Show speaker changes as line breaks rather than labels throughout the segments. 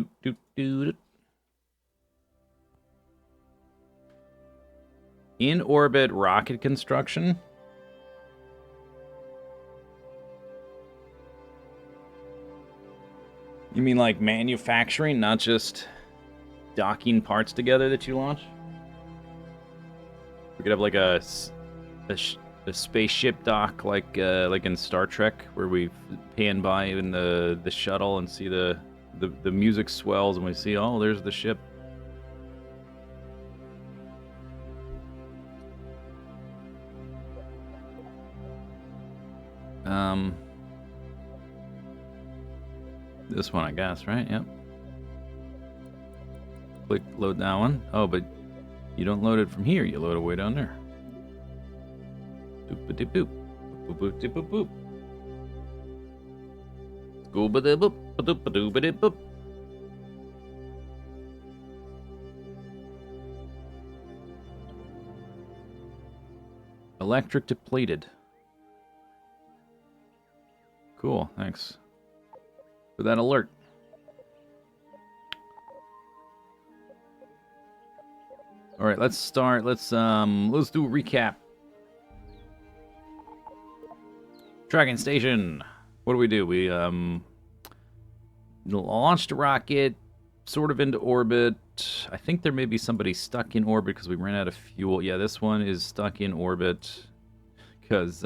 Doot, doot, doot. In orbit rocket construction. You mean like manufacturing, not just docking parts together that you launch? We could have like a spaceship dock, like in Star Trek, where we pan by in the shuttle and see the music swells, and we see, oh, there's the ship. This one, I guess, right? Yep. Click load that one. Oh, but you don't load it from here. You load it way down there. Doop-a-doop-boop. Boop-a-doop-boop. Scuba-da-boop. Ba-doop-a-doop-a-doop-boop. Electric depleted. Cool, thanks for that alert. All right, let's start. Let's do a recap. Tracking station. What do? We launched a rocket sort of into orbit. I think there may be somebody stuck in orbit because we ran out of fuel. Yeah, this one is stuck in orbit because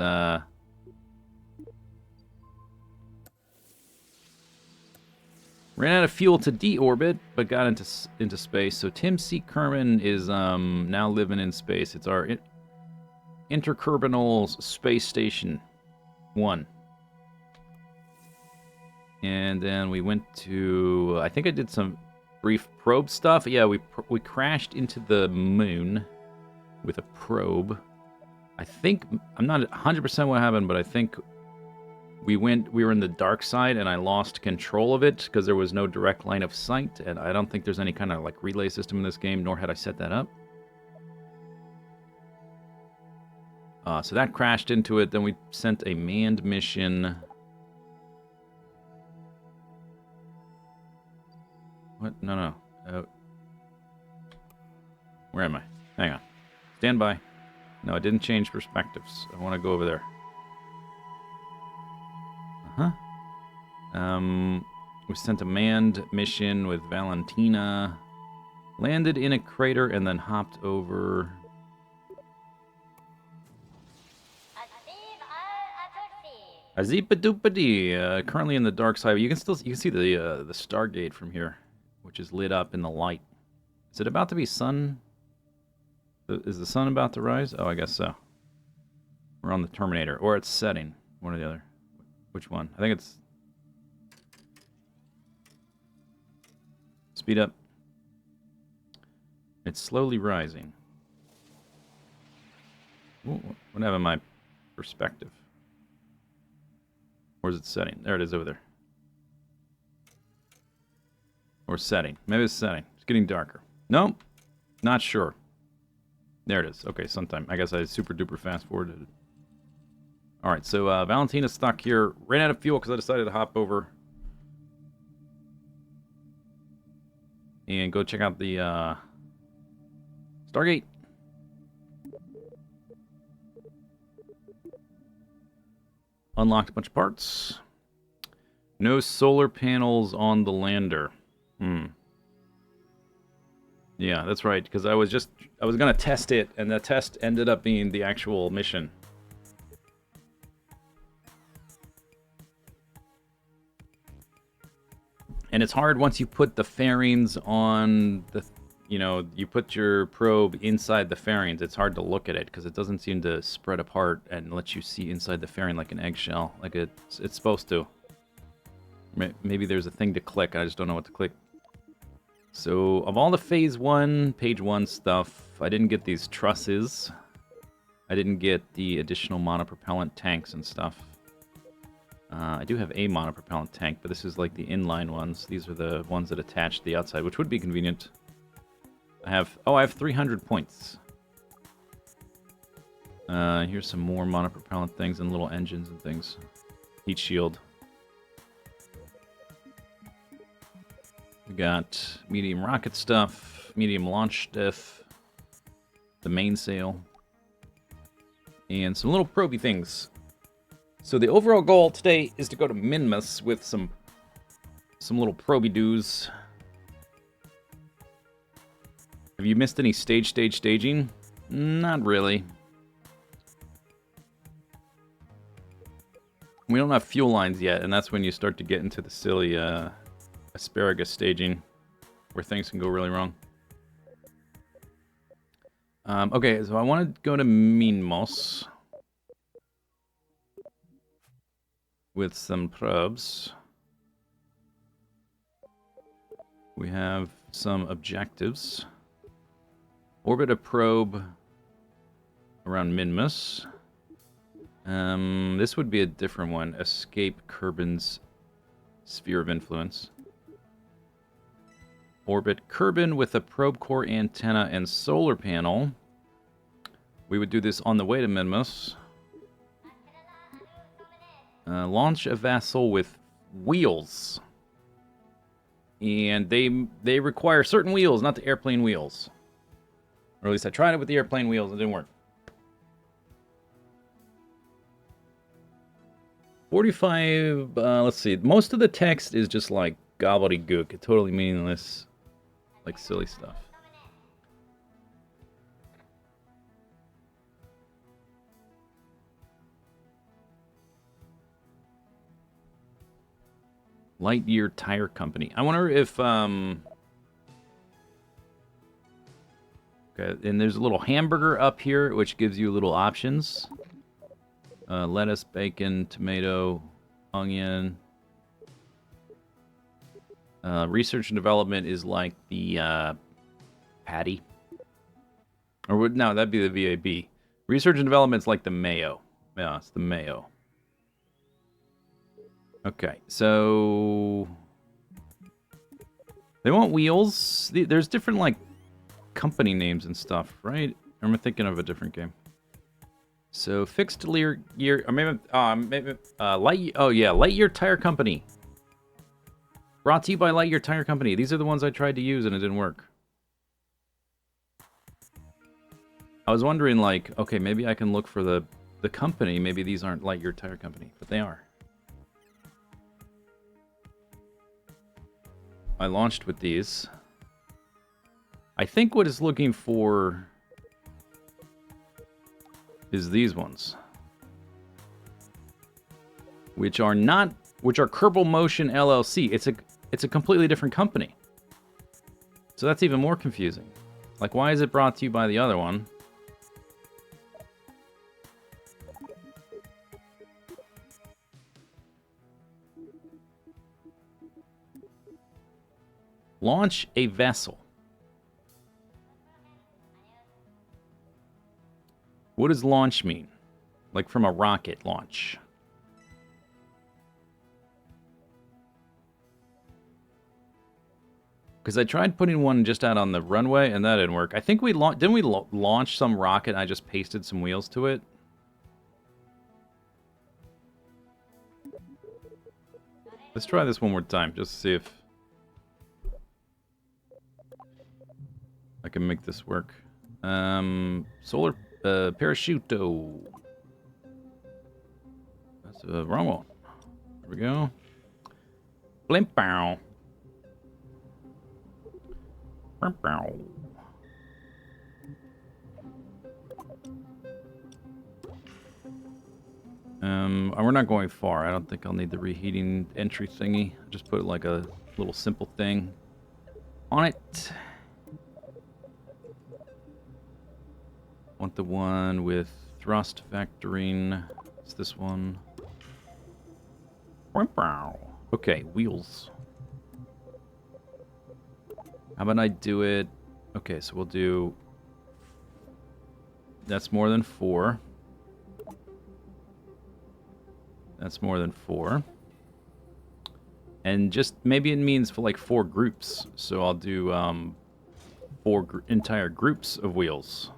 ran out of fuel to deorbit, but got into space. So Tim C. Kerman is now living in space. It's our Interkerbal Space Station 1. And then we went to, I think I did some brief probe stuff. Yeah, we crashed into the moon with a probe. I think, I'm not 100% what happened, but I think we were in the dark side, and I lost control of it because there was no direct line of sight, and I don't think there's any kind of like relay system in this game, nor had I set that up. So that crashed into it. Then we sent a manned mission. What? No. Where am I? Hang on. Stand by. No, I didn't change perspectives. I want to go over there. We sent a manned mission with Valentina. Landed in a crater and then hopped over. Azipadoopadee. Currently in the dark side. You can see the Stargate from here, which is lit up in the light. Is it about to be sun? Is the sun about to rise? Oh, I guess so. We're on the Terminator, or it's setting. One or the other. Which one? I think it's... Speed up. It's slowly rising. Ooh, what happened to my perspective? Or is it setting? There it is over there. Or setting. Maybe it's setting. It's getting darker. Nope. Not sure. There it is. Okay, sometime. I guess I super duper fast forwarded it. Alright, so Valentina's stuck here. Ran out of fuel because I decided to hop over and go check out the Stargate. Unlocked a bunch of parts. No solar panels on the lander. Yeah, that's right, because I was gonna test it, and the test ended up being the actual mission. And it's hard once you put the fairings on the, you put your probe inside the fairings, it's hard to look at it because it doesn't seem to spread apart and let you see inside the fairing like an eggshell, like it's supposed to. Maybe there's a thing to click, I just don't know what to click. So, of all the Phase 1, Page 1 stuff, I didn't get these trusses. I didn't get the additional monopropellant tanks and stuff. I do have a monopropellant tank, but this is like the inline ones. These are the ones that attach to the outside, which would be convenient. I have 300 points. Here's some more monopropellant things and little engines and things. Heat shield. We got medium rocket stuff, medium launch stuff, the mainsail, and some little probey things. So the overall goal today is to go to Minmus with some little probey doos. Have you missed any staging? Not really. We don't have fuel lines yet, and that's when you start to get into the silly asparagus staging, where things can go really wrong. Okay, so I want to go to Minmos with some probes. We have some objectives. Orbit a probe around Minmus. This would be a different one. Escape Kerbin's sphere of influence. Orbit Kerbin with a probe core antenna and solar panel. We would do this on the way to Minmus. Launch a vessel with wheels. And they require certain wheels, not the airplane wheels. Or at least I tried it with the airplane wheels, it didn't work. 45, let's see. Most of the text is just like gobbledygook. It's totally meaningless. Like silly stuff. Lightyear Tire Company. I wonder if, okay, and there's a little hamburger up here, which gives you little options. Lettuce, bacon, tomato, onion. Research and development is like the patty. Or no, that'd be the VAB. Research and development is like the mayo. Yeah, it's the mayo. Okay, so they want wheels. There's different like company names and stuff, right? Or am I thinking of a different game? So fixed year, or maybe Lightyear Tire Company. Brought to you by Lightyear Tire Company. These are the ones I tried to use and it didn't work. I was wondering, like, okay, maybe I can look for the company. Maybe these aren't Lightyear Tire Company, but they are. I launched with these. I think what it's looking for is these ones, which are Kerbal Motion LLC. It's a completely different company. So that's even more confusing. Like, why is it brought to you by the other one? Launch a vessel. What does launch mean? Like from a rocket launch. Because I tried putting one just out on the runway and that didn't work. I think didn't we launch some rocket and I just pasted some wheels to it? Let's try this one more time just to see if I can make this work. Solar Parachuto. That's a wrong one. There we go. Blimp bow. Blimp bow. We're not going far. I don't think I'll need the reheating entry thingy. I'll just put like a little simple thing on it. Want the one with thrust factoring. It's this one. Okay, wheels. How about I do it? Okay, so we'll do... That's more than 4. That's more than 4. And just maybe it means for like 4 groups. So I'll do 4 entire groups of wheels.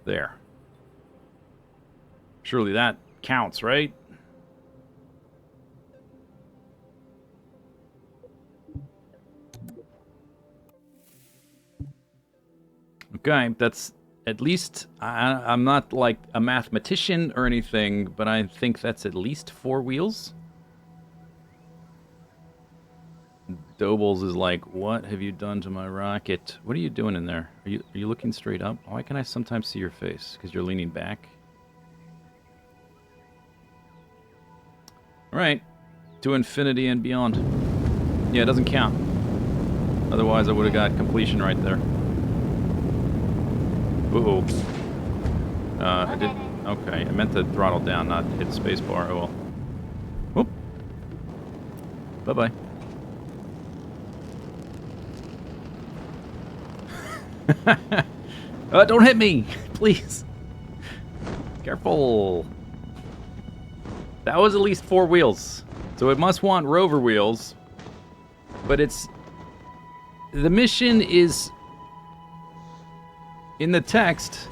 There. Surely that counts, right? Okay, that's at least... I'm not like a mathematician or anything, but I think that's at least 4 wheels. Dobles is like, what have you done to my rocket? What are you doing in there? Are you looking straight up? Why can I sometimes see your face? Because you're leaning back? Alright. To infinity and beyond. Yeah, it doesn't count. Otherwise, I would have got completion right there. Uh-oh. I did... Okay, I meant to throttle down, not hit spacebar. Oh well. Whoop. Bye-bye. Don't hit me! Please! Careful! That was at least 4 wheels. So it must want rover wheels. But it's... The mission is... In the text...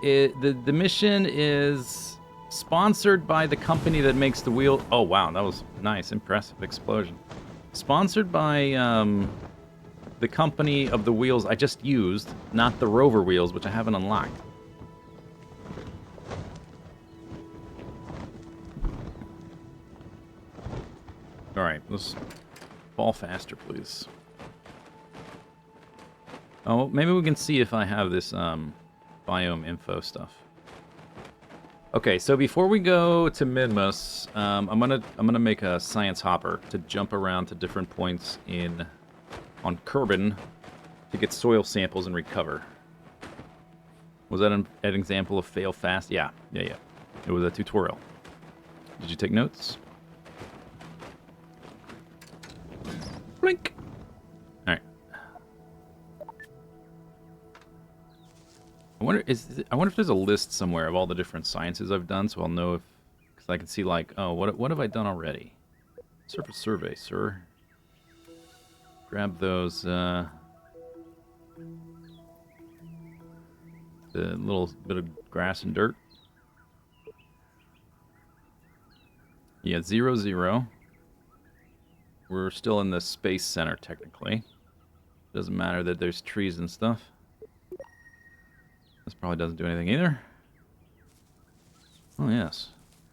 The mission is... Sponsored by the company that makes the wheel... Oh, wow, that was nice. Impressive explosion. Sponsored by, the company of the wheels I just used, not the rover wheels, which I haven't unlocked. Alright, let's fall faster, please. Oh, maybe we can see if I have this, biome info stuff. Okay, so before we go to Minmus, I'm gonna make a science hopper to jump around to different points on Kerbal to get soil samples and recover. Was that an example of fail fast? Yeah. It was a tutorial. Did you take notes? Blink. All right. I wonder if there's a list somewhere of all the different sciences I've done, so I'll know if, because I can see like, oh, what have I done already? Surface survey, sir. Grab those, the little bit of grass and dirt. Yeah, 0, 0. We're still in the space center, technically. Doesn't matter that there's trees and stuff. This probably doesn't do anything either. Oh, yes.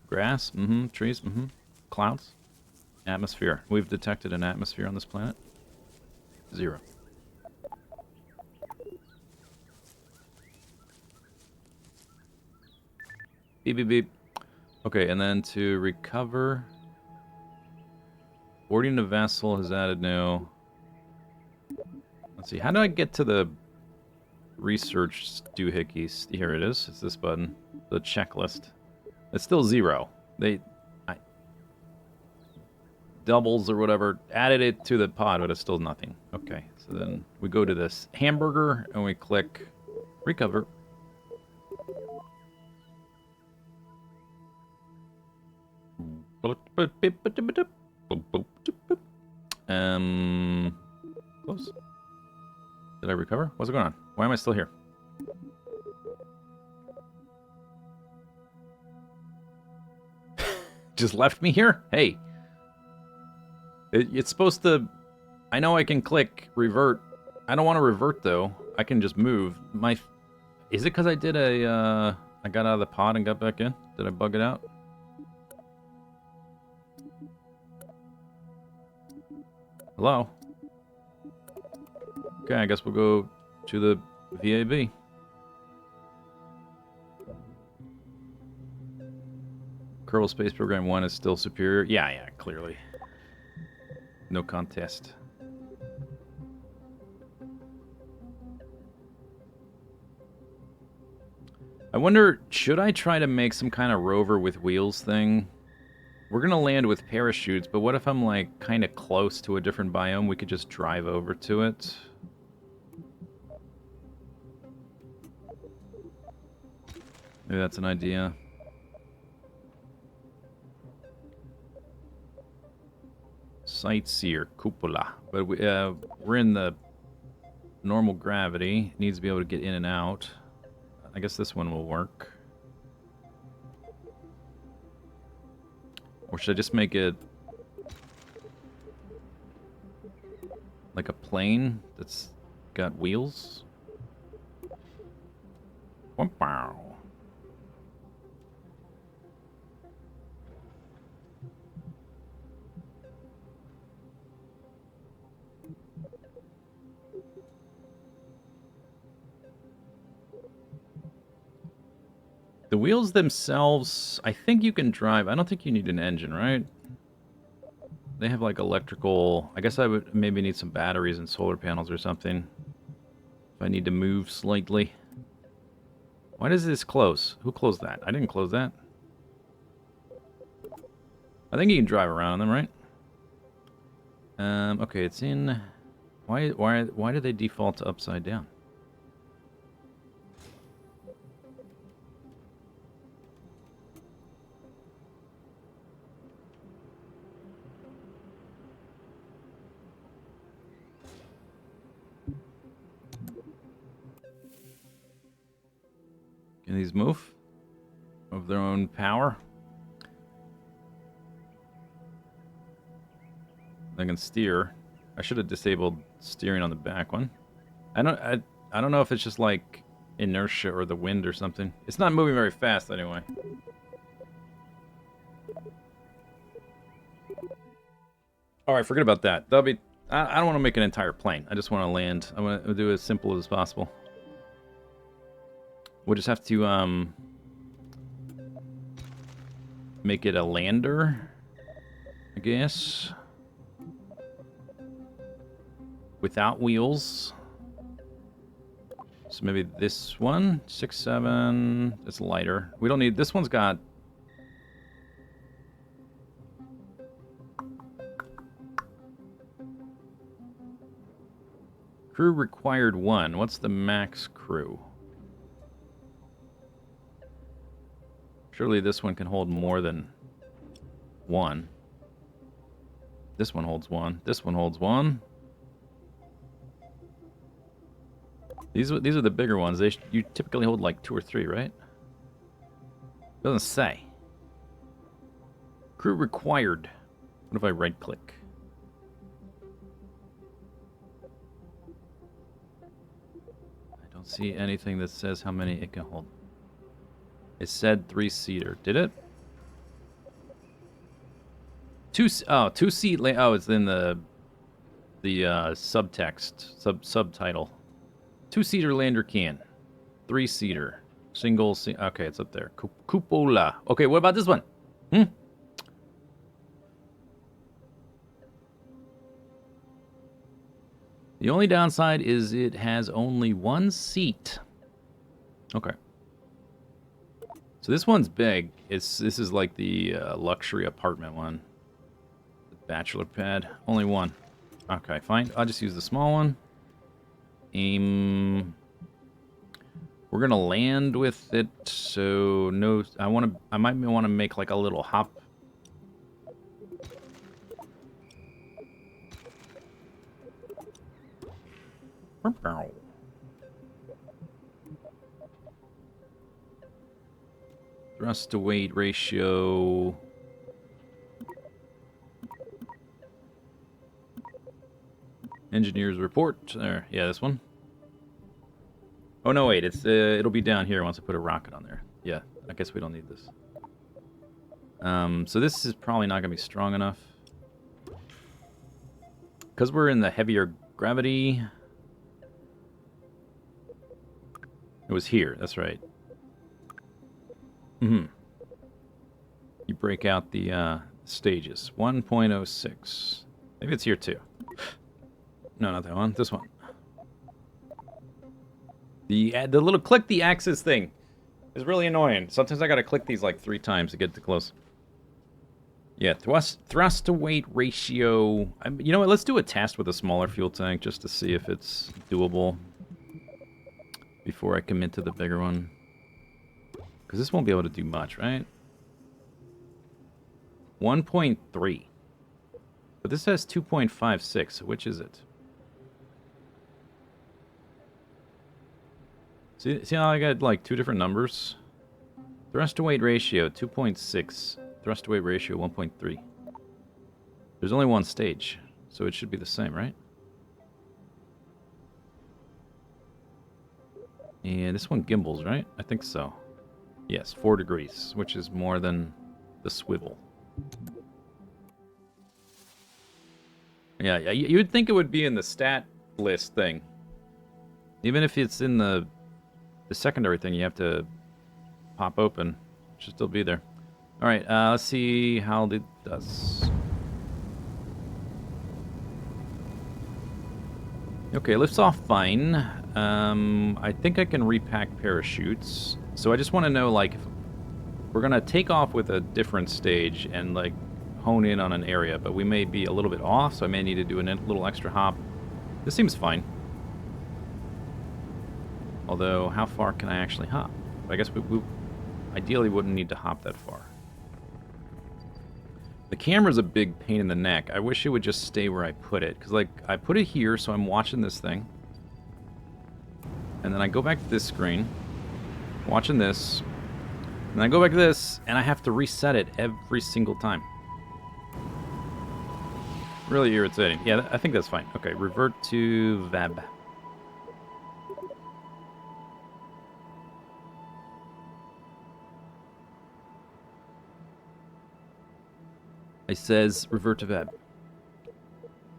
Grass, trees, clouds. Atmosphere. We've detected an atmosphere on this planet. 0. Beep, beep, beep. Okay, and then to recover... Boarding the vessel has added new... Let's see, how do I get to the research doohickeys? Here it is. It's this button. The checklist. It's still 0. Doubles or whatever, added it to the pod, but it's still nothing. Okay, so then we go to this hamburger and we click recover. Close. Did I recover? What's going on? Why am I still here? Just left me here? Hey. It's supposed to... I know I can click revert. I don't want to revert, though. I can just move. Is it because I did a... I got out of the pod and got back in? Did I bug it out? Hello? Okay, I guess we'll go to the VAB. Kerbal Space Program 1 is still superior. Yeah, clearly. No contest. I wonder, should I try to make some kind of rover with wheels thing? We're gonna land with parachutes, but what if I'm like kind of close to a different biome? We could just drive over to it. Maybe that's an idea. Sightseer cupola, but we're in the normal gravity. Needs to be able to get in and out. I guess this one will work. Or should I just make it like a plane that's got wheels? The wheels themselves, I think you can drive. I don't think you need an engine, right? They have like electrical... I guess I would maybe need some batteries and solar panels or something. If I need to move slightly. Why does this close? Who closed that? I didn't close that. I think you can drive around them, right? Okay, it's in... Why do they default to upside down? Can these move of their own power? They can steer. I should have disabled steering on the back one. I don't know if it's just like inertia or the wind or something. It's not moving very fast anyway. All right, forget about that. That'll be. I don't want to make an entire plane. I just want to land. I want to do it as simple as possible. We'll just have to make it a lander, I guess. Without wheels. So maybe this one, 6, 7. It's lighter. We don't need. This one's got. Crew required 1. What's the max crew? Surely this one can hold more than 1. This one holds 1. This one holds 1. These are the bigger ones. You typically hold like 2 or 3, right? Doesn't say. Crew required. What if I right click? I don't see anything that says how many it can hold. It said 3-seater. Did it? 2-seat. Oh, it's in the subtext subtitle. 2-seater lander can. 3-seater. Single. Okay, it's up there. Cupola. Okay, what about this one? The only downside is it has only 1 seat. Okay. So this one's big. This is like the luxury apartment one. The bachelor pad. Only 1. Okay, fine. I'll just use the small one. Aim. We're gonna land with it, so no. I might want to make like a little hop. Thrust to weight ratio. Engineers report. There, yeah, this one. Oh no, wait, it'll be down here once I put a rocket on there. Yeah, I guess we don't need this. So this is probably not gonna be strong enough. Because we're in the heavier gravity. It was here, that's right. You break out the stages. 1.06. Maybe it's here too. No, not that one. This one. The little click the axis thing is really annoying. Sometimes I gotta click these like 3 times to get too close. Yeah, thrust to weight ratio. You know what? Let's do a test with a smaller fuel tank just to see if it's doable before I commit to the bigger one. Because this won't be able to do much, right? 1.3. But this has 2.56, so which is it? See how I got like 2 different numbers? Thrust to weight ratio 2.6. Thrust to weight ratio 1.3. There's only 1 stage, so it should be the same, right? And this one gimbals, right? I think so. Yes, 4 degrees, which is more than the swivel. Yeah, you would think it would be in the stat list thing. Even if it's in the secondary thing, you have to pop open. Should still be there. All right, let's see how it does. Okay, lifts off fine. I think I can repack parachutes. So I just want to know, like, if we're going to take off with a different stage and, like, hone in on an area, but we may be a little bit off, so I may need to do a little extra hop. This seems fine. Although, how far can I actually hop? I guess we ideally wouldn't need to hop that far. The camera's a big pain in the neck. I wish it would just stay where I put it. Because, like, I put it here, so I'm watching this thing. And then I go back to this screen, watching this. And I go back to this, and I have to reset it every single time. Really irritating. Yeah, I think that's fine. Okay, revert to VAB. It says revert to VAB.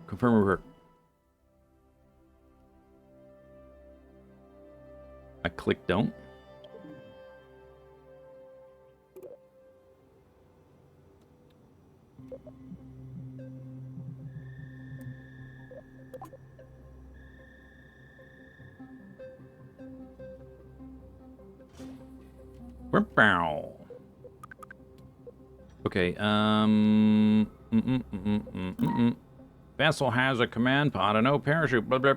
Confirm revert. I click don't. Okay, Vessel has a command pod and no parachute. Blah, blah.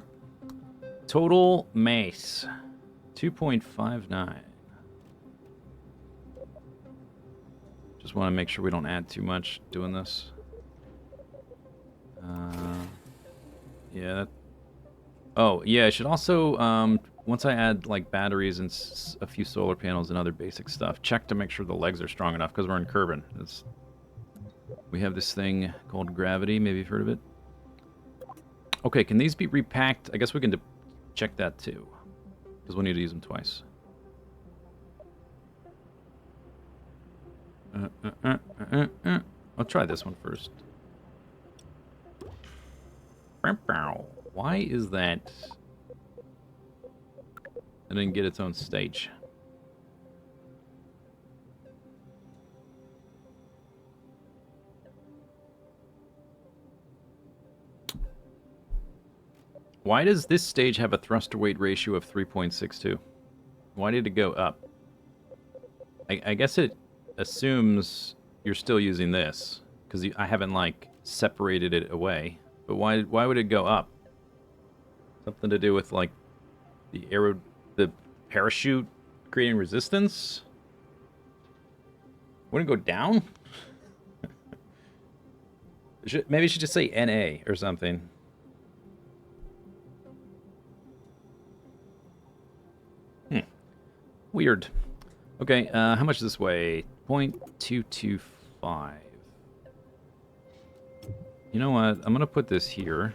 Total mace 2.59. Just want to make sure we don't add too much doing this. Yeah. Oh, yeah, I should also, once I add, like, batteries and a few solar panels and other basic stuff, check to make sure the legs are strong enough, because we're in Kerbal. We have this thing called gravity. Maybe you've heard of it. Okay, can these be repacked? I guess we can check that, too, because we'll need to use them twice. I'll try this one first. Why is that? It didn't get its own stage. Why does this stage have a thruster weight ratio of 3.62? Why did it go up? I guess it assumes you're still using this, because I haven't, like, separated it away. But why would it go up? Something to do with, like, the parachute creating resistance? Wouldn't it go down? Maybe it should just say NA or something. Weird. Okay, how much this weigh? 0.225. You know what? I'm gonna put this here.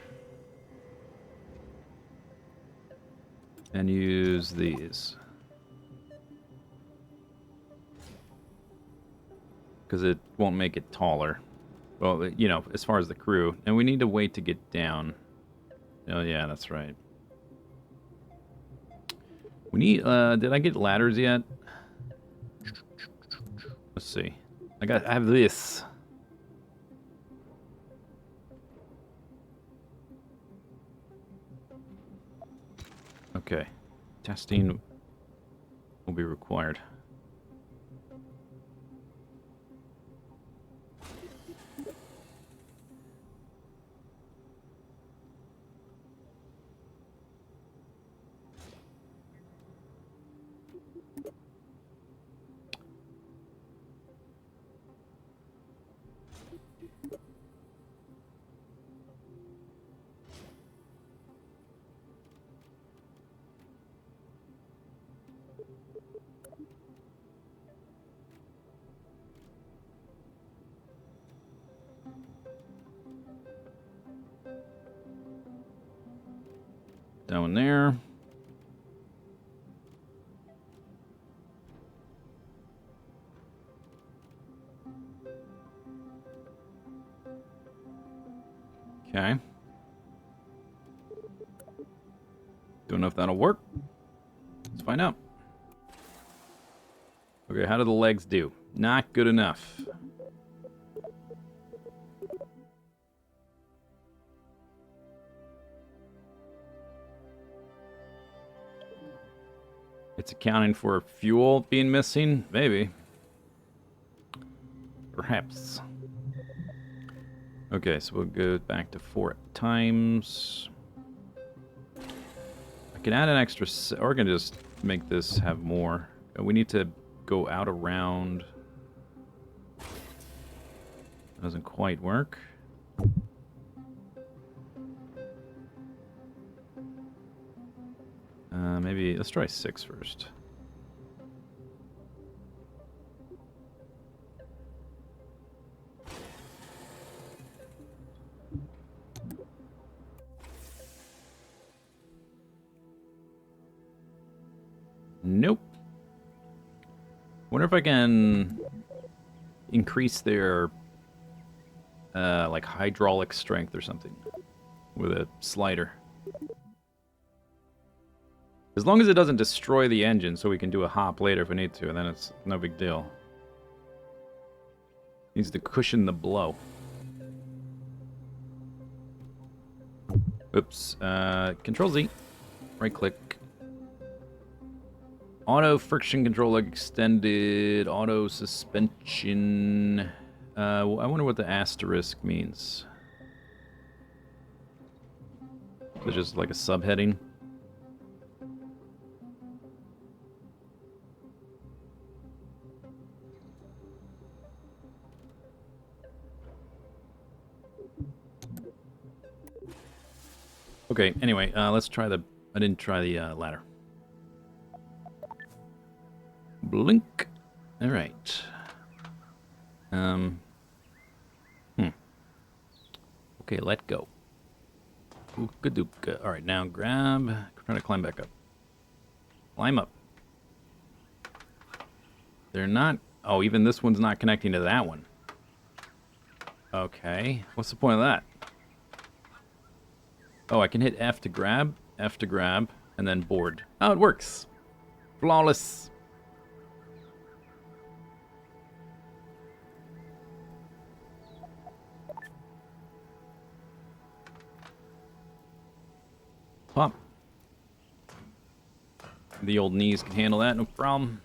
And use these. Because it won't make it taller. Well, you know, as far as the crew. And we need to wait to get down. Oh, yeah, that's right. We need, did I get ladders yet? Let's see. I have this. Okay. Testing will be required. Down there. Okay. Don't know if that'll work. Let's find out. Okay, how do the legs do? Not good enough. It's accounting for fuel being missing? Maybe. Perhaps. Okay, so we'll go back to 4 times. I can add an extra... Or I can just make this have more. We need to go out around... Doesn't quite work. Maybe... Let's try 6 first. Nope. Wonder if I can increase their like hydraulic strength or something with a slider. As long as it doesn't destroy the engine, so we can do a hop later if we need to, and then it's no big deal. Needs to cushion the blow. Oops. Control Z. Right click. Auto friction control leg extended. Auto suspension. I wonder what the asterisk means. Is it just like a subheading? Okay, anyway, let's try the... I didn't try the ladder. Blink. Alright. Okay, let go. Ooka-dooka. Alright, now grab... Try to climb back up. Climb up. They're not... Oh, even this one's not connecting to that one. Okay. What's the point of that? Oh, I can hit F to grab, and then board. Oh, it works. Flawless. Pop. The old knees can handle that, no problem.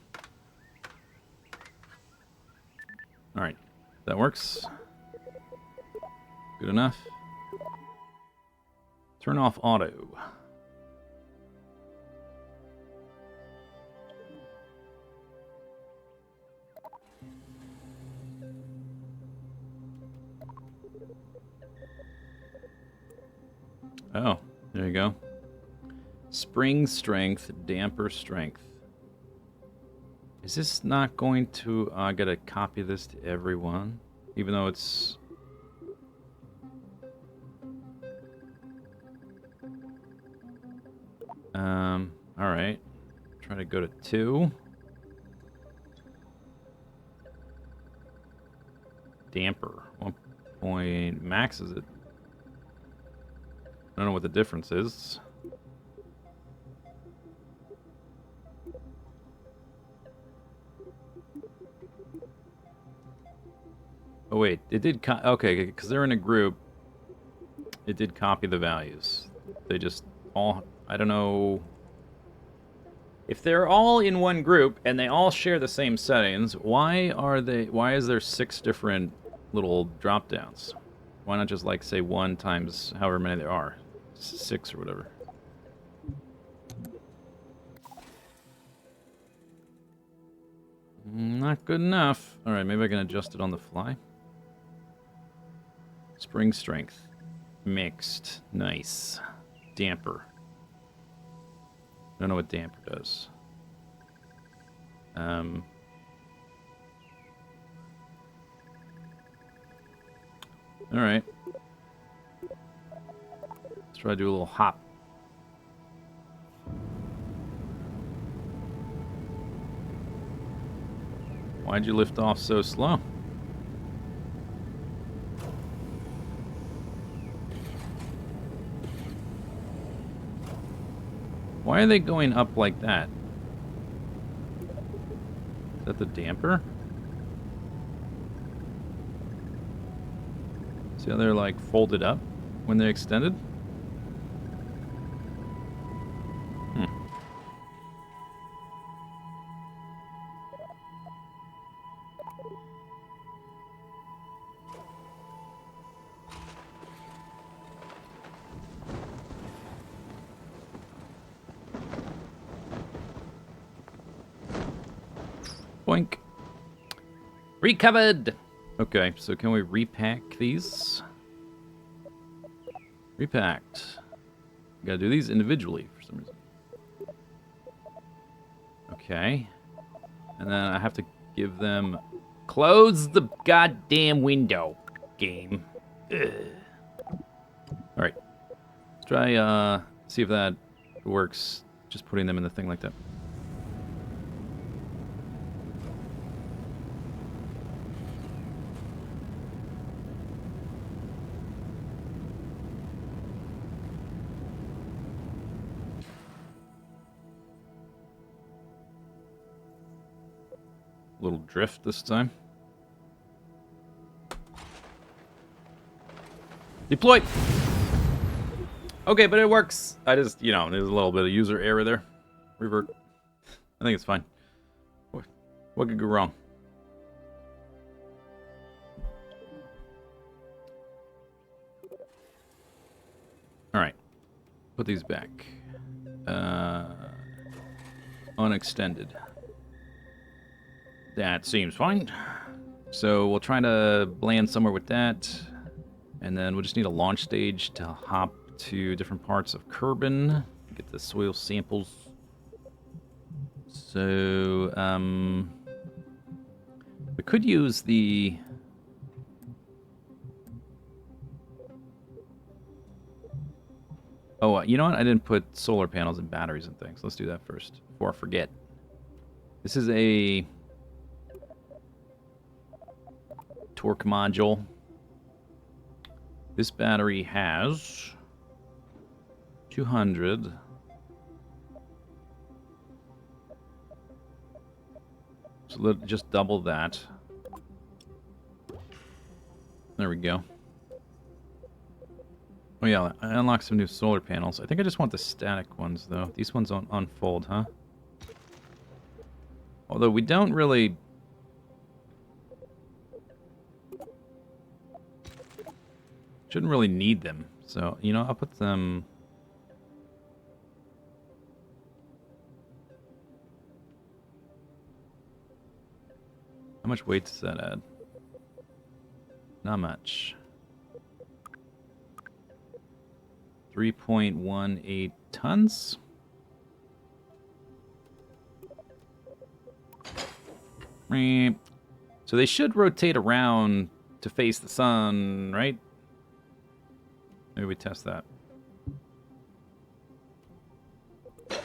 Alright, that works. Good enough. Turn off auto. Oh, there you go. Spring strength, damper strength. Is this not going to... I gotta copy this to everyone, even though it's... Alright. Try to go to 2. Damper. 1 point... Max is it? I don't know what the difference is. Oh wait, it did okay, because they're in a group. It did copy the values. They just all... I don't know... If they're all in one group and they all share the same settings, why is there 6 different little drop downs? Why not just like say 1 times however many there are? 6 or whatever. Not good enough. Alright, maybe I can adjust it on the fly. Spring strength. Mixed. Nice. Damper. I don't know what damper does. Alright. Let's try to do a little hop. Why'd you lift off so slow? Why are they going up like that? that the damper? See how they're like folded up when they're extended? Hmm. Boink. Recovered! Okay, so can we repack these? Repacked. Gotta do these individually for some reason. Okay. And then I have to give them... Close the goddamn window, game. Alright. Let's try, see if that works. Just putting them in the thing like that. Little drift this time. Deploy! Okay, but it works. I just, there's a little bit of user error there. Revert. I think it's fine. What could go wrong? Alright. Put these back. Unextended. That seems fine. So we'll try to land somewhere with that. And then we'll just need a launch stage to hop to different parts of Kerbal. Get the soil samples. So, we could use the... Oh, you know what? I didn't put solar panels and batteries and things. Let's do that first, before I forget. This is a... torque module. This battery has 200. So let's just double that. There we go. Oh yeah, I unlocked some new solar panels. I think I just want the static ones though. These ones don't unfold, huh? Although we don't really... Shouldn't really need them. So, I'll put them... How much weight does that add? Not much. 3.18 tons? So they should rotate around to face the sun, right? Maybe we test that. Is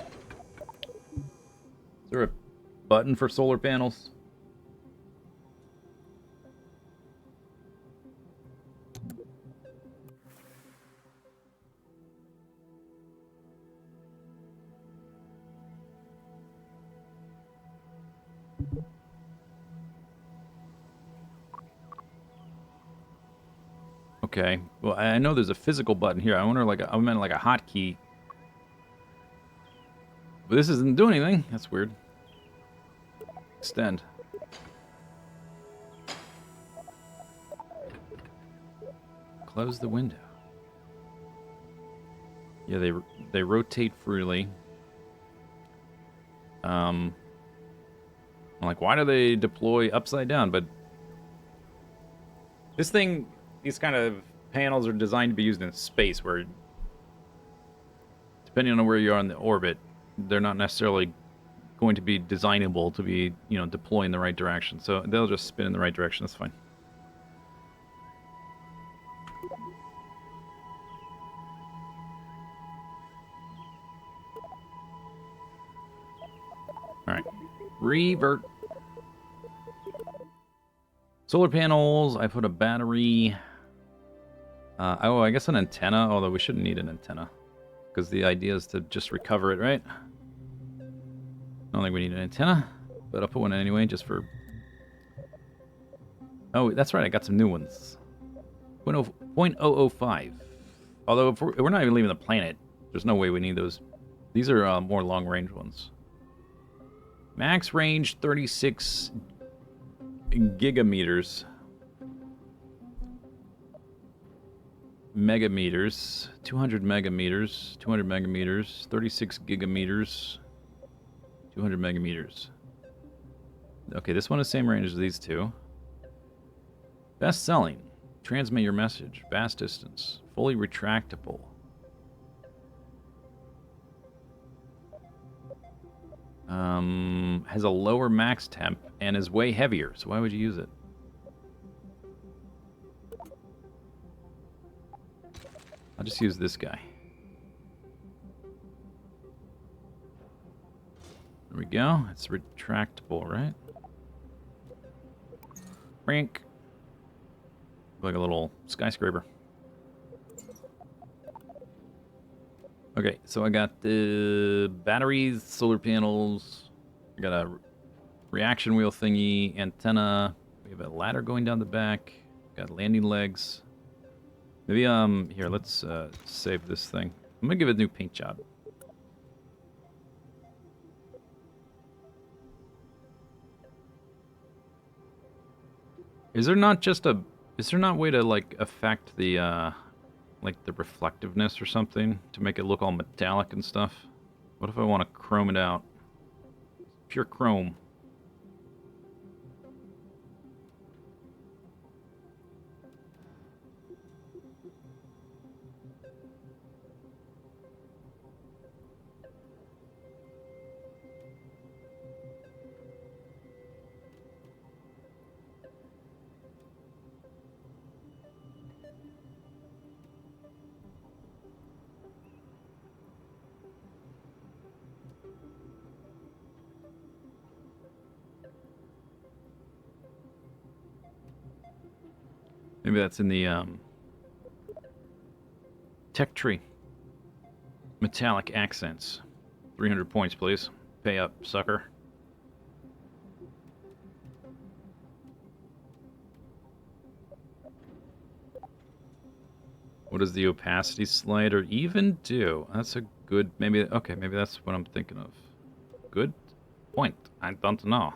there a button for solar panels? Okay. Well, I know there's a physical button here. I wonder, I meant like a hotkey. But this isn't doing anything. That's weird. Extend. Close the window. Yeah, they rotate freely. I'm like, why do they deploy upside down? But this thing, these kind of panels are designed to be used in space, where depending on where you are in the orbit, they're not necessarily going to be designable to be, deploy in the right direction. So they'll just spin in the right direction. That's fine. All right. Revert. Solar panels. I put a battery. Oh, I guess an antenna, although we shouldn't need an antenna, because the idea is to just recover it, right? I don't think we need an antenna. But I'll put one in anyway, just for... Oh, that's right, I got some new ones. 0.005. Although, if we're not even leaving the planet, there's no way we need those. These are more long-range ones. Max range, 36 gigameters. Megameters. 200 megameters. 200 megameters. 36 gigameters. 200 megameters. Okay, this one is the same range as these two. Best selling. Transmit your message. Vast distance. Fully retractable. Has a lower max temp and is way heavier. So why would you use it? I'll just use this guy. There we go. It's retractable, right? Rank. Like a little skyscraper. Okay, so I got the batteries, solar panels. I got a reaction wheel thingy, antenna. We have a ladder going down the back. Got landing legs. Maybe, here, let's save this thing. I'm gonna give it a new paint job. Is there not a way to, like, affect the, like, the reflectiveness or something to make it look all metallic and stuff? What if I want to chrome it out? Pure chrome. Maybe that's in the tech tree. Metallic accents. 300 points, please. Pay up, sucker. What does the opacity slider even do? That's a good... Maybe... Okay, maybe that's what I'm thinking of. Good point. I don't know.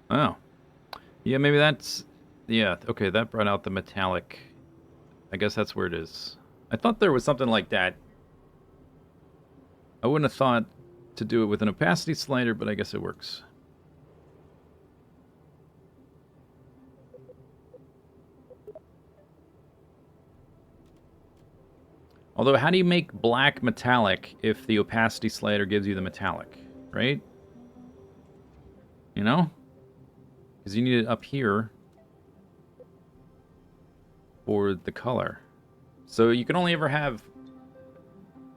Oh. Yeah, maybe that's... Yeah, okay, that brought out the metallic. I guess that's where it is. I thought there was something like that. I wouldn't have thought to do it with an opacity slider, but I guess it works. Although, how do you make black metallic if the opacity slider gives you the metallic, right? You know? Because you need it up here for the color. So you can only ever have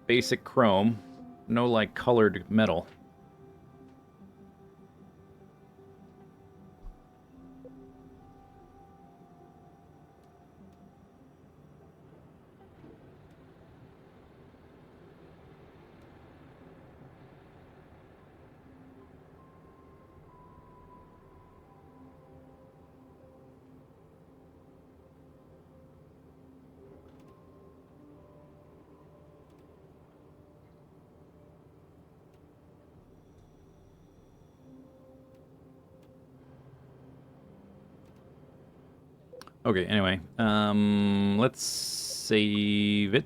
basic chrome, no like colored metal. Okay, anyway, let's save it.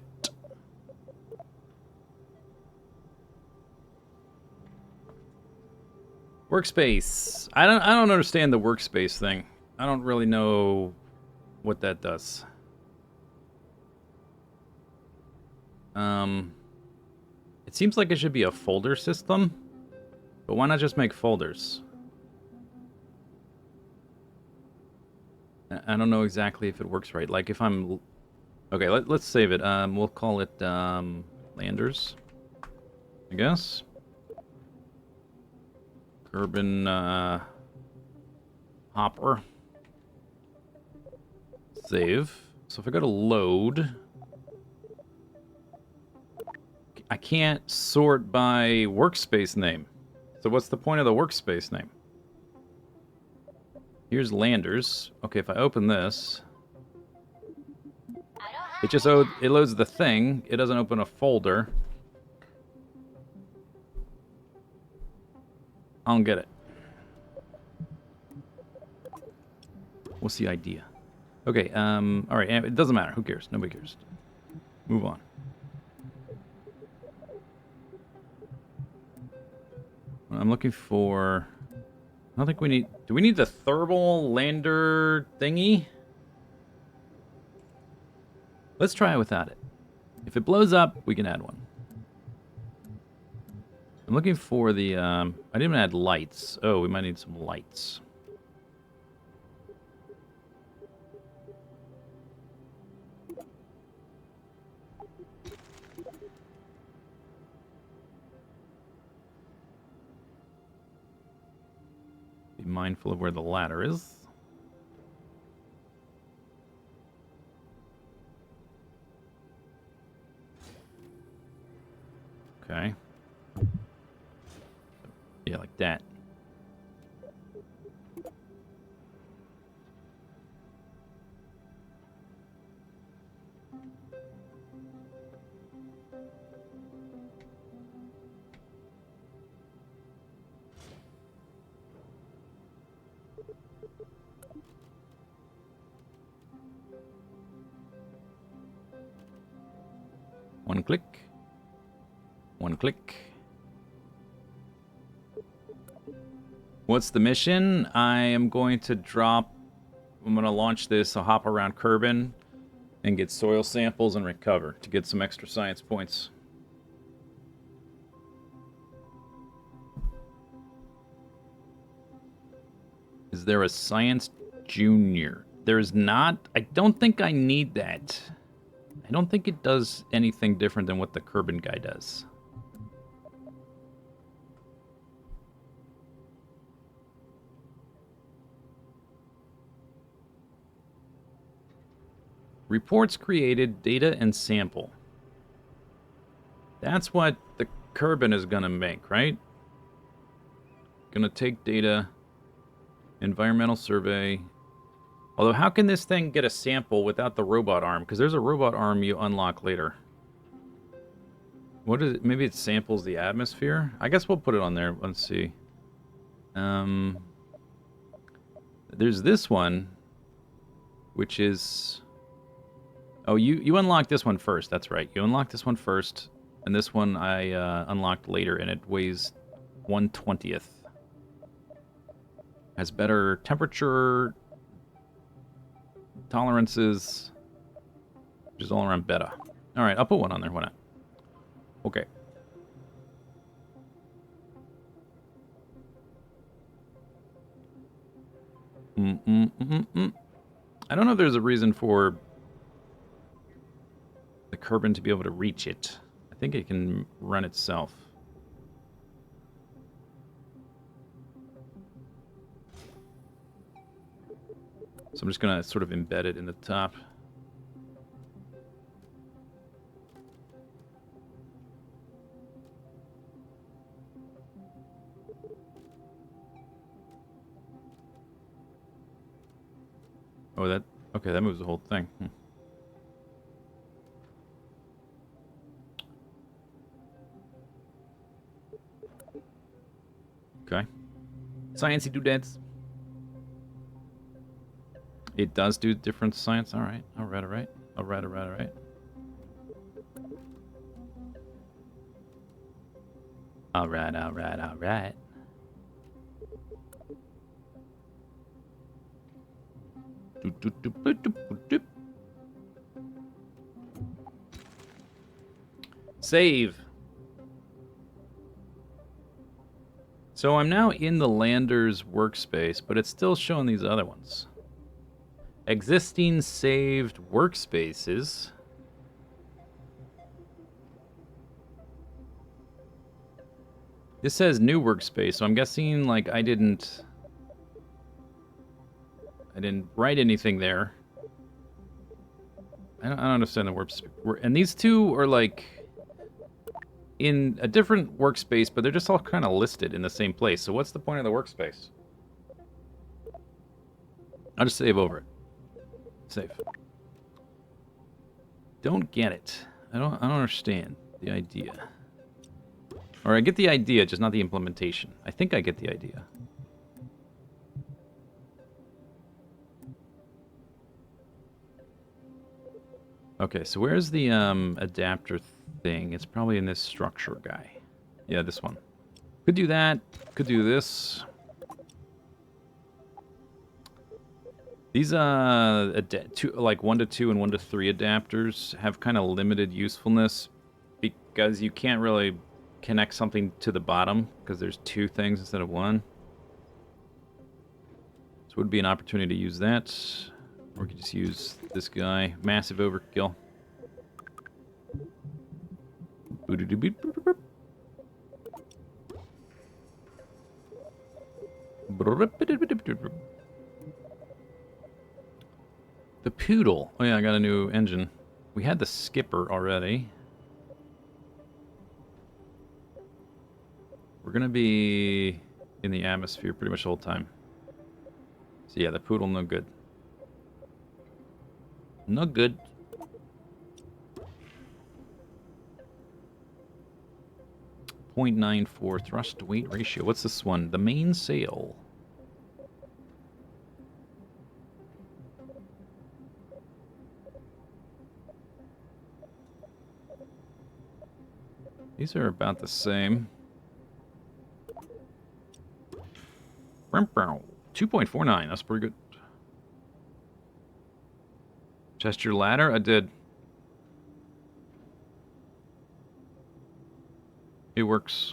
Workspace. I don't understand the workspace thing. I don't really know what that does. It seems like it should be a folder system, but why not just make folders? I don't know exactly if it works right. Like if I'm... Okay, let's save it. We'll call it Landers, I guess. Kerbal Hopper. Save. So if I go to load... I can't sort by workspace name. So what's the point of the workspace name? Here's landers. Okay, if I open this, it just it loads the thing. It doesn't open a folder. I don't get it. What's the idea? Okay, all right, it doesn't matter. Who cares? Nobody cares. Move on. I'm looking for... I don't think we need... Do we need the thermal lander thingy? Let's try it without it. If it blows up, we can add one. I'm looking for the... I didn't even add lights. Oh, we might need some lights. Be mindful of where the ladder is. Okay. Yeah, like that. One click. One click. What's the mission? I am going to drop... I'm going to launch this. I'll hop around Kerbal and get soil samples and recover to get some extra science points. Is there a science junior? There is not. I don't think I need that. I don't think it does anything different than what the Kerbal guy does. Reports created, data, and sample. That's what the Kerbal is going to make, right? Going to take data, environmental survey. Although, how can this thing get a sample without the robot arm? Because there's a robot arm you unlock later. What is it? Maybe it samples the atmosphere? I guess we'll put it on there. Let's see. There's this one, which is... Oh, you unlocked this one first. That's right. You unlocked this one first. And this one I unlocked later, and it weighs 1/20th. Has better temperature... tolerances, which is all around better. All right, I'll put one on there. Why not? Okay. I don't know if there's a reason for the Kerbal to be able to reach it. I think it can run itself. So I'm just going to sort of embed it in the top. Oh, that... Okay, that moves the whole thing. Okay. Sciencey doodads. It does do different science. All right. All right. All right. All right. All right. All right. All right. All right. All right. Save. So I'm now in the lander's workspace, but it's still showing these other ones. Existing saved workspaces. This says new workspace, so I'm guessing like I didn't write anything there. I don't understand the workspace. And these two are like in a different workspace, but they're just all kind of listed in the same place. So what's the point of the workspace? I'll just save over it. Save. Don't get it. I don't understand the idea. Or I get the idea, just not the implementation. I think I get the idea. Okay, so where's the adapter thing? It's probably in this structure guy. Yeah, this one. Could do that. Could do this. These like 1 to 2 and 1 to 3 adapters have kind of limited usefulness because you can't really connect something to the bottom because there's 2 things instead of 1. So it would be an opportunity to use that. Or we could just use this guy. Massive overkill. The Poodle. Oh yeah, I got a new engine. We had the Skipper already. We're gonna be in the atmosphere pretty much the whole time. So yeah, the Poodle, no good. No good. .94 thrust to weight ratio. What's this one? The mainsail. These are about the same. 2.49. That's pretty good. Test your ladder? I did. It works.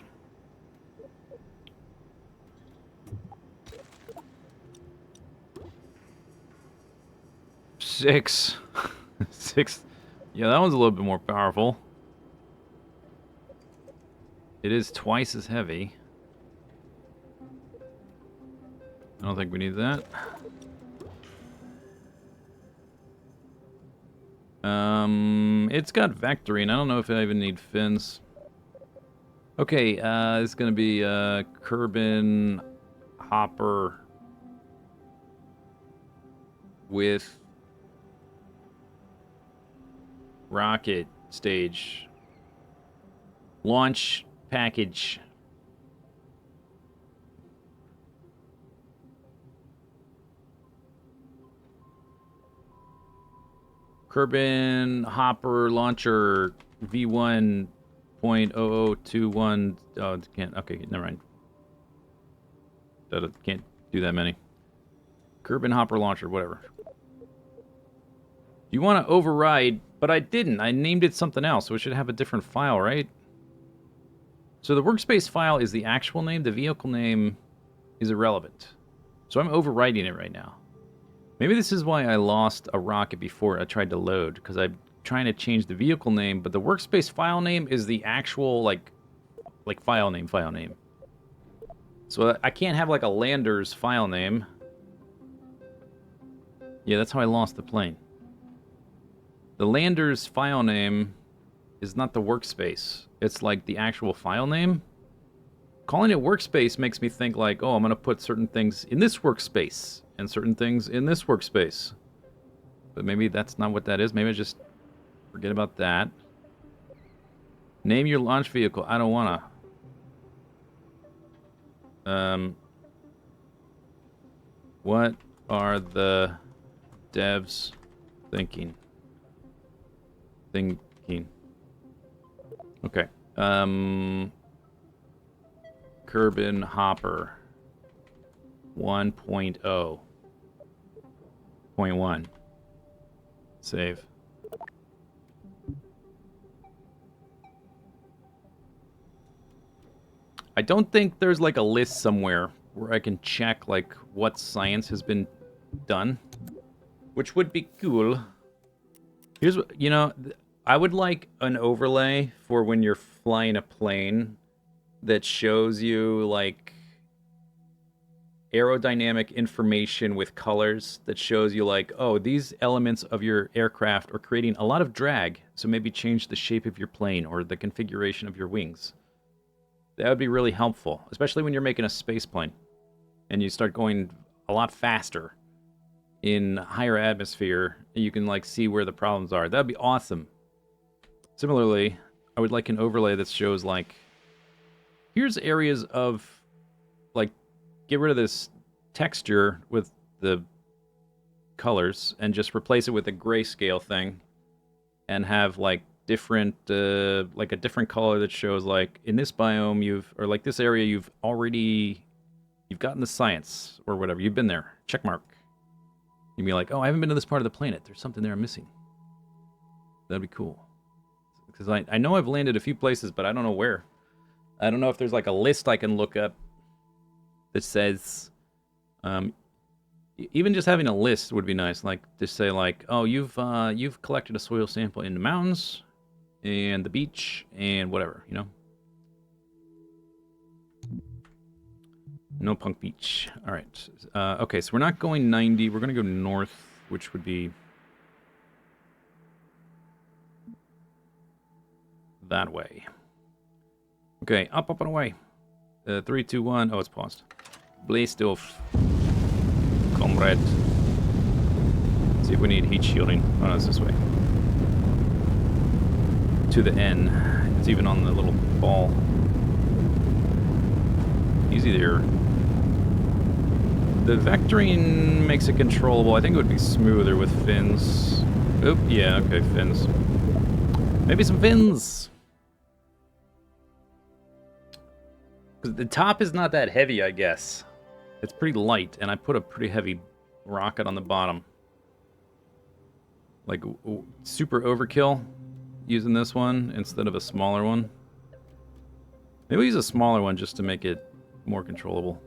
Six. 6. Yeah, that one's a little bit more powerful. It is twice as heavy. I don't think we need that. It's got vectoring. I don't know if I even need fins. Okay, it's gonna be Kerbal hopper with rocket stage launch package. Kerbal hopper launcher V1.0021. Oh, it can't. Okay, never mind. That can't do that many. Kerbal hopper launcher, whatever. You want to override, but I didn't. I named it something else, so it should have a different file, right? So the workspace file is the actual name. The vehicle name is irrelevant. So I'm overriding it right now. Maybe this is why I lost a rocket before I tried to load, because I'm trying to change the vehicle name, but the workspace file name is the actual, like file name. So I can't have, like, a lander's file name. Yeah, that's how I lost the plane. The lander's file name is not the workspace. It's, like, the actual file name. Calling it workspace makes me think, like, oh, I'm going to put certain things in this workspace and certain things in this workspace. But maybe that's not what that is. Maybe I just forget about that. Name your launch vehicle. I don't want to. What are the devs thinking? Okay. Kerbal hopper 1.0.1. Save. I don't think there's like a list somewhere where I can check like what science has been done, which would be cool. Here's what, you know, I would like an overlay for when you're flying a plane that shows you like aerodynamic information with colors that shows you like, oh, these elements of your aircraft are creating a lot of drag, so maybe change the shape of your plane or the configuration of your wings. That would be really helpful, especially when you're making a space plane and you start going a lot faster in higher atmosphere, and you can like see where the problems are. That'd be awesome. Similarly, I would like an overlay that shows like, here's areas of like, get rid of this texture with the colors and just replace it with a grayscale thing and have like different like a different color that shows like in this biome or like this area you've gotten the science or whatever, you've been there, check mark. You'd be like, oh, I haven't been to this part of the planet, there's something there I'm missing. That'd be cool, because I know I've landed a few places, but I don't know where. I don't know if there's like a list I can look up that says, even just having a list would be nice. Like, just say like, oh, you've collected a soil sample in the mountains, and the beach, and whatever, you know. No Punk Beach. All right. Okay, so we're not going 90. We're gonna go north, which would be that way. Okay, up and away. 3, 2, 1. Oh, it's paused. Blast off, comrade. See if we need heat shielding. Oh, no, it's this way. To the N. It's even on the little ball. Easy there. The vectoring makes it controllable. I think it would be smoother with fins. Oop, yeah, okay, fins. Maybe some fins! The top is not that heavy, I guess. It's pretty light, and I put a pretty heavy rocket on the bottom. Like, super overkill using this one instead of a smaller one. Maybe we'll use a smaller one just to make it more controllable.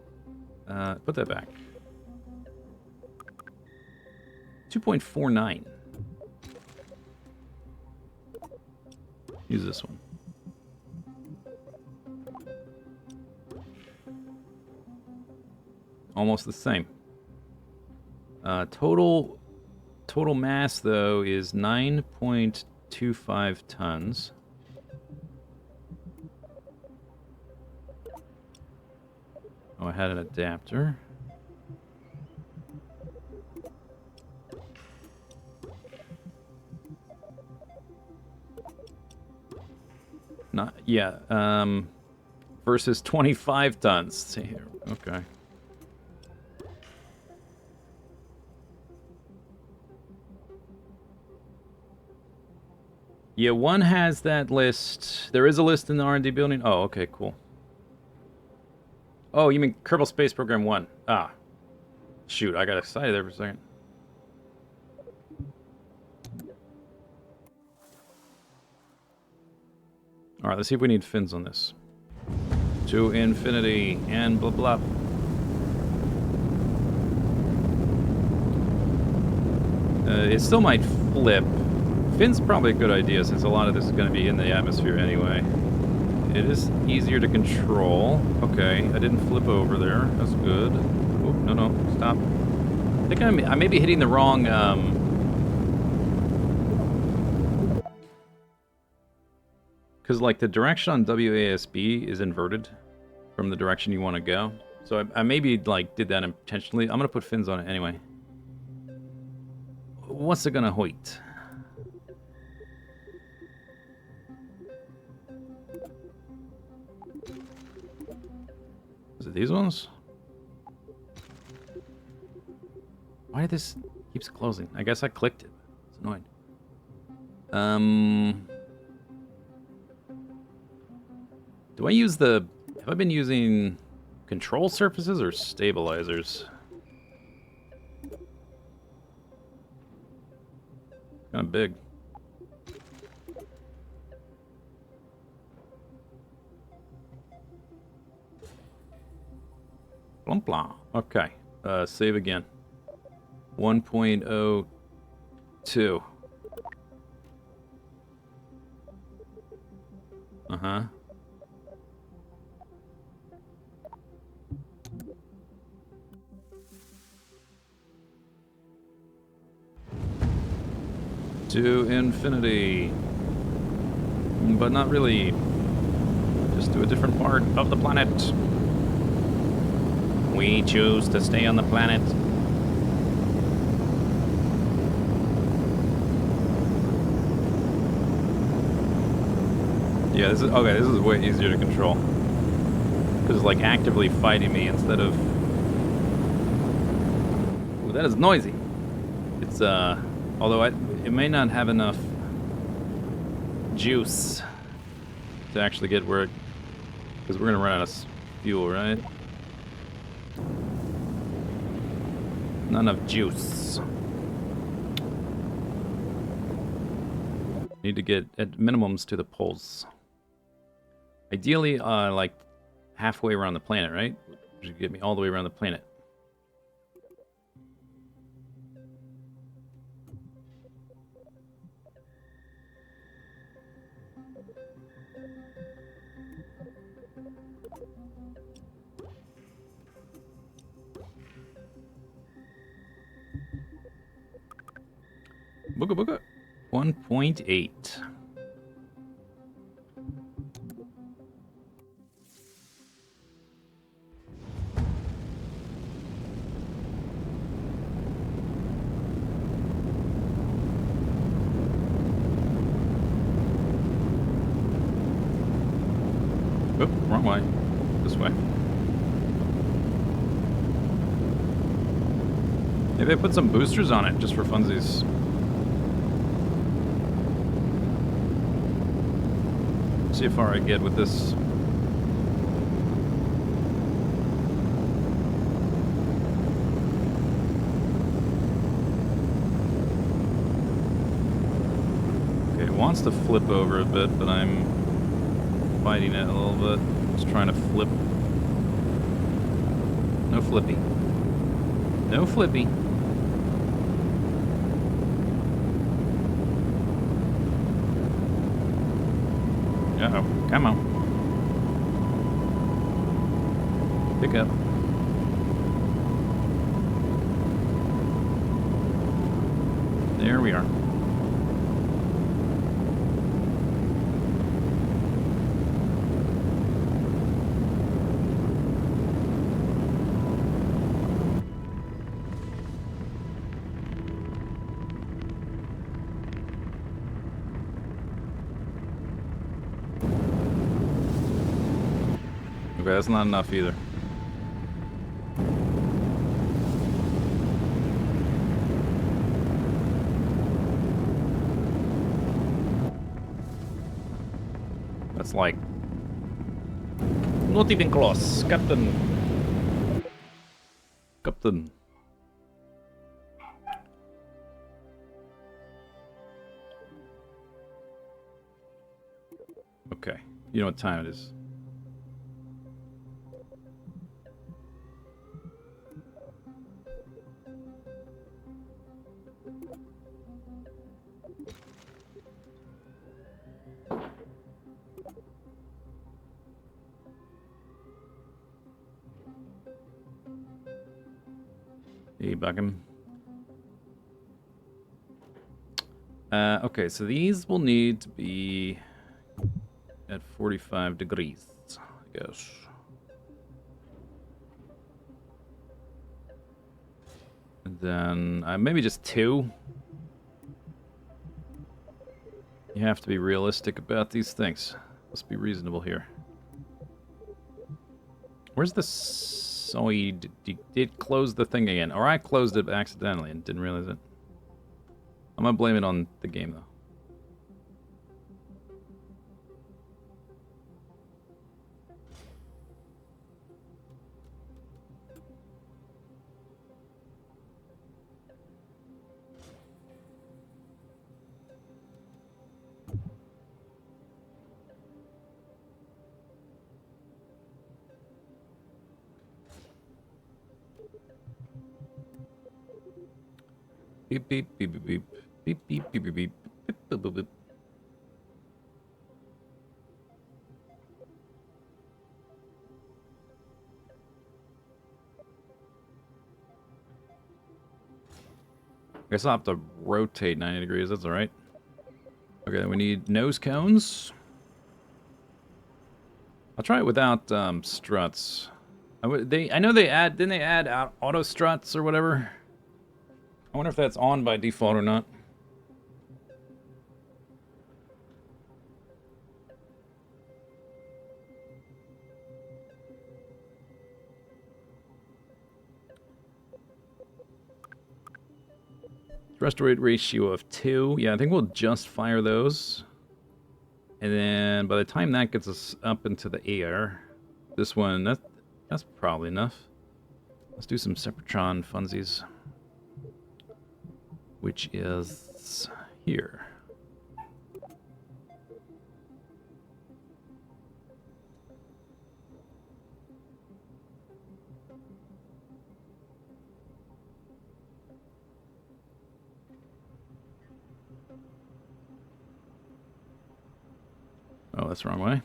Put that back. 2.49. Use this one. Almost the same. Total mass, though, is 9.25 tons. Oh, I had an adapter. Not, yeah, versus 25 tons. See here, okay. Yeah, one has that list. There is a list in the R&D building. Oh, okay, cool. Oh, you mean Kerbal Space Program 1. Ah. Shoot, I got excited there for a second. Alright, let's see if we need fins on this. To infinity and blah blah. It still might flip. Fins probably a good idea since a lot of this is going to be in the atmosphere anyway. It is easier to control. Okay, I didn't flip over there. That's good. Oh, no, stop. I think I may be hitting the wrong, because, like, the direction on WASB is inverted from the direction you want to go. So I maybe, like, did that intentionally. I'm going to put fins on it anyway. What's it going to hoit? Is it these ones? Why this keeps closing? I guess I clicked it. It's annoying. Do I use the... Have I been using control surfaces or stabilizers? Kind of big. Plum plum. Okay. Save again. 1.02. Uh-huh. To infinity. But not really. Just to a different part of the planet. We choose to stay on the planet. Yeah, this is okay. This is way easier to control because it's like actively fighting me instead of. Ooh, that is noisy. It's although it may not have enough juice to actually get where it, because we're gonna run out of fuel, right? Not enough juice. Need to get at minimums to the poles. Ideally, like halfway around the planet, right? Which should get me all the way around the planet. Booga booga. 1.8. Oh, wrong way. This way. Maybe I put some boosters on it just for funsies. See how far I get with this. Okay, it wants to flip over a bit, but I'm fighting it a little bit. Just trying to flip. No flippy. No flippy. Uh-oh. Come on. Pick up. There we are. Okay, that's not enough either. That's like... not even close, Captain. Captain. Okay, you know what time it is. Hey, Buckham. Okay, so these will need to be at 45 degrees, I guess. And then maybe just 2. You have to be realistic about these things. Let's be reasonable here. Where's the soy? Did close the thing again? Or I closed it accidentally and didn't realize it. I'm gonna blame it on the game, though. Beep, beep, beep, beep, beep. Beep, beep, beep, beep, beep. Beep, boop, boop, boop. guess I'll have to rotate 90 degrees. That's all right. Okay, then we need nose cones. I'll try it without struts. I know they add. Didn't they add auto struts or whatever? I wonder if that's on by default or not. Thrust rate ratio of 2. Yeah, I think we'll just fire those. And then by the time that gets us up into the air, this one, that's probably enough. Let's do some Sepratron funsies, which is here. Oh, that's the wrong way. I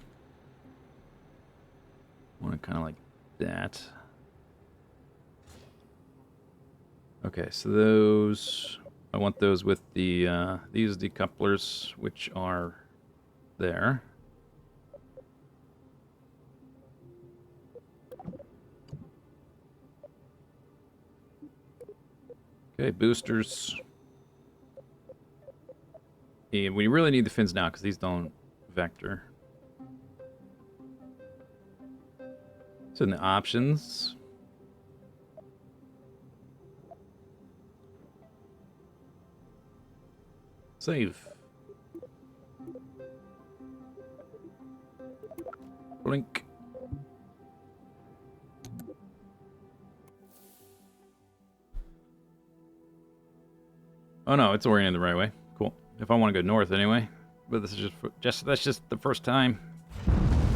want it kind of like that. Okay, so those... I want those with the, these decouplers, which are there. Okay, boosters. Yeah, we really need the fins now, because these don't vector. So in the options... Save. Blink. Oh no, it's oriented the right way. Cool. If I want to go north anyway. But this is that's just the first time.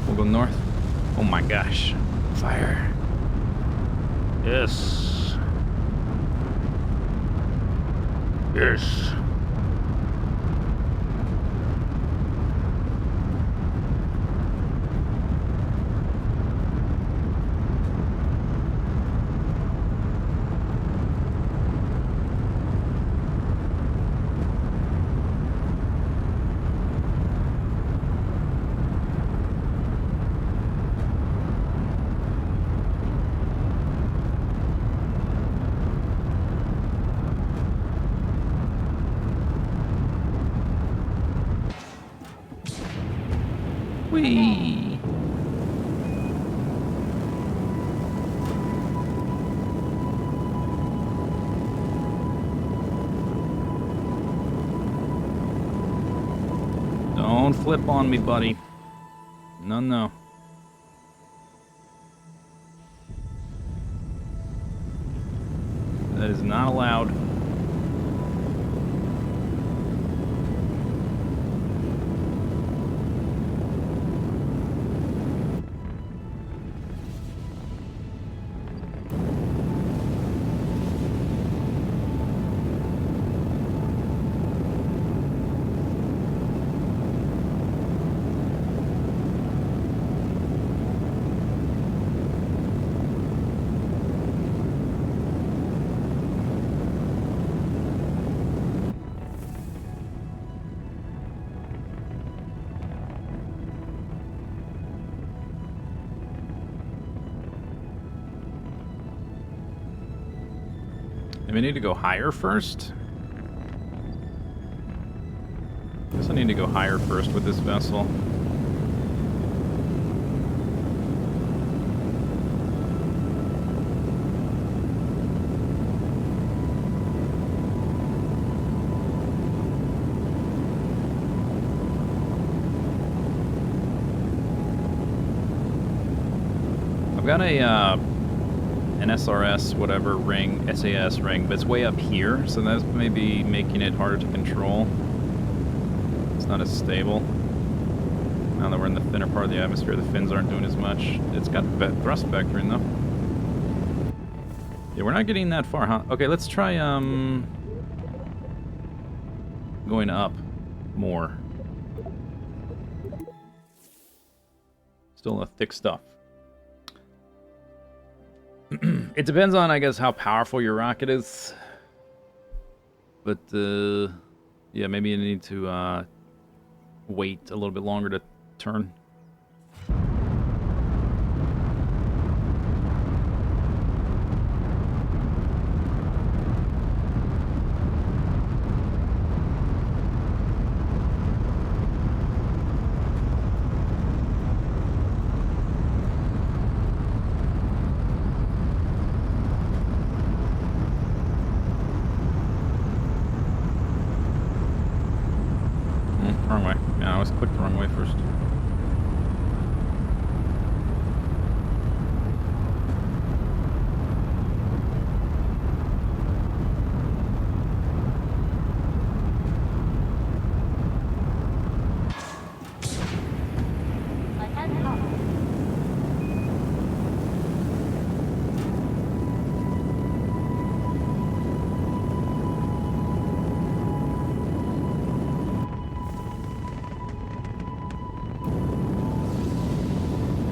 We'll go north. Oh my gosh. Fire. Yes. Yes. Whee! Don't flip on me, buddy. No, no. That is not allowed. Do we need to go higher first? Guess I need to go higher first with this vessel. I've got an SRS whatever ring, SAS ring, but it's way up here, so that's maybe making it harder to control. It's not as stable. Now that we're in the thinner part of the atmosphere, the fins aren't doing as much. It's got thrust vectoring though. Yeah, we're not getting that far, huh? Okay, let's try going up more. Still a thick stuff. It depends on, I guess, how powerful your rocket is. But, yeah, maybe you need to wait a little bit longer to turn. Wrong way. Yeah, I always clicked the wrong way first.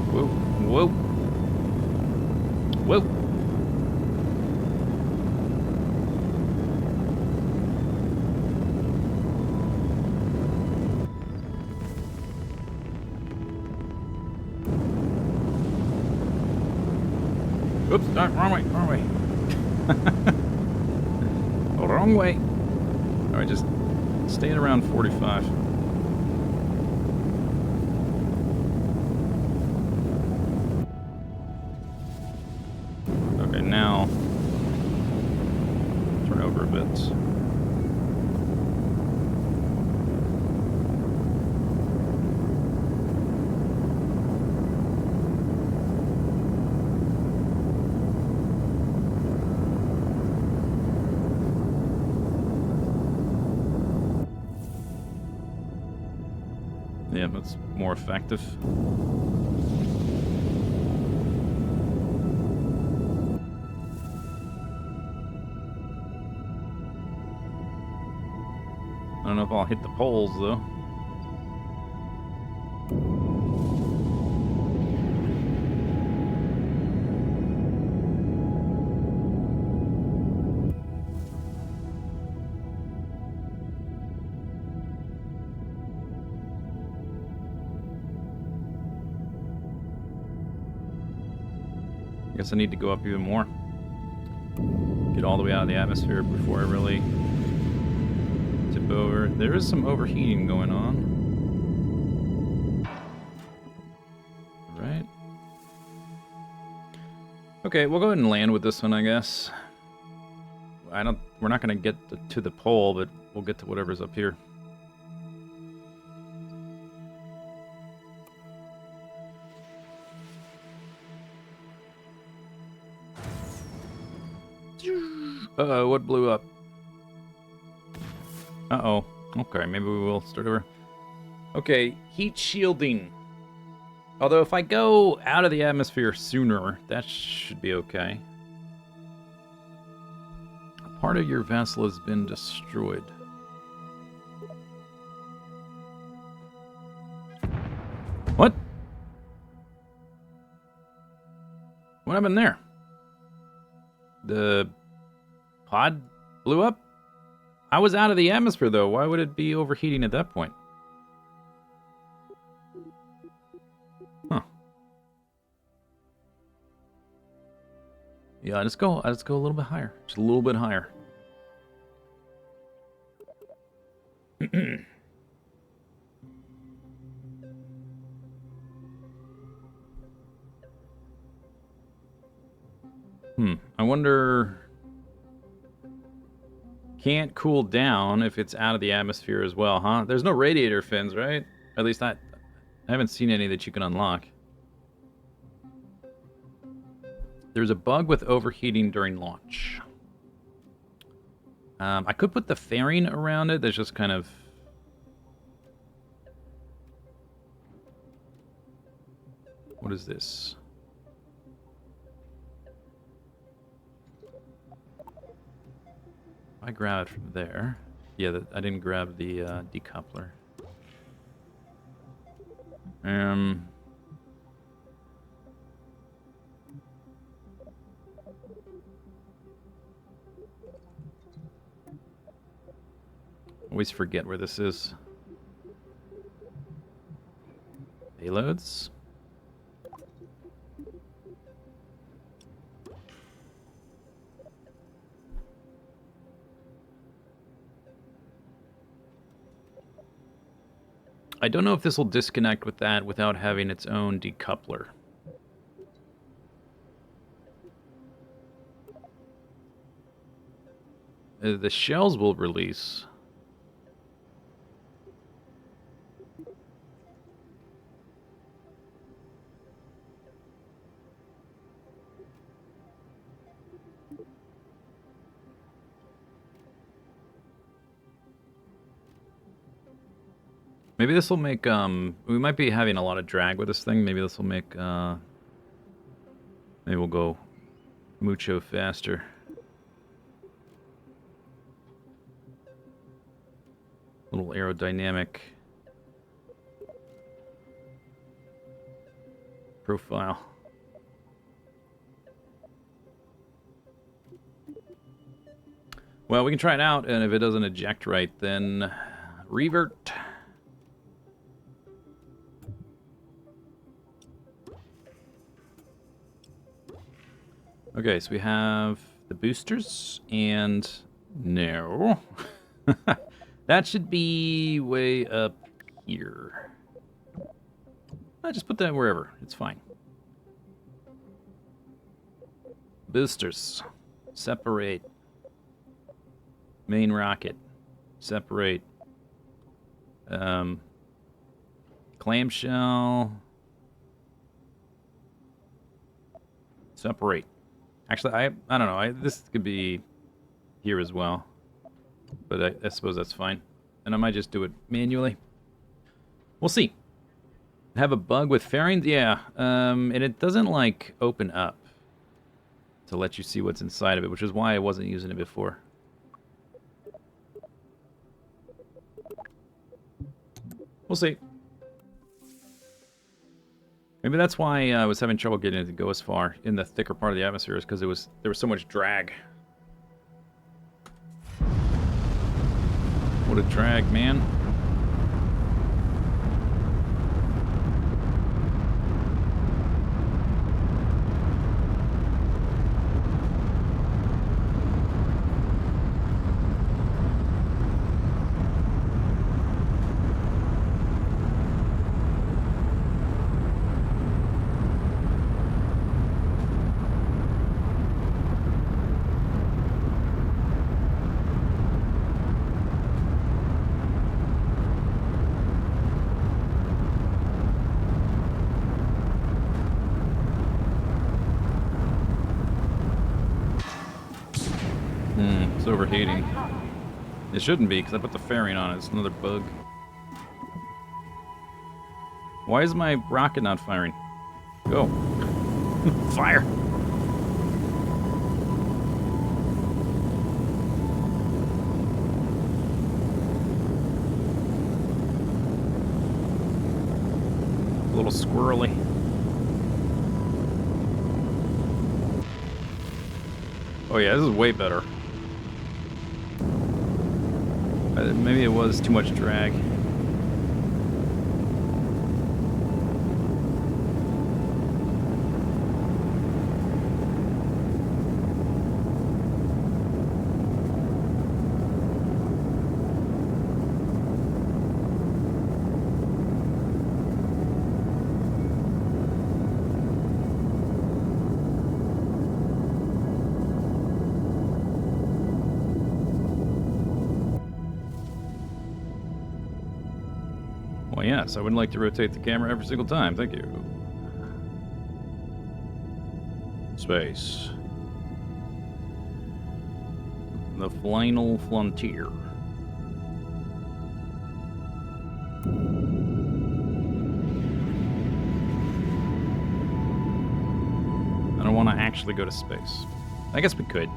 Whoa, whoa, whoa. Oops, no, wrong way, wrong way. Wrong way. All right, just stay at around 45. Okay, now turn over a bit. Yeah, that's more effective. I don't know if I'll hit the poles, though. I guess I need to go up even more. Get all the way out of the atmosphere before I really tip over. There is some overheating going on. Right. Okay, we'll go ahead and land with this one, I guess. We're not going to get to the pole, but we'll get to whatever's up here. Uh-oh, what blew up? Uh-oh. Okay, maybe we will start over. Okay, heat shielding. Although if I go out of the atmosphere sooner, that should be okay. A part of your vessel has been destroyed. What? What happened there? The pod blew up? I was out of the atmosphere, though. Why would it be overheating at that point? Huh. Yeah, let's go a little bit higher. Just a little bit higher. I wonder... Can't cool down if it's out of the atmosphere as well, huh? There's no radiator fins, right? At least I haven't seen any that you can unlock. There's a bug with overheating during launch. I could put the fairing around it. That's just kind of... What is this? I grab it from there. Yeah, I didn't grab the decoupler. Always forget where this is. Payloads. I don't know if this will disconnect with that without having its own decoupler. The shells will release. Maybe this will make, we might be having a lot of drag with this thing. Maybe this will make, maybe we'll go mucho faster. Little aerodynamic profile. Well, we can try it out, and if it doesn't eject right, then revert. Okay, so we have the boosters, and no. That should be way up here. I just put that wherever. It's fine. Boosters. Separate. Main rocket. Separate. Clamshell. Separate. Actually, I don't know. This could be here as well. But I suppose that's fine. And I might just do it manually. We'll see. Have a bug with fairings? Yeah. And it doesn't, like, open up to let you see what's inside of it, which is why I wasn't using it before. We'll see. Maybe that's why I was having trouble getting it to go as far in the thicker part of the atmosphere, is because there was so much drag. What a drag, man. It's overheating. It shouldn't be, because I put the fairing on it. It's another bug. Why is my rocket not firing? Go. Fire! A little squirrely. Oh yeah, this is way better. Maybe it was too much drag. Well, yes, I would like to rotate the camera every single time. Thank you. Space. The final frontier. I don't want to actually go to space. I guess we could.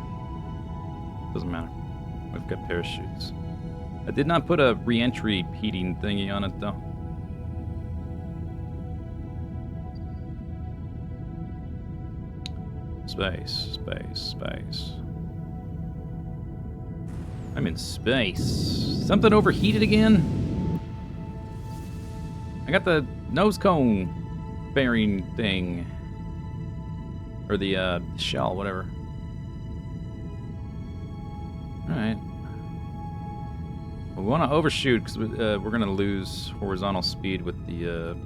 Doesn't matter. We've got parachutes. I did not put a re-entry heating thingy on it, though. Space, space, space. I'm in space. Something overheated again? I got the nose cone bearing thing. Or the shell, whatever. Alright. We want to overshoot because we're going to lose horizontal speed with the...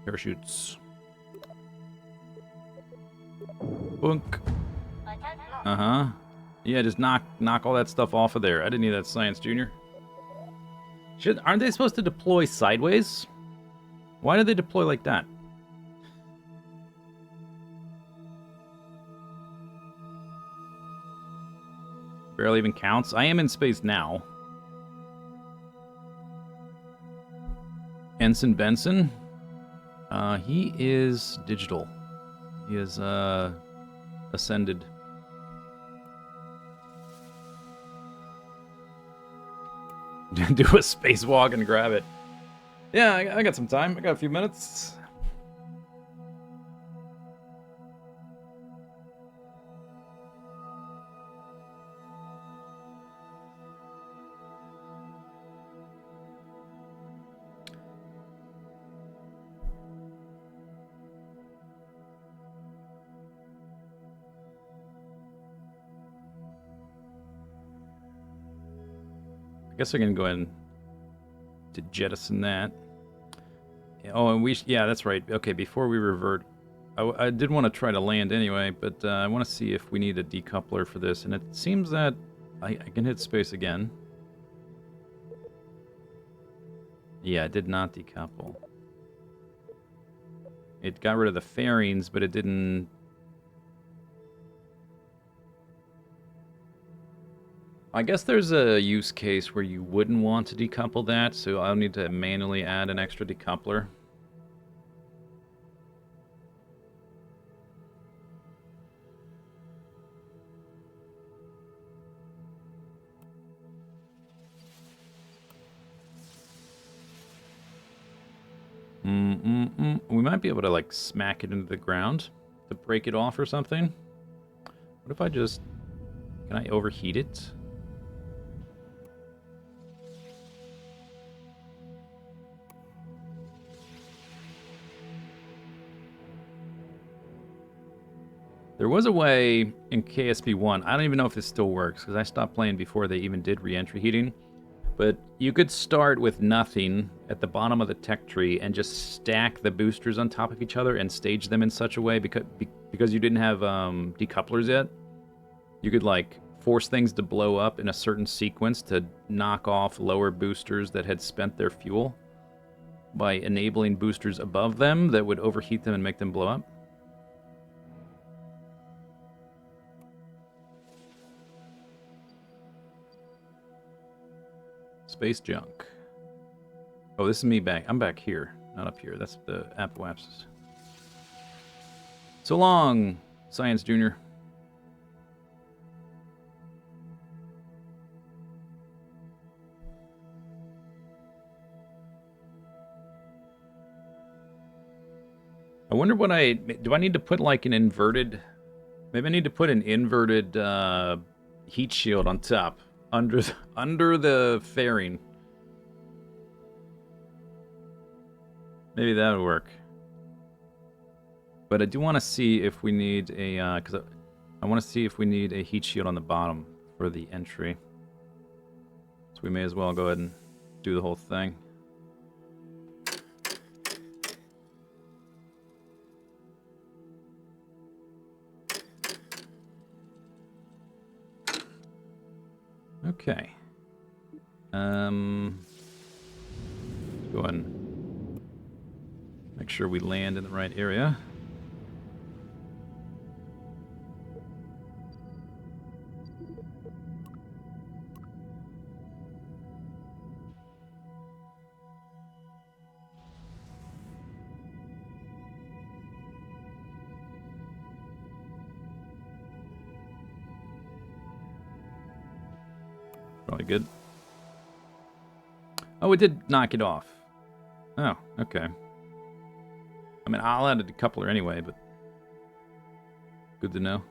parachutes. Boink. Uh-huh. Yeah, just knock all that stuff off of there. I didn't need that, Science Junior. Aren't they supposed to deploy sideways? Why do they deploy like that? Barely even counts. I am in space now. Ensign Benson. He is digital. He is ascended. Do a spacewalk and grab it. Yeah, I got some time. I got a few minutes. I guess I can go ahead and to jettison that. Oh, and yeah, that's right. Okay, before we revert, I did want to try to land anyway, but I want to see if we need a decoupler for this, and it seems that I can hit space again. Yeah, it did not decouple. It got rid of the fairings, but it didn't... I guess there's a use case where you wouldn't want to decouple that, so I'll need to manually add an extra decoupler. We might be able to, like, smack it into the ground to break it off or something. What if I just... Can I overheat it? There was a way in KSP1, I don't even know if this still works, because I stopped playing before they even did re-entry heating, but you could start with nothing at the bottom of the tech tree and just stack the boosters on top of each other and stage them in such a way, because you didn't have decouplers yet. You could, like, force things to blow up in a certain sequence to knock off lower boosters that had spent their fuel by enabling boosters above them that would overheat them and make them blow up. Space junk. Oh, this is me back. I'm back here, not up here. That's the apoapsis. So long, Science Junior. I wonder what do I need to put like an inverted... Maybe I need to put an inverted heat shield on top. Under the fairing. Maybe that would work. But I do want to see if we need a... because I want to see if we need a heat shield on the bottom for the entry. So we may as well go ahead and do the whole thing. Okay. Go ahead and make sure we land in the right area. Probably good. Oh, it did knock it off. Oh, okay. I mean, I'll add a decoupler anyway, but good to know.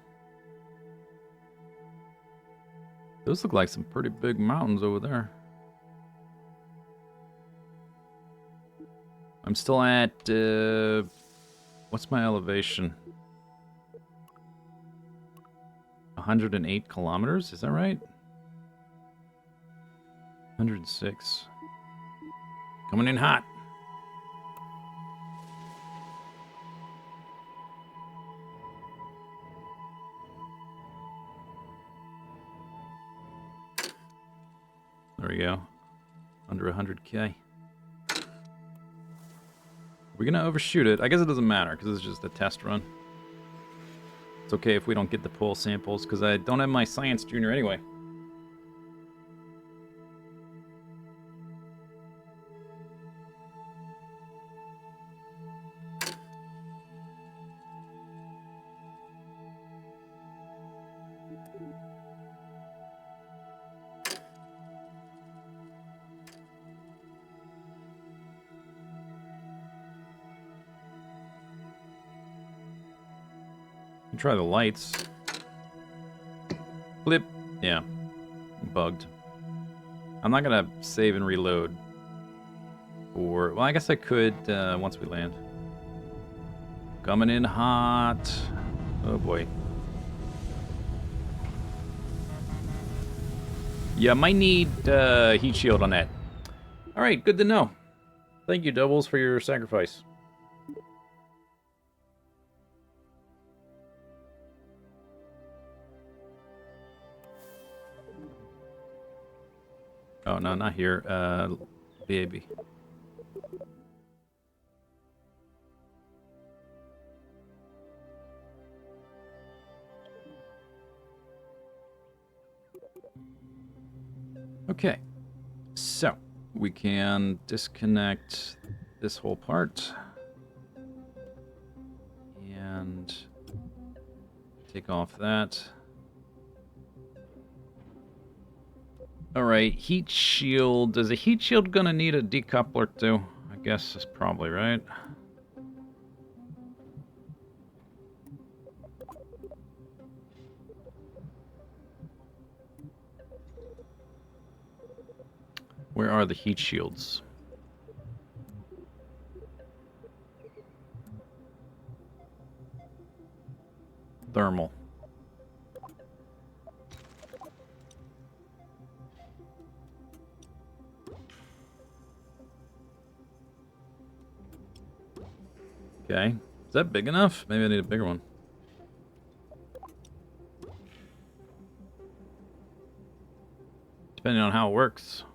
Those look like some pretty big mountains over there. I'm still at, what's my elevation? 108 kilometers, is that right? 106. Coming in hot. There we go. Under 100K. We're gonna overshoot it. I guess it doesn't matter because it's just a test run. It's okay if we don't get the pull samples because I don't have my science junior anyway. Try the lights. Blip. Yeah. Bugged. I'm not gonna save and reload. Or, well, I guess I could once we land. Coming in hot. Oh boy. Yeah, might need heat shield on that. Alright, good to know. Thank you, Doubles, for your sacrifice. Oh, no, not here. BAB. Okay. So, we can disconnect this whole part. And take off that. Alright, heat shield. Is a heat shield gonna need a decoupler too? I guess that's probably right. Where are the heat shields? Thermal. Okay. Is that big enough? Maybe I need a bigger one. Depending on how it works.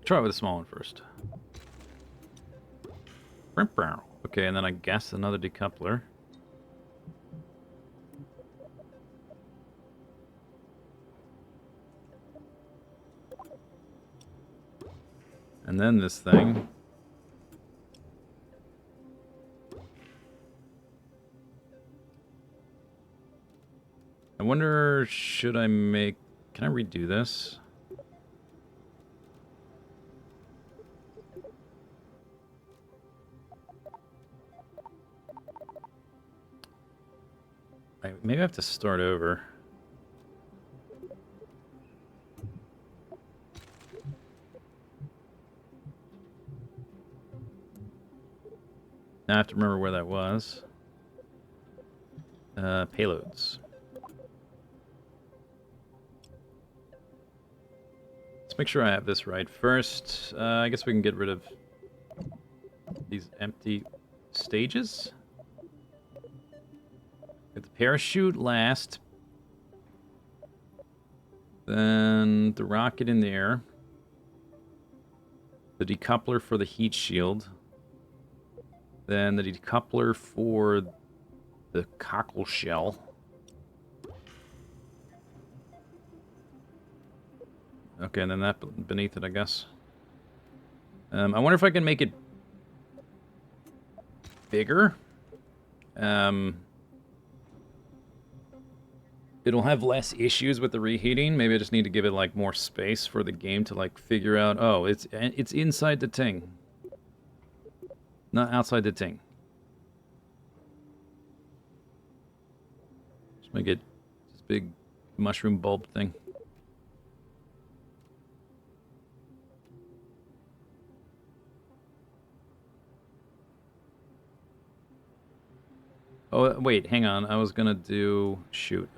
Try it with a small one first. Okay, and then I guess another decoupler. And then this thing. I wonder, should I make... Can I redo this? Maybe I have to start over. Now I have to remember where that was. Payloads. Let's make sure I have this right. First, I guess we can get rid of these empty stages. Get the parachute last. Then the rocket in the air. The decoupler for the heat shield. Then the decoupler for the cockle shell. Okay, and then that beneath it, I guess. I wonder if I can make it bigger. It'll have less issues with the reheating. Maybe I just need to give it like more space for the game to like figure out. Oh, it's inside the ting, not outside the ting. Let's make it this big mushroom bulb thing. Oh, wait, hang on. I was gonna do... Shoot.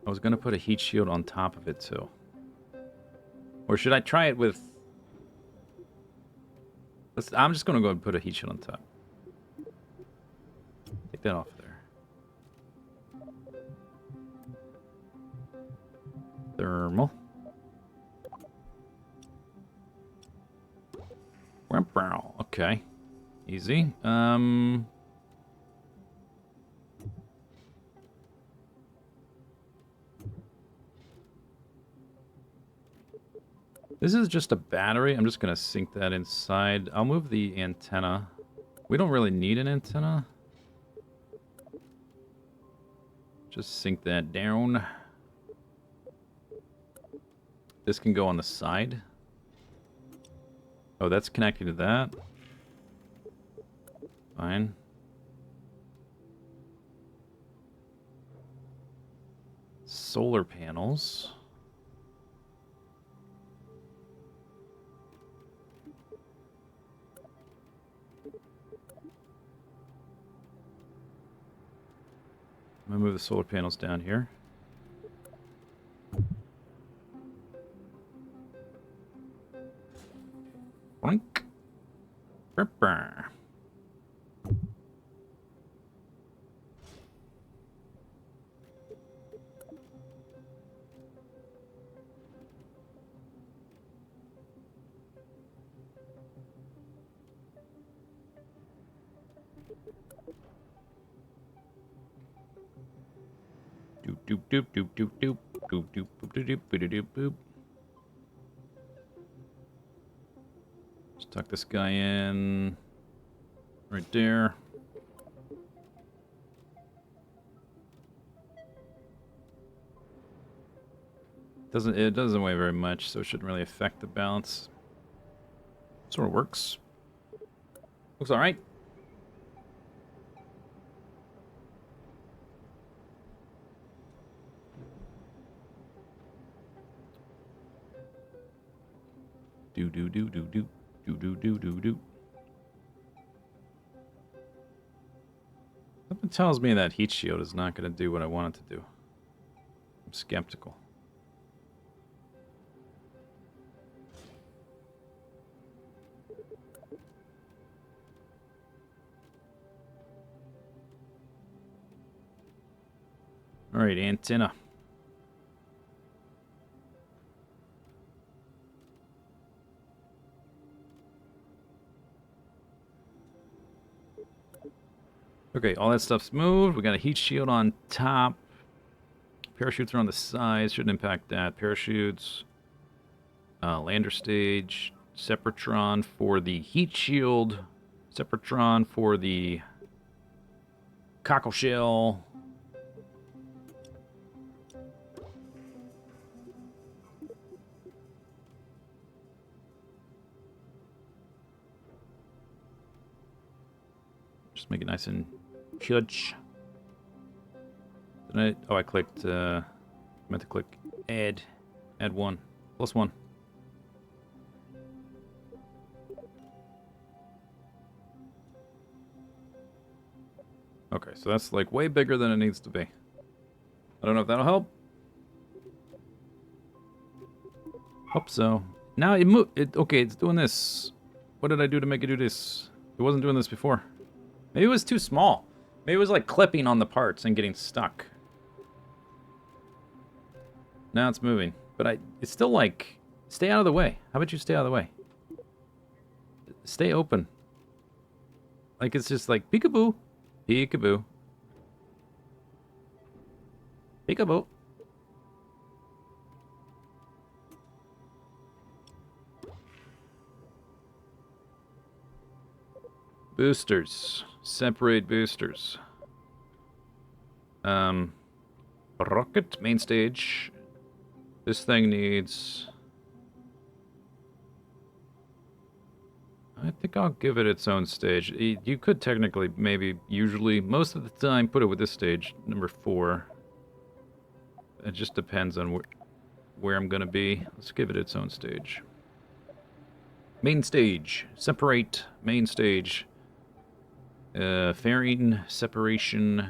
I was gonna put a heat shield on top of it, too. Or should I try it with... I'm just gonna go and put a heat shield on top. Take that off there. Thermal. Okay. Easy. This is just a battery. I'm just gonna sink that inside. I'll move the antenna. We don't really need an antenna. Just sink that down. This can go on the side. Oh, that's connected to that. Fine. Solar panels. I'm gonna move the solar panels down here. Boink. Burr. Doop doop doop doop doop doop doop doop doop doop doop doop doop. Just tuck this guy in right there. It doesn't weigh very much, so it shouldn't really affect the balance. Sort of works. Looks all right. Do do do do do do do do do do. Something tells me that heat shield is not going to do what I want it to do. I'm skeptical. All right, antenna. Okay, all that stuff's moved. We got a heat shield on top. Parachutes are on the sides. Shouldn't impact that. Parachutes. Lander stage. Separatron for the heat shield. Separatron for the cockle shell. Just make it nice and huge. Did I? Oh, I clicked. Meant to click add. Add one. Plus one. Okay, so that's like way bigger than it needs to be. I don't know if that'll help. Hope so. Now it moved. Okay, it's doing this. What did I do to make it do this? It wasn't doing this before. Maybe it was too small. Maybe it was like clipping on the parts and getting stuck. Now it's moving. But it's still like, stay out of the way. How about you stay out of the way? Stay open. Like it's just like, peekaboo. Peekaboo. Peekaboo. Boosters. Separate boosters. Rocket, main stage. This thing needs... I think I'll give it its own stage. You could technically, maybe, usually, most of the time, put it with this stage, number 4. It just depends on where I'm going to be. Let's give it its own stage. Main stage. Separate. Main stage. Fairing separation.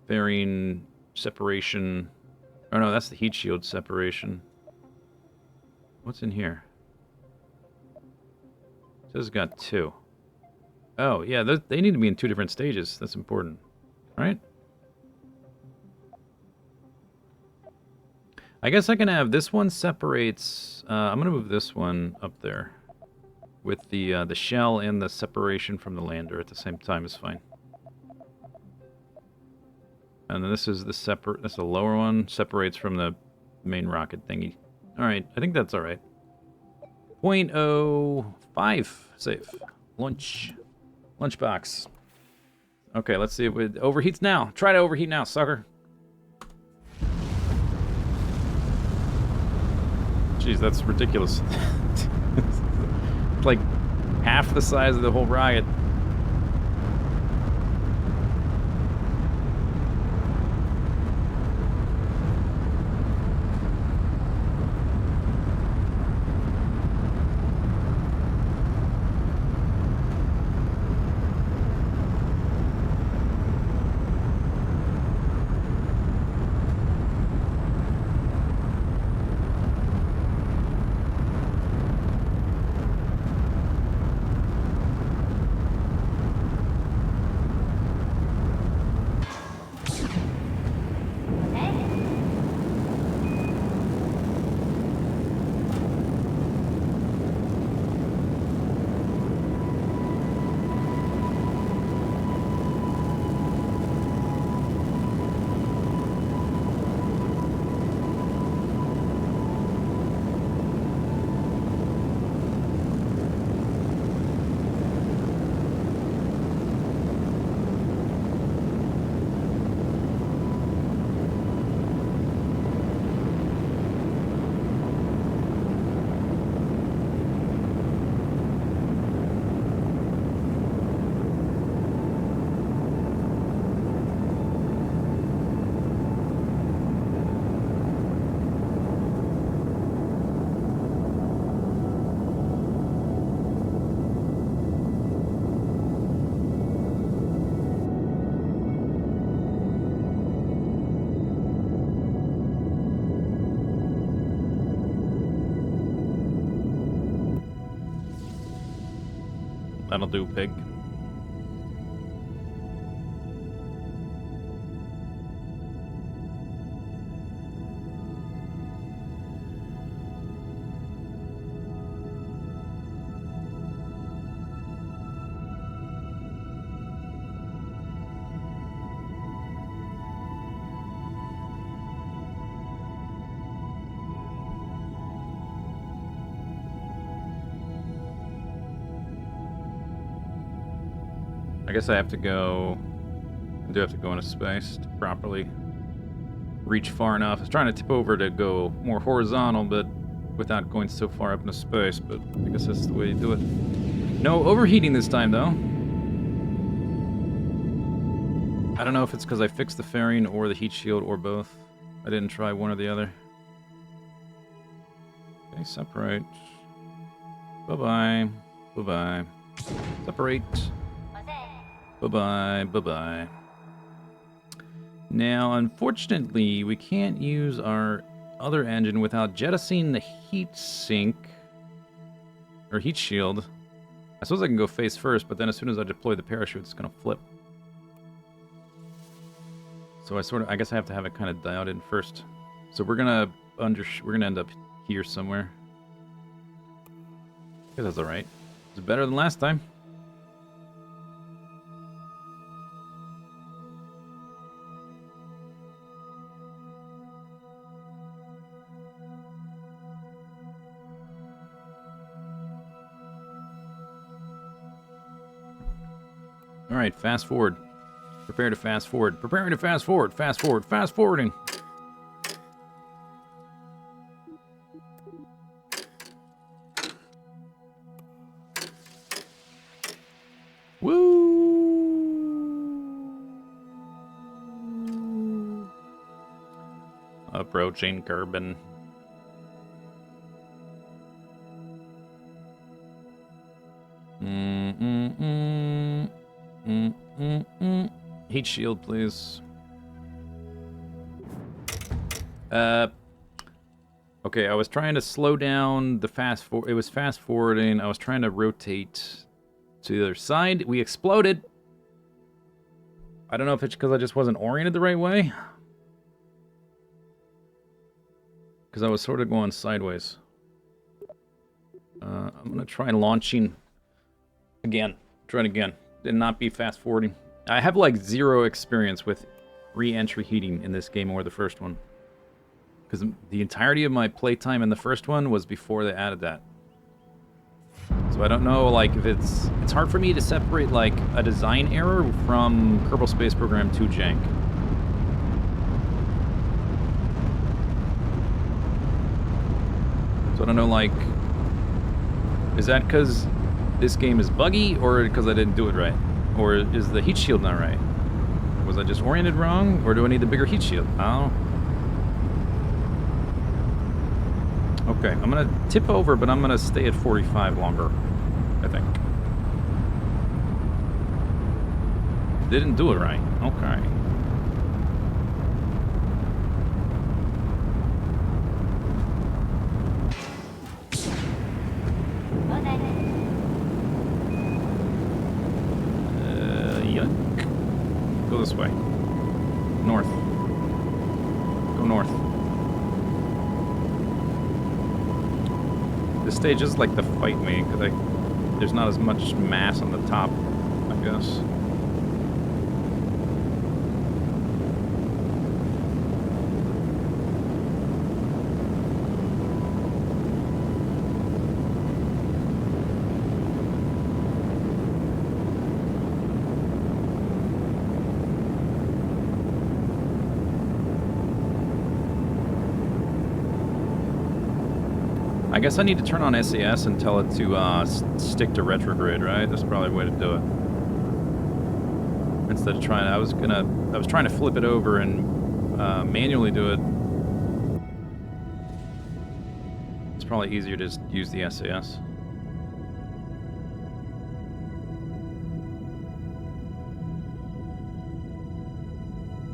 Fairing separation. Oh no, that's the heat shield separation. What's in here? It says it's got 2. Oh, yeah, they need to be in 2 different stages. That's important. Right? I guess I can have this one separates... I'm going to move this one up there. With the shell and the separation from the lander at the same time is fine. And then this is that's the lower one. Separates from the main rocket thingy. Alright, I think that's alright. 0.05. Safe. Lunchbox. Okay, let's see if it overheats now. Try to overheat now, sucker. Jeez, that's ridiculous. Like half the size of the whole rocket. That'll do, pig. I guess I have to go... I do have to go into space to properly reach far enough. I was trying to tip over to go more horizontal, but without going so far up into space, but I guess that's the way you do it. No overheating this time, though. I don't know if it's because I fixed the fairing or the heat shield or both. I didn't try one or the other. Okay, separate. Bye-bye. Bye-bye. Separate. Bye-bye, bye-bye. Now, unfortunately, we can't use our other engine without jettisoning the heat sink, or heat shield. I suppose I can go face first, but then as soon as I deploy the parachute, it's going to flip. So I guess I have to have it kind of dialed in first. So we're gonna end up here somewhere. I guess that's all right. It's better than last time. All right, fast forward. Prepare to fast forward. Preparing to fast forward. Fast forward. Fast forwarding. Approaching Kerbal. Heat shield, please. Okay, I was trying to slow down the fast forward. It was fast forwarding. I was trying to rotate to the other side. We exploded. I don't know if it's because I just wasn't oriented the right way. Because I was sort of going sideways. I'm going to try launching again. Try it again. And not be fast forwarding. I have like 0 experience with re-entry heating in this game or the first one. Because the entirety of my playtime in the first one was before they added that. So I don't know, like, if it's hard for me to separate, like, a design error from Kerbal Space Program 2 Jank. So I don't know, like, is that because this game is buggy, or because I didn't do it right? Or is the heat shield not right? Was I just oriented wrong, or do I need the bigger heat shield? Oh. Okay, I'm gonna tip over, but I'm gonna stay at 45 longer, I think. Didn't do it right. Okay. Yuck. Go this way. North. Go north. This stage is like to fight me, because there's not as much mass on the top, I guess. I guess I need to turn on SAS and tell it to stick to retrograde, right? That's probably the way to do it. Instead of trying, I was trying to flip it over and manually do it. It's probably easier to just use the SAS.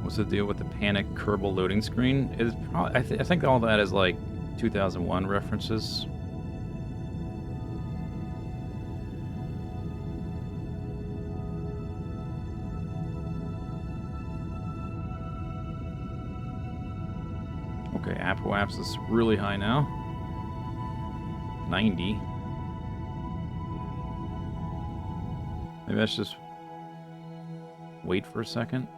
What's the deal with the panic Kerbal loading screen? It's probably, I think all that is like 2001 references. Okay, Apple Apps is really high now. 90. Maybe I should just wait for a second.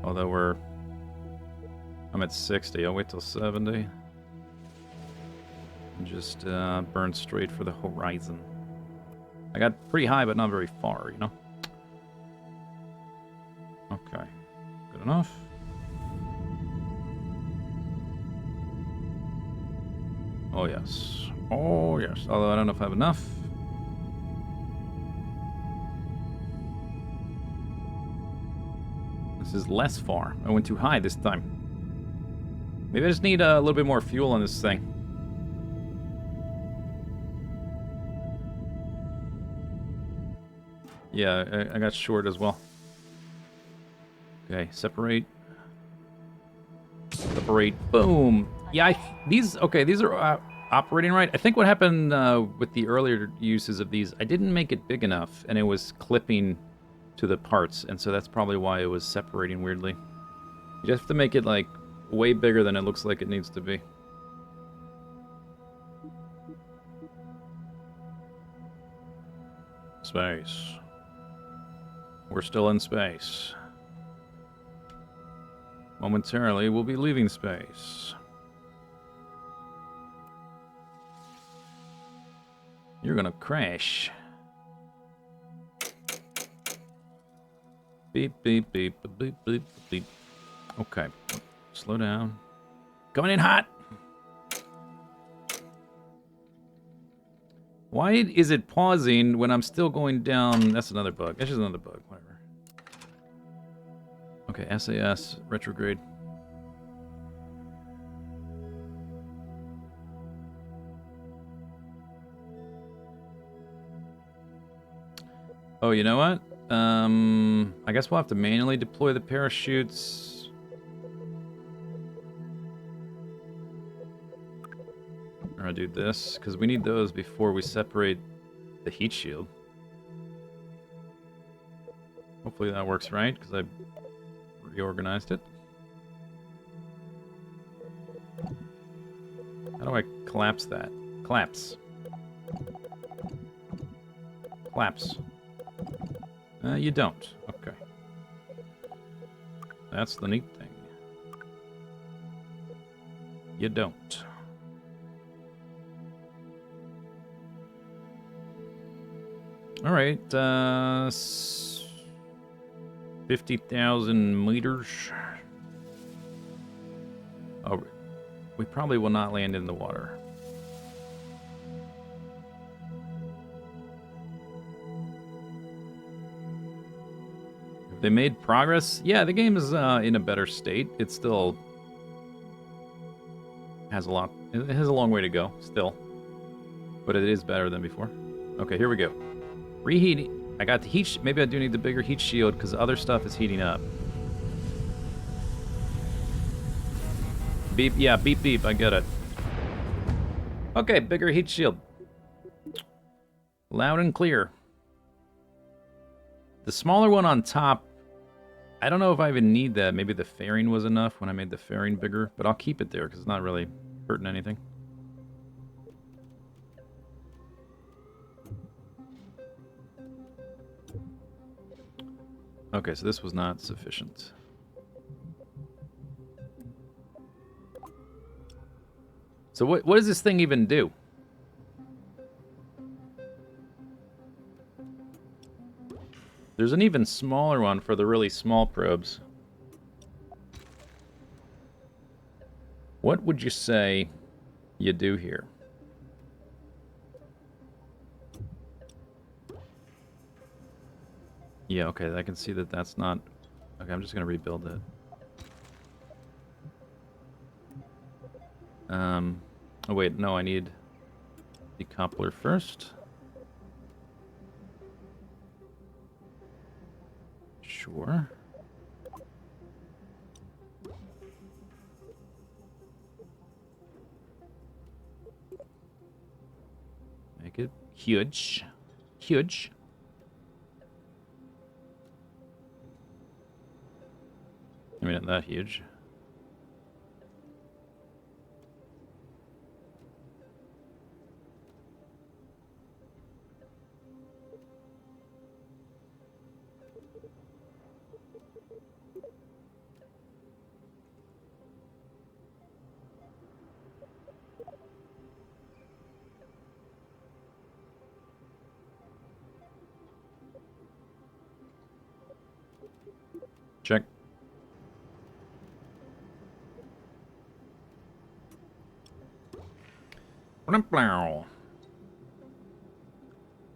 Although I'm at 60. I'll wait till 70. And just burn straight for the horizon. I got pretty high, but not very far, you know? Okay. Good enough. Oh, yes. Oh, yes. Although I don't know if I have enough. This is less far. I went too high this time. Maybe I just need a little bit more fuel on this thing. Yeah, I got short as well. Okay, separate. Separate. Boom. Yeah, these are operating right. I think what happened with the earlier uses of these, I didn't make it big enough, and it was clipping to the parts, and so that's probably why it was separating weirdly. You just have to make it, like, way bigger than it looks like it needs to be. Space. We're still in space. Momentarily, we'll be leaving space. You're gonna crash. Beep, beep, beep, beep, beep, beep. Okay. Slow down. Coming in hot! Why is it pausing when I'm still going down? That's another bug. That's just another bug. Whatever. Okay, SAS, retrograde. Oh, you know what? I guess we'll have to manually deploy the parachutes. Or I'll do this, because we need those before we separate the heat shield. Hopefully that works right, because I reorganized it. How do I collapse that? Collapse. Collapse. You don't. Okay. That's the neat thing. You don't. Alright, 50,000 meters. Oh, we probably will not land in the water. Have they made progress? Yeah, the game is in a better state. It still has a lot. It has a long way to go, still. But it is better than before. Okay, here we go. Reheating. I got the heat. Maybe I do need the bigger heat shield because other stuff is heating up. Beep. Yeah, beep, beep. I get it. Okay, bigger heat shield. Loud and clear. The smaller one on top, I don't know if I even need that. Maybe the fairing was enough when I made the fairing bigger, but I'll keep it there because it's not really hurting anything. Okay, so this was not sufficient. So what does this thing even do? There's an even smaller one for the really small probes. What would you say you do here? Yeah, okay, I can see that that's not... Okay, I'm just going to rebuild it. Oh wait, no, I need the coupler first. Sure. Make it huge. Huge. I mean, not that huge. Check.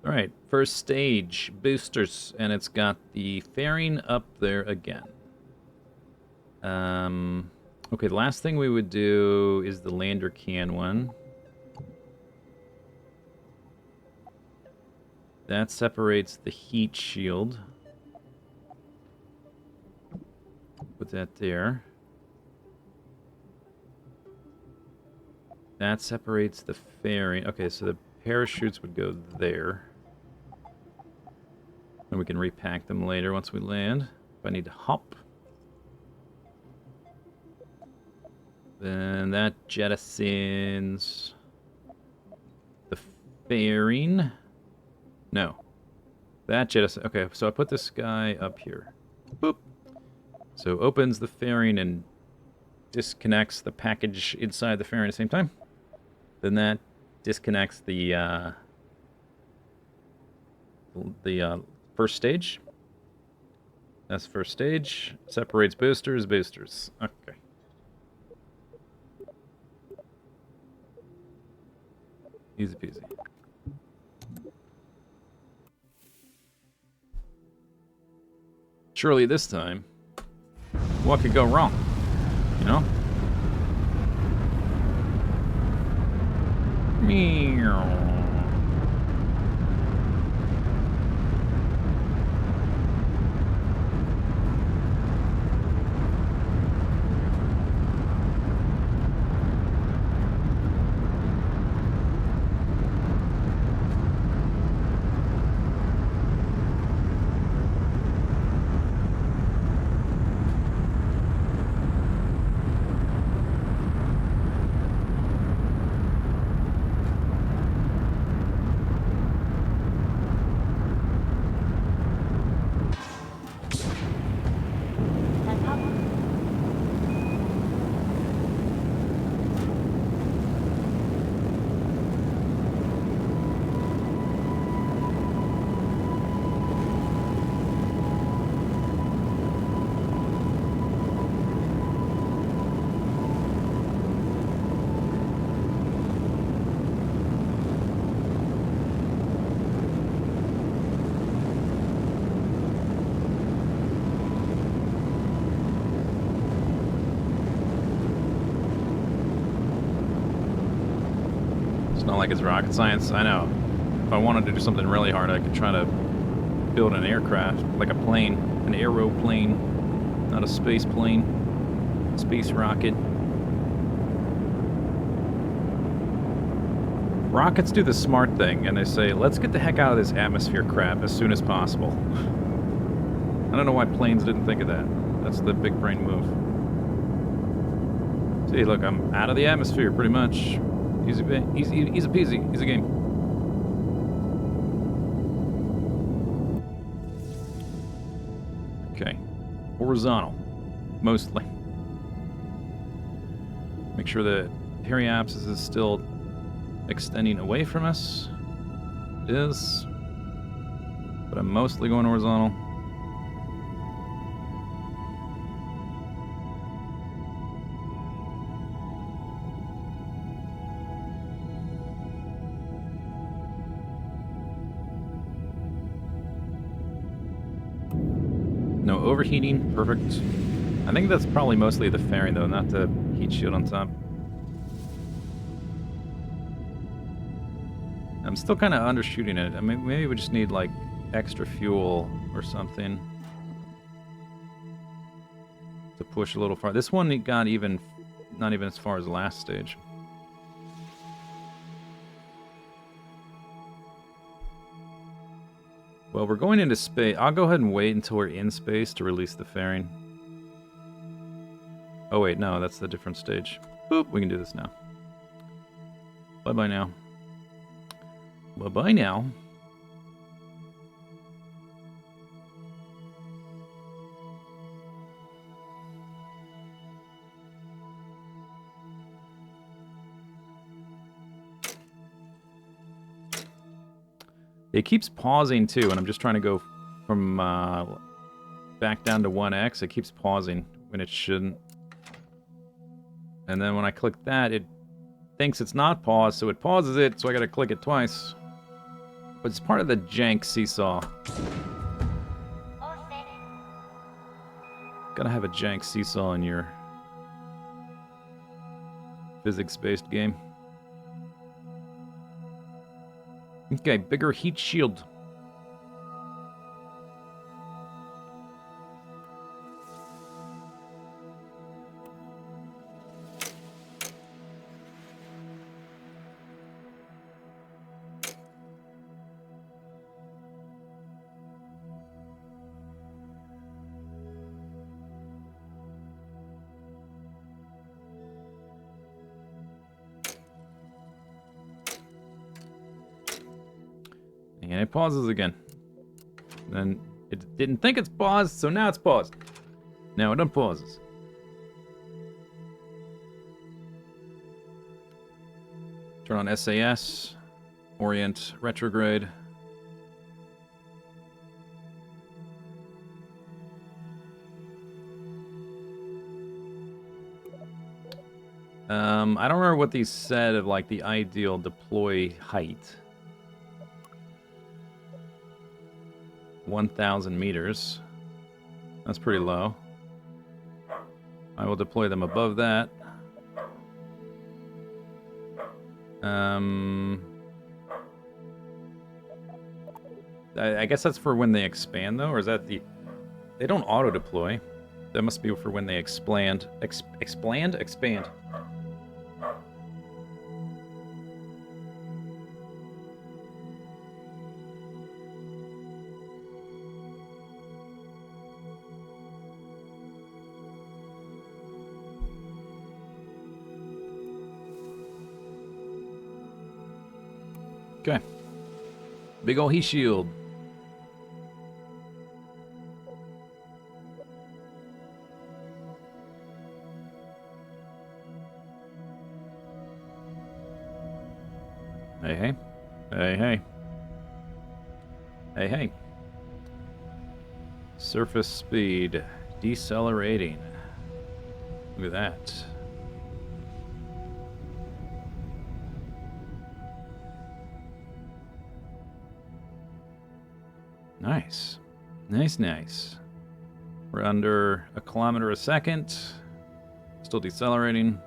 Alright, first stage, boosters, and it's got the fairing up there again. Okay, the last thing we would do is the lander can one. That separates the heat shield. Put that there. That separates the fairing. Okay, so the parachutes would go there. And we can repack them later once we land. If I need to hop. Then that jettisons the fairing. No. That jettisons. Okay, so I put this guy up here. Boop. So opens the fairing and disconnects the package inside the fairing at the same time. Then that disconnects the first stage. That's first stage. Separates boosters, boosters. Okay. Easy peasy. Surely this time, what could go wrong? You know? Meow. sound like it's rocket science. I know. If I wanted to do something really hard, I could try to build an aircraft, like a plane, an aeroplane, not a space plane, space rocket. Rockets do the smart thing, and they say, let's get the heck out of this atmosphere crap as soon as possible. I don't know why planes didn't think of that. That's the big brain move. See, look, I'm out of the atmosphere, pretty much. Easy peasy, easy game. Okay. Horizontal. Mostly. Make sure the periapsis is still extending away from us. It is. But I'm mostly going horizontal. No overheating, perfect. I think that's probably mostly the fairing though, not the heat shield on top. I'm still kind of undershooting it. I mean, maybe we just need like extra fuel or something to push a little far. This one got not even as far as the last stage. Well, we're going into space. I'll go ahead and wait until we're in space to release the fairing. Oh wait, no, that's the different stage. Boop, we can do this now. Bye-bye now. Bye-bye now. It keeps pausing too, and I'm just trying to go from back down to 1x. It keeps pausing when it shouldn't. And then when I click that, it thinks it's not paused, so it pauses it, so I gotta click it twice. But it's part of the Jank Seesaw. Gotta have a Jank Seesaw in your physics-based game. Okay, bigger heat shield. And it pauses again. Then it didn't think it's paused, so now it's paused. Now it unpauses. Turn on SAS. Orient retrograde. I don't remember what these said of like the ideal deploy height. 1,000 meters. That's pretty low. I will deploy them above that. I guess that's for when they expand, though, or is that the... They don't auto-deploy. That must be for when they expand. Expand? Okay. Big ol' heat shield. Hey, hey. Hey, hey. Hey, hey. Surface speed. Decelerating. Look at that. Nice. Nice, nice. We're under 1 kilometer a second. Still decelerating.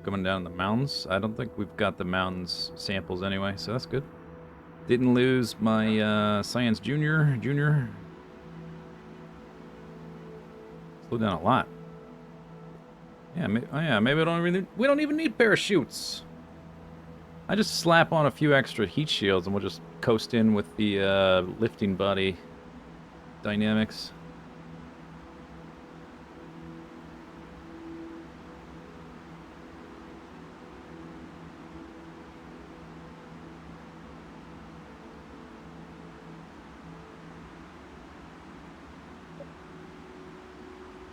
coming down the mountains. I don't think we've got the mountains samples anyway, so that's good. Didn't lose my Science Junior. Slowed down a lot. Yeah, maybe we don't even need parachutes. I just slap on a few extra heat shields and we'll just coast in with the lifting body dynamics.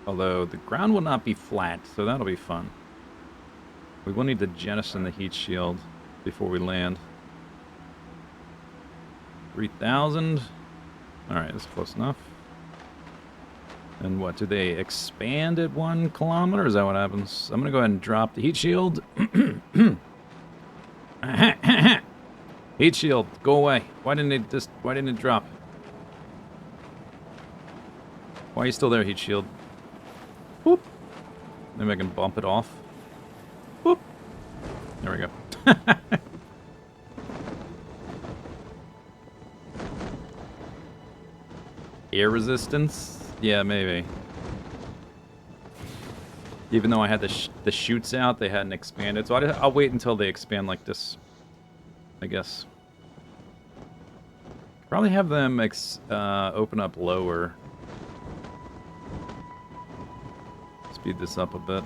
Although the ground will not be flat, so that'll be fun. We will need to jettison the heat shield before we land. 3,000. Alright, that's close enough. And what, do they expand at 1 kilometer? Is that what happens? I'm gonna go ahead and drop the heat shield. Heat shield, go away. Why didn't it drop? Why are you still there, heat shield? Whoop. Maybe I can bump it off. Whoop. There we go. Air resistance? Yeah, maybe. Even though I had the chutes out, they hadn't expanded. So I'll wait until they expand like this, I guess. Probably have them open up lower. Speed this up a bit.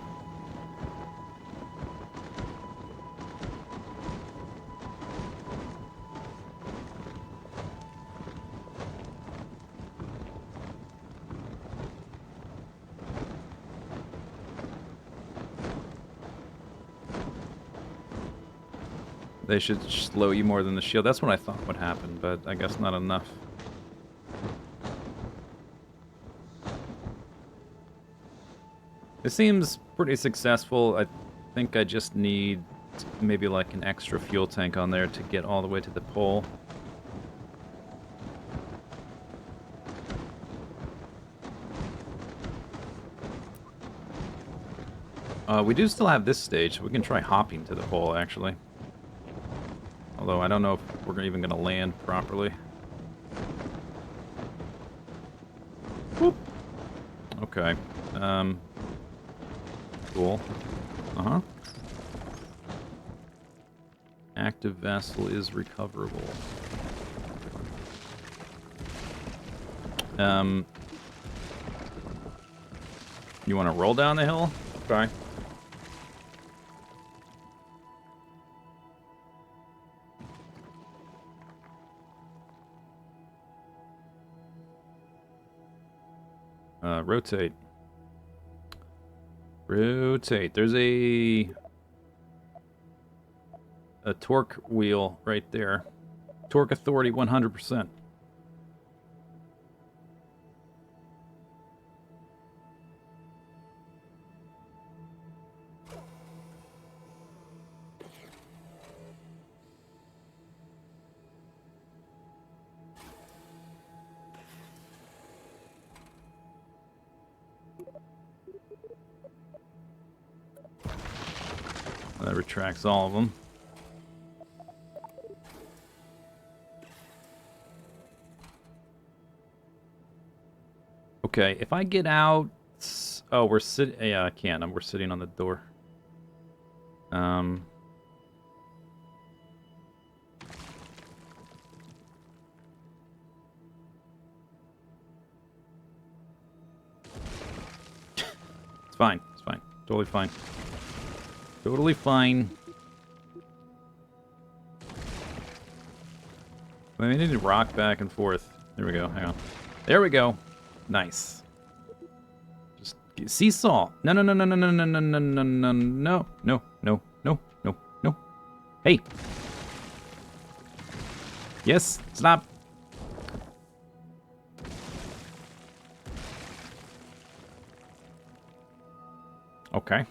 They should slow you more than the shield. That's what I thought would happen, but I guess not enough. It seems pretty successful. I think I just need maybe like an extra fuel tank on there to get all the way to the pole. We do still have this stage. We can try hopping to the pole, actually. Although I don't know if we're even going to land properly. Whoop. Okay. Cool. Uh-huh. Active vessel is recoverable. You want to roll down the hill? Okay. Rotate. Rotate. There's a torque wheel right there. Torque authority 100%. That retracts all of them. Okay, if I get out... Oh, we're sitting... Yeah, I can't. We're sitting on the door. It's fine. It's fine. Totally fine. Totally fine. I need to rock back and forth. There we go. Hang on. There we go. Nice. Just seesaw. No, no, no, no, no, no, no, no, no, no, no, no, no, no, no, no, no. Hey. Yes. Stop. Okay.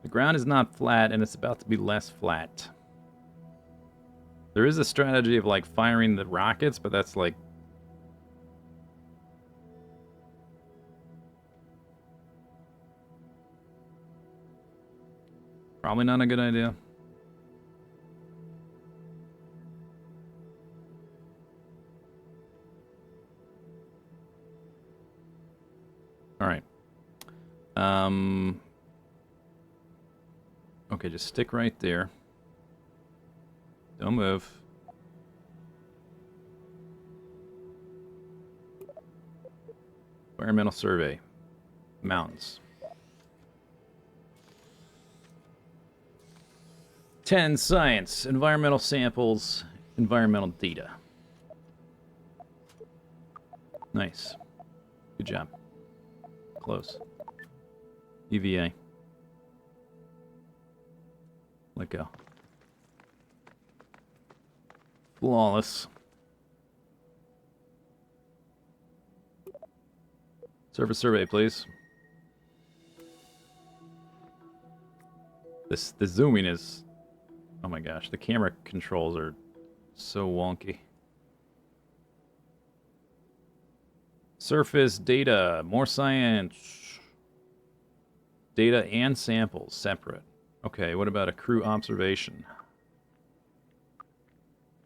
The ground is not flat, and it's about to be less flat. There is a strategy of like firing the rockets, but that's like probably not a good idea. All right. Okay, just stick right there. Don't move. Environmental survey. Mountains. 10 science. Environmental samples. Environmental data. Nice. Good job. Close. UVA. Let go. Flawless. Surface survey, please. The zooming is... Oh my gosh, the camera controls are so wonky. Surface data, more science. Data and samples, separate. Okay, what about a crew observation?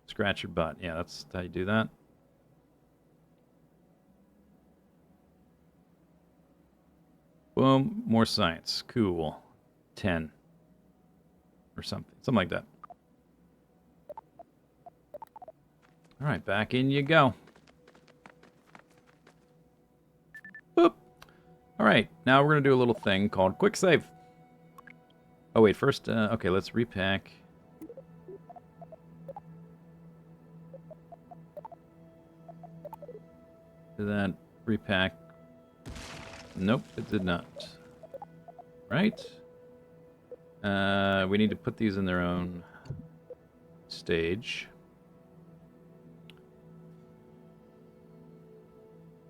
Scratch your butt. Yeah, that's how you do that. Boom, more science. Cool. 10. Or something. Something like that. Alright, back in you go. Boop. Alright, now we're going to do a little thing called quick save. Oh wait, first, okay, let's repack. Did that repack? Nope, it did not. Right? We need to put these in their own stage.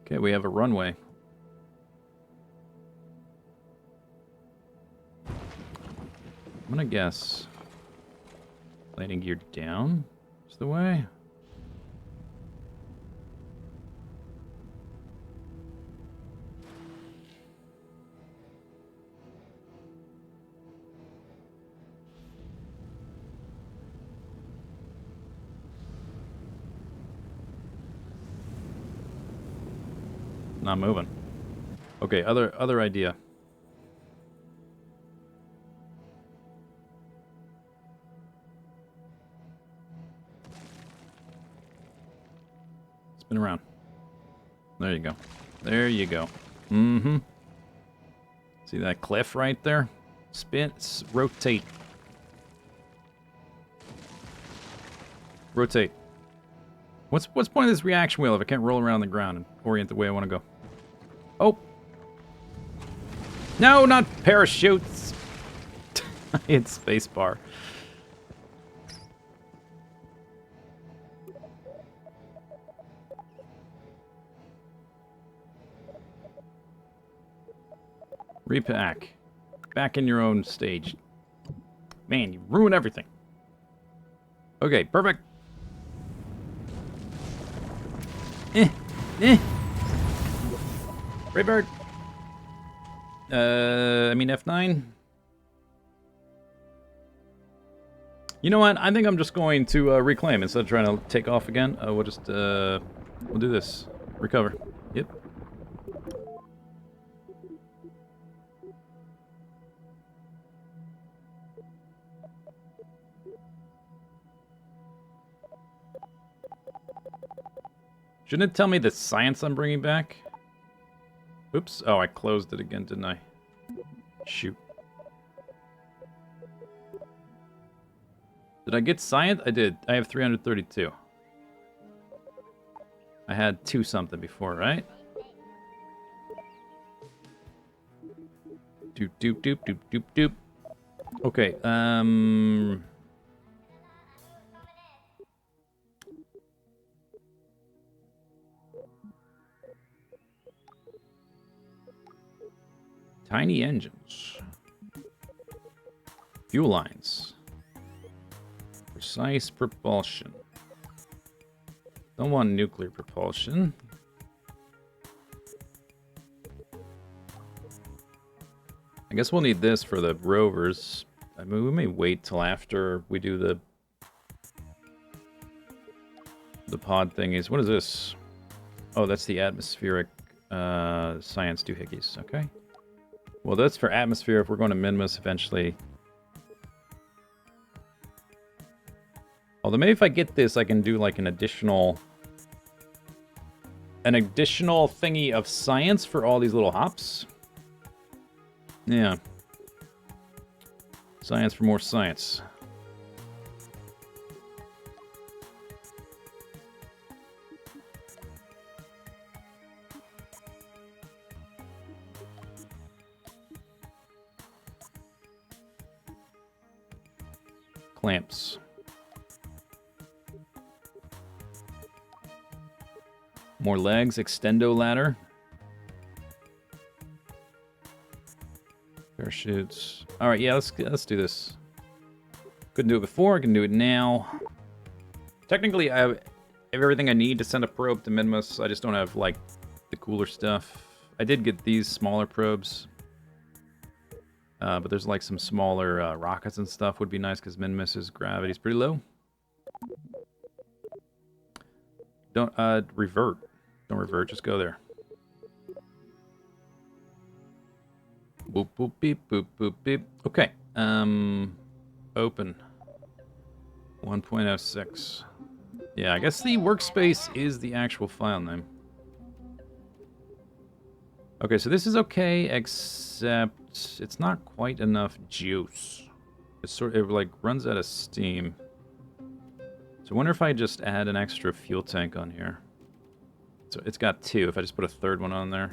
Okay, we have a runway. I'm gonna guess landing gear down is the way. Not moving. Okay, other idea. Spin around. There you go. There you go. Mm-hmm. See that cliff right there? Spin, rotate. Rotate. What's the point of this reaction wheel if I can't roll around the ground and orient the way I want to go? Oh. No, not parachutes. I hit spacebar. Repack. Back in your own stage. Man, you ruin everything. Okay, perfect. Raybird. I mean F9. You know what? I think I'm just going to reclaim instead of trying to take off again. We'll just we'll do this. Recover. Yep. Shouldn't it tell me the science I'm bringing back? Oops. Oh, I closed it again, didn't I? Shoot. Did I get science? I did. I have 332. I had 2 something before, right? Doop, doop, doop, doop, doop, doop. Okay, tiny engines. Fuel lines. Precise propulsion. Don't want nuclear propulsion. I guess we'll need this for the rovers. I mean, we may wait till after we do the pod thingies. What is this? Oh, that's the atmospheric science doohickeys. Okay. Well, that's for atmosphere if we're going to Minmus eventually. Although maybe if I get this, I can do like an additional thingy of science for all these little hops. Yeah. Science for more science. Clamps. More legs, extendo ladder. Parachutes. All right, yeah, let's do this. Couldn't do it before, I can do it now. Technically, I have everything I need to send a probe to Minmus. I just don't have, like, the cooler stuff. I did get these smaller probes. But there's, like, some smaller rockets and stuff would be nice, because Minmus's gravity's pretty low. Don't, revert. Don't revert, just go there. Boop, boop, beep, boop, boop, beep. Okay, open. 1.06. Yeah, I guess the workspace is the actual file name. Okay, so this is okay, except it's not quite enough juice. It like runs out of steam. So I wonder if I just add an extra fuel tank on here. So it's got 2, if I just put a 3rd one on there.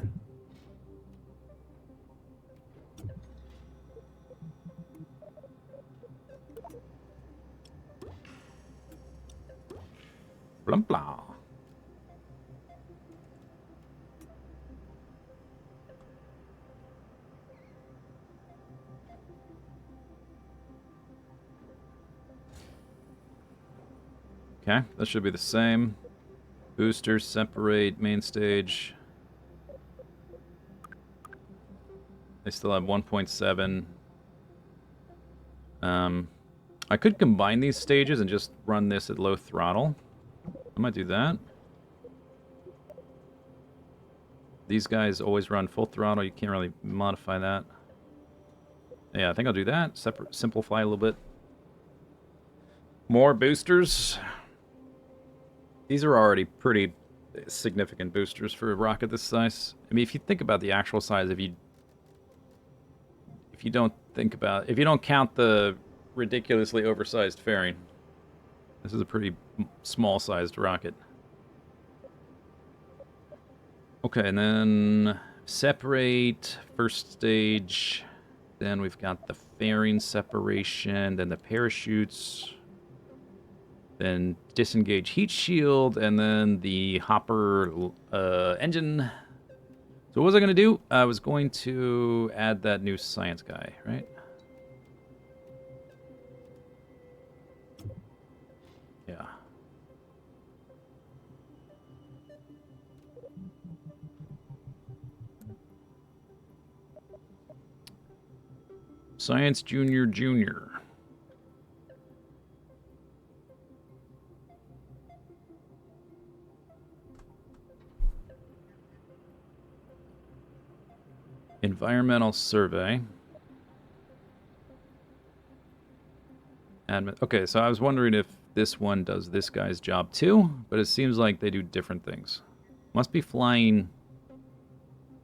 Blum blah. Okay, that should be the same. Boosters separate, main stage. They still have 1.7. I could combine these stages and just run this at low throttle. I might do that. These guys always run full throttle. You can't really modify that. Yeah, I think I'll do that. Simplify a little bit. More boosters. These are already pretty significant boosters for a rocket this size. I mean, if you think about the actual size, if you don't count the ridiculously oversized fairing, this is a pretty small-sized rocket. Okay, and then separate, first stage. Then we've got the fairing separation, then the parachutes. Then disengage heat shield, and then the hopper engine. So what was I going to do? I was going to add that new science guy, right? Yeah. Science Junior. Environmental survey. Admin. Okay, so I was wondering if this one does this guy's job too, but it seems like they do different things. Must be flying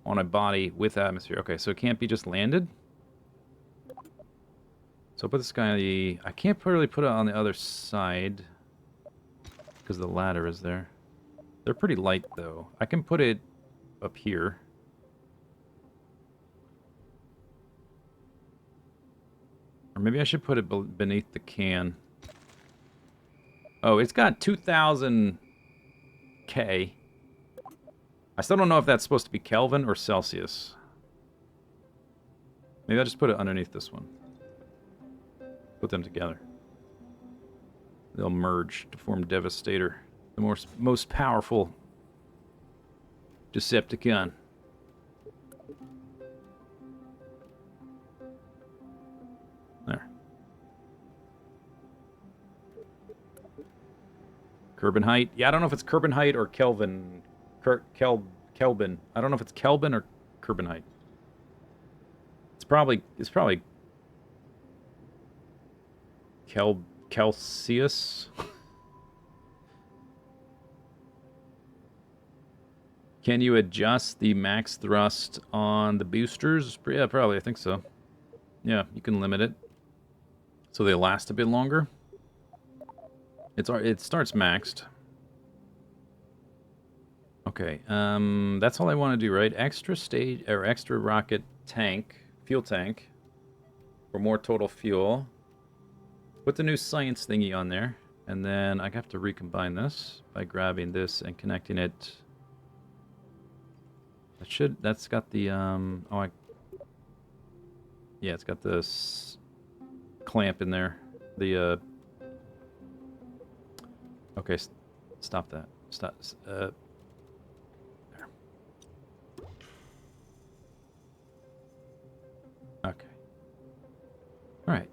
on a body with atmosphere. Okay, so it can't be just landed. So I'll put this guy... I can't really put it on the other side because the ladder is there. They're pretty light, though. I can put it up here. Or maybe I should put it beneath the can. Oh, it's got 2,000 K. I still don't know if that's supposed to be Kelvin or Celsius. Maybe I'll just put it underneath this one. Put them together. They'll merge to form Devastator, the most powerful Decepticon. There. Carbonite. Yeah, I don't know if it's Carbonite or Kelvin. Kelvin. I don't know if it's Kelvin or Carbonite. It's probably Celsius. Can you adjust the max thrust on the boosters? Yeah, probably. I think so. Yeah, you can limit it so they last a bit longer. It starts maxed. Okay, that's all I want to do, right? Extra stage or extra rocket tank, fuel tank, for more total fuel. Put the new science thingy on there, and then I have to recombine this by grabbing this and connecting it. That's got the yeah, it's got this clamp in there. The okay, stop that. Stop. There. Okay. All right.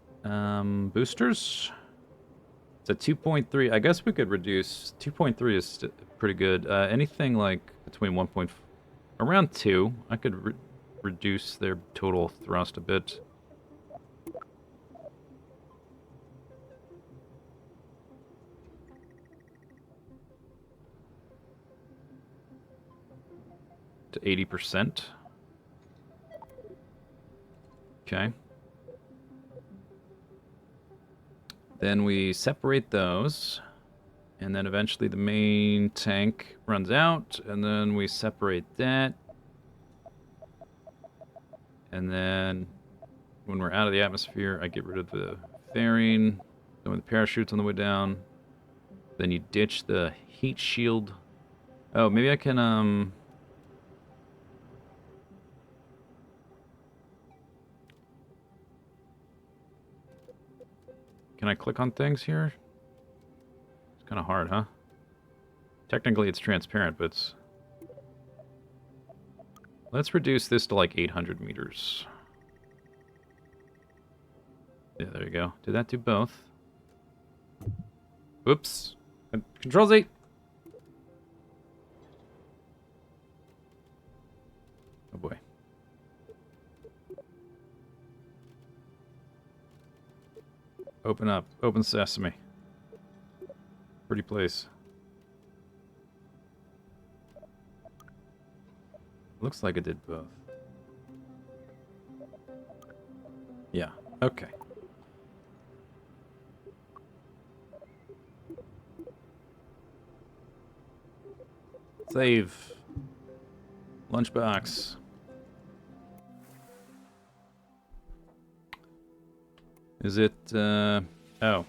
Boosters. It's a 2.3. I guess we could reduce. 2.3 is pretty good. Anything like between 1. Around 2, I could reduce their total thrust a bit. To 80%. Okay. Then we separate those, and then eventually the main tank runs out, and then we separate that. And then when we're out of the atmosphere, I get rid of the fairing, then with the parachutes on the way down. Then you ditch the heat shield. Oh, maybe I can, Can I click on things here? It's kind of hard, huh? Technically it's transparent, but it's... Let's reduce this to like 800 meters. Yeah, there you go. Did that do both? Oops. Control-Z! Oh boy. Open up. Open sesame. Pretty place. Looks like it did both. Yeah. Okay. Save. Lunchbox. Is it, oh. I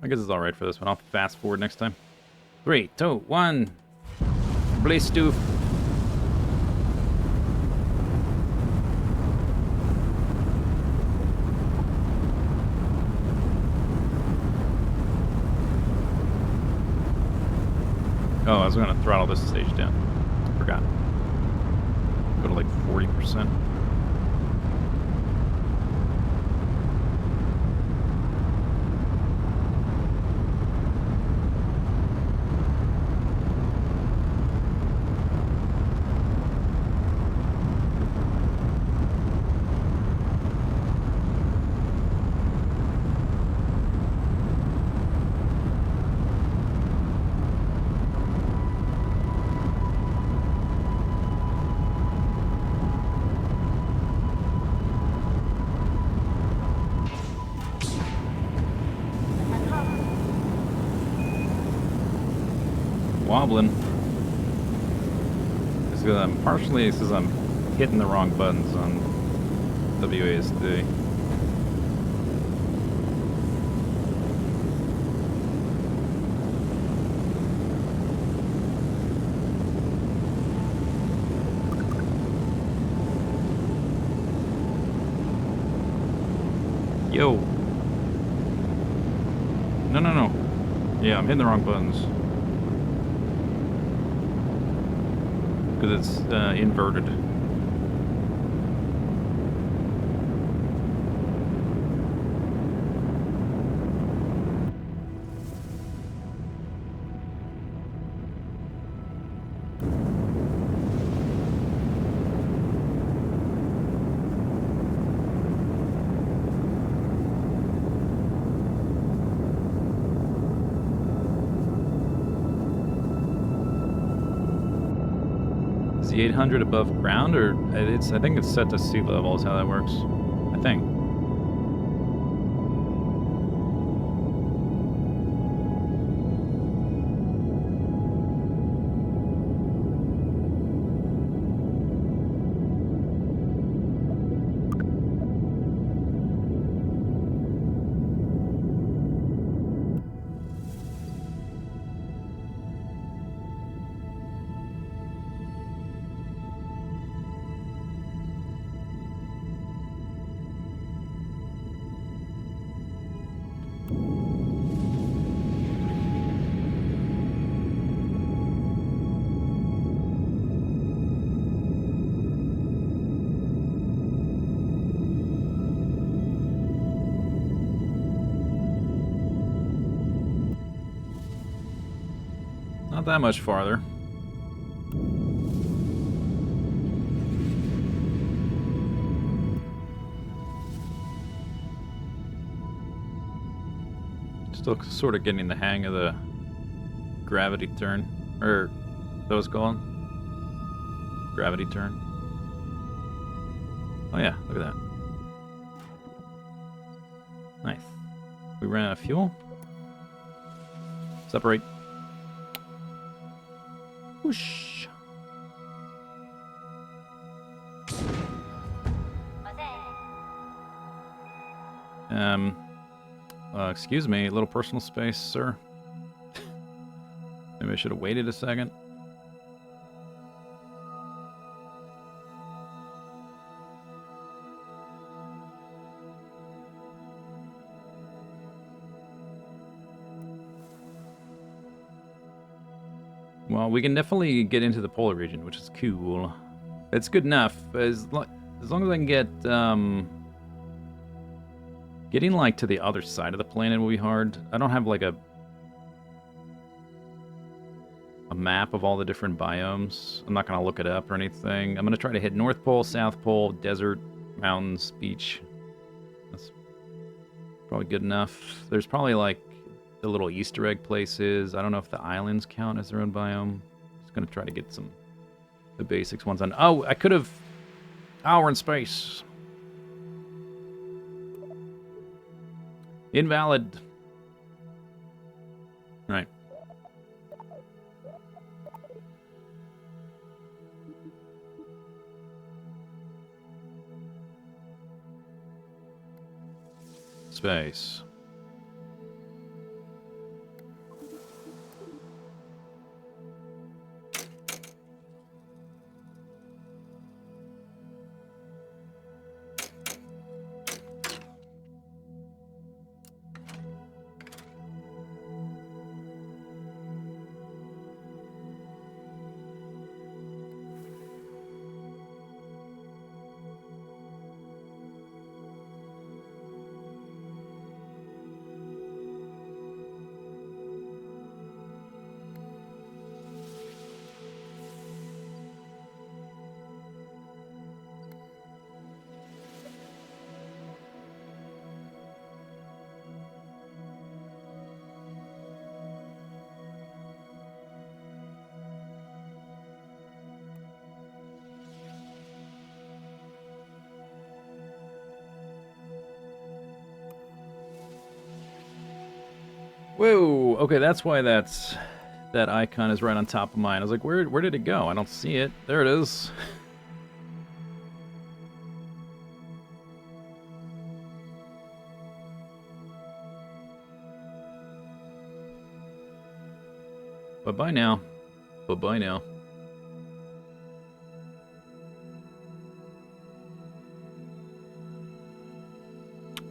guess it's alright for this one. I'll fast forward next time. 3, 2, 1. Blaze doof. Oh, I was going to throttle this stage down. Forgot. Go to like 40%. Wobbling. It's because partially it's because I'm hitting the wrong buttons on WASD. Yo. No, no, no. Yeah, I'm hitting the wrong buttons. Because it's inverted. Is the 800 above ground, or I think it's set to sea level is how that works. I think. Not that much farther. Still sort of getting the hang of the gravity turn. Or, that was called? Gravity turn. Oh yeah, look at that. Nice. We ran out of fuel. Separate. Whoosh. Excuse me, a little personal space, sir. Maybe I should have waited a second. Well, we can definitely get into the polar region, which is cool. It's good enough. As long as I can get, getting, like, to the other side of the planet will be hard. I don't have, like, a map of all the different biomes. I'm not going to look it up or anything. I'm going to try to hit North Pole, South Pole, desert, mountains, beach. That's probably good enough. There's probably, like, the little Easter egg places. I don't know if the islands count as their own biome. Just going to try to get the basics ones on. Oh, I could have... Oh, we're in space. Invalid. Right. Space. Whoa, okay, that's why that icon is right on top of mine. I was like, where did it go? I don't see it. There it is. Bye-bye now. Bye-bye now.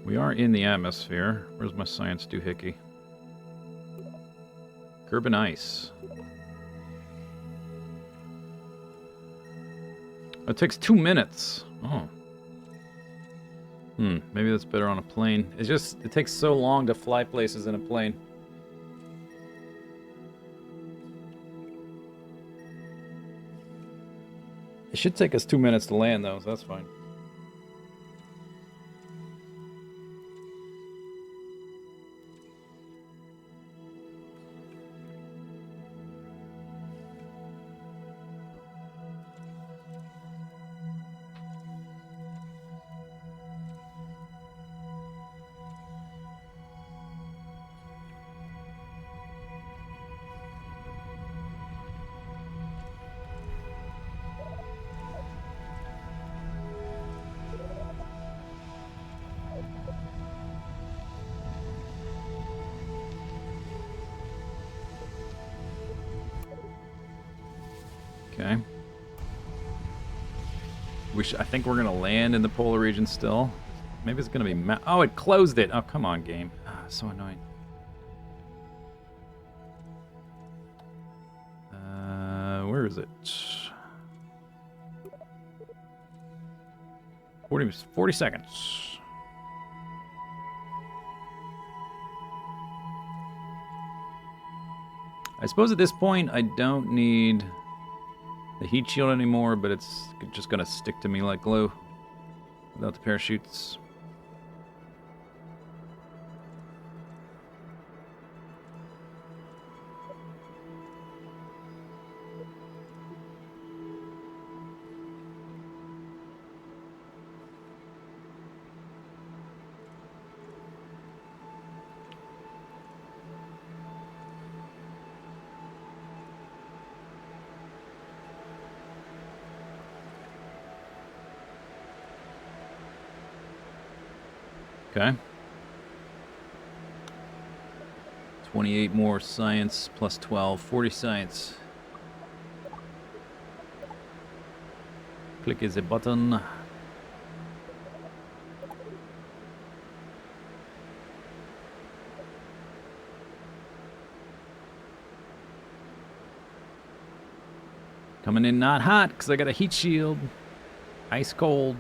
We are in the atmosphere. Where's my science doohickey? Curb and ice. It takes 2 minutes. Oh. Maybe that's better on a plane. It takes so long to fly places in a plane. It should take us 2 minutes to land, though, so that's fine. Okay. I think we're gonna land in the polar region still. Maybe it's gonna be oh, it closed it. Oh, come on, game. So annoying. Where is it? 40 seconds. I suppose at this point I don't need the heat shield anymore, but it's just gonna stick to me like glue without the parachutes. Okay. 28 more science plus 12. 40 science. Click is a button. Coming in not hot because I got a heat shield. Ice cold.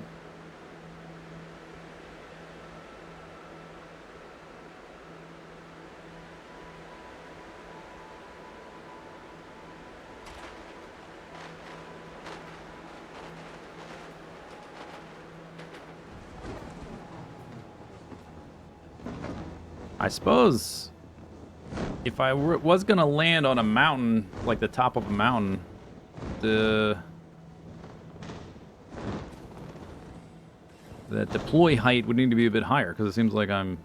I suppose if I was going to land on a mountain, like the top of a mountain, the deploy height would need to be a bit higher, because it seems like I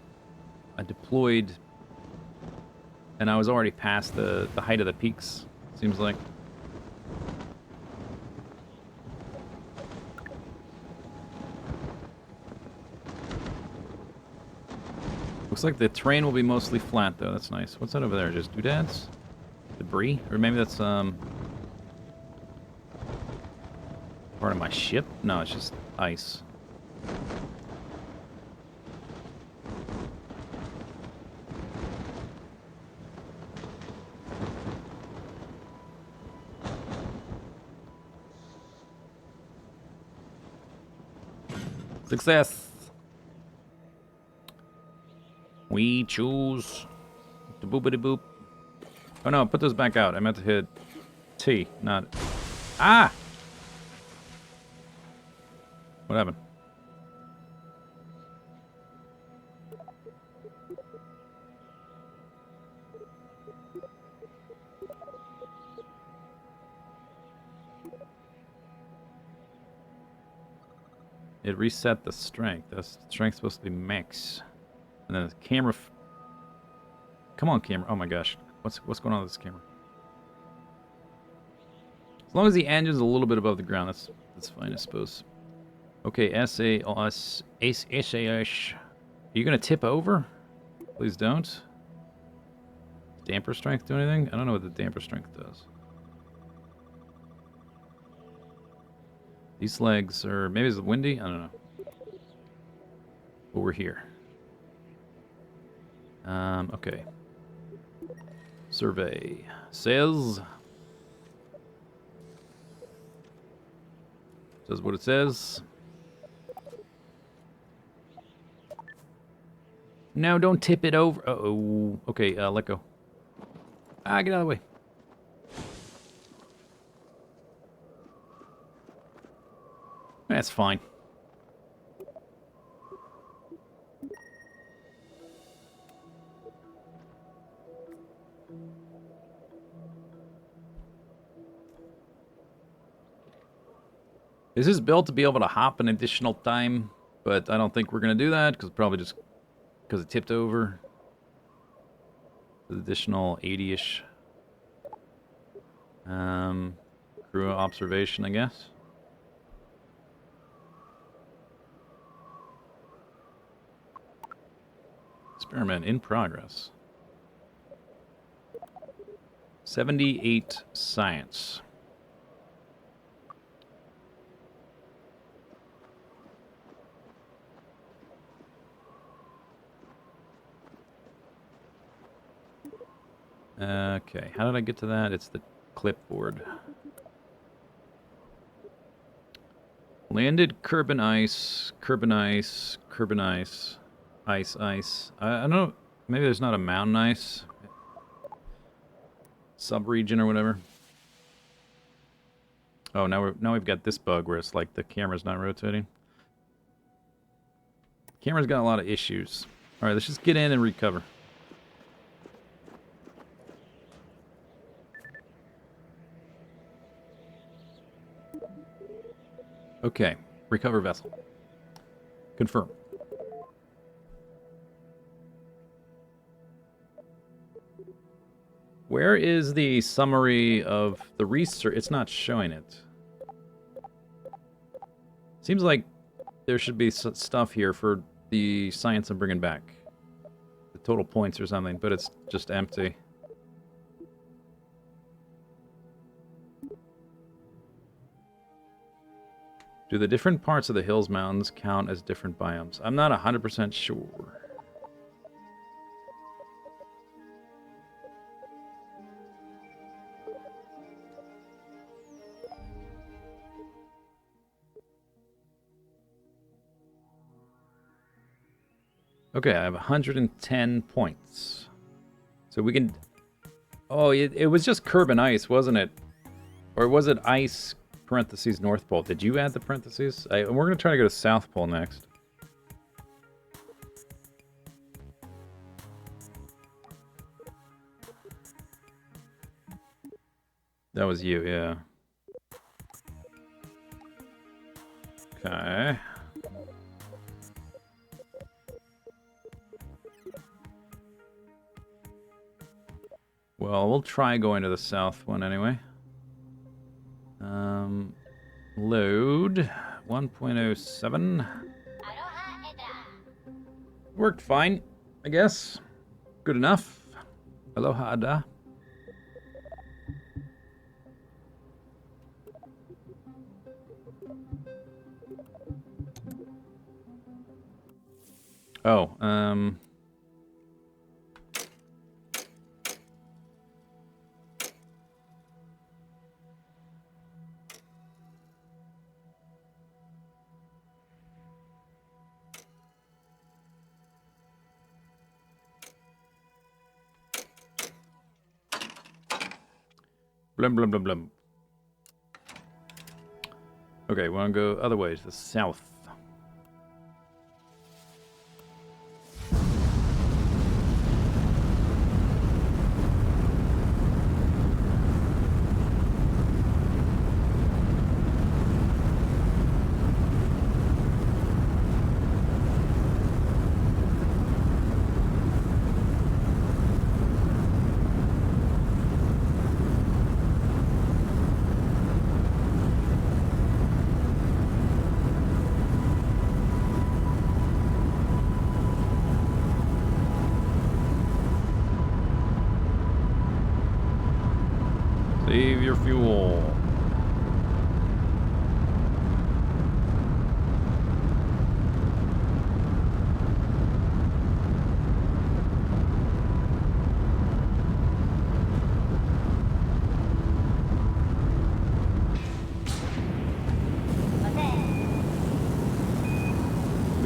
deployed and I was already past the height of the peaks, seems like. Looks like the terrain will be mostly flat, though. That's nice. What's that over there? Just doodads? Debris? Or maybe that's, part of my ship? No, it's just ice. Success! We choose the boopity boop. Oh no, put those back out. I meant to hit T, not... Ah! What happened? It reset the strength. That's strength supposed to be max. And then the camera... Come on, camera. Oh my gosh. What's going on with this camera? As long as the engine's a little bit above the ground, that's fine, I suppose. Okay, SAS. Are you gonna tip over? Please don't. Damper strength do anything? I don't know what the damper strength does. These legs are... Maybe it's windy? I don't know. But we're here. Okay. Survey says what it says. No, don't tip it over. Uh-oh. Okay, let go. Ah, get out of the way. That's fine. This is built to be able to hop an additional time, but I don't think we're going to do that, because probably just because it tipped over. Additional 80-ish. Crew observation, I guess. Experiment in progress. 78 science. Okay, how did I get to that? It's the clipboard. Landed curb and ice, curb and ice, curb and ice, ice, ice. I don't know, maybe there's not a mountain ice sub-region or whatever. Oh, now we've got this bug where it's like the camera's not rotating. Camera's got a lot of issues. All right, let's just get in and recover. Okay, recover vessel. Confirm. Where is the summary of the research? It's not showing it. Seems like there should be stuff here for the science I'm bringing back. The total points or something, but it's just empty. Do the different parts of the hills mountains count as different biomes? I'm not 100% sure. Okay, I have 110 points. So we can... Oh, it was just curb and ice, wasn't it? Or was it ice... parentheses North Pole. Did you add the parentheses? We're going to try to go to South Pole next. That was you, yeah. Okay. Well, we'll try going to the south one anyway. Load 1.07. Worked fine, I guess. Good enough. Aloha Ada. Oh, blum, blum, blum, blum. Okay, we want to go other way, to the south. Save your fuel.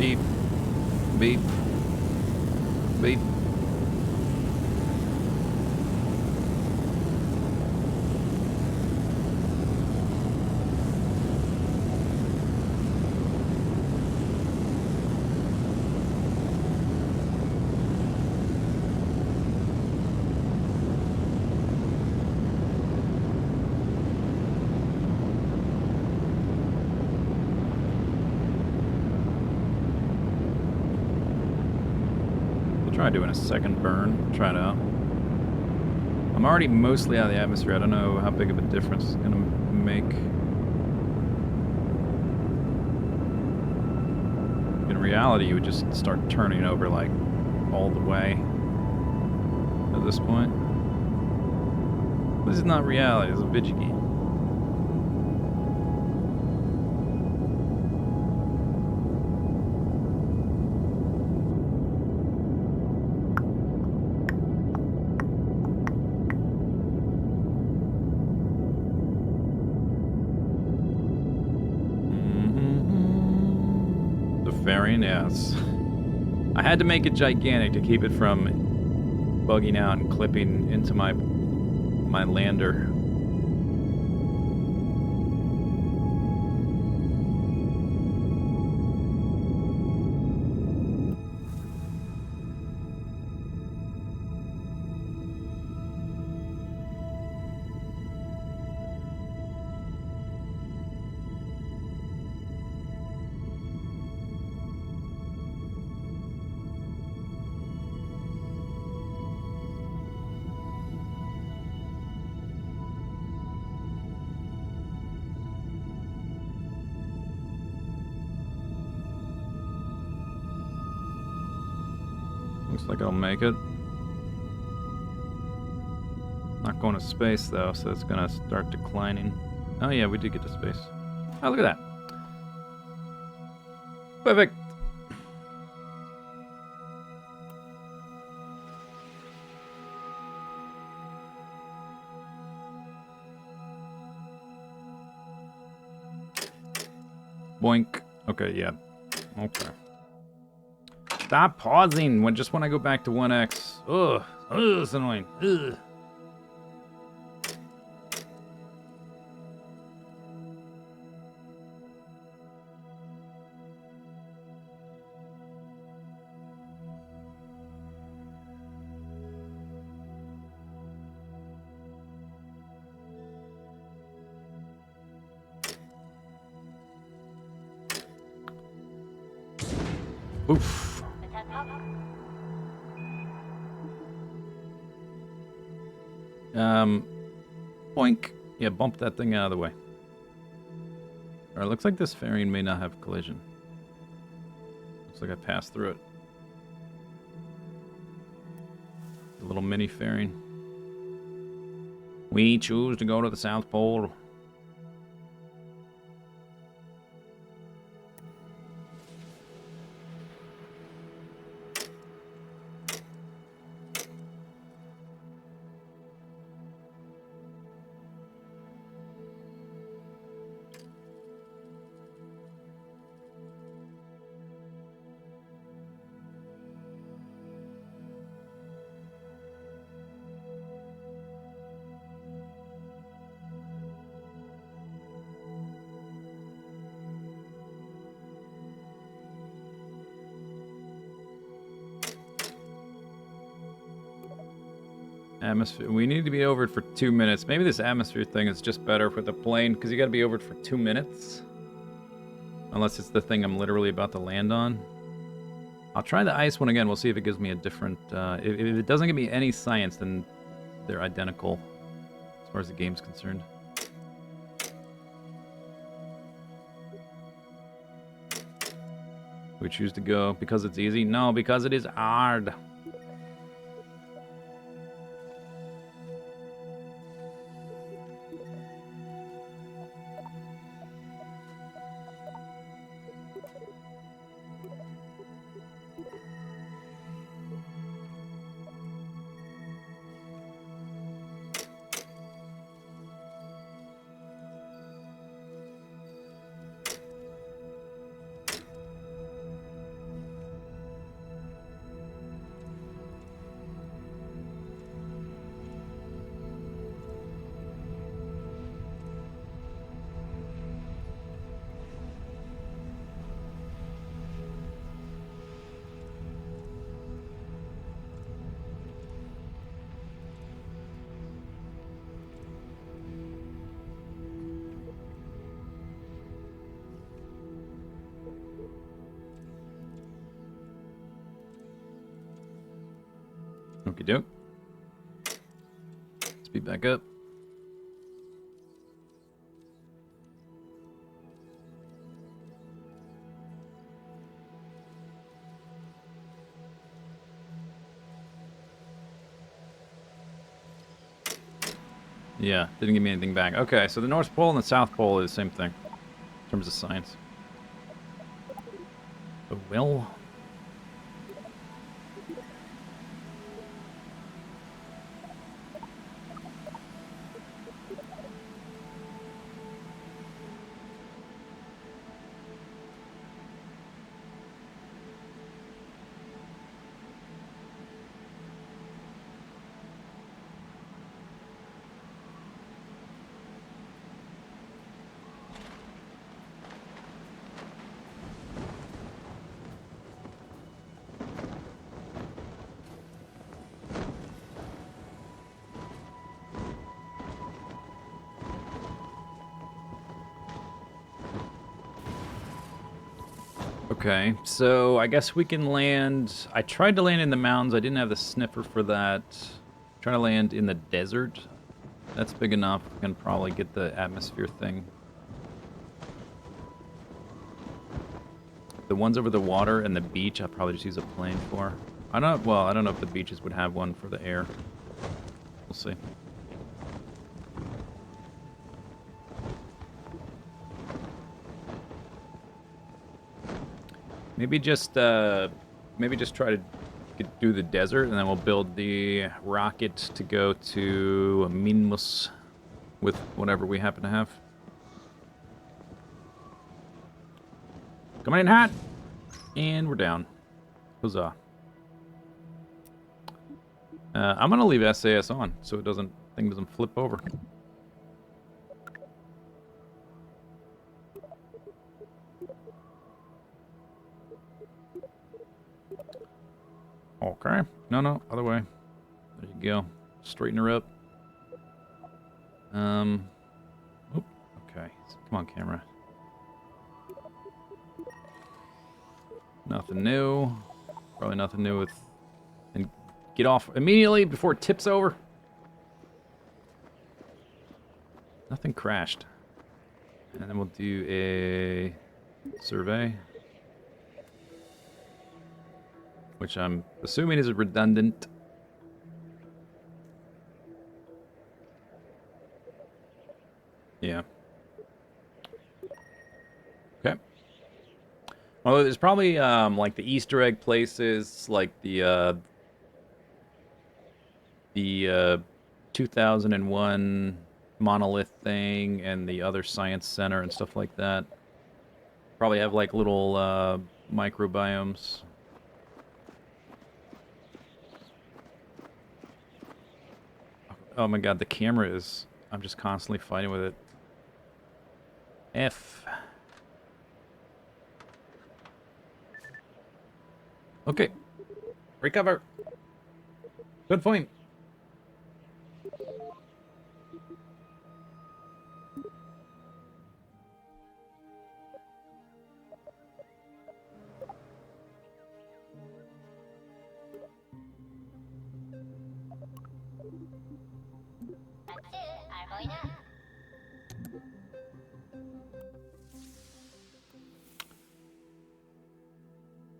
Beep. Beep. Beep. Try doing a second burn. Try it out. I'm already mostly out of the atmosphere. I don't know how big of a difference it's gonna make. In reality, you would just start turning over like all the way at this point. This is not reality. It's a video game. Yes. I had to make it gigantic to keep it from bugging out and clipping into my lander. Looks like I'll make it. Not going to space though, so it's gonna start declining. Oh yeah, we did get to space. Oh, look at that. Perfect. Boink. Okay, yeah. Okay. Stop pausing when I go back to 1x. Ugh. Ugh, it's annoying. Ugh. Oof. Boink. Yeah, bump that thing out of the way. Alright, looks like this fairing may not have collision. Looks like I passed through it. The little mini fairing. We choose to go to the South Pole. Atmosphere. We need to be over it for 2 minutes. Maybe this atmosphere thing is just better for the plane, because you got to be over it for 2 minutes. Unless it's the thing I'm literally about to land on. I'll try the ice one again. We'll see if it gives me a different... if it doesn't give me any science, then they're identical as far as the game's concerned. We choose to go because it's easy? No, because it is hard. Okie doke. Speed back up. Yeah, didn't give me anything back. Okay, so the North Pole and the South Pole is the same thing in terms of science. Oh, well. Okay, so I guess we can land... I tried to land in the mountains. I didn't have the sniffer for that. Trying to land in the desert. That's big enough. We can probably get the atmosphere thing. The ones over the water and the beach, I'll probably just use a plane for. I don't know if the beaches would have one for the air. We'll see. Maybe just try to do the desert, and then we'll build the rocket to go to Minmus with whatever we happen to have. Coming in hot, and we're down. Huzzah! I'm gonna leave SAS on so it doesn't flip over. Okay. No, other way. There you go. Straighten her up. Oop. Okay. Come on, camera. Nothing new. Probably nothing new with... And get off immediately before it tips over. Nothing crashed. And then we'll do a survey. Which I'm assuming is redundant. Yeah. Okay. Well, there's probably like the Easter egg places, like the 2001 monolith thing and the other science center and stuff like that. Probably have like little microbiomes. Oh my god, the camera is... I'm just constantly fighting with it. F. Okay. Recover. Good point.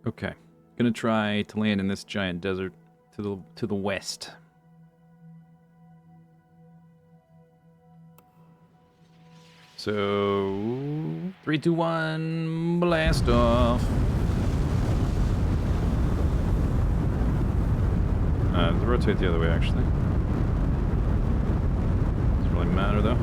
Okay, gonna try to land in this giant desert to the west. So 3, 2, 1, blast off. Rotate the other way, actually. Doesn't really matter though.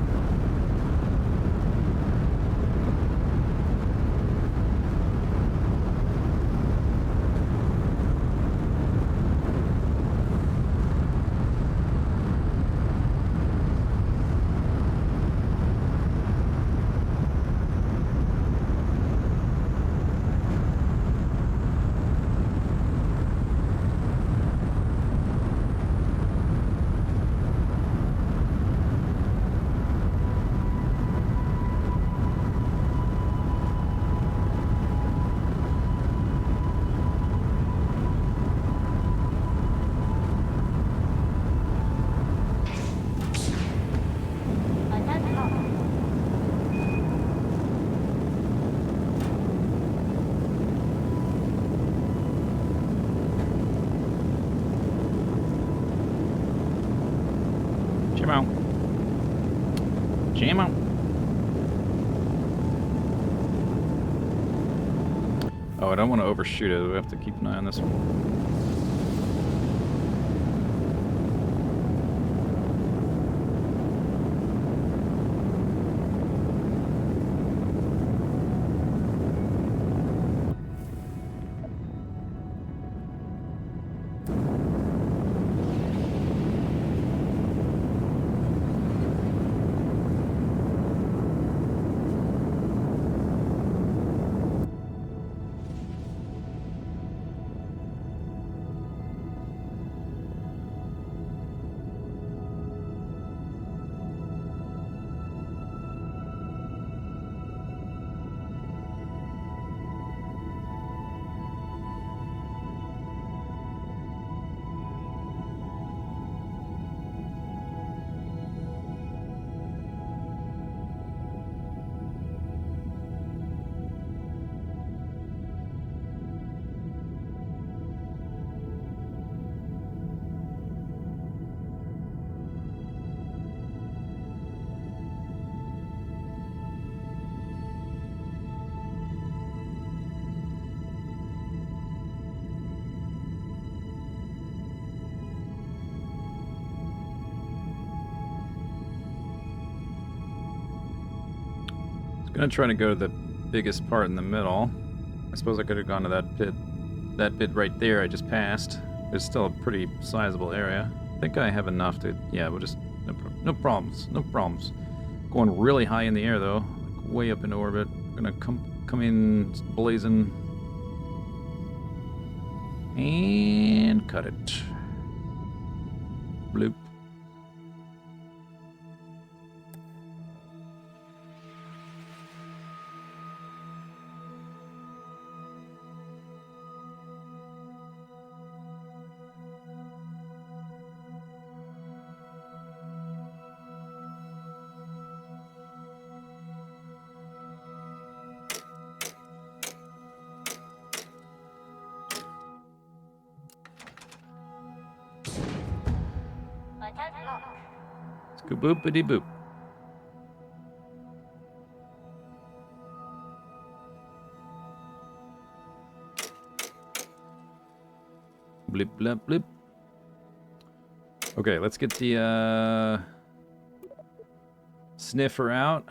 Oh, I don't want to overshoot it. We have to keep an eye on this one. Gonna try to go to the biggest part in the middle. I suppose I could have gone to that bit right there I just passed. It's still a pretty sizable area. I think I have enough to, yeah, we'll just, no problems, no problems. Going really high in the air though, like way up into orbit. Gonna come in blazing. And cut it. Bloop. Boopity boop. Blip blip blip. Okay, let's get the sniffer out.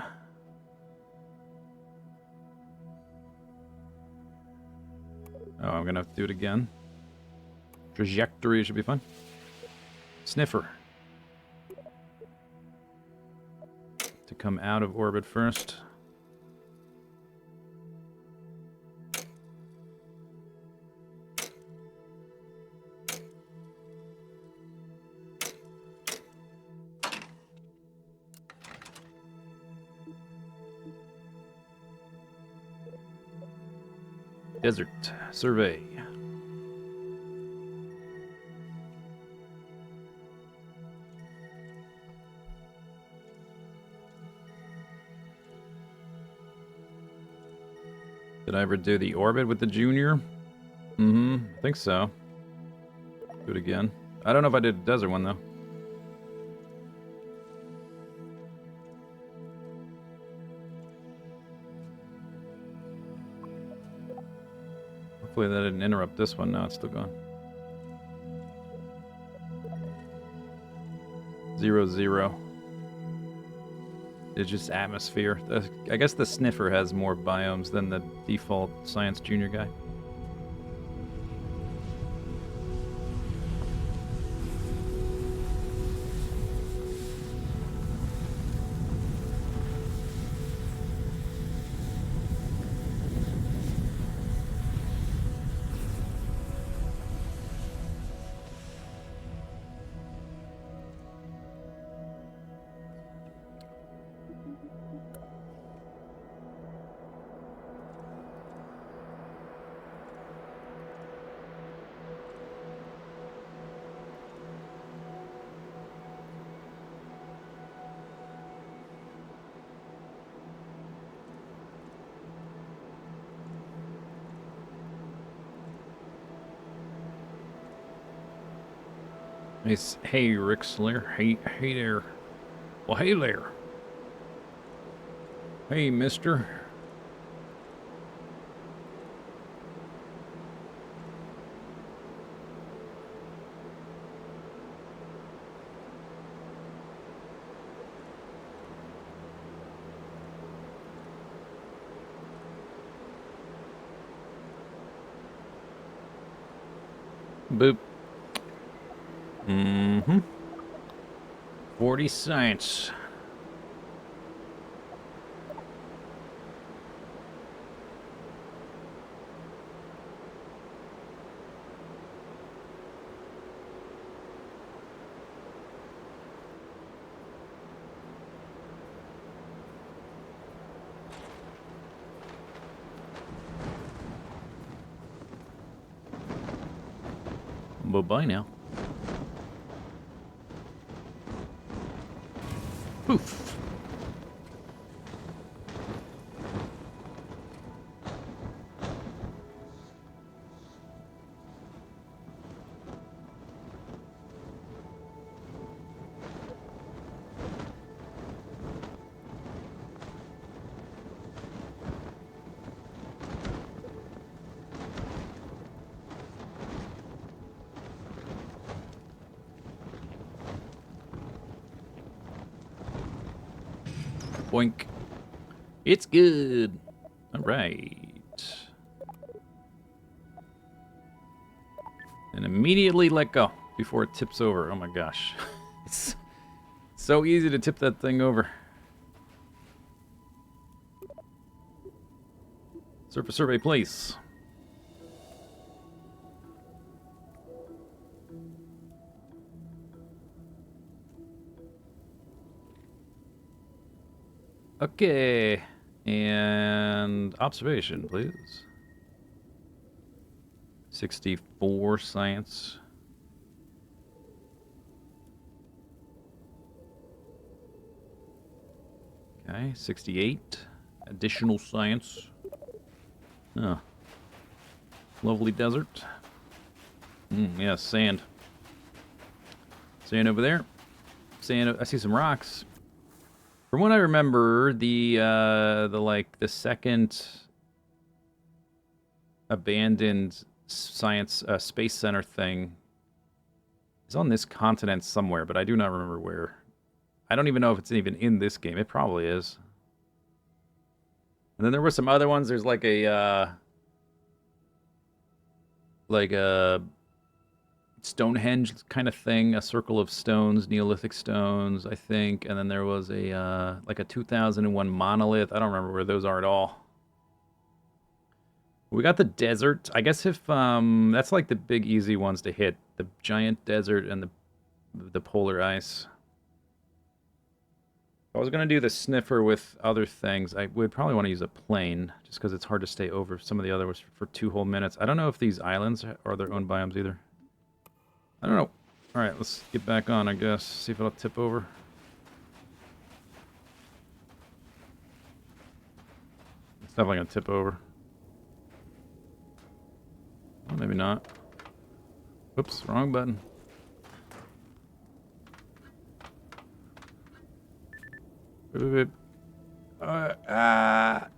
Oh, I'm gonna have to do it again. Trajectory should be fun. Sniffer. To come out of orbit first. Desert survey. Did I ever do the orbit with the junior? I think so. Do it again. I don't know if I did a desert one though. Hopefully that didn't interrupt this one. Now it's still going. 0-0. It's just atmosphere. I guess the sniffer has more biomes than the default science junior guy. It's, hey, Rixler. Hey there. Well, hey there. Hey, mister. Boop. Mm-hmm. 40 science. Bye-bye now. Poof. Boink. It's good. All right. And immediately let go before it tips over. Oh my gosh. It's so easy to tip that thing over. Surface survey, please. Okay. And observation, please. 64 science. Okay, 68. Additional science. Oh. Lovely desert. Yeah, sand. Sand over there. Sand. I see some rocks. From what I remember, the second abandoned science space center thing is on this continent somewhere, but I do not remember where. I don't even know if it's even in this game. It probably is. And then there were some other ones. There's like a Stonehenge kind of thing, a circle of stones, Neolithic stones, I think. And then there was a like a 2001 monolith. I don't remember where those are at all. We got the desert. I guess if that's like the big easy ones to hit, the giant desert and the polar ice. If I was gonna do the sniffer with other things, I would probably want to use a plane, just because it's hard to stay over some of the other ones for 2 whole minutes. I don't know if these islands are their own biomes either. I don't know. All right, let's get back on, I guess. See if it'll tip over. It's definitely gonna tip over. Well, maybe not. Oops, wrong button. It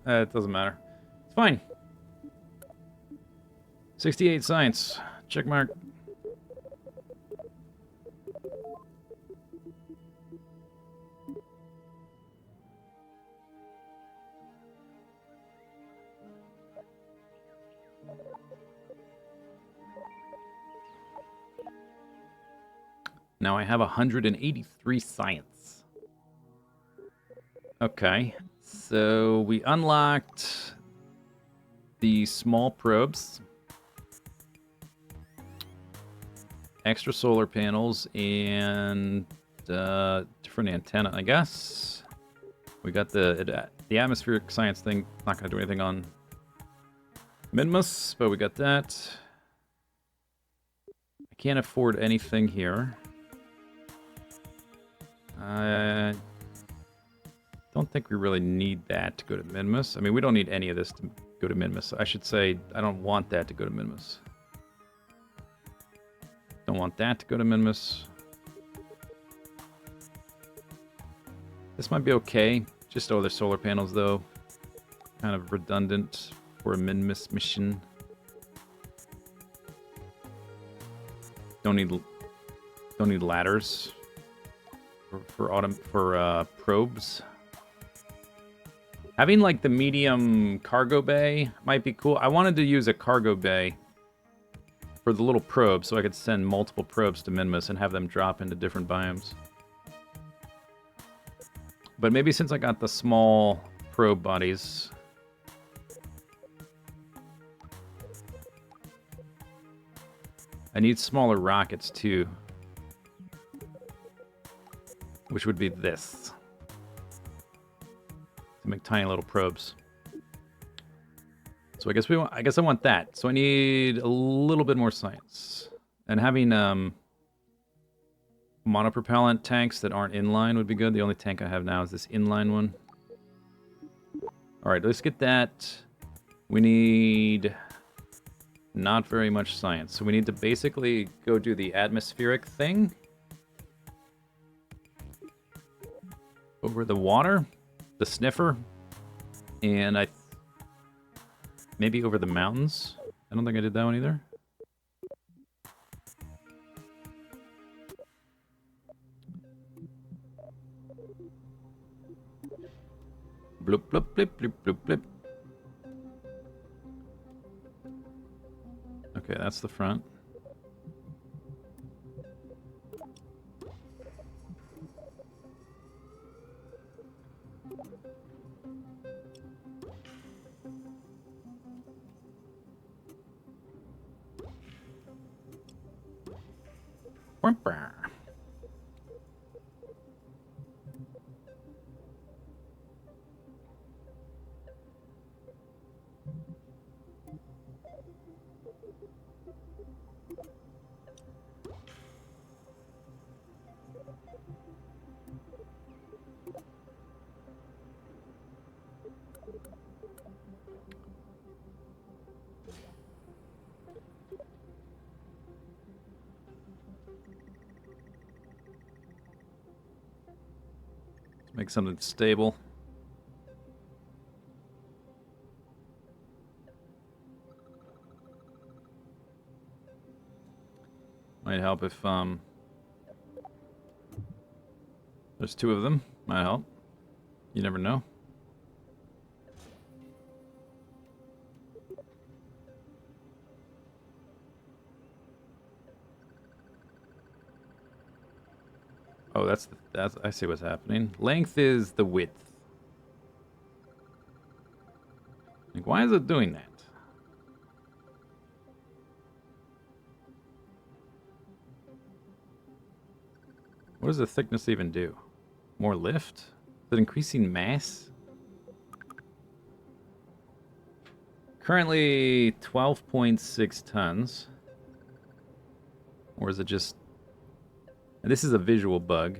doesn't matter. It's fine. 68 science. Check mark. Now I have 183 science. Okay, so we unlocked the small probes, extra solar panels, and different antenna, I guess. We got the atmospheric science thing. Not going to do anything on Minmus, but we got that. I can't afford anything here. I don't think we really need that to go to Minmus. I mean, we don't need any of this to go to Minmus. I should say I don't want that to go to Minmus. Don't want that to go to Minmus. This might be okay. Just other solar panels, though. Kind of redundant for a Minmus mission. Don't need ladders for probes. Having like the medium cargo bay might be cool. I wanted to use a cargo bay for the little probe, so I could send multiple probes to Minmus and have them drop into different biomes. But maybe since I got the small probe bodies, I need smaller rockets too, which would be this, to make tiny little probes. So I guess I want that. So I need a little bit more science, and having monopropellant tanks that aren't inline would be good. The only tank I have now is this inline one. All right, let's get that. We need not very much science. So we need to basically go do the atmospheric thing over the water, the sniffer, and maybe over the mountains. I don't think I did that one either. Bloop, bloop, blip, bloop, bloop, blip. Okay, that's the front. Make something stable. Might help if there's two of them. Might help. You never know. Oh, that's I see what's happening. Length is the width. Like, why is it doing that? What does the thickness even do? More lift? Is it increasing mass? Currently 12.6 tons. Or is it just... And this is a visual bug.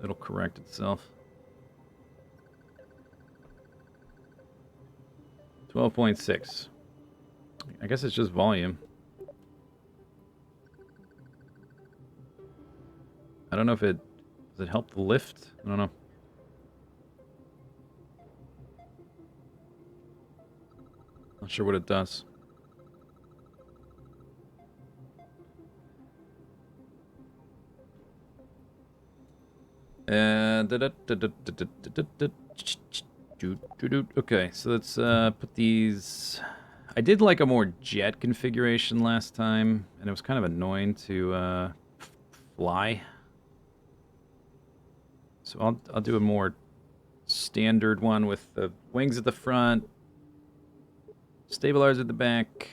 It'll correct itself. 12.6. I guess it's just volume. I don't know if it... Does it help the lift? I don't know. Not sure what it does. Okay, so let's put these... I did like a more jet configuration last time, and it was kind of annoying to fly. So I'll do a more standard one with the wings at the front, stabilizers at the back.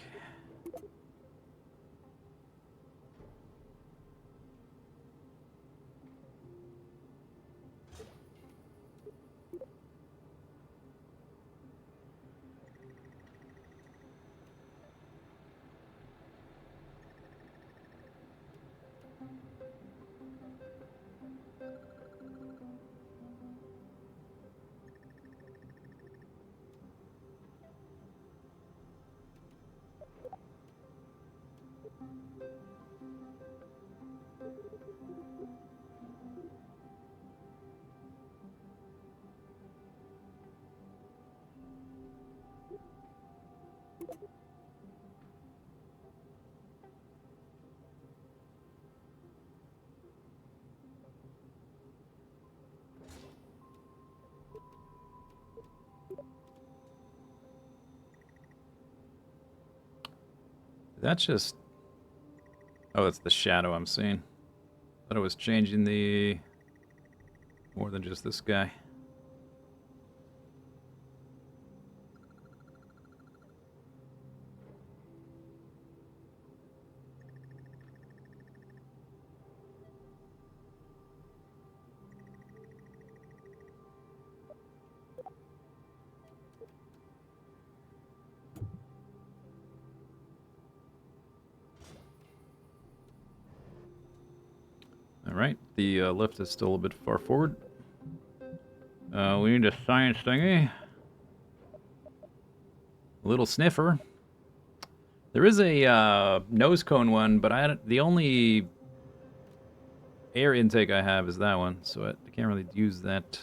That's just... Oh, that's the shadow I'm seeing. Thought it was changing the... More than just this guy. Alright, the lift is still a bit far forward. We need a science thingy. A little sniffer. There is a nose cone one, but the only air intake I have is that one, so I can't really use that.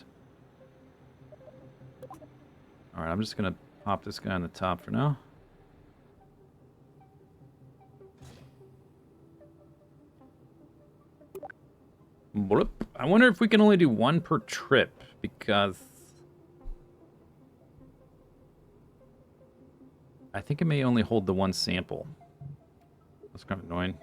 Alright, I'm just gonna pop this guy on the top for now. Bloop. I wonder if we can only do one per trip, because I think it may only hold the one sample. That's kind of annoying.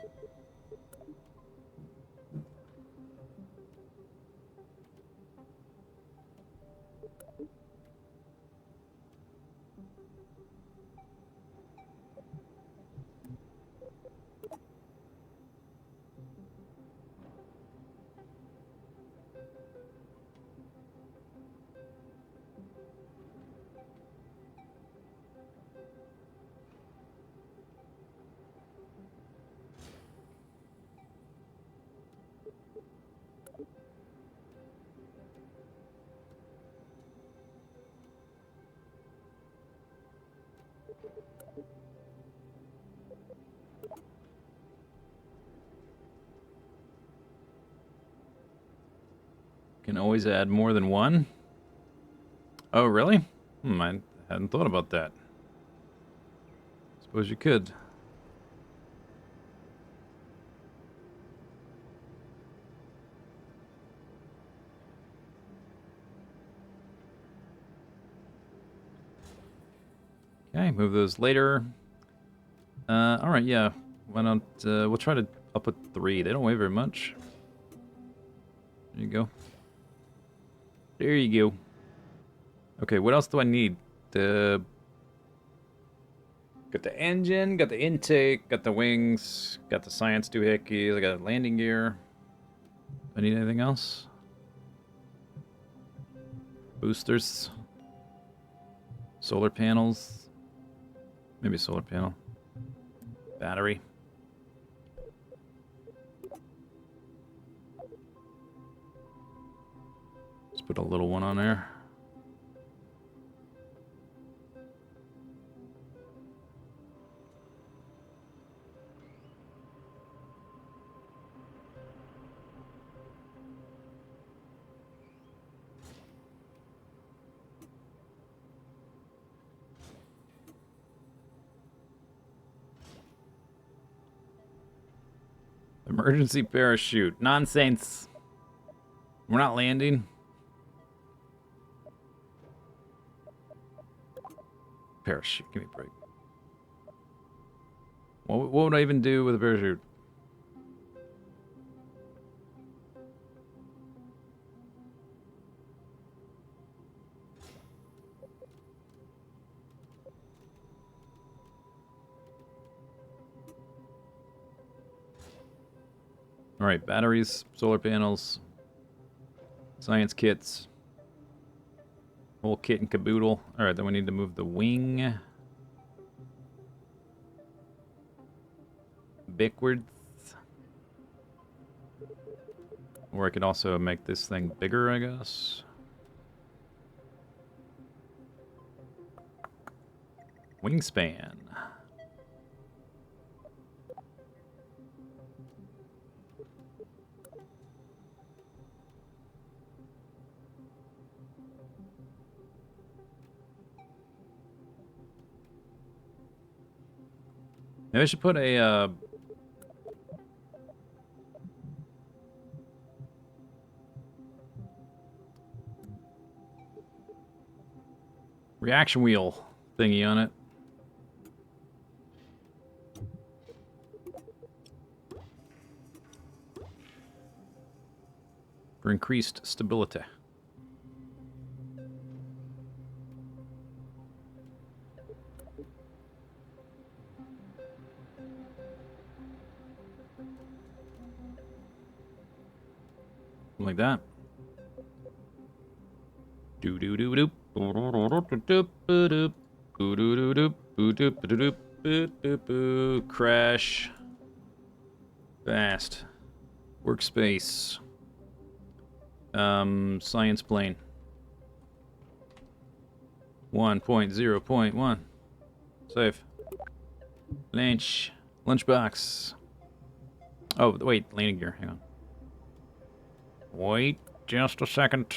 Can always add more than one. Oh, really? I hadn't thought about that. Suppose you could. Okay, move those later. Alright, yeah. Why don't, we'll try to up at 3. They don't weigh very much. There you go. There you go. Okay, what else do I need? Got the engine, got the intake, got the wings, got the science doohickeys, I got landing gear. Do I need anything else? Boosters. Solar panels. Maybe solar panel. Battery. Let's put a little one on there. Emergency parachute. Nonsense. We're not landing. Parachute. Give me a break. What would I even do with a parachute? Alright, batteries, solar panels, science kits, whole kit and caboodle. Alright, then we need to move the wing backwards. Or I could also make this thing bigger, I guess. Wingspan. Maybe I should put a, reaction wheel thingy on it. for increased stability. Like that. Do do do do. Crash. Fast. Workspace. Science plane. 1.0.1. Save. Lunchbox. Oh, wait, landing gear. Hang on. Wait just a second.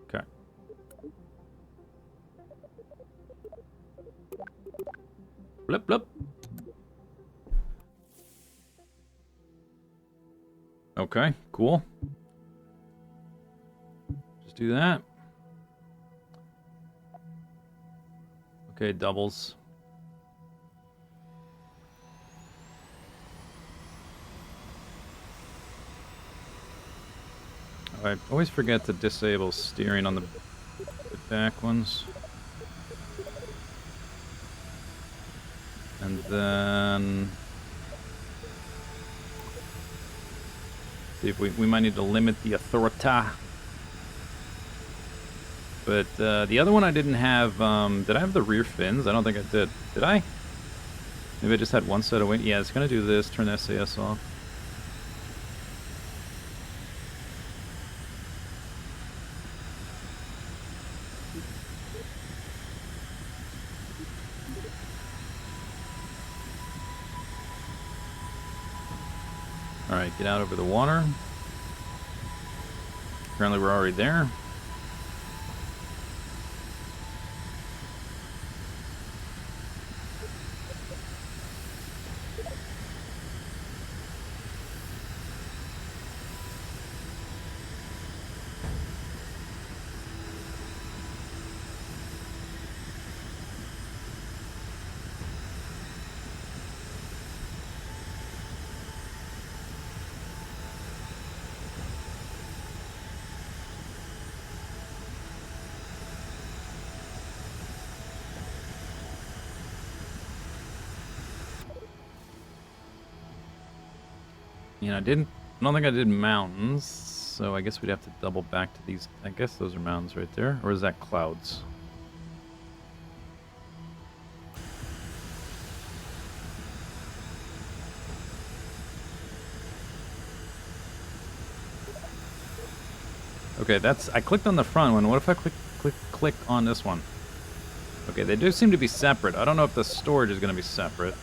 Okay. Blip, blip. Okay, cool. Just do that. Okay, doubles. I always forget to disable steering on the back ones. And then... see if we might need to limit the authority. But the other one I didn't have... did I have the rear fins? I don't think I did. Did I? Maybe I just had one set of wings. Yeah, it's going to do this. Turn the SAS off. Alright, get out over the water. Apparently we're already there. Yeah, I don't think I did mountains, so I guess we'd have to double back to these. I guess those are mountains right there, or is that clouds? Okay, I clicked on the front one. What if I click on this one? Okay, they do seem to be separate. I don't know if the storage is going to be separate.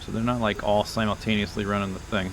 So they're not like all simultaneously running the thing.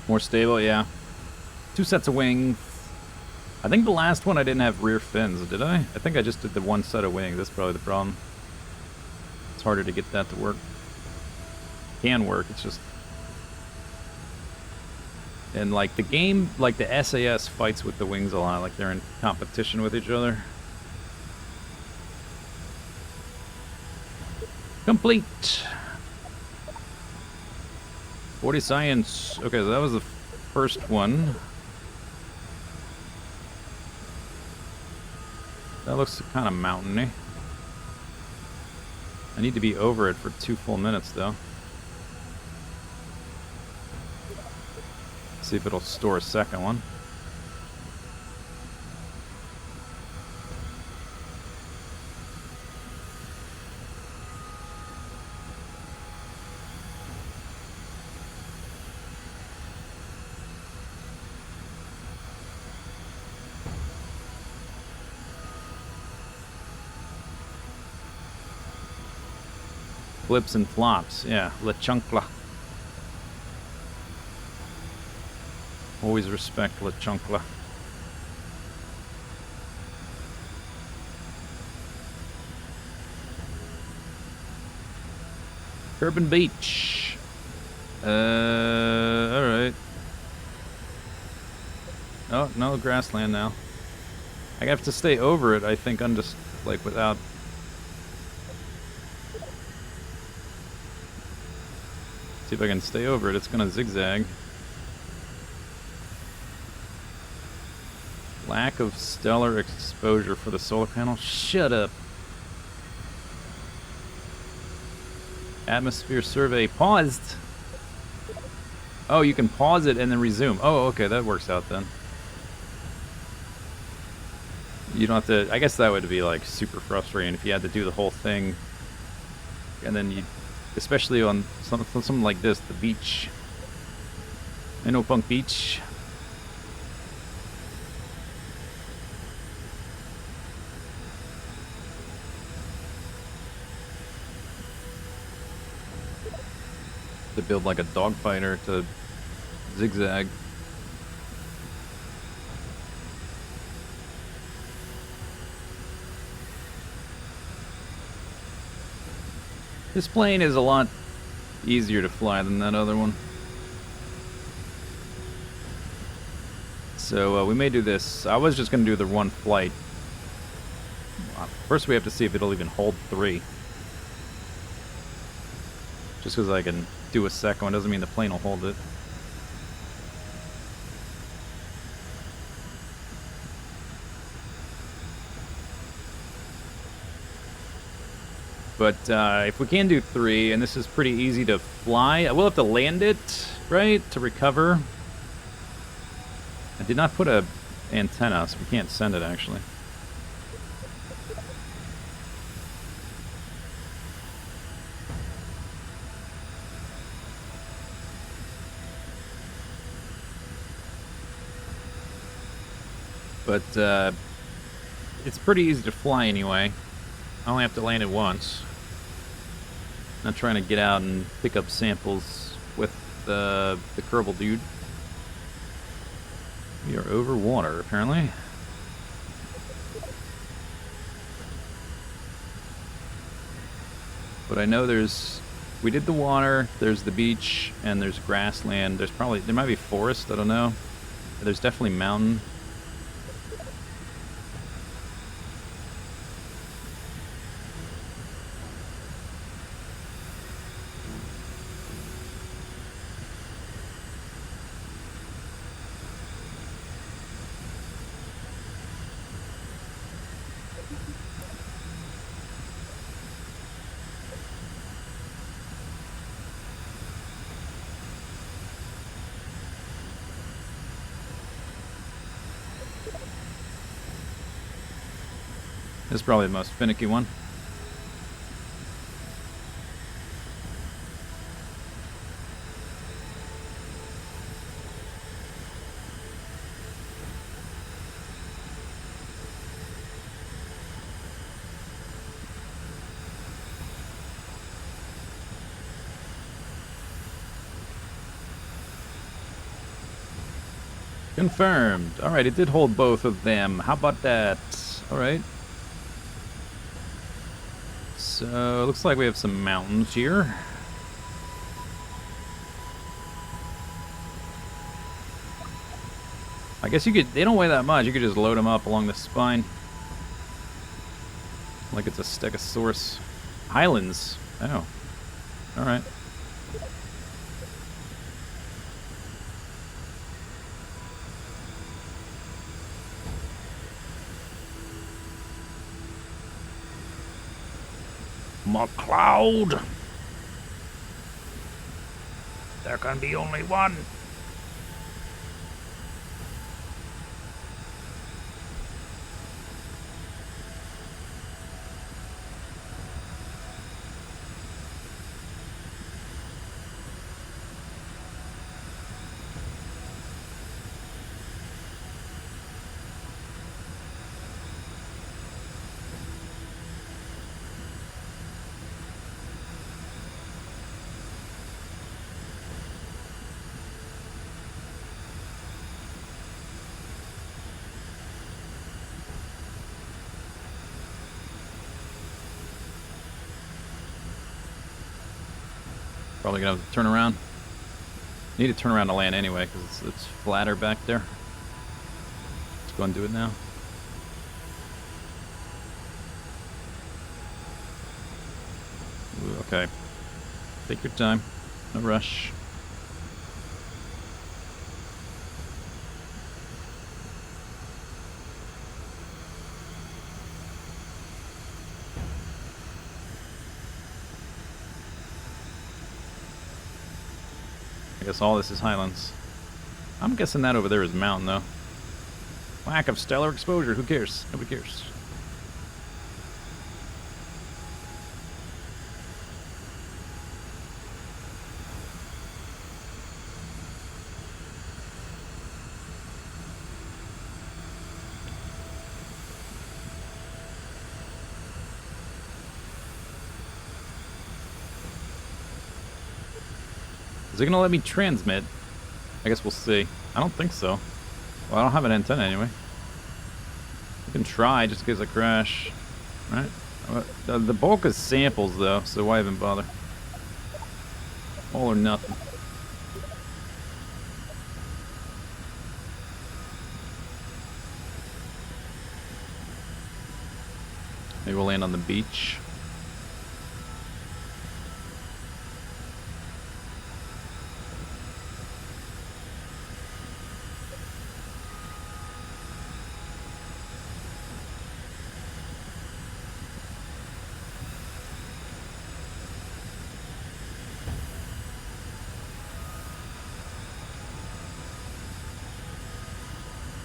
More stable, yeah. 2 sets of wings. I think the last one I didn't have rear fins, did I? I think I just did the 1 set of wings. That's probably the problem. It's harder to get that to work. Can work, it's just... and like the game, like the SAS fights with the wings a lot, like they're in competition with each other. Complete! 40 science. Okay, so that was the first one. That looks kind of mountainy. I need to be over it for 2 full minutes, though. See if it'll store a second one. Flips and flops. Yeah, La Chunkla. Always respect La Chunkla. Kerbal Beach. Alright. Oh, no grassland now. I have to stay over it, I think, I'm just, like, without... See if I can stay over it, it's gonna zigzag. Lack of stellar exposure for the solar panel. Shut up. Atmosphere survey paused. Oh, you can pause it and then resume. Oh, okay, that works out then. You don't have to... I guess that would be, like, super frustrating if you had to do the whole thing. And then you... Especially on something like this, the beach. I know Punk Beach. To build like a dogfighter to zigzag. This plane is a lot easier to fly than that other one. So we may do this. I was just going to do the one flight. First we have to see if it'll even hold 3. Just because I can do a second one doesn't mean the plane will hold it. But if we can do 3, and this is pretty easy to fly, I will have to land it, right, to recover. I did not put a antenna, so we can't send it, actually. But it's pretty easy to fly anyway. I only have to land it once. Not trying to get out and pick up samples with the Kerbal dude. We are over water, apparently. But I know there's... We did the water, there's the beach, and there's grassland. There's probably... There might be forest, I don't know. There's definitely mountain. This is probably the most finicky one. Confirmed. Alright, it did hold both of them. How about that? Alright. So, looks like we have some mountains here. I guess you could... They don't weigh that much. You could just load them up along the spine. Like it's a stegosaurus. Highlands. Oh. Alright. McCloud! There can be only one. Probably gonna have to turn around. Need to turn around to land anyway, because it's flatter back there. Let's go and do it now. Ooh, okay. Take your time. No rush. I guess all this is highlands. I'm guessing that over there is mountain, though. Lack of stellar exposure. Who cares? Nobody cares. Is it gonna let me transmit? I guess we'll see. I don't think so. Well, I don't have an antenna anyway. I can try just in case I crash. Right? The bulk is samples though, so why even bother? All or nothing. Maybe we'll land on the beach.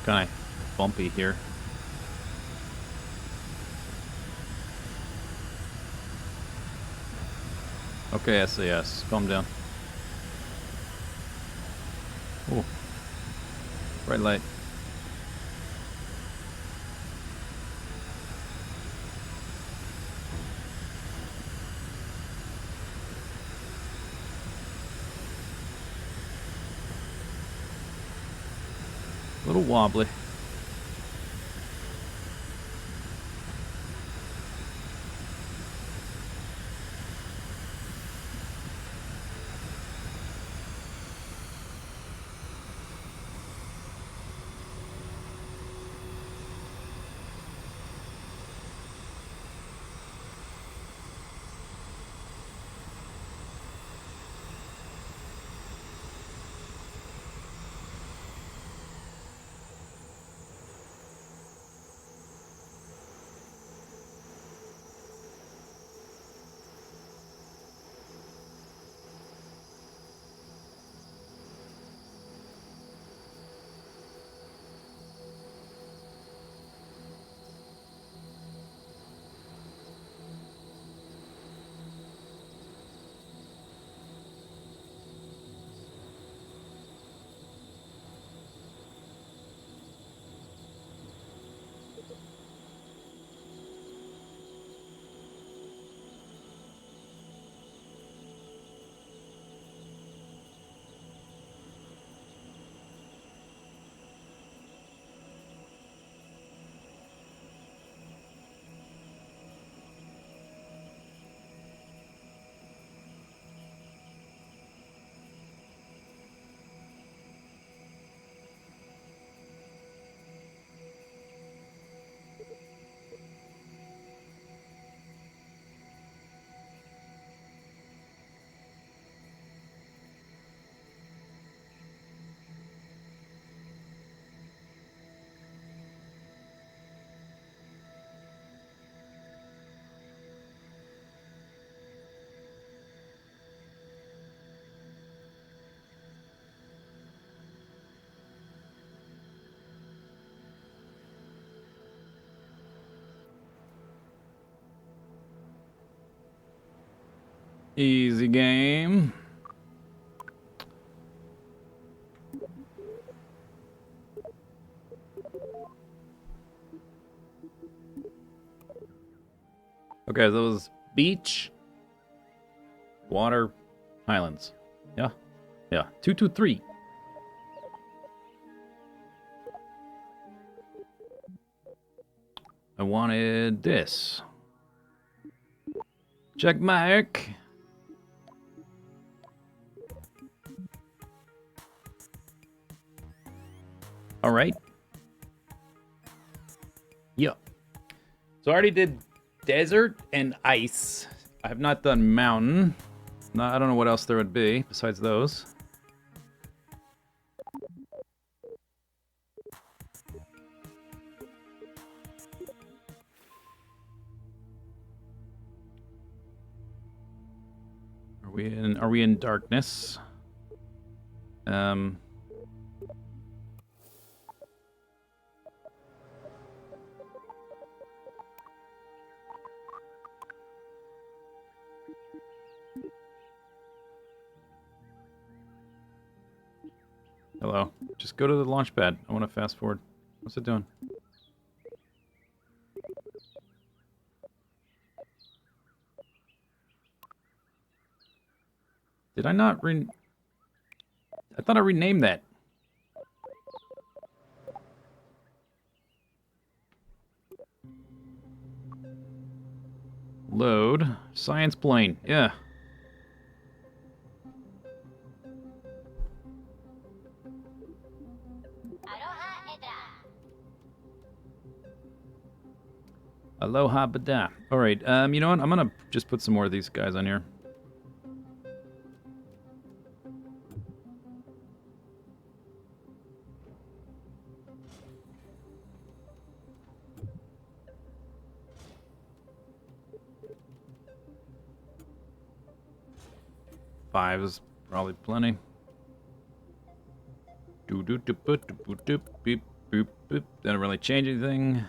Kind of bumpy here. Okay, SAS, calm down. Oh, bright light. A little wobbly. Easy game. Okay, so that was beach, water, highlands. Yeah? Yeah. 223. I wanted this. Check mark. All right. Yeah. So I already did desert and ice. I have not done mountain. No, I don't know what else there would be besides those. Are we in darkness? Hello. Just go to the launch pad. I want to fast forward. What's it doing? Did I not I thought I renamed that. Load. Science plane. Yeah. Aloha bada. Alright, you know what? I'm gonna just put some more of these guys on here. Five is probably plenty. Beep, boop, boop. Didn't really change anything.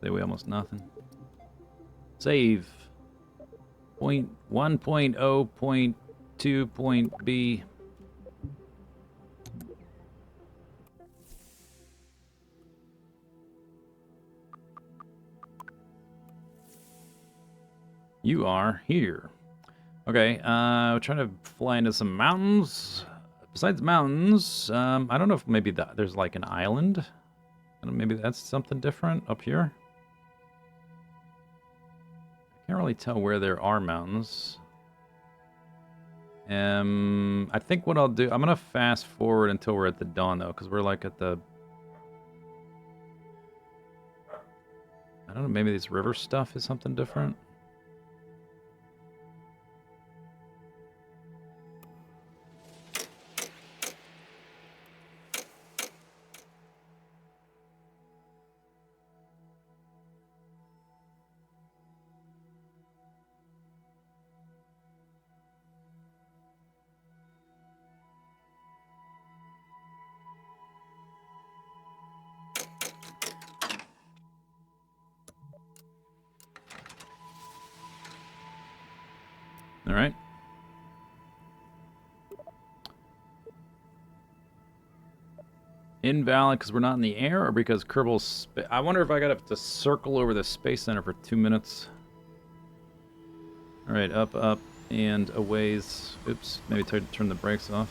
They weigh almost nothing. Save. Point 1.0.2 point B. You are here. Okay, we're trying to fly into some mountains. Besides mountains, I don't know if maybe there's like an island. I don't know, maybe that's something different up here. I can't really tell where there are mountains. I think what I'll do, I'm gonna fast forward until we're at the dawn though, because we're like at the, I don't know, maybe this river stuff is something different. All right. Invalid because we're not in the air, or because Kerbal's... I wonder if I got to circle over the Space Center for 2 minutes. All right, up, up, and a ways. Oops, maybe turn the brakes off.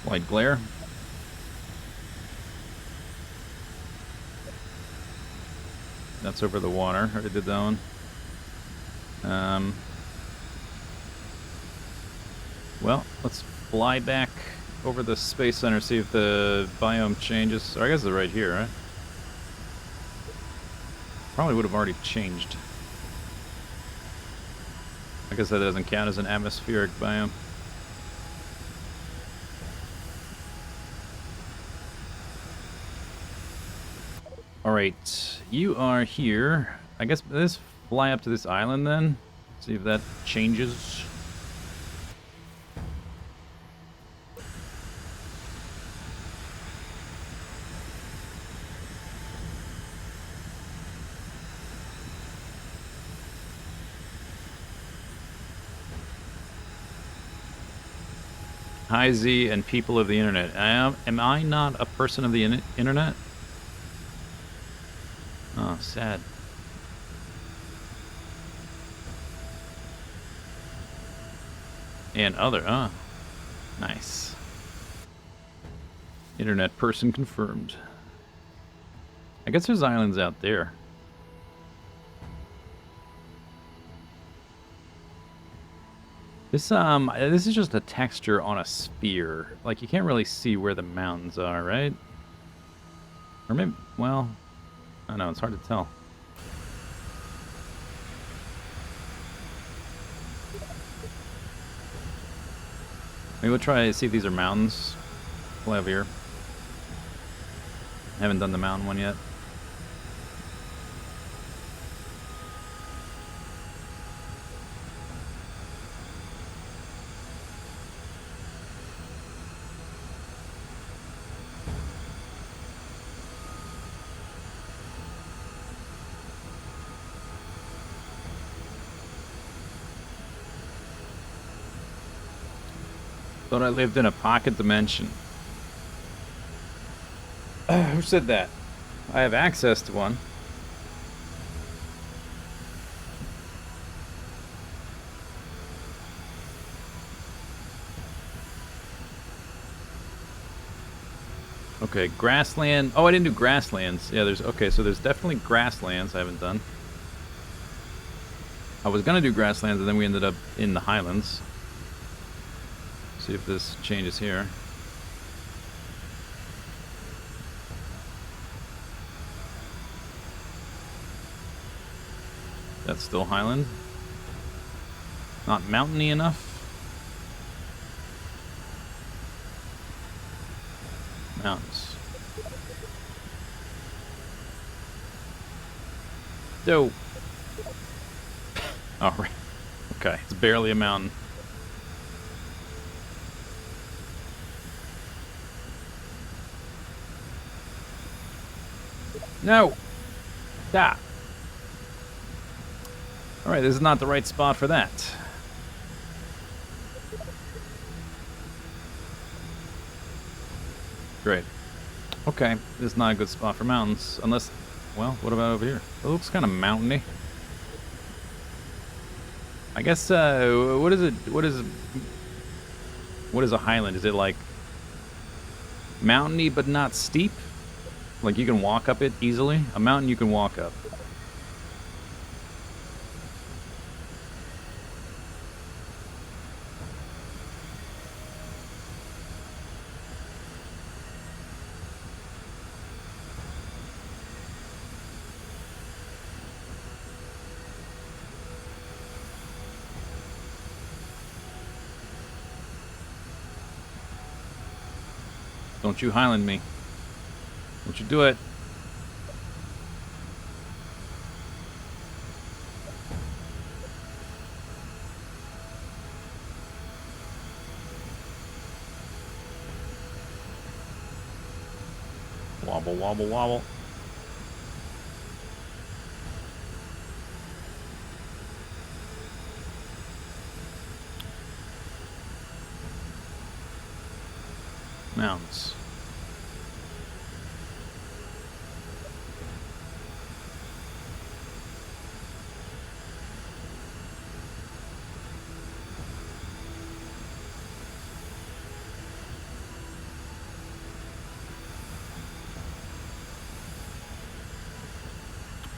Light glare. That's over the water. I already did that one. Well, let's fly back over the Space Center, see if the biome changes. Or I guess they're right here, right? Probably would have already changed. I guess that doesn't count as an atmospheric biome. Alright, you are here. I guess let's fly up to this island then. See if that changes. Hi Z and people of the internet. Am I not a person of the internet? sad. And other, huh? Nice. Internet person confirmed. I guess there's islands out there. This is just a texture on a sphere. Like, you can't really see where the mountains are, right? Or maybe, well, I don't know, it's hard to tell. Maybe we'll try to see if these are mountains. Fly over here. Haven't done the mountain one yet. Thought I lived in a pocket dimension. Who said that? I have access to one. Okay, grassland. Oh, I didn't do grasslands. Yeah, okay, so there's definitely grasslands I haven't done. I was gonna do grasslands, and then we ended up in the highlands. See if this changes here. That's still highland. Not mountainy enough. Mountains. Dope. All right. Okay, it's barely a mountain. No! Stop! Alright, this is not the right spot for that. Great. Okay, this is not a good spot for mountains, unless... Well, what about over here? It looks kind of mountainy. I guess, what is it... What is a highland? Is it like... mountainy but not steep? Like, you can walk up it easily? A mountain you can walk up. Don't you highland me. Don't you do it. Wobble, wobble, wobble. Mountains.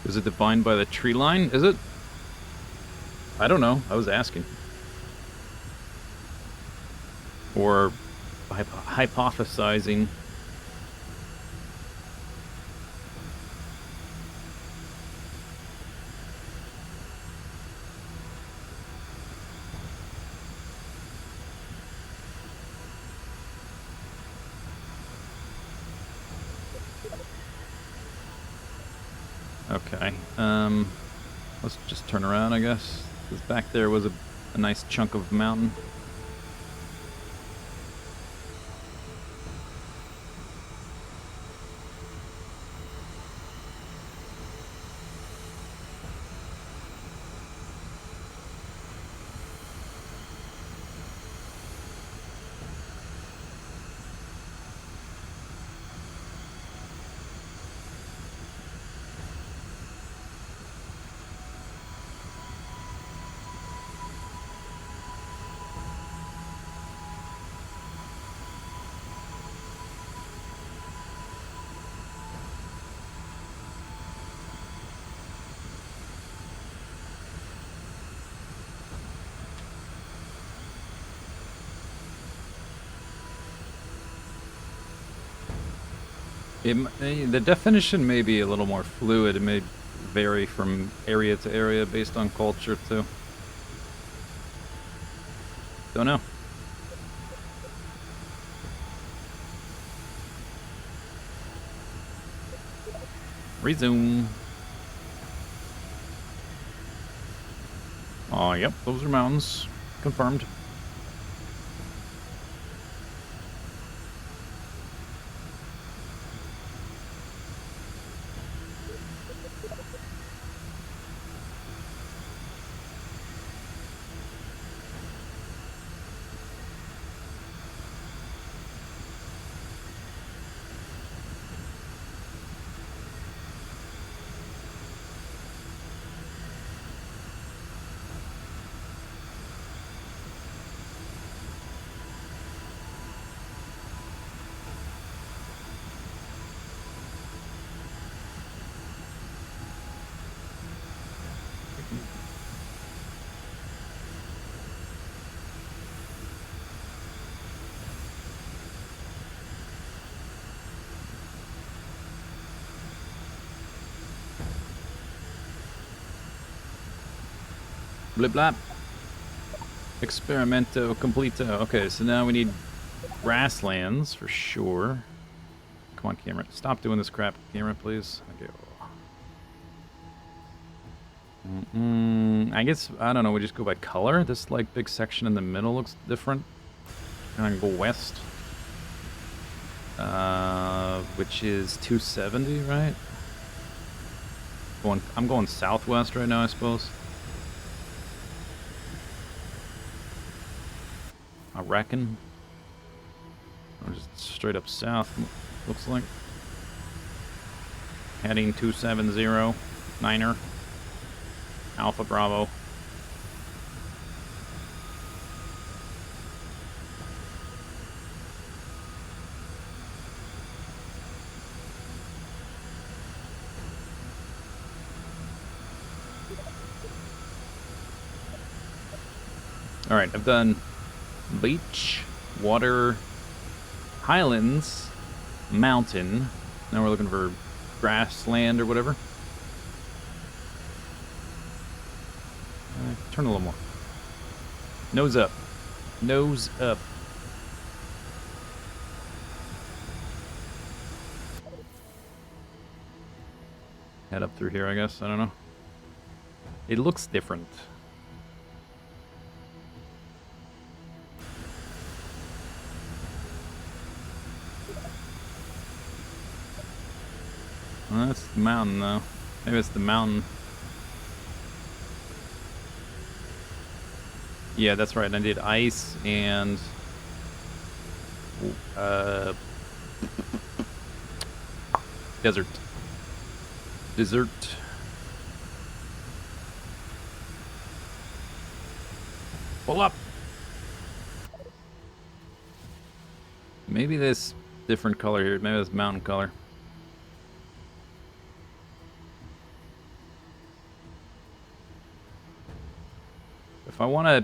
Is it defined by the tree line? Is it? I don't know. I was asking. Or hypothesizing. Okay. Let's just turn around, I guess. Because back there was a nice chunk of mountain. The definition may be a little more fluid. It may vary from area to area based on culture too. Don't know. Resume. Oh, yep, those are mountains. Confirmed. Blip blap. Experimento completo. Okay, so now we need grasslands for sure. Come on, camera. Stop doing this crap, camera, please. Okay. I guess, I don't know, we just go by color. This, like, big section in the middle looks different. And go west. Which is 270, right? I'm going southwest right now, I suppose. I reckon. Or just straight up south, looks like. Heading 270, Niner. Alpha Bravo. Alright, I've done beach, water, highlands, mountain. Now we're looking for grassland or whatever. Turn a little more. Nose up. Nose up. Head up through here, I guess. I don't know. It looks different. Well, that's the mountain, though. Maybe it's the mountain. Yeah, that's right. I did ice and desert. Dessert. Pull up. Maybe this different color here. Maybe this mountain color. If I want to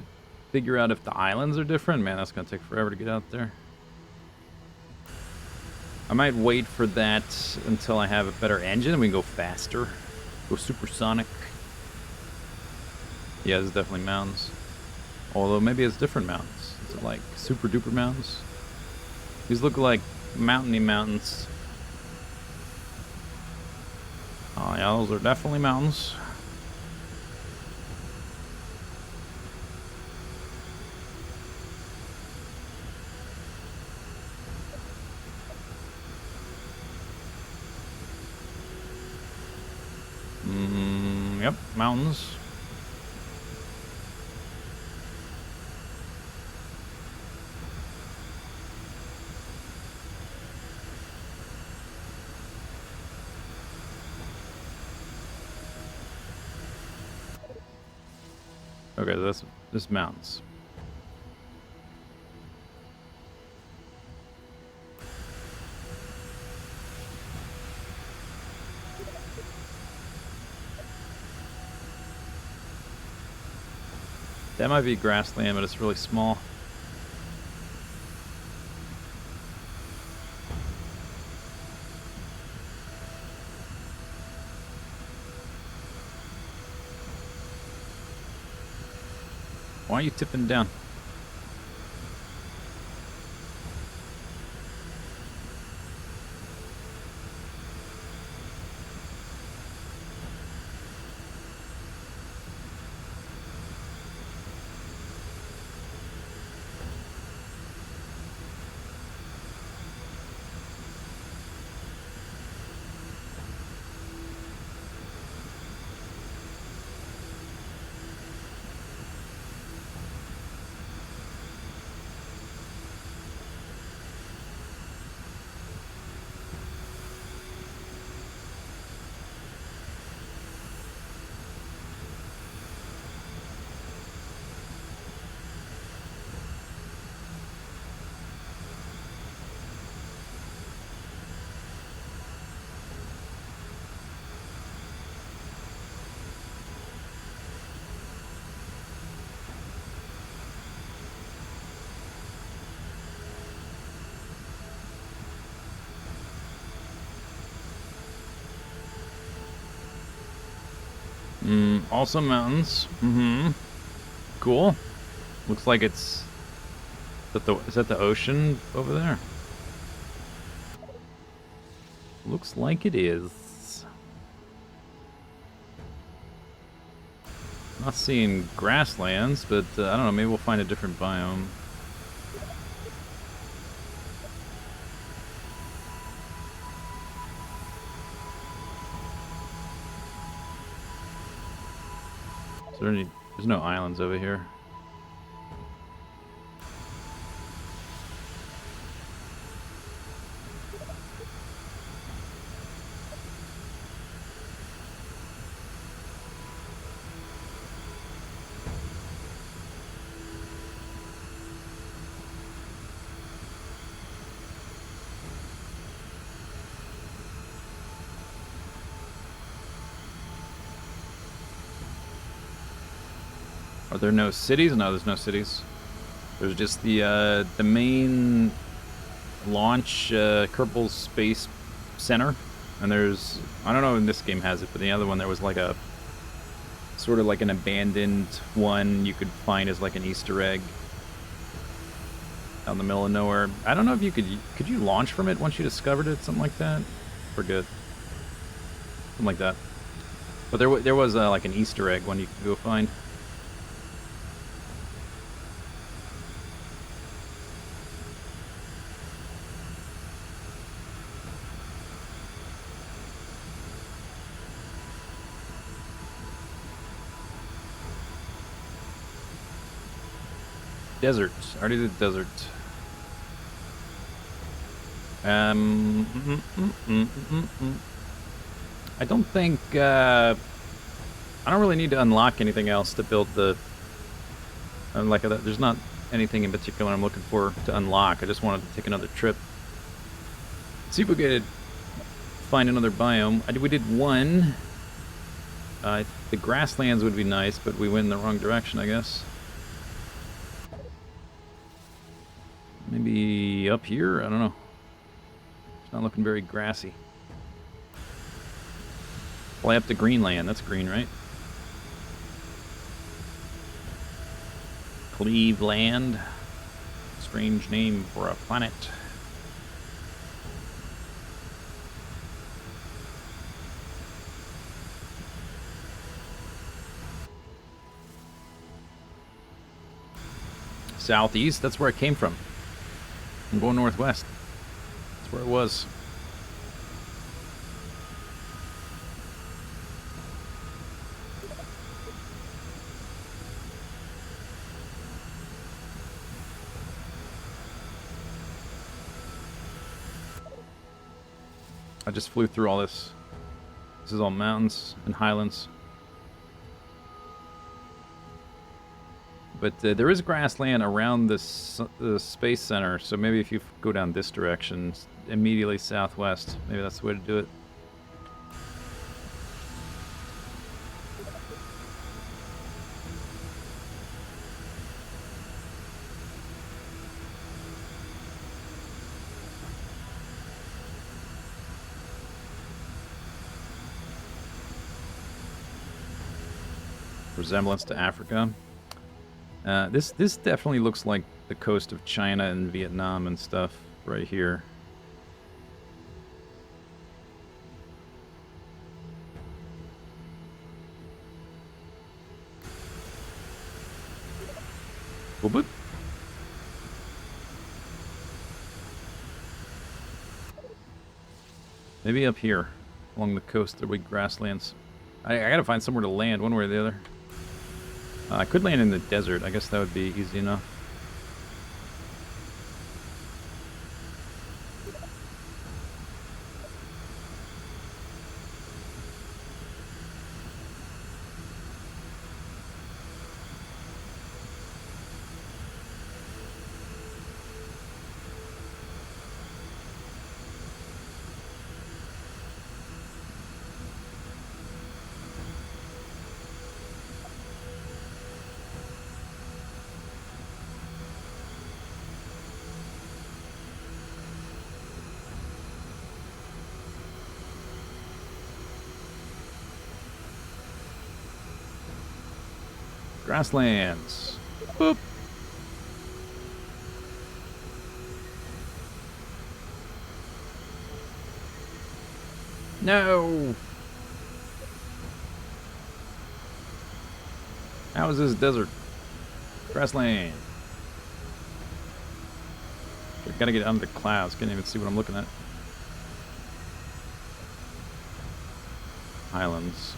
figure out if the islands are different, man, that's going to take forever to get out there. I might wait for that until I have a better engine and we can go faster. Go supersonic. Yeah, there's definitely mountains. Although maybe it's different mountains. Is it like super duper mountains? These look like mountainy mountains. Oh yeah, those are definitely mountains. Yep, mountains. Okay, this mountains. That might be grassland, but it's really small. Why are you tipping down? Also mountains. Cool. Looks like it's... Is that the ocean over there? Looks like it is. Not seeing grasslands, but I don't know, maybe we'll find a different biome. Is there any... There's no islands over here. Are there no cities? No, there's no cities. There's just the main launch Kerbal Space Center, and there's, I don't know if this game has it, but the other one there was like a sort of like an abandoned one you could find as like an Easter egg out in the middle of nowhere. I don't know if you could you launch from it once you discovered it, something like that. Forget, something like that. But there was like an Easter egg one you could go find. Desert. Already did desert. I don't think... I don't really need to unlock anything else to build the... Like, there's not anything in particular I'm looking for to unlock. I just wanted to take another trip. See if we could find another biome. We did one. The grasslands would be nice, but we went in the wrong direction, I guess. Maybe up here? I don't know. It's not looking very grassy. Fly up to Greenland. That's green, right? Cleveland. Strange name for a planet. Southeast? That's where it came from. I'm going northwest. That's where it was. I just flew through all this. This is all mountains and highlands. But there is grassland around this the space center, so maybe if you go down this direction, immediately southwest, maybe that's the way to do it. Resemblance to Africa. This definitely looks like the coast of China and Vietnam and stuff right here. Boop, boop. Maybe up here, along the coast, there'll be grasslands. I gotta find somewhere to land, one way or the other. I could land in the desert. I guess that would be easy enough. Grasslands. Boop. No. How is this desert? Grassland. I gotta get under the clouds. Can't even see what I'm looking at. Highlands.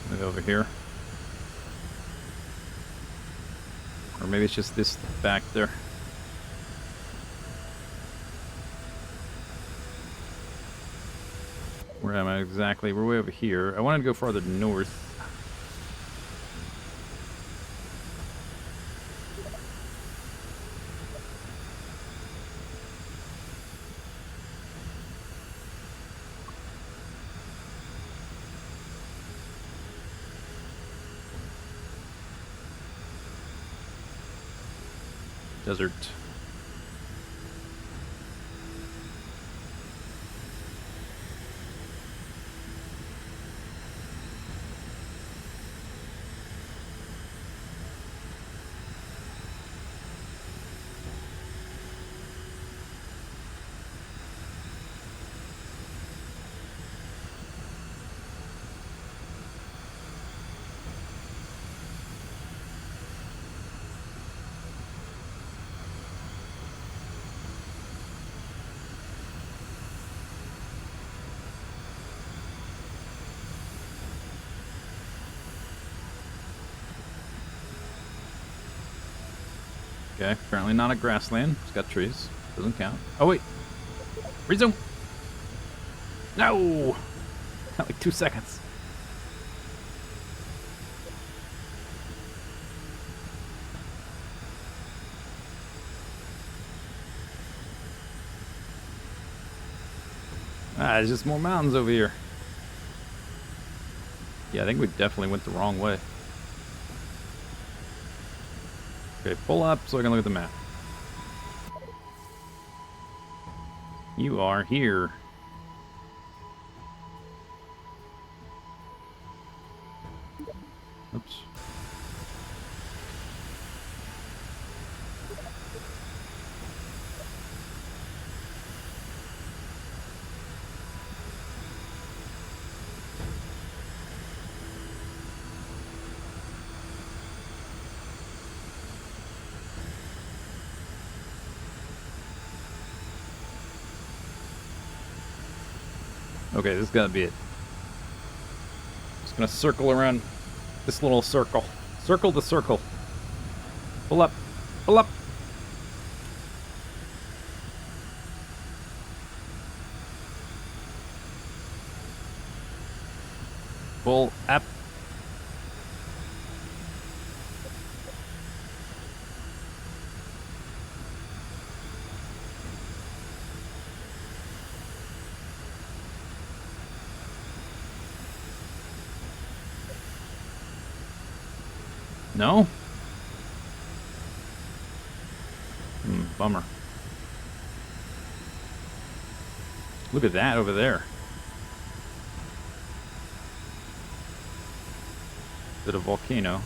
Maybe over here. Or maybe it's just this back there. Where am I exactly? We're way over here. I wanted to go farther north. Desert. Okay, apparently not a grassland. It's got trees. Doesn't count. Oh, wait. Resume. No! Got like 2 seconds. Ah, there's just more mountains over here. Yeah, I think we definitely went the wrong way. Okay, pull up so I can look at the map. You are here. Oops. Okay, this has got to be it. Just gonna circle around this little circle. Circle the circle. Pull up. Pull up. Pull up. No? bummer. Look at that over there. Bit of volcano.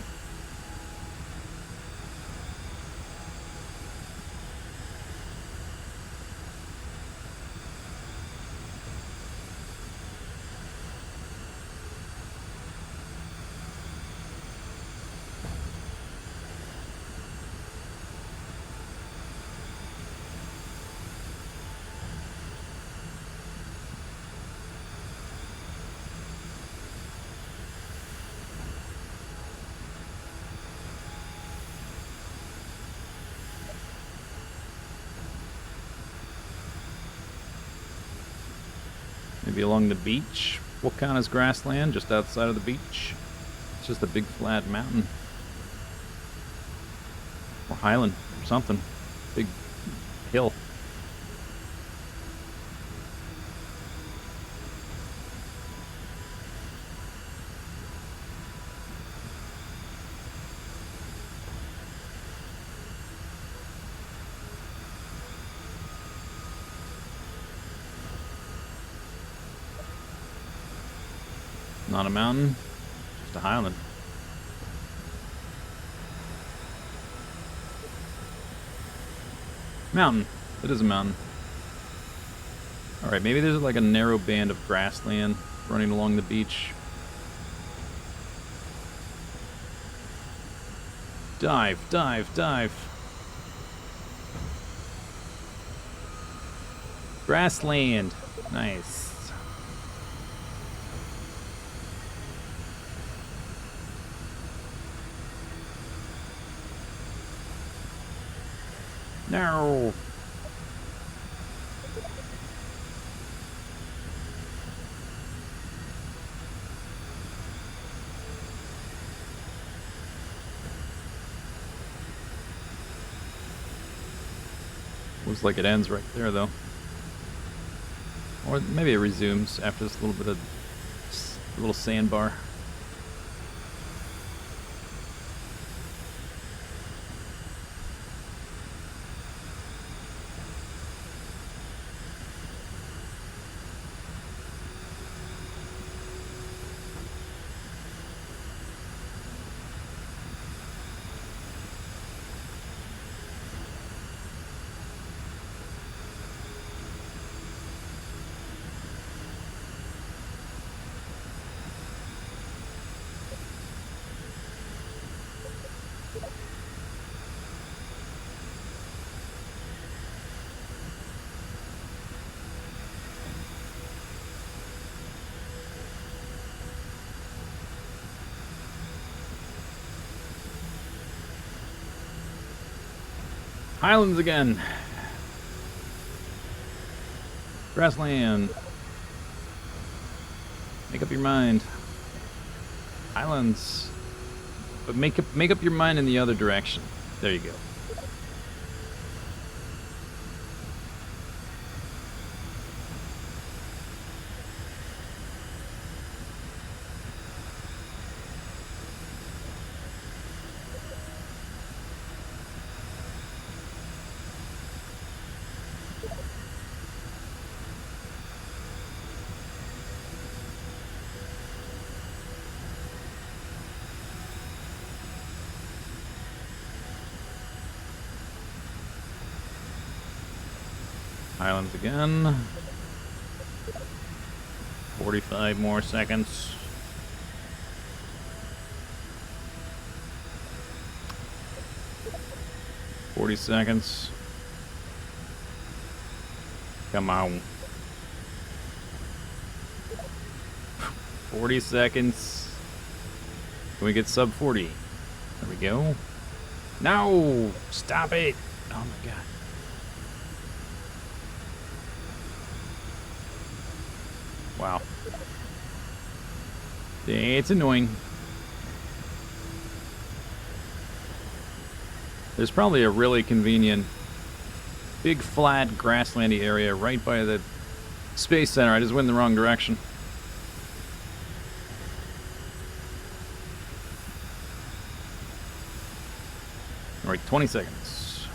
Maybe along the beach. What count as grassland just outside of the beach? It's just a big flat mountain. Or highland or something. Big hill. Not a mountain, just a highland. Mountain. It is a mountain. Alright, maybe there's like a narrow band of grassland running along the beach. Dive, dive, dive. Grassland. Nice. No. Looks like it ends right there, though. Or maybe it resumes after this little bit of little sandbar. Highlands again. Grassland. Make up your mind. Highlands. But make up your mind in the other direction. There you go. Highlands again. 45 more seconds. $40 seconds. Come on. 40 seconds. Can we get sub 40? There we go. No! Stop it! Oh my god. Wow. It's annoying. There's probably a really convenient big flat grasslandy area right by the space center. I just went in the wrong direction. Alright, 20 seconds.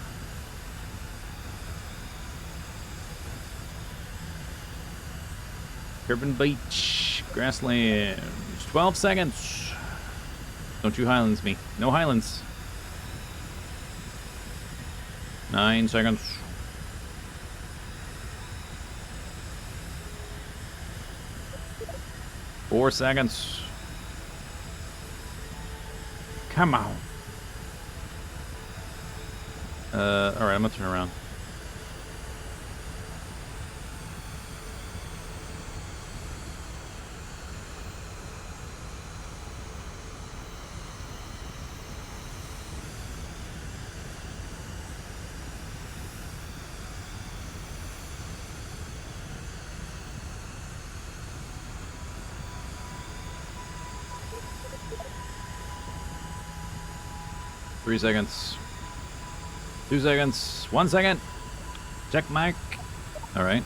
Kerbal Beach. Grasslands. 12 seconds. Don't you Highlands me. No Highlands. 9 seconds. 4 seconds. Come on. Alright, I'm gonna turn around. Three seconds. 2 seconds. 1 second. Check mic. Alright.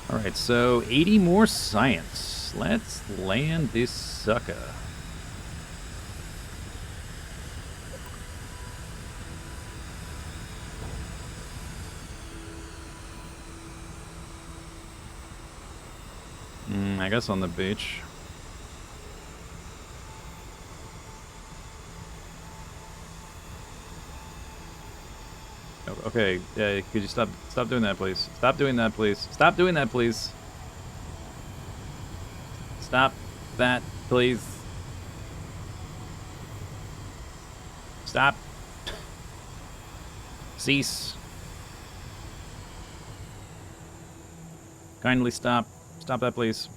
Alright, so 80 more science. Let's land this sucker. I guess on the beach. Okay, could you stop doing that, please? Stop doing that, please. Stop doing that, please. Stop that, please. Stop. Cease. Kindly stop. Stop that, please.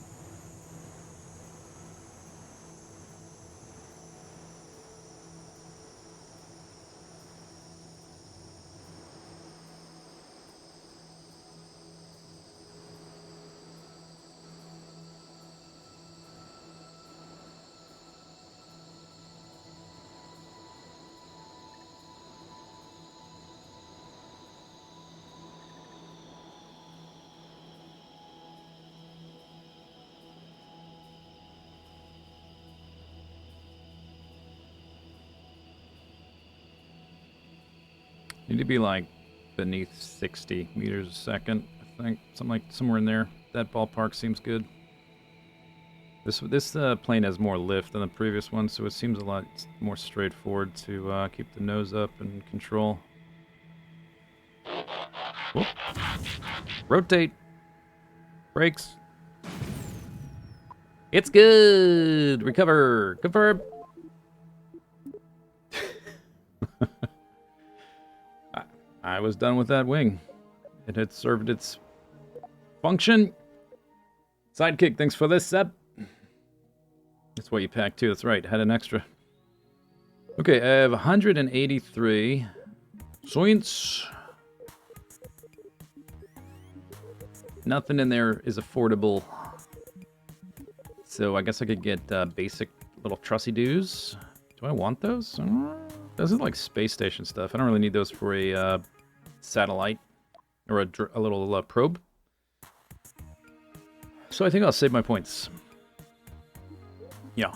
Need to be like beneath 60 meters a second, I think. Somewhere in there. That ballpark seems good. This plane has more lift than the previous one, so it seems a lot more straightforward to keep the nose up and control. Whoop. Rotate. Brakes. It's good. Recover. Confirm. I was done with that wing. It had served its function. Sidekick, thanks for this, Seb. That's what you packed too. That's right. Had an extra. Okay, I have 183 points. Nothing in there is affordable. So I guess I could get basic little trussy-doos. Do I want those? Those are like space station stuff. I don't really need those for a satellite or a little probe. So I think I'll save my points. Yeah.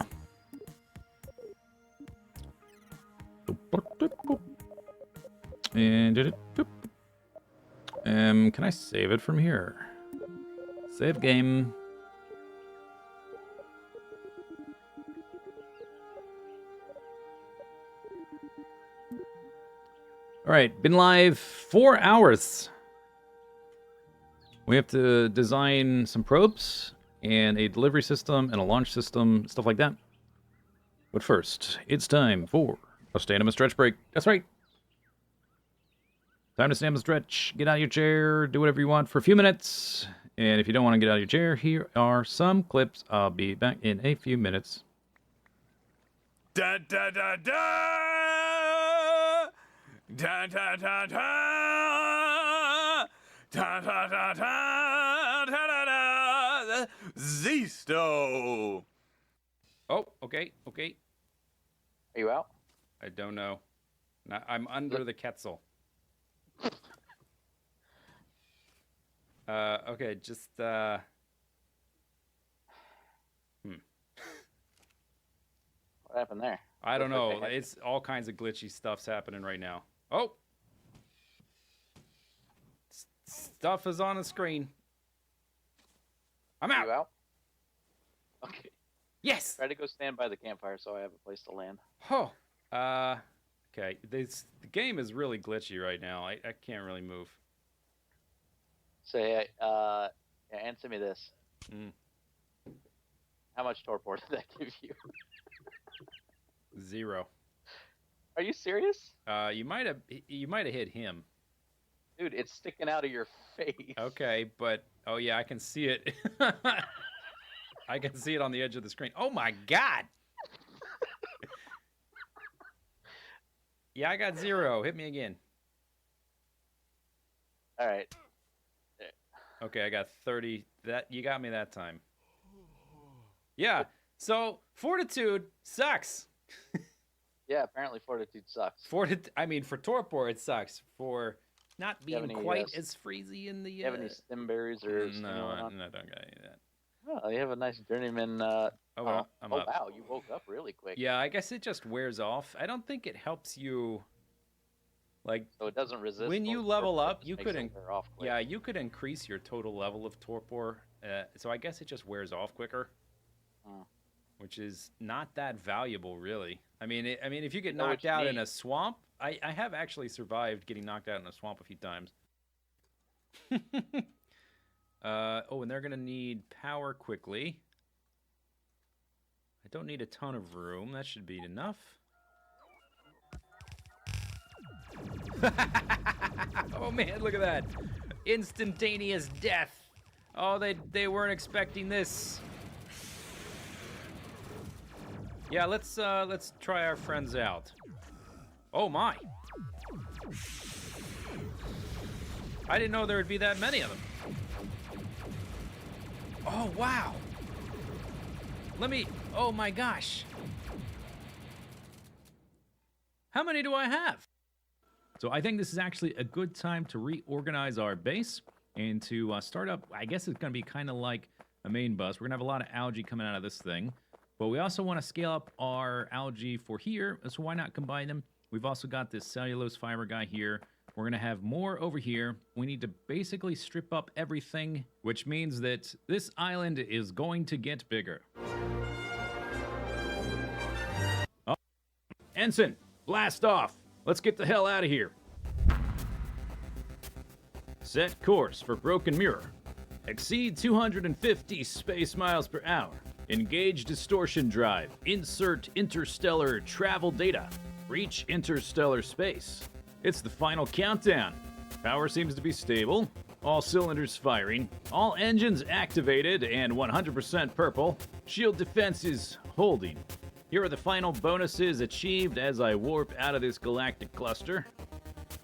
And did it. Can I save it from here? Save game. All right, been live 4 hours. We have to design some probes and a delivery system and a launch system, stuff like that. But first, it's time for a stand up and stretch break. That's right. Time to stand up and stretch. Get out of your chair. Do whatever you want for a few minutes. And if you don't want to get out of your chair, here are some clips. I'll be back in a few minutes.
Da da da da! Da da da da! Da da da da! Da da da! Zisteau!
Oh, okay.
Are you out?
I don't know. I'm under the Quetzal. Okay, just,
What happened there?
I don't know. It's all kinds of glitchy stuff's happening right now. Oh! Stuff is on the screen. I'm
Are you
out.
out? Okay.
Yes.
Try to go stand by the campfire so I have a place to land.
Oh. Okay. The game is really glitchy right now. I can't really move.
Say, answer me this.
Mm.
How much torpor did that give you?
0.
Are you serious?
You might have hit him.
Dude, it's sticking out of your face.
Okay, but oh yeah, I can see it. I can see it on the edge of the screen. Oh my god. Yeah, I got 0. Hit me again.
All right.
Okay, I got 30. That you got me that time. Yeah. So fortitude sucks.
Yeah, apparently fortitude sucks.
I mean, for torpor it sucks. For not being
any,
quite as freezy in the.
Do you have any stem berries or
no, I don't got any of that.
Oh, you have a nice journeyman.
Oh well, I'm up.
Wow, you woke up really quick.
Yeah, I guess it just wears off. I don't think it helps you. Like,
so it doesn't resist.
when you
most
level
torpor,
up,
it
you
just makes
could
it wear off quick.
yeah, you could increase your total level of torpor. So I guess it just wears off quicker, which is not that valuable, really. I mean, if you get knocked out in a swamp, I have actually survived getting knocked out in a swamp a few times. Oh, and they're gonna need power quickly. I don't need a ton of room. That should be enough. Oh man, look at that. Instantaneous death. Oh, they weren't expecting this. Yeah, let's try our friends out. Oh my. I didn't know there would be that many of them. Oh wow. Oh my gosh. How many do I have? So I think this is actually a good time to reorganize our base and to start up. I guess it's going to be kind of like a main bus. We're going to have a lot of algae coming out of this thing. But we also want to scale up our algae for here, so why not combine them? We've also got this cellulose fiber guy here. We're going to have more over here. We need to basically strip up everything, which means that this island is going to get bigger. Oh. Ensign, blast off. Let's get the hell out of here. Set course for Broken Mirror. Exceed 250 space miles per hour. Engage distortion drive. Insert interstellar travel data. Reach interstellar space. It's the final countdown. Power seems to be stable. All cylinders firing. All engines activated and 100% purple. Shield defense is holding. Here are the final bonuses achieved as I warp out of this galactic cluster.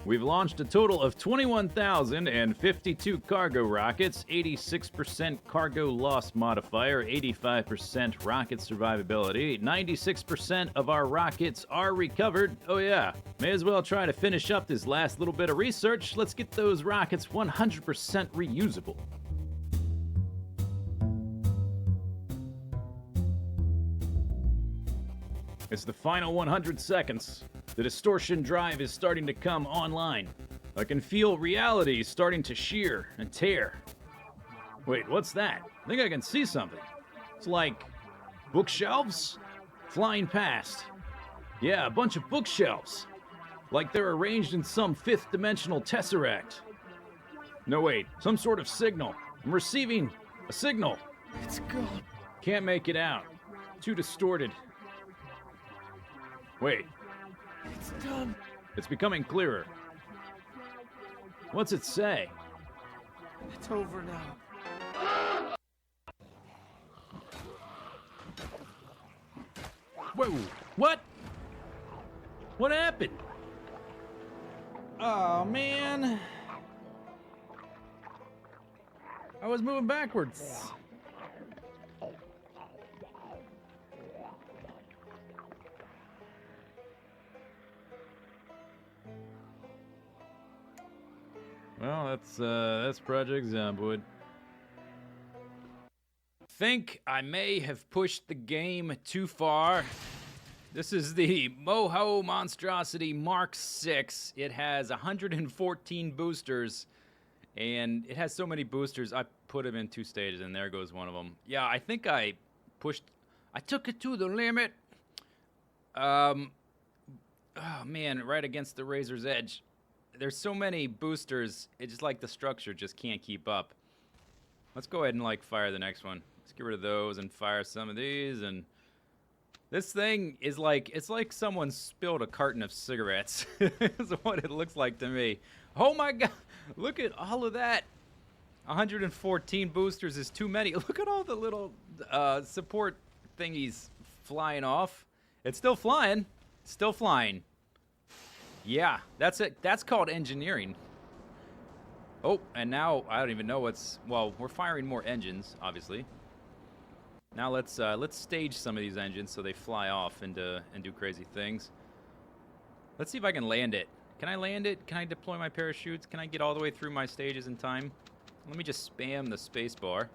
We've launched a total of 21,052 cargo rockets, 86% cargo loss modifier, 85% rocket survivability, 96% of our rockets are recovered. Oh yeah, may as well try to finish up this last little bit of research. Let's get those rockets 100% reusable. It's the final 100 seconds. The distortion drive is starting to come online. I can feel reality starting to shear and tear. Wait, what's that? I think I can see something. It's like bookshelves flying past. Yeah, a bunch of bookshelves. Like they're arranged in some fifth-dimensional tesseract. No, wait, some sort of signal. I'm receiving a signal. It's gone. Can't make it out. Too distorted. Wait. It's done. It's becoming clearer. What's it say?
It's over now.
Whoa! What? What happened? Oh, man. I was moving backwards. Well, that's Project Zomboid. Think I may have pushed the game too far. This is the Moho Monstrosity Mark 6. It has 114 boosters, And it has so many boosters. I put them in 2 stages, and there goes one of them. Yeah, I think I took it to the limit. Oh man, right against the razor's edge. There's so many boosters, it's just like the structure just can't keep up. Let's go ahead and like fire the next one. Let's get rid of those and fire some of these. And this thing is like, it's like someone spilled a carton of cigarettes. Is what it looks like to me. Oh my god, look at all of that. 114 boosters is too many. Look at all the little support thingies flying off. It's still flying. Still flying. Yeah, that's it. That's called engineering. Oh, and now I don't even know what's... Well, we're firing more engines, obviously. Now let's stage some of these engines so they fly off and do crazy things. Let's see if I can land it. Can I land it? Can I deploy my parachutes? Can I get all the way through my stages in time? Let me just spam the space bar.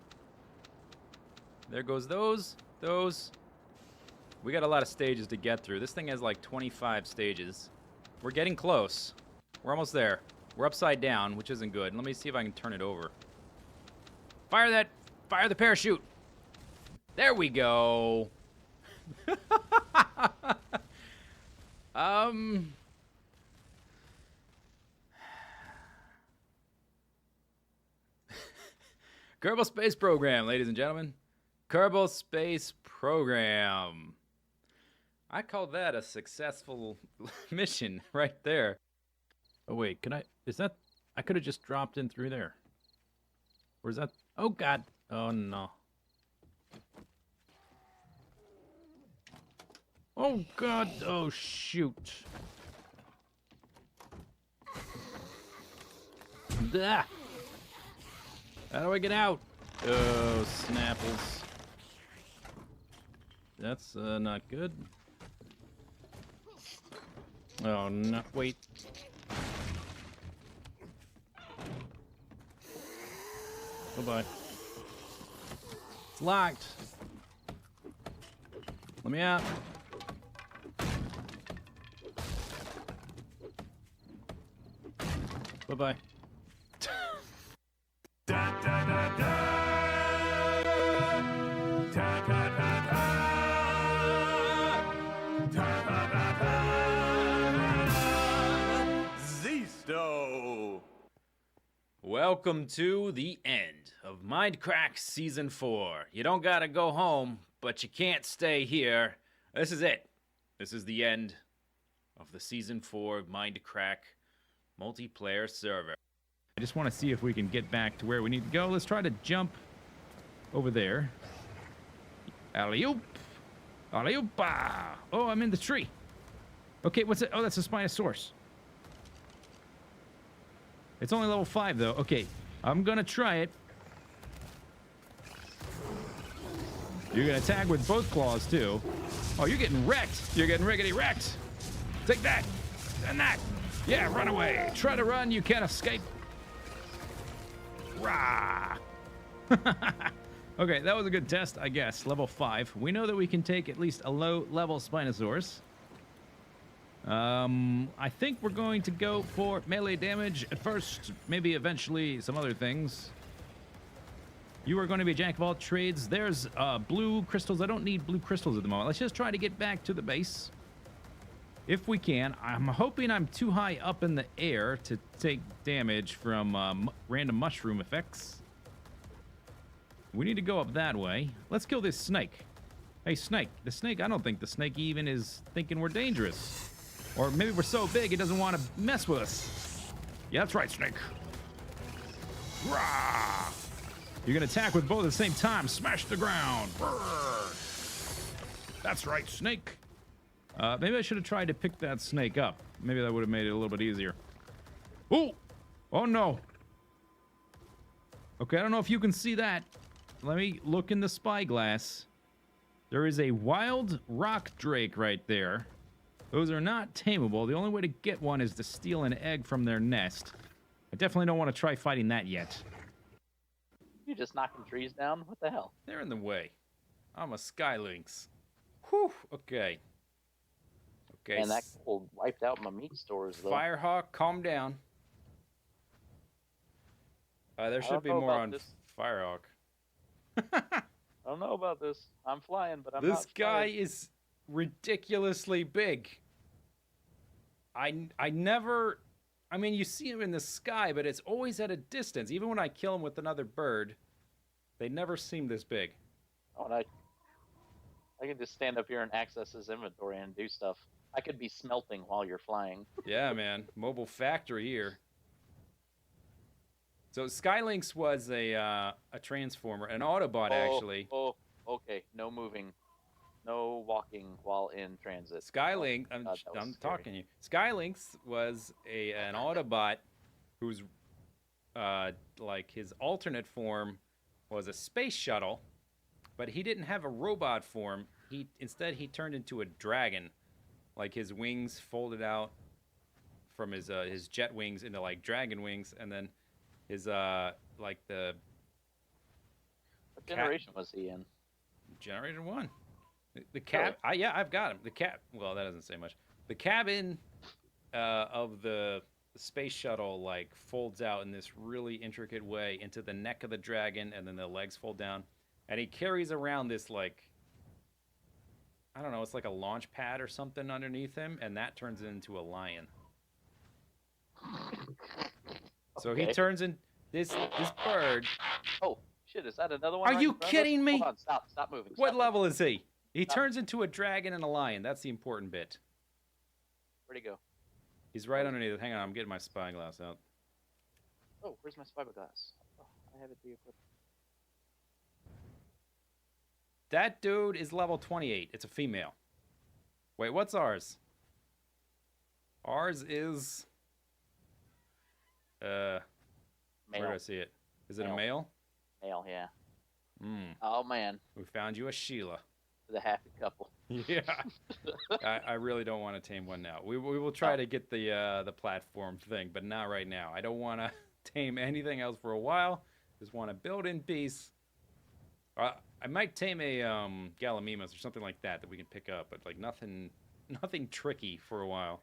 There goes those. We got a lot of stages to get through. This thing has like 25 stages. We're getting close. We're almost there. We're upside down, which isn't good. Let me see if I can turn it over. Fire the parachute. There we go. Kerbal Space Program, ladies and gentlemen. Kerbal Space Program. I call that a successful mission right there. Oh wait, I could have just dropped in through there. Or is that, oh god, oh no. Oh god, oh shoot. Ah. How do I get out? Oh, snapples. That's not good. Oh no, wait. Bye-bye. It's locked. Let me out. Bye-bye.
Da da da da. Da da da da. Da da da da. Zisteau.
Welcome to the end of Mindcrack Season 4. You don't gotta go home, but you can't stay here. This is it. This is the end of the Season 4 Mindcrack multiplayer server. I just want to see if we can get back to where we need to go. Let's try to jump over there. Alley-oop. Alley-oop-ah. Oh, I'm in the tree. Okay, what's it? Oh, that's a Spinosaurus. It's only level 5, though. Okay, I'm gonna try it. You're gonna attack with both claws, too. Oh, you're getting wrecked. You're getting riggedy wrecked. Take that. And that. Yeah, run away. Try to run. You can't escape. Rah! Okay, that was a good test, I guess. Level 5. We know that we can take at least a low-level Spinosaurus. I think we're going to go for melee damage at first. Maybe eventually some other things. You are going to be a jack of all trades. There's blue crystals. I don't need blue crystals at the moment. Let's just try to get back to the base. If we can. I'm hoping I'm too high up in the air to take damage from random mushroom effects. We need to go up that way. Let's kill this snake. Hey, snake. The snake, I don't think the snake even is thinking we're dangerous. Or maybe we're so big it doesn't want to mess with us. Yeah, that's right, snake. Rah! You're going to attack with both at the same time. Smash the ground. Brrr. That's right, snake. Maybe I should have tried to pick that snake up. Maybe that would have made it a little bit easier. Ooh! Oh, no. Okay, I don't know if you can see that. Let me look in the spyglass. There is a wild rock drake right there. Those are not tameable. The only way to get one is to steal an egg from their nest. I definitely don't want to try fighting that yet.
You just knocking trees down? What the hell?
They're in the way. I'm a Skylynx. Whew, okay. Okay.
And that cold wiped out my meat stores, though.
Firehawk, calm down. There should
don't
be
know
more
about
on
this.
Firehawk.
I don't know about this. I'm flying, but I'm
This
not
guy
flying.
is ridiculously big. I never. I mean, you see him in the sky, but it's always at a distance. Even when I kill him with another bird, they never seem this big.
Oh, and I can just stand up here and access his inventory and do stuff. I could be smelting while you're flying.
Yeah, man. Mobile factory here. So Skylinks was a transformer, an Autobot actually.
Oh, okay. No moving, no walking while in transit.
Skylink,
Oh, God, that was
I'm
scary.
talking to you. Skylinks was an Autobot whose like his alternate form was a space shuttle, but he didn't have a robot form. Instead he turned into a dragon, like his wings folded out from his jet wings into like dragon wings, and then his like the
What generation was he in?
Generator 1. The cab. Yeah, I've got him. The cab. Well, that doesn't say much. The cabin of the space shuttle like folds out in this really intricate way into the neck of the dragon, and then the legs fold down, and he carries around this like, I don't know, it's like a launch pad or something underneath him, and that turns into a lion. So he
Okay.
turns in this bird.
Oh shit! Is that another one?
Are
right
you
in front of us?
kidding me?
Hold on! Stop moving.
What
stop
level
moving.
is he? He
Stop.
turns into a dragon and a lion. That's the important bit.
Where'd he go?
He's right underneath it. Hang on, I'm getting my spyglass out.
Oh, where's my spyglass? Oh, I have it de-equipped.
That dude is level 28. It's a female. Wait, what's ours? Ours is... where do I
Male.
see it? Is it a
Male.
male?
Male, yeah.
Hmm.
Oh man,
We found you a Sheila.
the happy couple.
Yeah. I really don't want to tame one now. We will try to get the platform thing, but not right now. I don't want to tame anything else for a while. Just want to build in peace. I might tame a Gallimimus or something like that we can pick up, but like nothing tricky for a while.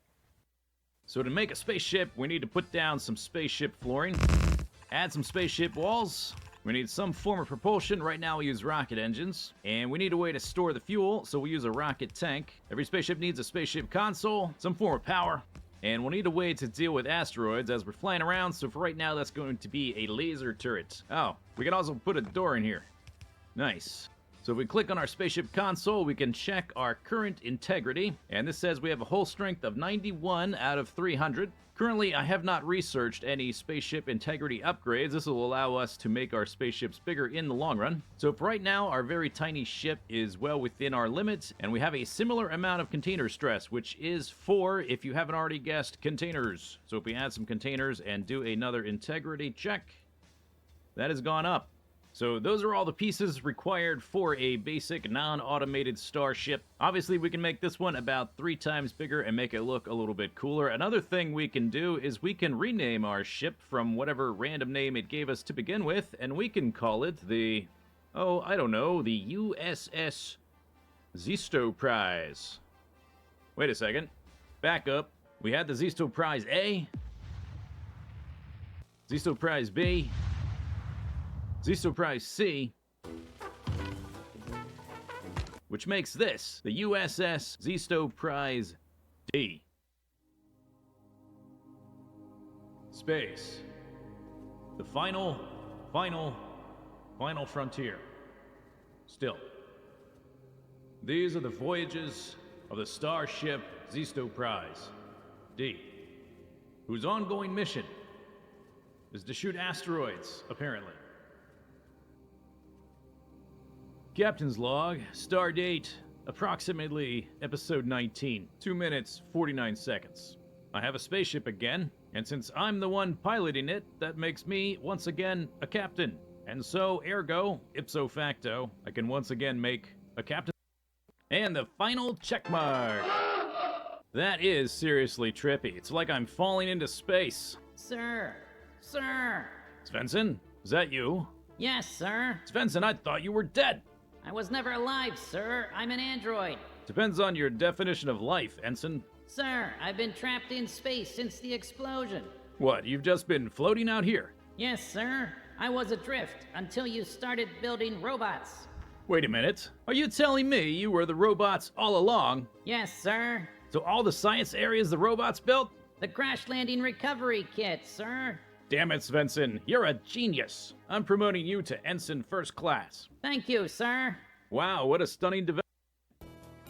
So to make a spaceship, we need to put down some spaceship flooring, add some spaceship walls. We need some form of propulsion. Right now we use rocket engines. And we need a way to store the fuel, so we use a rocket tank. Every spaceship needs a spaceship console, some form of power. And we'll need a way to deal with asteroids as we're flying around, so for right now that's going to be a laser turret. Oh, we can also put a door in here. Nice. So if we click on our spaceship console, we can check our current integrity. And this says we have a hull strength of 91 out of 300. Currently, I have not researched any spaceship integrity upgrades. This will allow us to make our spaceships bigger in the long run. So for right now, our very tiny ship is well within our limits, and we have a similar amount of container stress, which is 4, if you haven't already guessed, containers. So if we add some containers and do another integrity check, that has gone up. So those are all the pieces required for a basic non-automated starship. Obviously we can make this one about 3 times bigger and make it look a little bit cooler. Another thing we can do is we can rename our ship from whatever random name it gave us to begin with, and we can call it the, oh, I don't know, the USS Zisteau Prize. Wait a second. Back up. We had the Zisteau Prize A, Zisteau Prize B, Zisteau Prize C, which makes this the USS Zisteau Prize D. Space. The final frontier. Still. These are the voyages of the starship Zisteau Prize D, whose ongoing mission is to shoot asteroids, apparently. Captain's log, star date, approximately episode 19, 2 minutes, 49 seconds. I have a spaceship again, and since I'm the one piloting it, that makes me, once again, a captain. And so, ergo, ipso facto, I can once again make a captain. And the final checkmark. That is seriously trippy. It's like I'm falling into space.
Sir! Sir!
Svensson, is that you?
Yes, sir!
Svensson, I thought you were dead.
I was never alive, sir. I'm an android.
Depends on your definition of life, Ensign.
Sir, I've been trapped in space since the explosion.
What, you've just been floating out here?
Yes, sir. I was adrift until you started building robots.
Wait a minute. Are you telling me you were the robots all along?
Yes, sir.
So all the science areas the robots built?
The crash landing recovery kit, sir.
Damn it, Svensson. You're a genius. I'm promoting you to Ensign First Class.
Thank you, sir.
Wow, what a stunning development.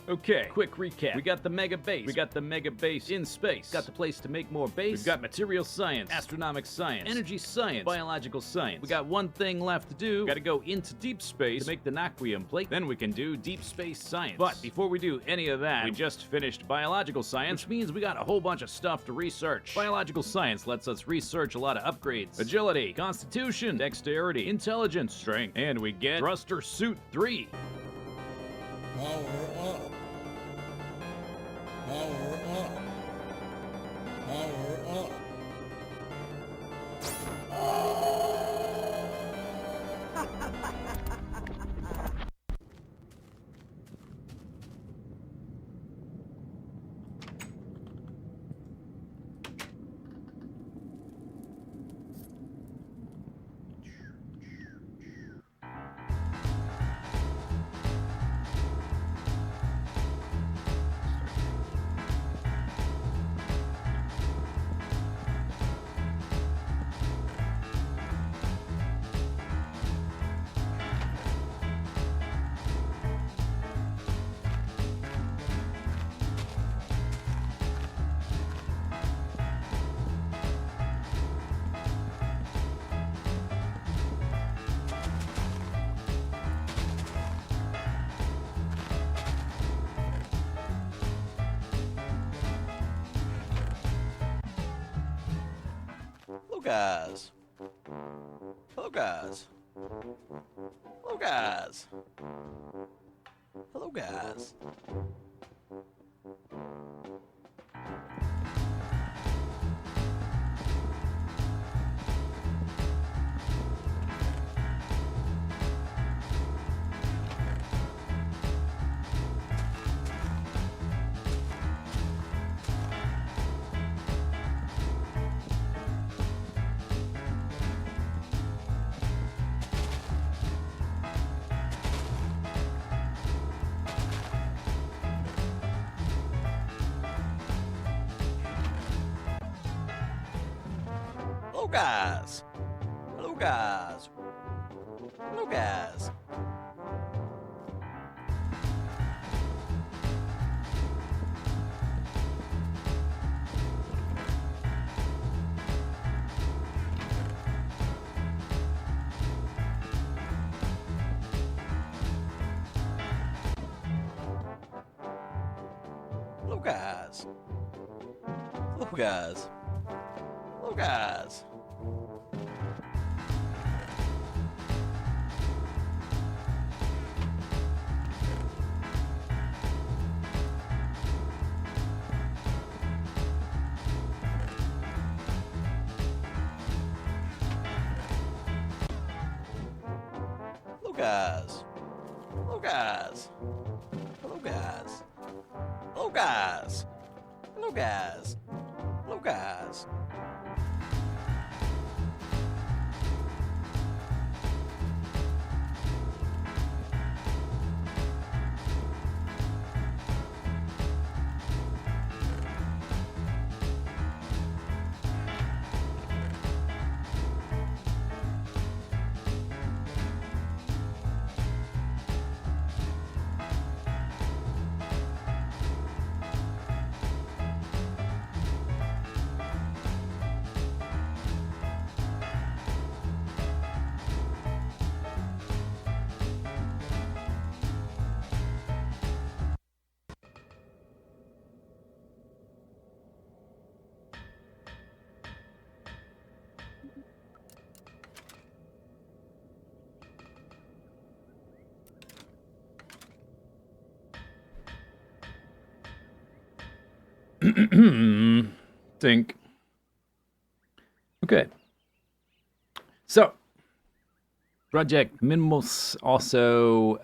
Okay, quick recap. We got the mega base. We got the mega base in space. Got the place to make more base. We've got material science, astronomic science, energy science, biological science. We got one thing left to do. Got to go into deep space to make the Naquium plate. Then we can do deep space science. But before we do any of that, we just finished biological science, which means we got a whole bunch of stuff to research. Biological science lets us research a lot of upgrades. Agility, constitution, dexterity, intelligence, strength, and we get Thruster Suit 3.
Hello guys. Hello guys. Hello guys. Hello guys. Hello guys. Hello guys. Hello guys. Hello guys. Hello guys. Hello guys. Hello guys. Hello guys. Hello guys. Hello guys. Hello guys. Hello guys.
Think. Okay. So, Project Minimus also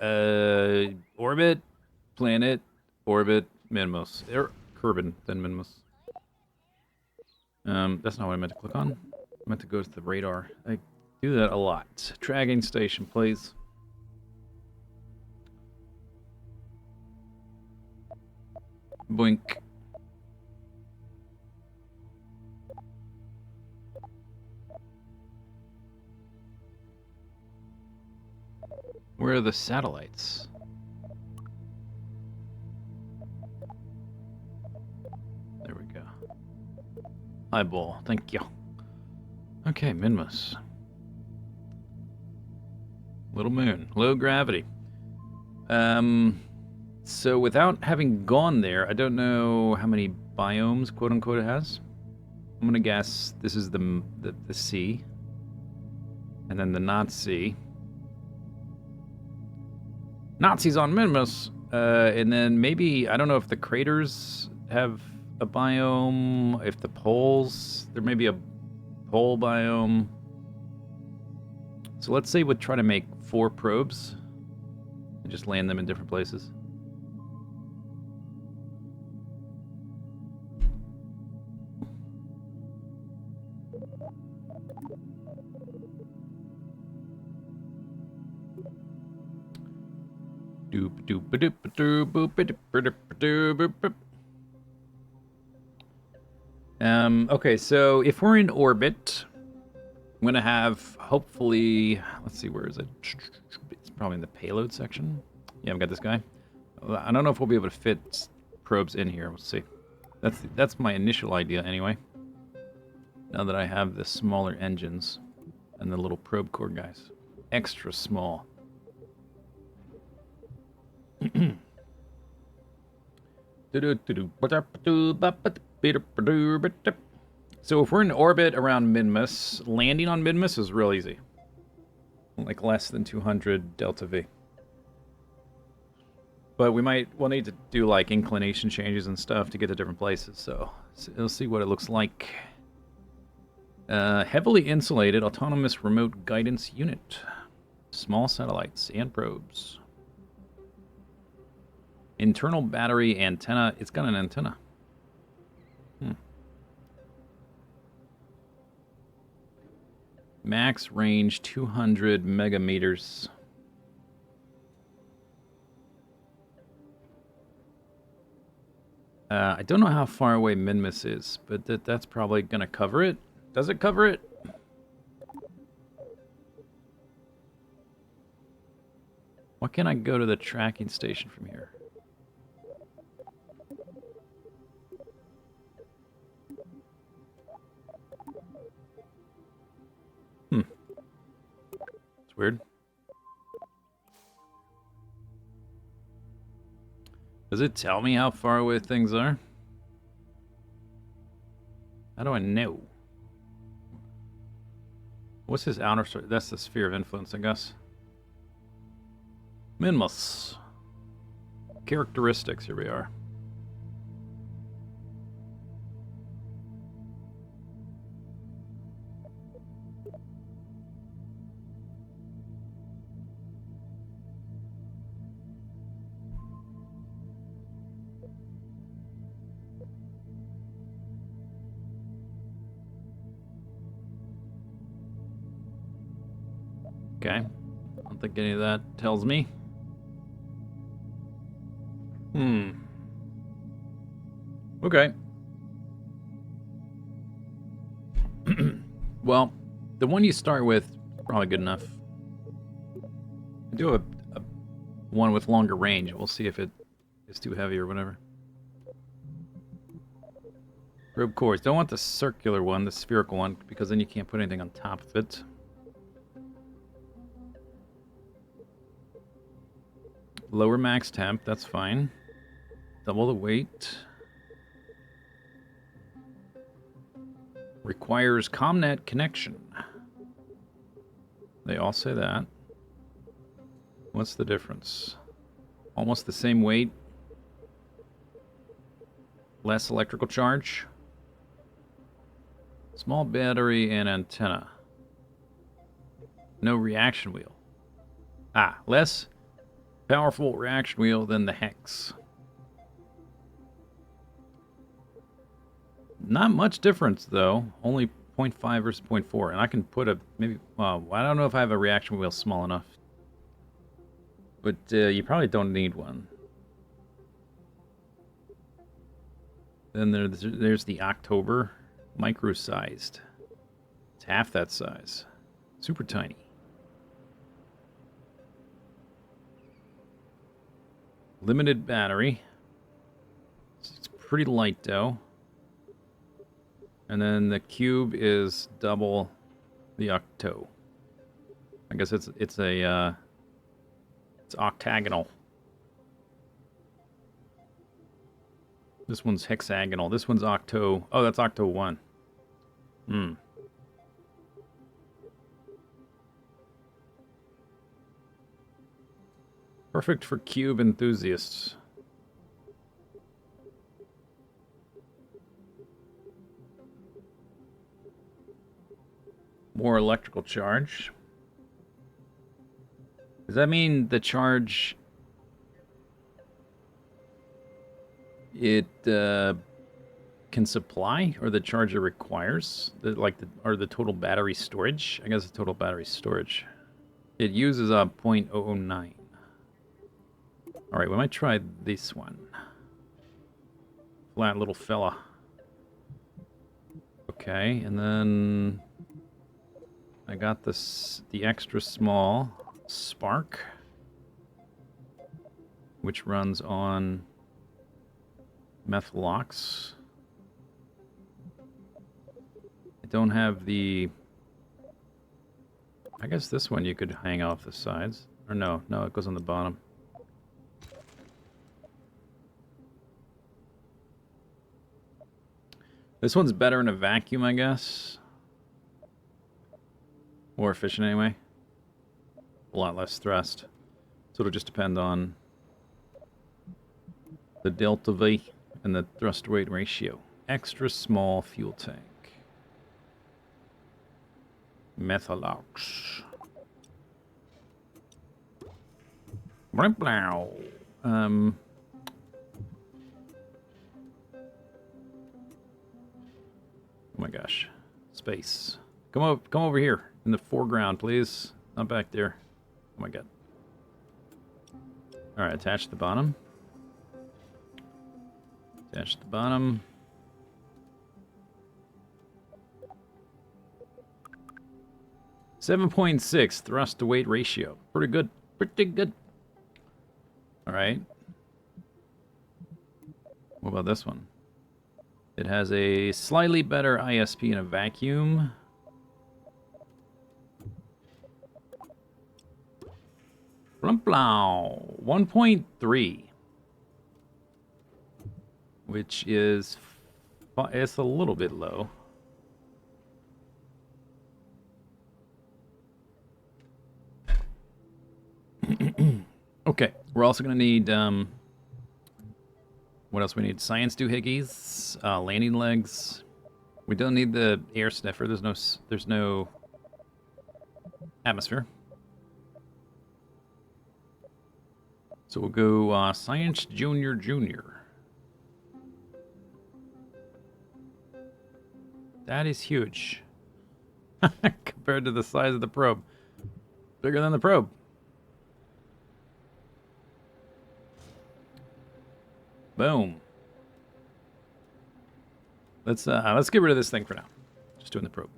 orbit, planet, orbit, Minimus. Kerbal, then Minimus. That's not what I meant to click on. I meant to go to the radar. Do that a lot. Tracking station, please. Boink. Where are the satellites? There we go. Eyeball, thank you. Okay, Minmus. Little moon, low gravity. So without having gone there, I don't know how many biomes, quote unquote, it has. I'm gonna guess this is the sea, and then the not sea. Nazis on Minmus, and then maybe I don't know if the craters have a biome. If the poles, there may be a pole biome. So let's say we'd try to make 4 probes and just land them in different places. Okay, so if we're in orbit, I'm gonna have, hopefully, let's see, where is it? It's probably in the payload section. Yeah, I've got this guy. I don't know if we'll be able to fit probes in here. We'll see. That's my initial idea anyway. Now that I have the smaller engines and the little probe core guys. Extra small. So if we're in orbit around Minmus, landing on Minmus is real easy. Like less than 200 delta V. But we'll need to do like inclination changes and stuff to get to different places, so we'll see what it looks like. Heavily insulated autonomous remote guidance unit. Small satellites and probes. Internal battery antenna. It's got an antenna. Max range 200 megameters. I don't know how far away Minmus is, but that's probably going to cover it. Does it cover it? Why can't I go to the tracking station from here? It's weird. Does it tell me how far away things are? How do I know? What's his outer... That's the sphere of influence, I guess. Minmus. Characteristics, here we are. Okay. I don't think any of that tells me. Okay. Well, the one you start with is probably good enough. I do a one with longer range. We'll see if it is too heavy or whatever. Probe cores. Don't want the circular one, the spherical one, because then you can't put anything on top of it. Lower max temp, that's fine. Double the weight. Requires ComNet connection. They all say that. What's the difference? Almost the same weight. Less electrical charge. Small battery and antenna. No reaction wheel. Ah, less powerful reaction wheel than the Hex. Not much difference, though. Only 0.5 versus 0.4, and I can put a maybe. Well, I don't know if I have a reaction wheel small enough, but you probably don't need one. Then there's the October, micro-sized. It's half that size, super tiny. Limited battery. It's pretty light though. And then the cube is double the octo. I guess it's octagonal. This one's hexagonal. This one's octo. Oh, that's octo 1. Hmm. Perfect for cube enthusiasts. More electrical charge. Does that mean the charge it can supply, or the charger requires, or the total battery storage? I guess the total battery storage. It uses a 0.009. All right, we might try this one. Flat little fella. Okay, and then I got the extra small Spark, which runs on Methalox. I don't have the... I guess this one you could hang off the sides. Or no, it goes on the bottom. This one's better in a vacuum, I guess. More efficient anyway. A lot less thrust. So it'll just depend on the delta V and the thrust weight ratio. Extra small fuel tank. Methalox. Oh my gosh. Space. Come over here in the foreground, please. Not back there. Oh my god. Alright, attach the bottom. Attach the bottom. .6 thrust to weight ratio. Pretty good. Pretty good. Alright. What about this one? It has a slightly better ISP in a vacuum. Plumplow. 1.3. Which is... it's a little bit low. Okay, we're also going to need... what else we need? Science doohickeys, landing legs. We don't need the air sniffer. There's no atmosphere. So we'll go Science Junior. That is huge compared to the size of the probe. Bigger than the probe. Boom. Let's get rid of this thing for now. Just doing the probe.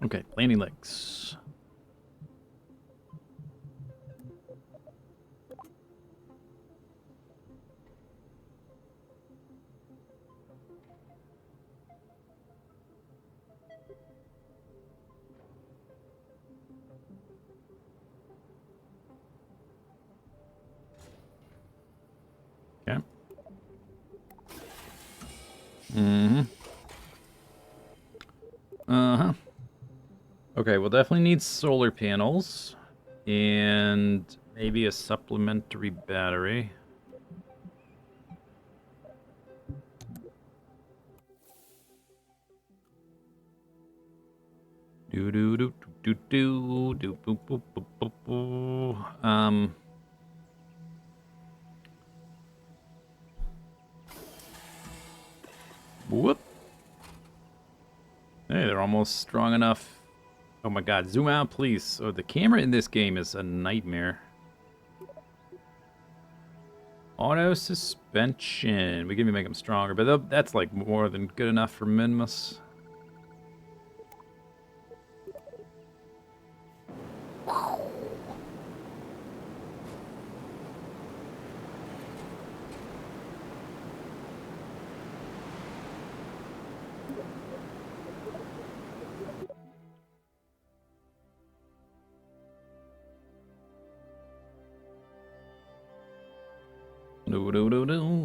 Okay, landing legs. Okay. Mm-hmm. Uh-huh. Okay, we'll definitely need solar panels and maybe a supplementary battery. Do do do do do do boop boop boop boop boop. Whoop. Hey, they're almost strong enough. Oh my god, zoom out, please. Oh, the camera in this game is a nightmare. Auto suspension. We can make them stronger, but that's like more than good enough for Minmus.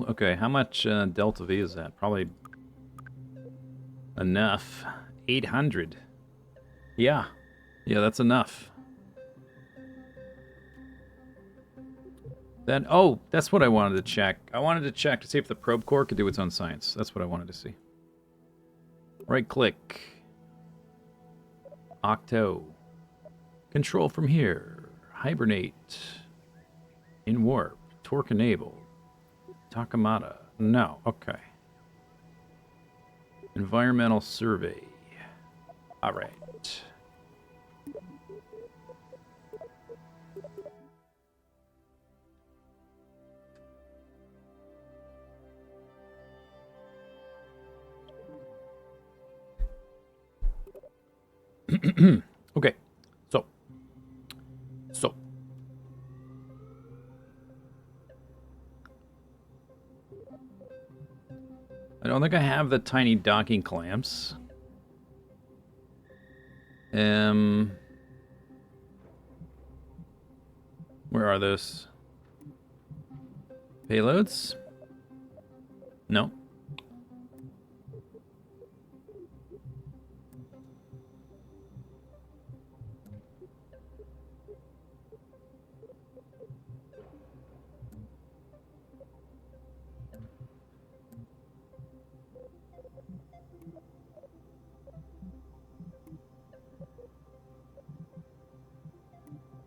Okay, how much Delta V is that? Probably enough. 800. Yeah. Yeah, that's enough. Then, oh, that's what I wanted to check. I wanted to check to see if the probe core could do its own science. That's what I wanted to see. Right click. Octo. Control from here. Hibernate. In warp. Torque enable. Takamata. No. Okay. Environmental survey. All right. Okay. So. I don't think I have the tiny docking clamps. Where are those? Payloads? No.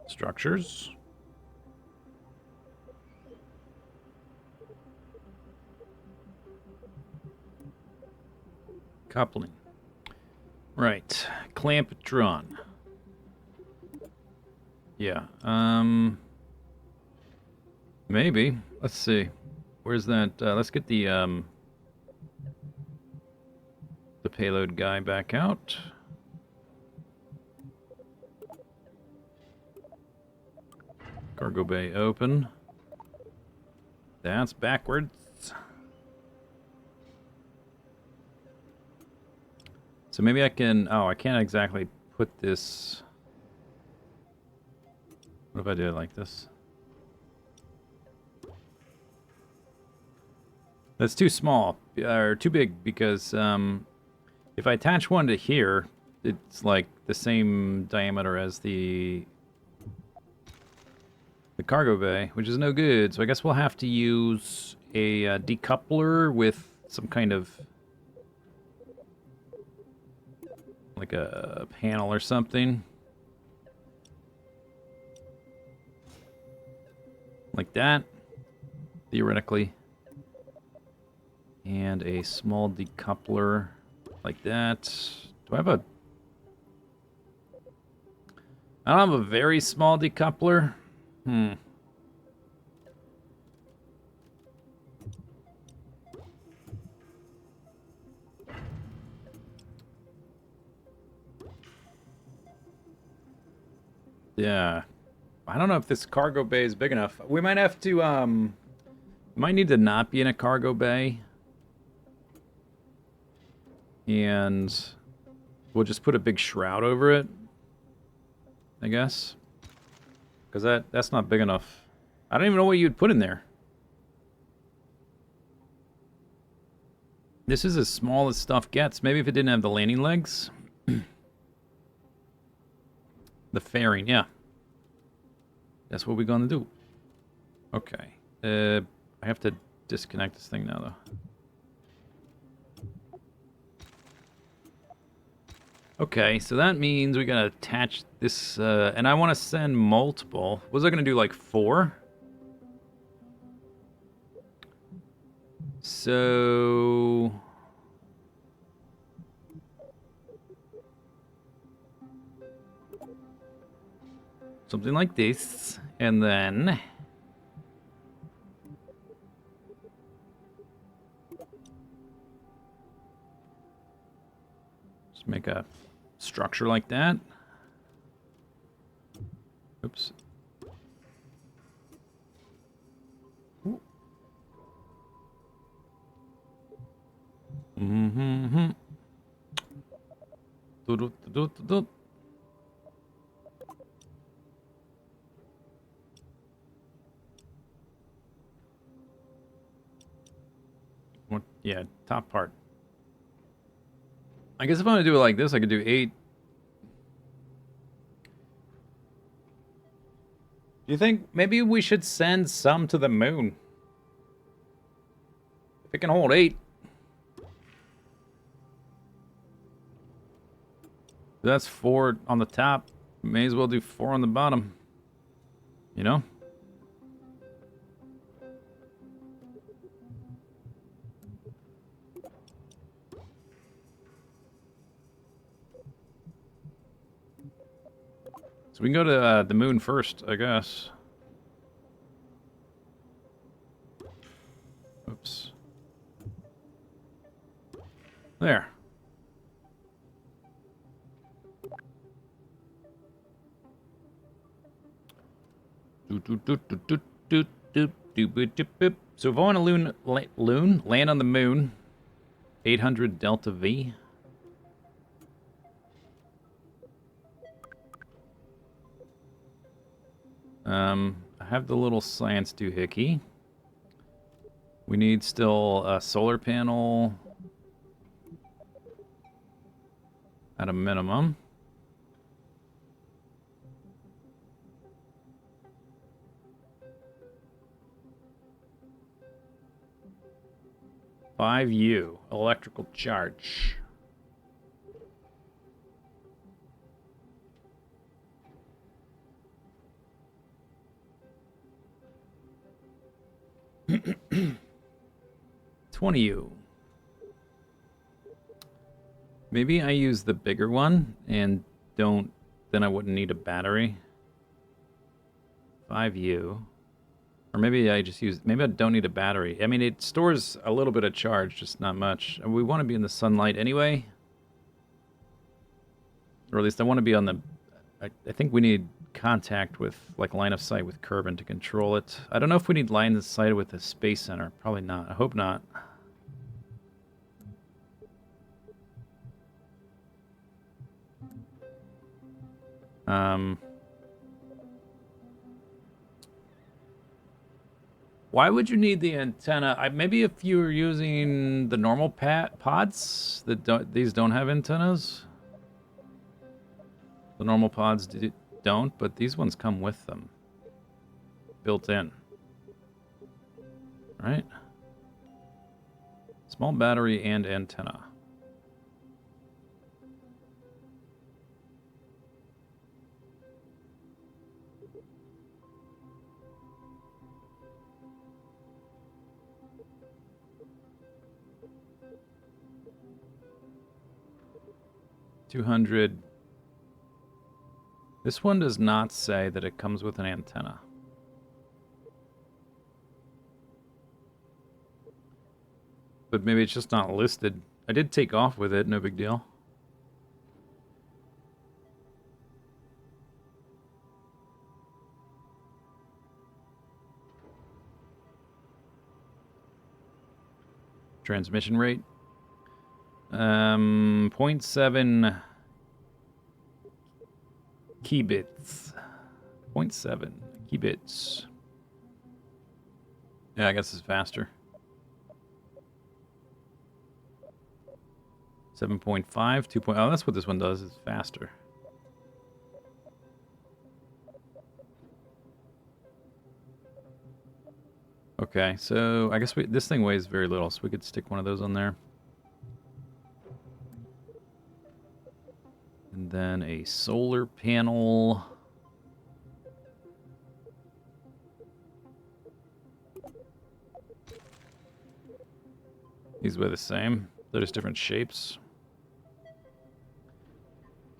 Structures. Coupling. Right. Clamp drawn. Yeah. Maybe. Let's see. Where's that? Let's get the payload guy back out. Cargo bay open. That's backwards. So maybe I can... Oh, I can't exactly put this... What if I do it like this? That's too small, or too big, because if I attach one to here, it's like the same diameter as the cargo bay, which is no good. So I guess we'll have to use a decoupler with some kind of like a panel or something. Like that, theoretically. And a small decoupler like that. Do I have a... I don't have a very small decoupler. Yeah. I don't know if this cargo bay is big enough. We might have to, might need to not be in a cargo bay. And we'll just put a big shroud over it, I guess. Because that's not big enough. I don't even know what you'd put in there. This is as small as stuff gets. Maybe if it didn't have the landing legs. The fairing, yeah. That's what we're gonna do. Okay. I have to disconnect this thing now, though. Okay, so that means we gotta attach this, and I want to send multiple. Was I gonna do like 4? So Something like this. And then... just make a structure like that. Oops. Mm-hmm. Do-do-do-do-do. What? Yeah, top part. I guess if I want to do it like this, I could do 8. Do you think maybe we should send some to the moon? If it can hold 8. That's 4 on the top. May as well do 4 on the bottom. You know? So we can go to the moon first, I guess. Oops. There. So if I want to land on the moon, 800 Delta V. I have the little science doohickey. We need still a solar panel at a minimum. U electrical charge. $20. Maybe I use the bigger one and don't. Then I wouldn't need a battery. 5U. Or maybe I just use. Maybe I don't need a battery. I mean, it stores a little bit of charge, just not much. And we want to be in the sunlight anyway. Or at least I want to be on the. I think we need contact with, like, line of sight with Kerbal to control it. I don't know if we need line of sight with the Space Center. Probably not. I hope not. Why would you need the antenna? Maybe if you were using the normal pods that these don't have antennas. The normal pods don't, but these ones come with them, built in. Right? Small battery and antenna. $200. This one does not say that it comes with an antenna. But maybe it's just not listed. I did take off with it, no big deal. Transmission rate. 0.7 kbits. 0.7 kbits. Yeah, I guess it's faster. 7.5, 2. Oh, that's what this one does. It's faster. Okay, so I guess this thing weighs very little, so we could stick one of those on there. And then a solar panel. These were the same. They're just different shapes.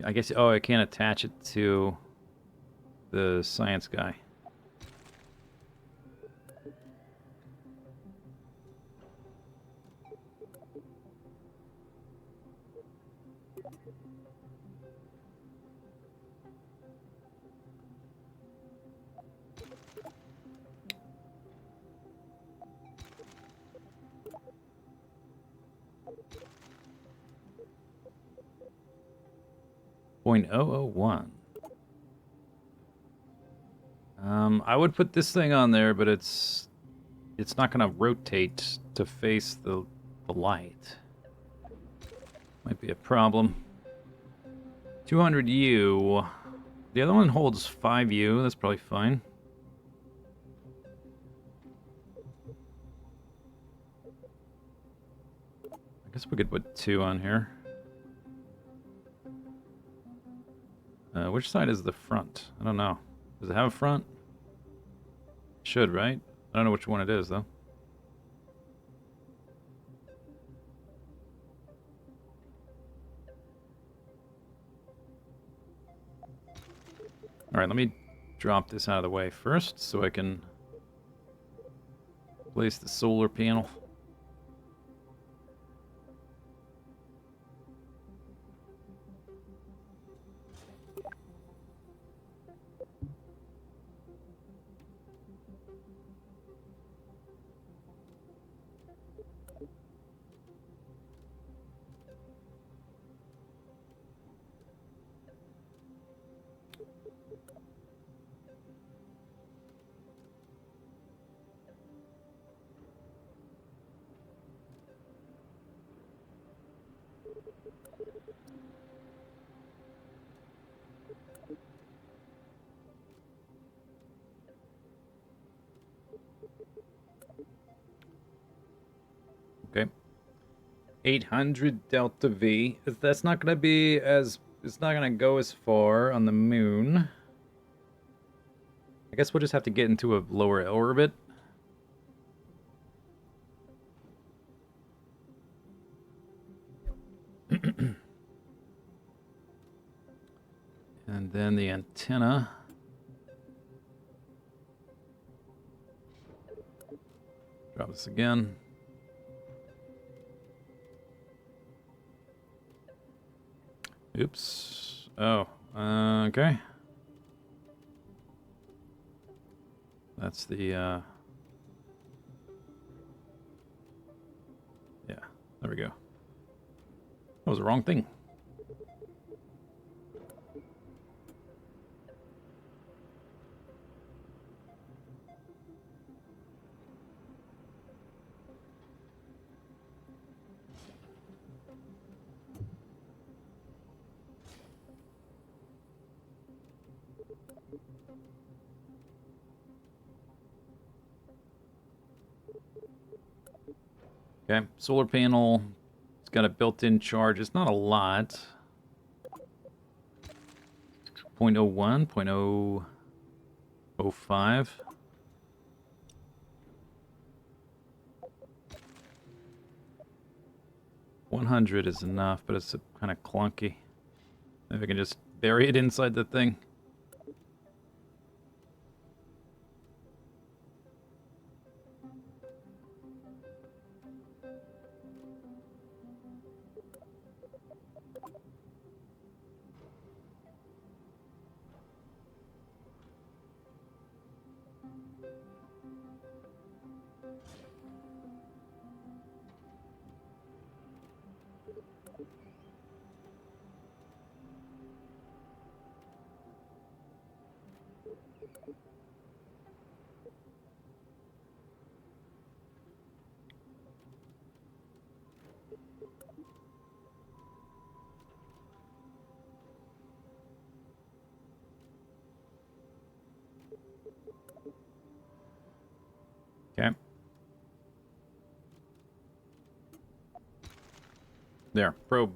I guess, oh, I can't attach it to the science guy. .001. I would put this thing on there, but it's not going to rotate to face the light. Might be a problem. 200U. The other one holds 5U. That's probably fine. I guess we could put 2 on here. Which side is the front? I don't know. Does it have a front? Should, right? I don't know which one it is, though. Alright, let me drop this out of the way first so I can place the solar panel. Okay. 800 Delta V. That's not going to be as... It's not going to go as far on the moon. I guess we'll just have to get into a lower orbit. And then the antenna. Drop this again. Oops. Oh, okay. That's the, yeah, there we go. That was the wrong thing. Okay, solar panel. It's got a built-in charge. It's not a lot. 0.01, 0.005. $100 is enough, but it's kind of clunky. Maybe I can just bury it inside the thing. Okay. There, probe.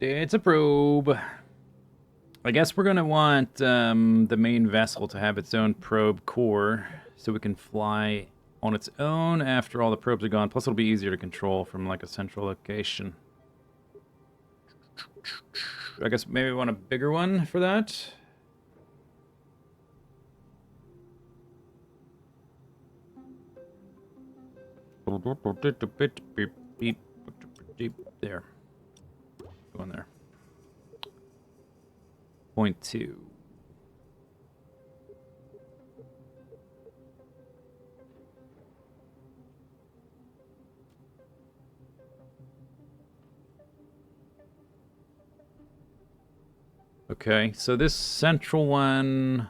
It's a probe. I guess we're going to want the main vessel to have its own probe core so we can fly on its own after all the probes are gone. Plus, it'll be easier to control from like a central location. I guess maybe we want a bigger one for that. There. Go in there. 0.2. Okay, so this central one...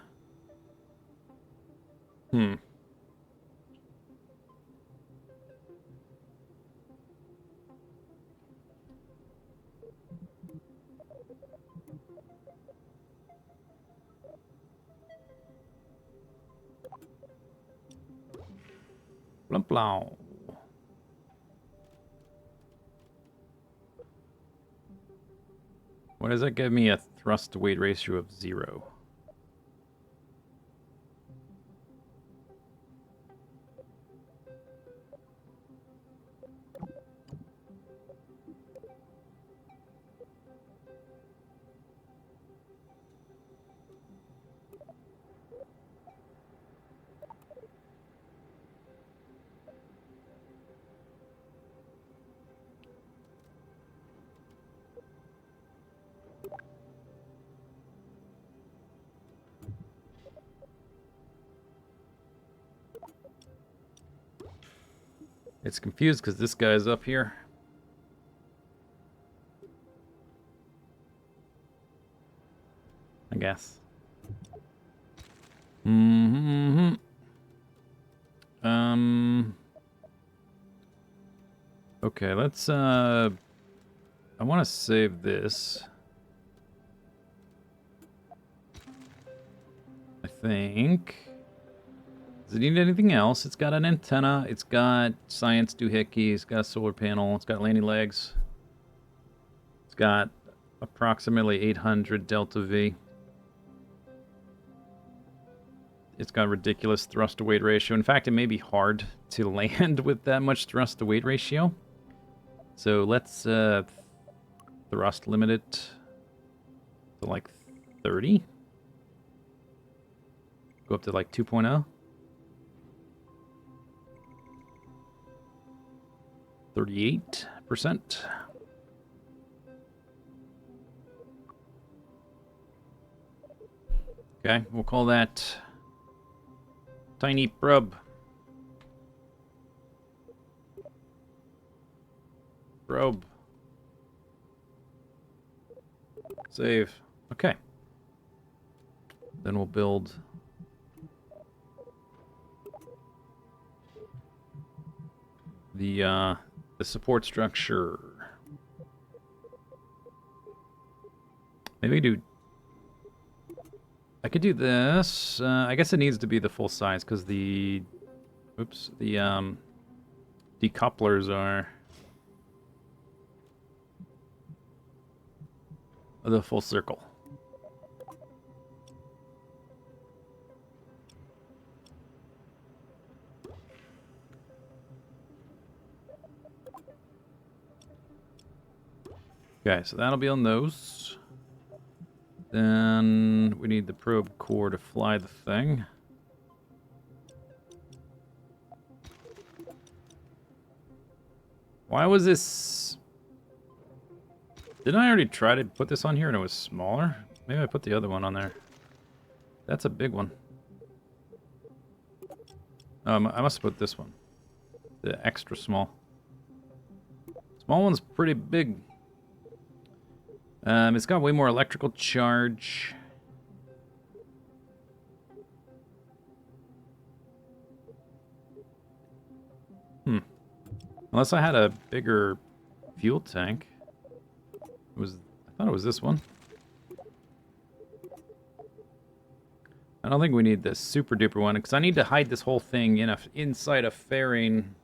Plump plow. What does that give me? A thrust to weight ratio of 0. It's confused because this guy's up here. I guess. Okay, let's I want to save this. I think. Does it need anything else? It's got an antenna. It's got science doohickey. It's got a solar panel. It's got landing legs. It's got approximately 800 delta V. It's got ridiculous thrust to weight ratio. In fact, it may be hard to land with that much thrust to weight ratio. So let's thrust limit it to like 30. Go up to like 2.0. 38%. Okay, we'll call that tiny probe. Probe. Save. Okay. Then we'll build the support structure. Maybe do... I could do this. I guess it needs to be the full size because the... Oops. The decouplers are... the full circle. Okay, so that'll be on those. Then we need the probe core to fly the thing. Why was this... Didn't I already try to put this on here and it was smaller? Maybe I put the other one on there. That's a big one. I must have put this one. The extra small. Small one's pretty big. It's got way more electrical charge. Unless I had a bigger fuel tank. I thought it was this one. I don't think we need the super duper one because I need to hide this whole thing inside a fairing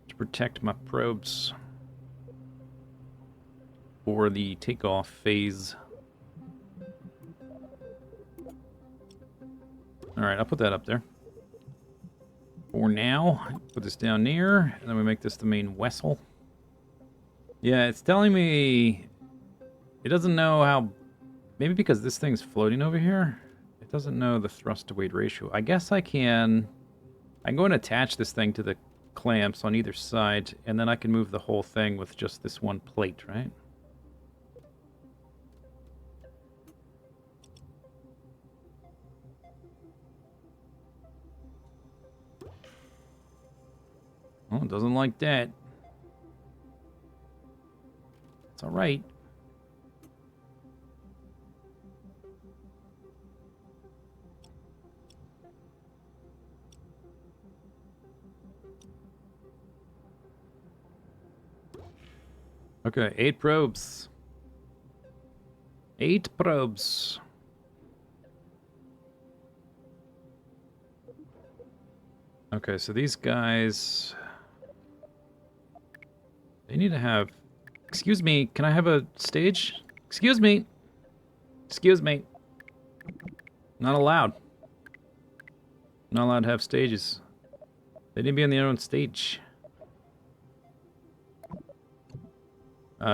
to protect my probes for the takeoff phase. Alright, I'll put that up there. For now, put this down near, and then we make this the main vessel. Yeah, it's telling me It doesn't know how... Maybe because this thing's floating over here? It doesn't know the thrust to weight ratio. I guess I can go and attach this thing to the clamps on either side, and then I can move the whole thing with just this one plate, right? Oh, it doesn't like that. It's alright. Okay, 8 probes. 8 probes. Okay, so these guys... They need to have... Excuse me, can I have a stage? Excuse me. Excuse me. Not allowed. Not allowed to have stages. They need to be on their own stage.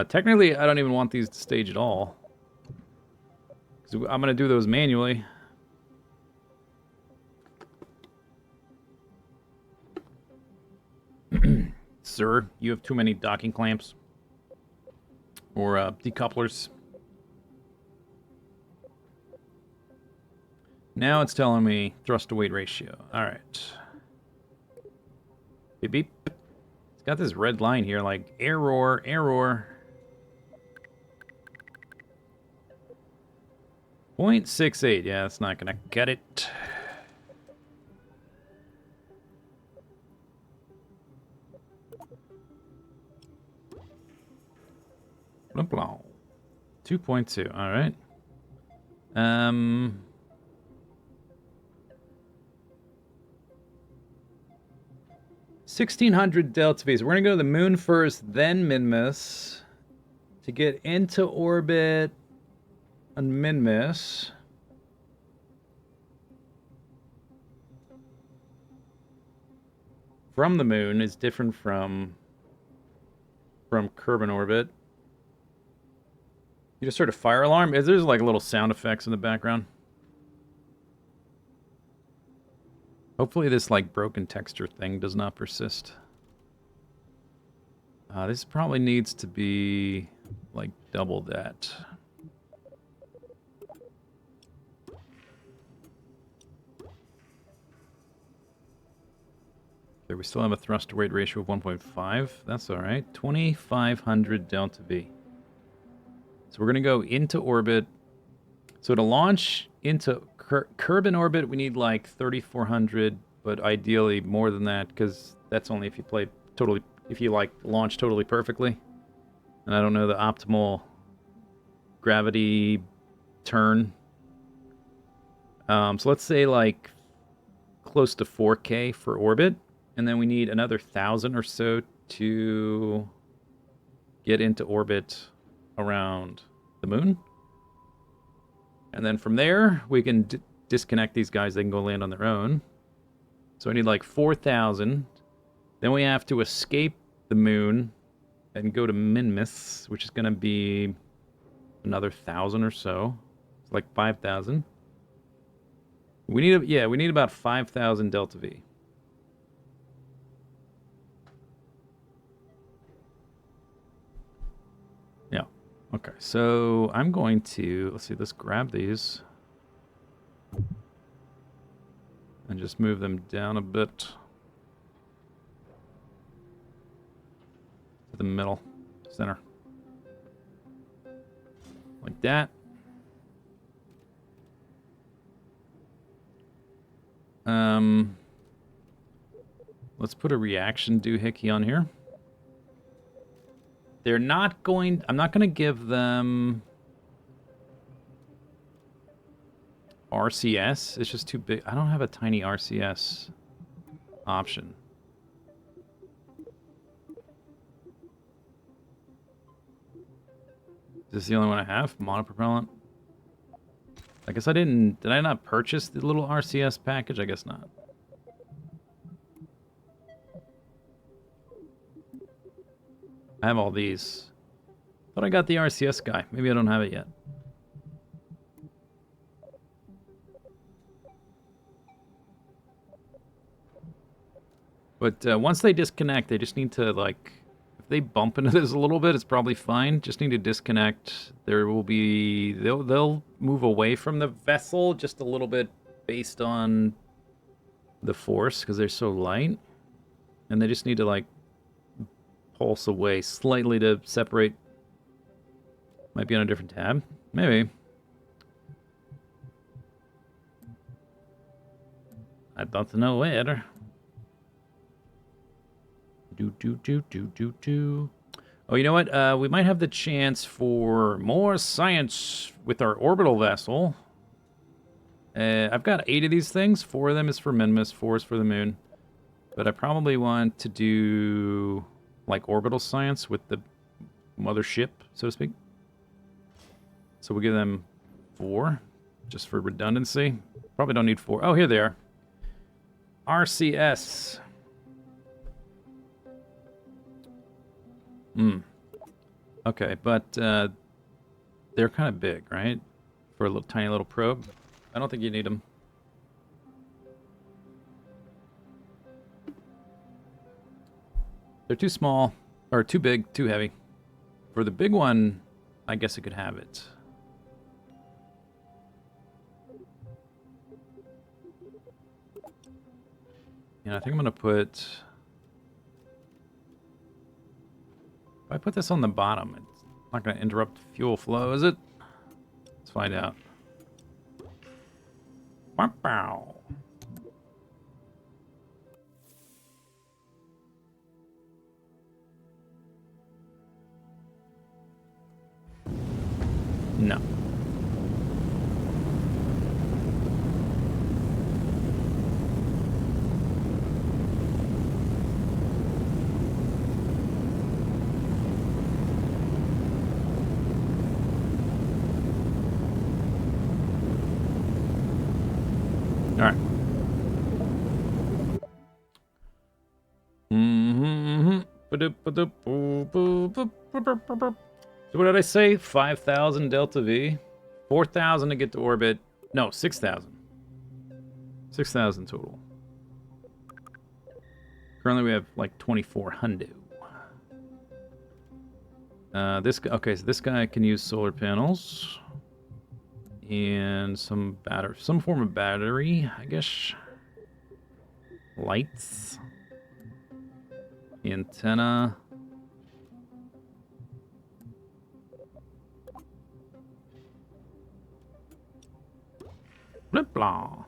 Technically, I don't even want these to stage at all. 'Cause I'm going to do those manually. Sir, you have too many docking clamps. Or decouplers. Now it's telling me thrust to weight ratio. Alright. Beep beep. It's got this red line here like error, error. 0.68. Yeah, that's not gonna cut it. Blah, blah. 2.2. All right. 1600 delta V. So we're gonna go to the moon first, then Minmus to get into orbit on Minmus. From the moon is different from Kerbal orbit. You just heard a fire alarm? There's like little sound effects in the background. Hopefully this like broken texture thing does not persist. This probably needs to be like double that. Okay, we still have a thrust to weight ratio of 1.5. That's all right. 2500 delta V. So we're going to go into orbit. So to launch into Kerbal orbit, we need like 3400, but ideally more than that, because that's only if you play totally, if you like launch totally perfectly. And I don't know the optimal gravity turn. So let's say like close to 4K for orbit, and then we need another 1,000 or so to get into orbit around the moon. And then from there, we can disconnect these guys. They can go land on their own. So I need like 4,000. Then we have to escape the moon and go to Minmus, which is going to be another 1,000 or so. It's like 5,000. We need about 5,000 delta V. Yeah. Okay, so I'm going to, let's grab these and just move them down a bit to the middle, center. Like that. Let's put a reaction doohickey on here. They're not going... I'm not going to give them RCS. It's just too big. I don't have a tiny RCS option. Is this the only one I have? Monopropellant? I guess I didn't... Did I not purchase the little RCS package? I guess not. I have all these. Thought I got the RCS guy. Maybe I don't have it yet. But once they disconnect, they just need to, like, if they bump into this a little bit, it's probably fine. Just need to disconnect. There will be, they'll move away from the vessel just a little bit based on the force because they're so light. And they just need to, like, pulse away slightly to separate. Might be on a different tab. Maybe. I'd love to know where. Oh, you know what? We might have the chance for more science with our orbital vessel. I've got 8 of these things. 4 of them is for Minmus, 4 is for the moon. But I probably want to do, like, orbital science with the mothership, so to speak. So we'll give them 4, just for redundancy. Probably don't need 4. Oh, here they are. RCS. Okay, but they're kind of big, right? For a little tiny little probe. I don't think you need them. They're too small, or too big, too heavy. For the big one, I guess it could have it. Yeah, I think I'm gonna put... If I put this on the bottom, it's not gonna interrupt fuel flow, is it? Let's find out. Wow. No. All right. So what did I say? 5,000 delta V, 4,000 to get to orbit. No, 6,000. 6,000 total. Currently, we have like 2,400. This guy, okay, so this guy can use solar panels and some form of battery, I guess. Lights, antenna. Blah blah.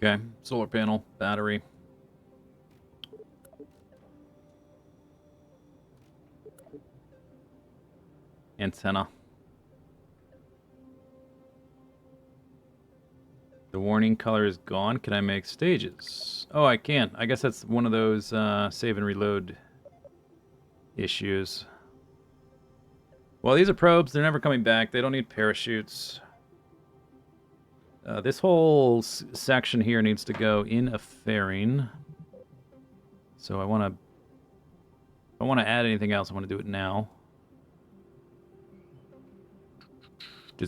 Okay, solar panel, battery. Antenna. The warning color is gone. Can I make stages? Oh, I can. I guess that's one of those save and reload issues. Well, these are probes. They're never coming back. They don't need parachutes. This whole section here needs to go in a fairing. So I want to... If I want to add anything else, I want to do it now. Do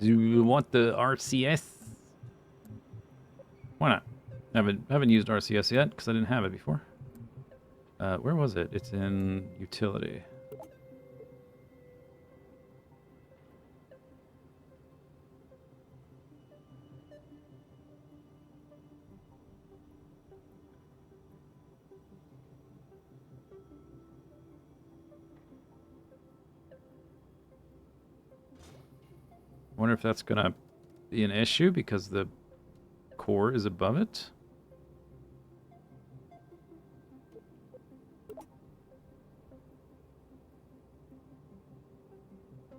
you want the RCS? Why not? Haven't used RCS yet because I didn't have it before. Where was it? It's in utility. Wonder if that's gonna be an issue because the core is above it.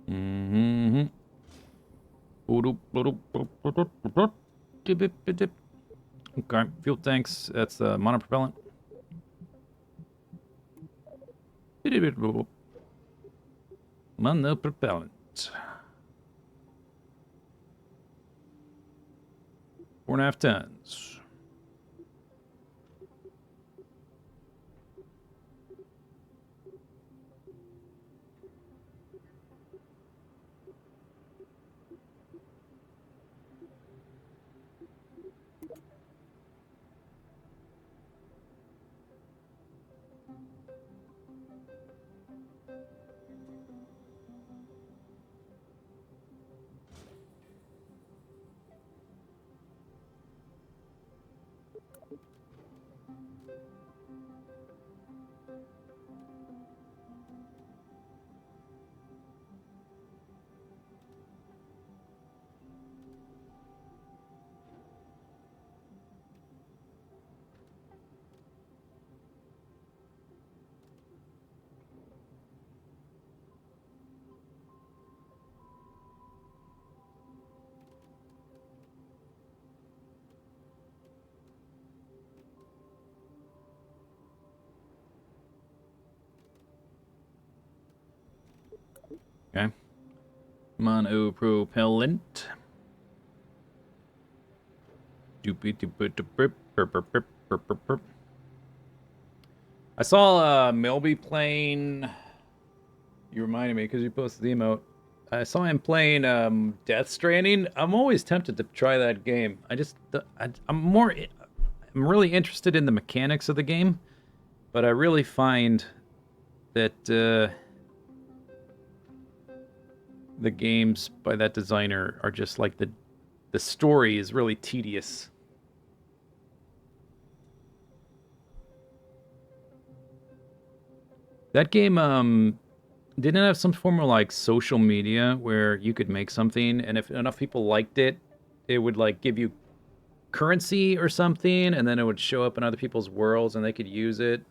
Mm-hmm. Okay, fuel tanks, that's monopropellant. Monopropellant. 4.5 tons. Okay. Monopropellant. I saw Melby playing. You reminded me because you posted the emote. I saw him playing Death Stranding. I'm always tempted to try that game. I'm really interested in the mechanics of the game, but I really find that the games by that designer are just like the story is really tedious. That game didn't it have some form of like social media where you could make something and if enough people liked it, it would like give you currency or something and then it would show up in other people's worlds and they could use it.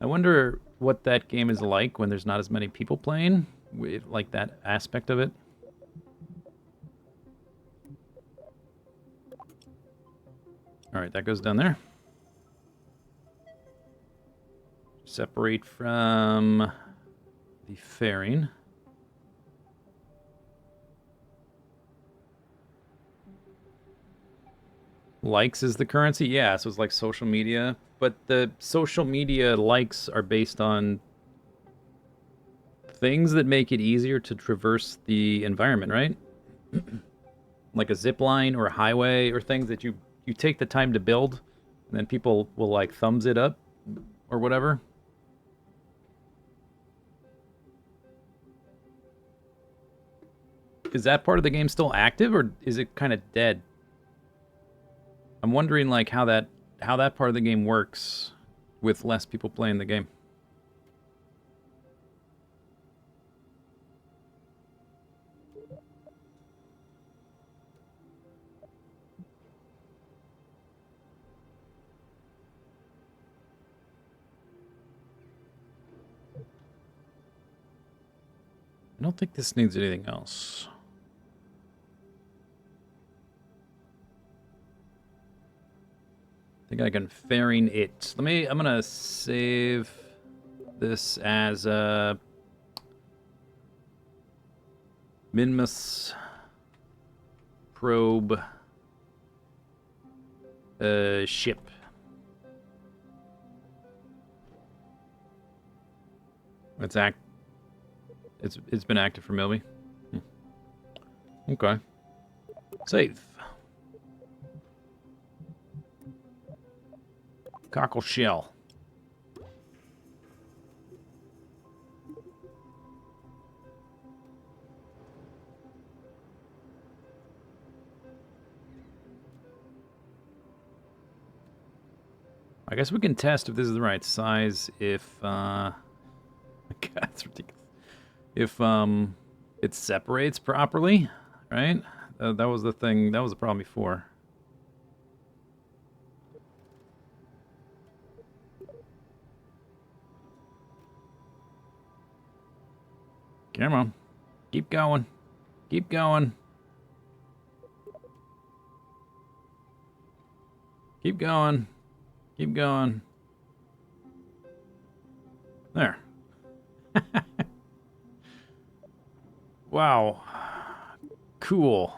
I wonder what that game is like when there's not as many people playing with like that aspect of it. All right, that goes down there. Separate from the fairing. Likes is the currency? Yeah, so it's like social media. But the social media likes are based on things that make it easier to traverse the environment, right? Like a zip line or a highway or things that you take the time to build and then people will like thumbs it up or whatever. Is that part of the game still active or is it kind of dead? I'm wondering like how that part of the game works with less people playing the game. I don't think this needs anything else. I think I can fairing it. I'm gonna save this as a Minmus probe ship. It's been active for Milby. Okay. Save. Cockle shell. I guess we can test if this is the right size if God, that's ridiculous. If it separates properly, right? That was the thing. That was the problem before. Come on. Keep going. Keep going. Keep going. Keep going. There. Wow. Cool.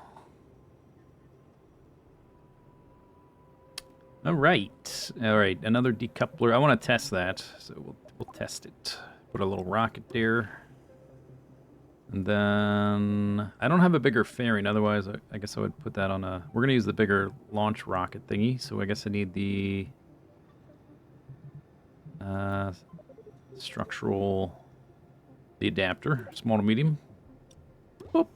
All right. All right. Another decoupler. I want to test that, so we'll test it. Put a little rocket there. And then I don't have a bigger fairing. Otherwise, I guess I would put that on a. We're gonna use the bigger launch rocket thingy. So I guess I need the structural, the adapter, small to medium. Boop.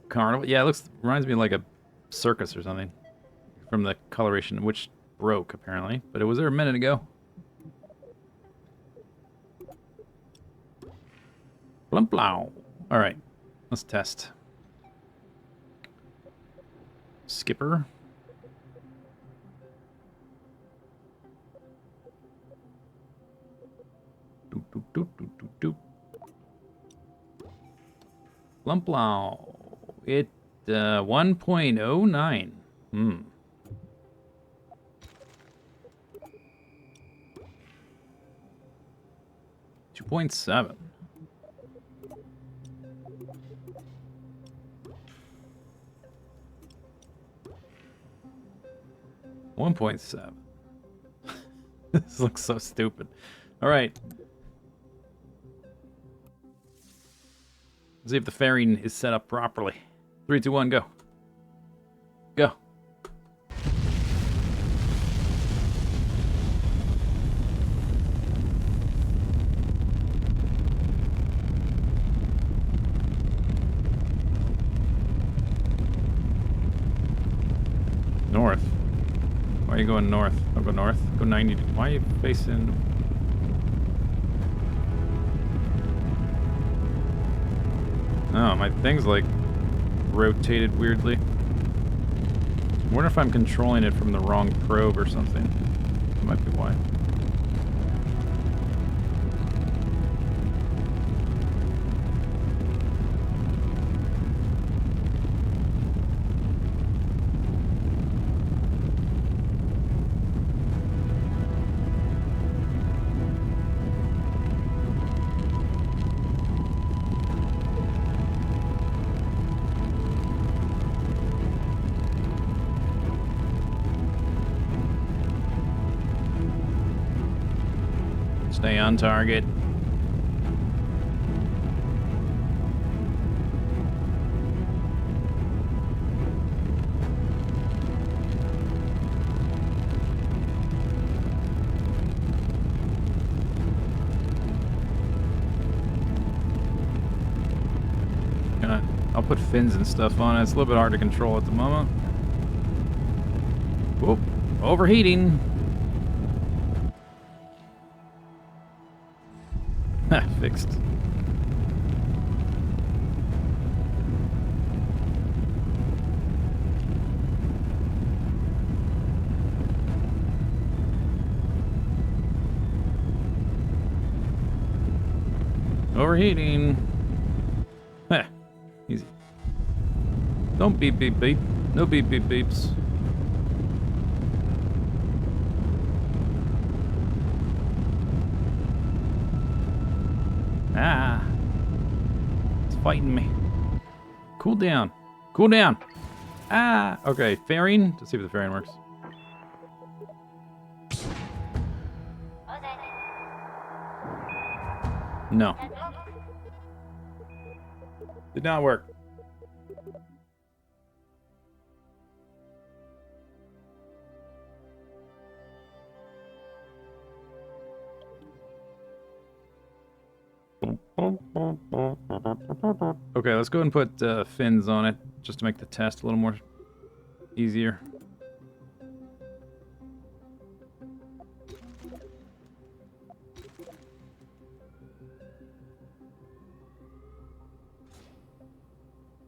Carnival. Yeah, it reminds me of like a circus or something from the coloration, which broke apparently, but it was there a minute ago. Blum blow. All right, let's test. Skipper. Doop, doop, doop, doop, doop, doop. Lumplow. It 1.09. 2.7. $1.7. This looks so stupid. All right. See if the fairing is set up properly. 3, 2, 1, go. Go. North. Why are you going north? I'll go north. Go 90. Why are you facing? Oh, my thing's like rotated weirdly. I wonder if I'm controlling it from the wrong probe or something. That might be why. Stay on target. I'll put fins and stuff on it. It's a little bit hard to control at the moment. Whoop. Overheating. Fixed. Overheating. Heh. Easy. Don't beep beep beep. No beep beep beeps. Ah. It's fighting me. Cool down. Cool down. Ah. Okay, fairing. Let's see if the fairing works. No. Did not work. Okay, let's go and put fins on it just to make the test a little more easier.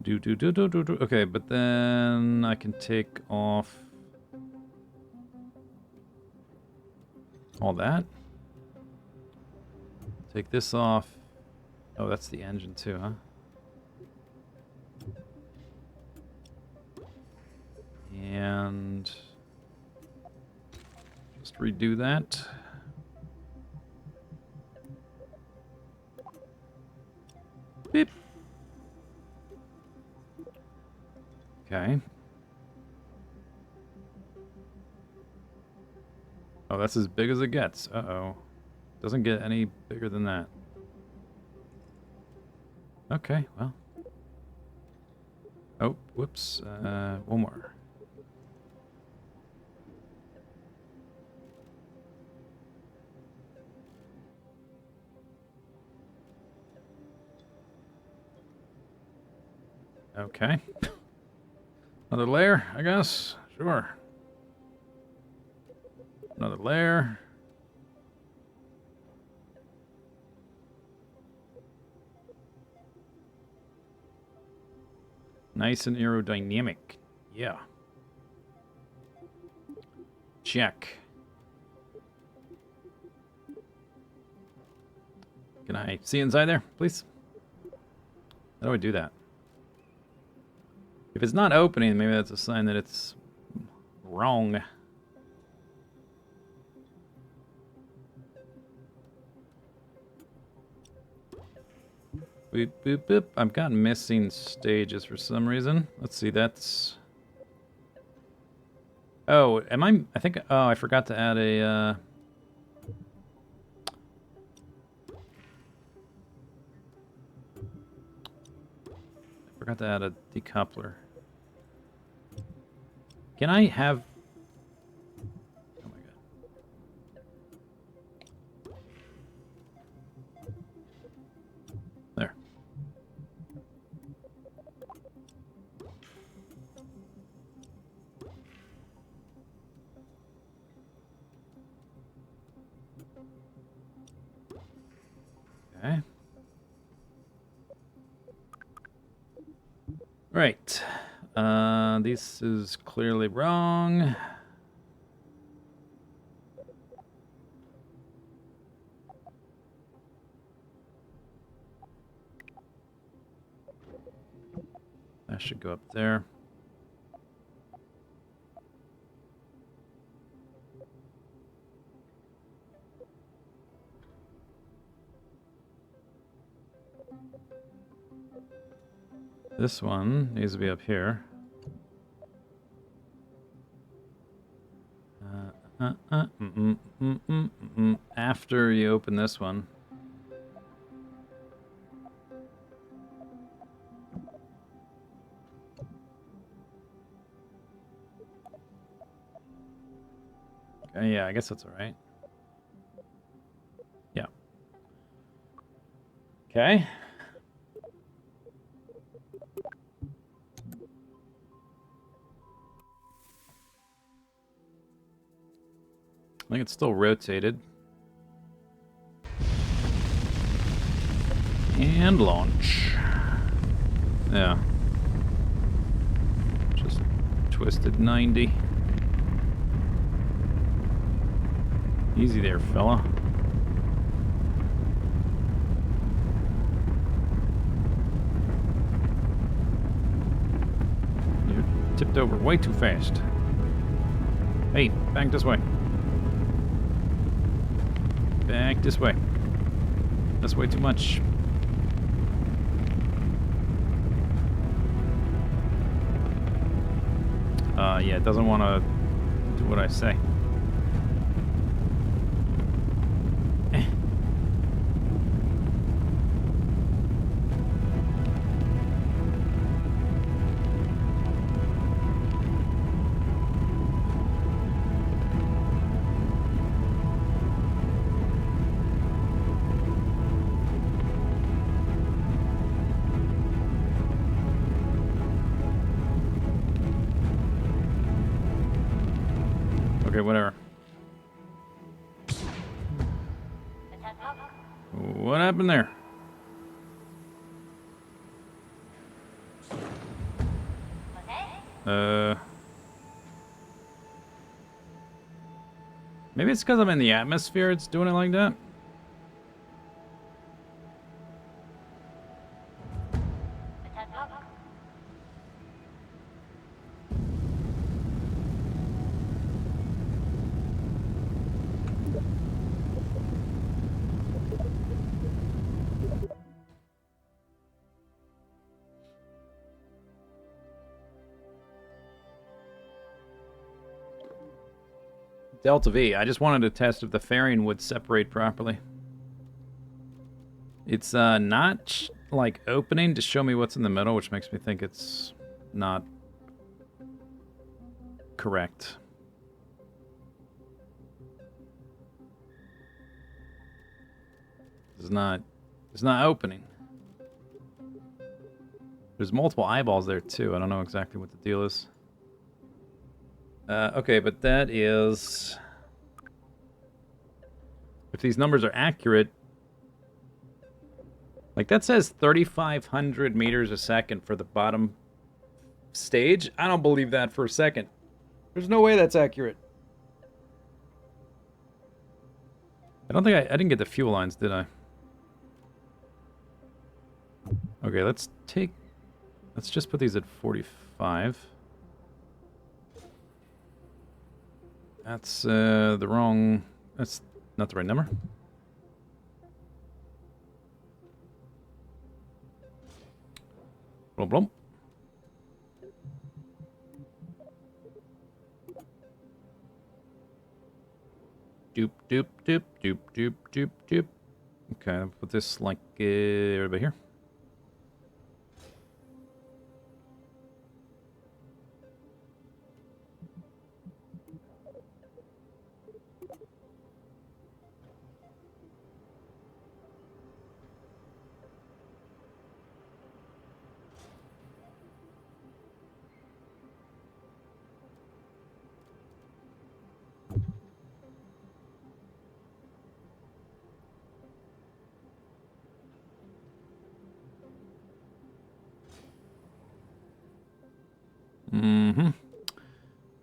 Do. Okay, but then I can take off all that. Take this off. Oh, that's the engine too, huh? And just redo that. Beep. Okay. Oh, that's as big as it gets. Uh-oh. Doesn't get any bigger than that. Okay, well. Oh, whoops. One more. Okay. Another layer, I guess. Sure. Another layer. Nice and aerodynamic. Yeah. Check. Can I see inside there, please? How do I do that? If it's not opening, maybe that's a sign that it's wrong. Boop, boop, boop. I've got missing stages for some reason. Let's see, that's... Oh, am I... I think... Oh, I forgot to add a... I forgot to add a decoupler. Can I have... Oh my god. There. Okay. Right. This is clearly wrong. That should go up there. This one needs to be up here. After you open this one. Okay, yeah, I guess that's all right. Yeah. Okay. I think it's still rotated. And launch. Yeah. Just twisted 90. Easy there, fella. You're tipped over way too fast. Hey, back this way. Back this way. That's way too much. Yeah, it doesn't want to do what I say. Okay, whatever. What happened there? Maybe it's because I'm in the atmosphere it's doing it like that. Delta V. I just wanted to test if the fairing would separate properly. It's not like opening to show me what's in the middle, which makes me think it's not correct. It's not opening. There's multiple eyeballs there too. I don't know exactly what the deal is. Okay, but that is... If these numbers are accurate... Like, that says 3,500 meters a second for the bottom stage. I don't believe that for a second. There's no way that's accurate. I don't think I didn't get the fuel lines, did I? Okay, let's just put these at 45. That's the wrong... That's not the right number. Blum blum. Doop doop doop doop doop doop doop. Okay, I'll put this like right about here. Mm-hmm.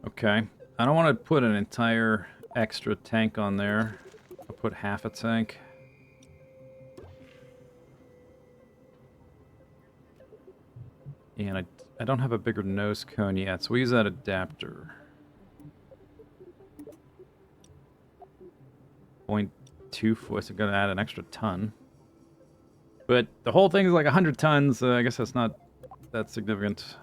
Okay. I don't want to put an entire extra tank on there. I'll put half a tank. And I don't have a bigger nose cone yet, so we use that adapter. 0.24, so I'm going to add an extra ton. But the whole thing is like 100 tons, I guess that's not that significant.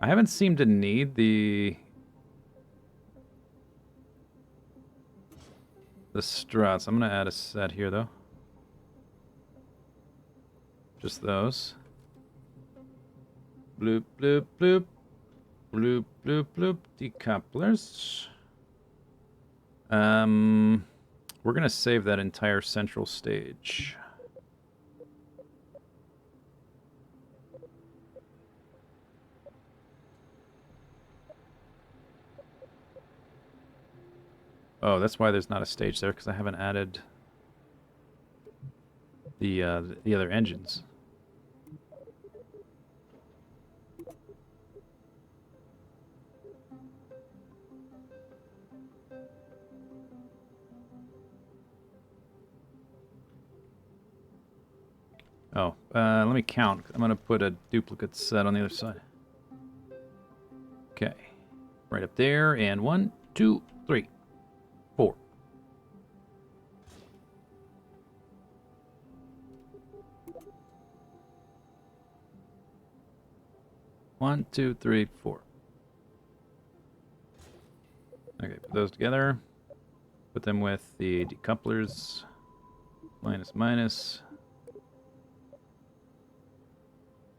I haven't seemed to need the struts. I'm going to add a set here, though. Just those. Bloop, bloop, bloop. Bloop, bloop, bloop. Decouplers. We're going to save that entire central stage. Oh, that's why there's not a stage there, because I haven't added the other engines. Oh, let me count. I'm going to put a duplicate set on the other side. Okay. Right up there, and 1, 2, 3, 4. One, two, three, 4. Okay, put those together. Put them with the decouplers. Minus, minus.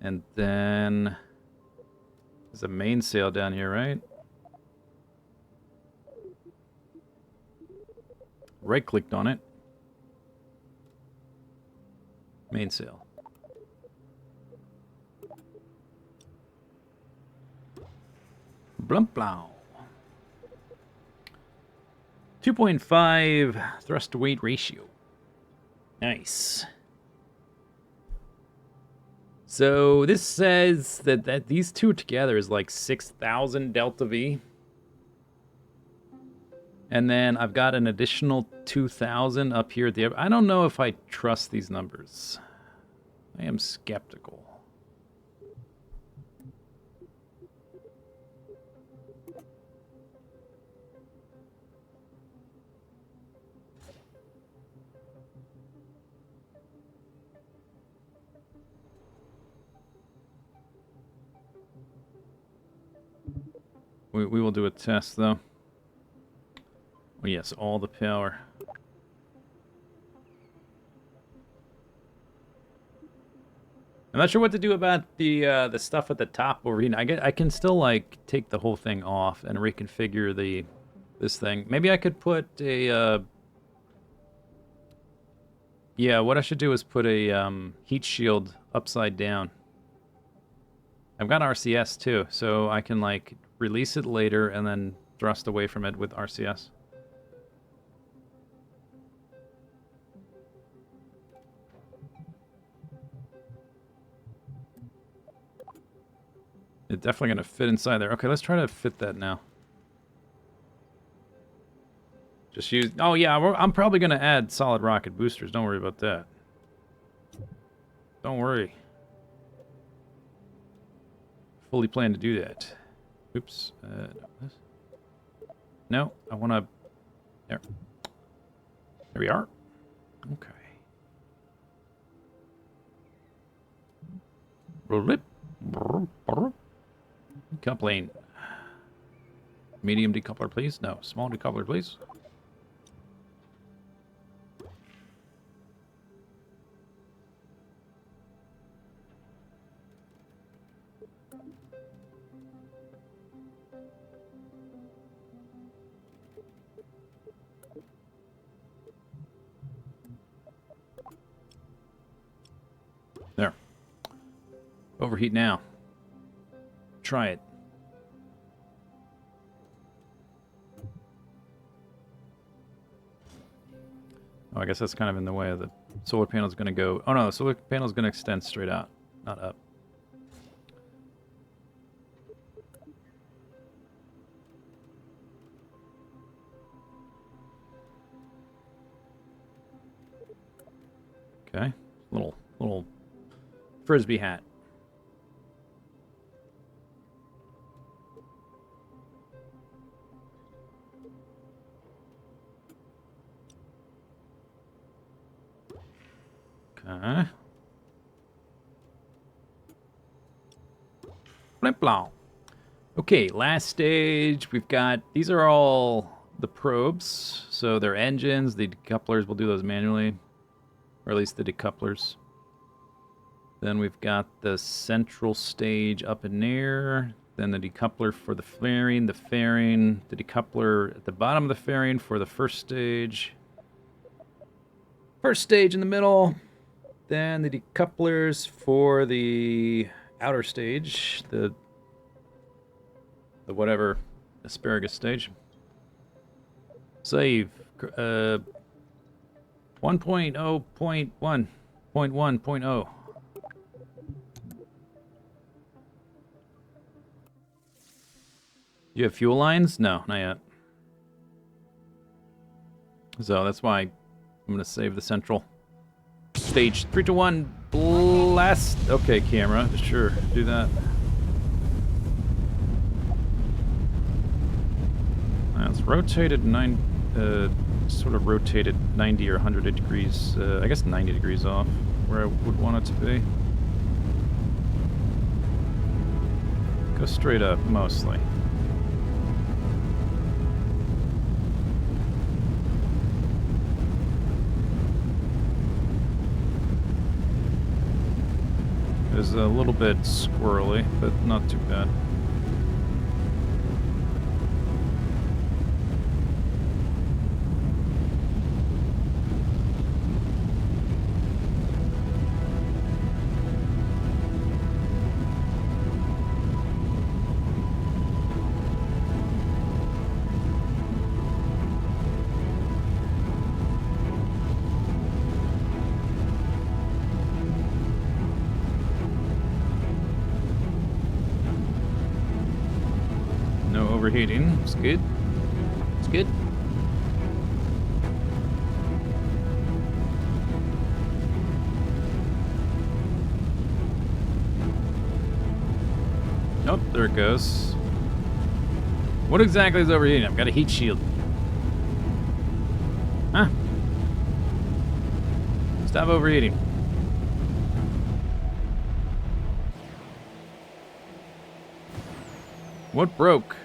And then there's a mainsail down here, right? Right-clicked on it. Mainsail. Blump blow. 2.5 thrust to weight ratio. Nice. So this says that these two together is like 6,000 delta V. And then I've got an additional 2,000 up here at the... I don't know if I trust these numbers. I am skeptical. We will do a test, though. Oh, yes, all the power. I'm not sure what to do about the stuff at the top over here. I can still like take the whole thing off and reconfigure this thing. Maybe I could put a yeah. What I should do is put a heat shield upside down. I've got RCS too, so I can like release it later and then thrust away from it with RCS. It's definitely going to fit inside there. Okay, let's try to fit that now. Just use... Oh, yeah, I'm probably going to add solid rocket boosters. Don't worry about that. Don't worry. Fully plan to do that. Oops. No, I want to... There. There we are. Okay. Decoupling. Medium decoupler, please. No, small decoupler, please. There. Overheat now. Try it. Oh, I guess that's kind of in the way of the solar panel's going to go. Oh no, the solar panel's going to extend straight out, not up. Okay, little frisbee hat. Okay. Okay, last stage. We've got... These are all the probes. So they're engines. The decouplers, we'll do those manually. Or at least the decouplers. Then we've got the central stage up in there. Then the decoupler for the fairing. The decoupler at the bottom of the fairing for the first stage. First stage in the middle. Then the decouplers for the outer stage, the whatever asparagus stage. Save 1.0.1.1.0. You have fuel lines? No, not yet. So that's why I'm going to save the central. Stage 3 to 1 blast. Okay, camera, sure, do that. It's rotated sort of rotated 90 or 100 degrees. I guess 90 degrees off where I would want it to be. Go straight up, mostly. It's a little bit squirrely, but not too bad. Overheating. It's good. It's good. Nope, there it goes. What exactly is overheating? I've got a heat shield. Huh? Stop overheating. What broke?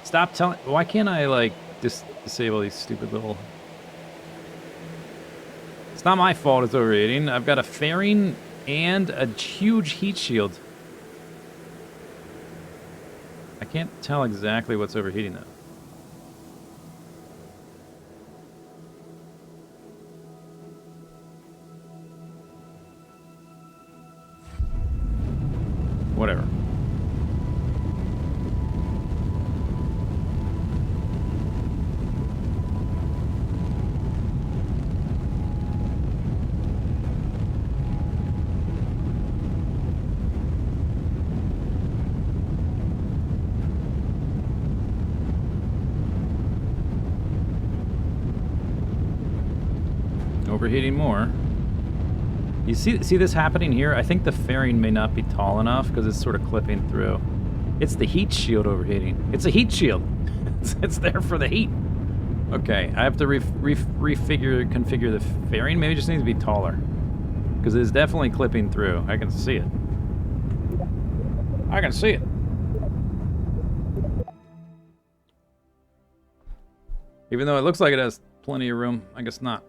Stop telling. Why can't I like disable these stupid little? It's not my fault. It's overheating. I've got a fairing and a huge heat shield. I can't tell exactly what's overheating though. Whatever. Overheating more. You see this happening here? I think the fairing may not be tall enough because it's sort of clipping through. It's the heat shield overheating. It's a heat shield. It's there for the heat. Okay, I have to configure the fairing. Maybe it just needs to be taller because it is definitely clipping through. I can see it. I can see it. Even though it looks like it has plenty of room, I guess not.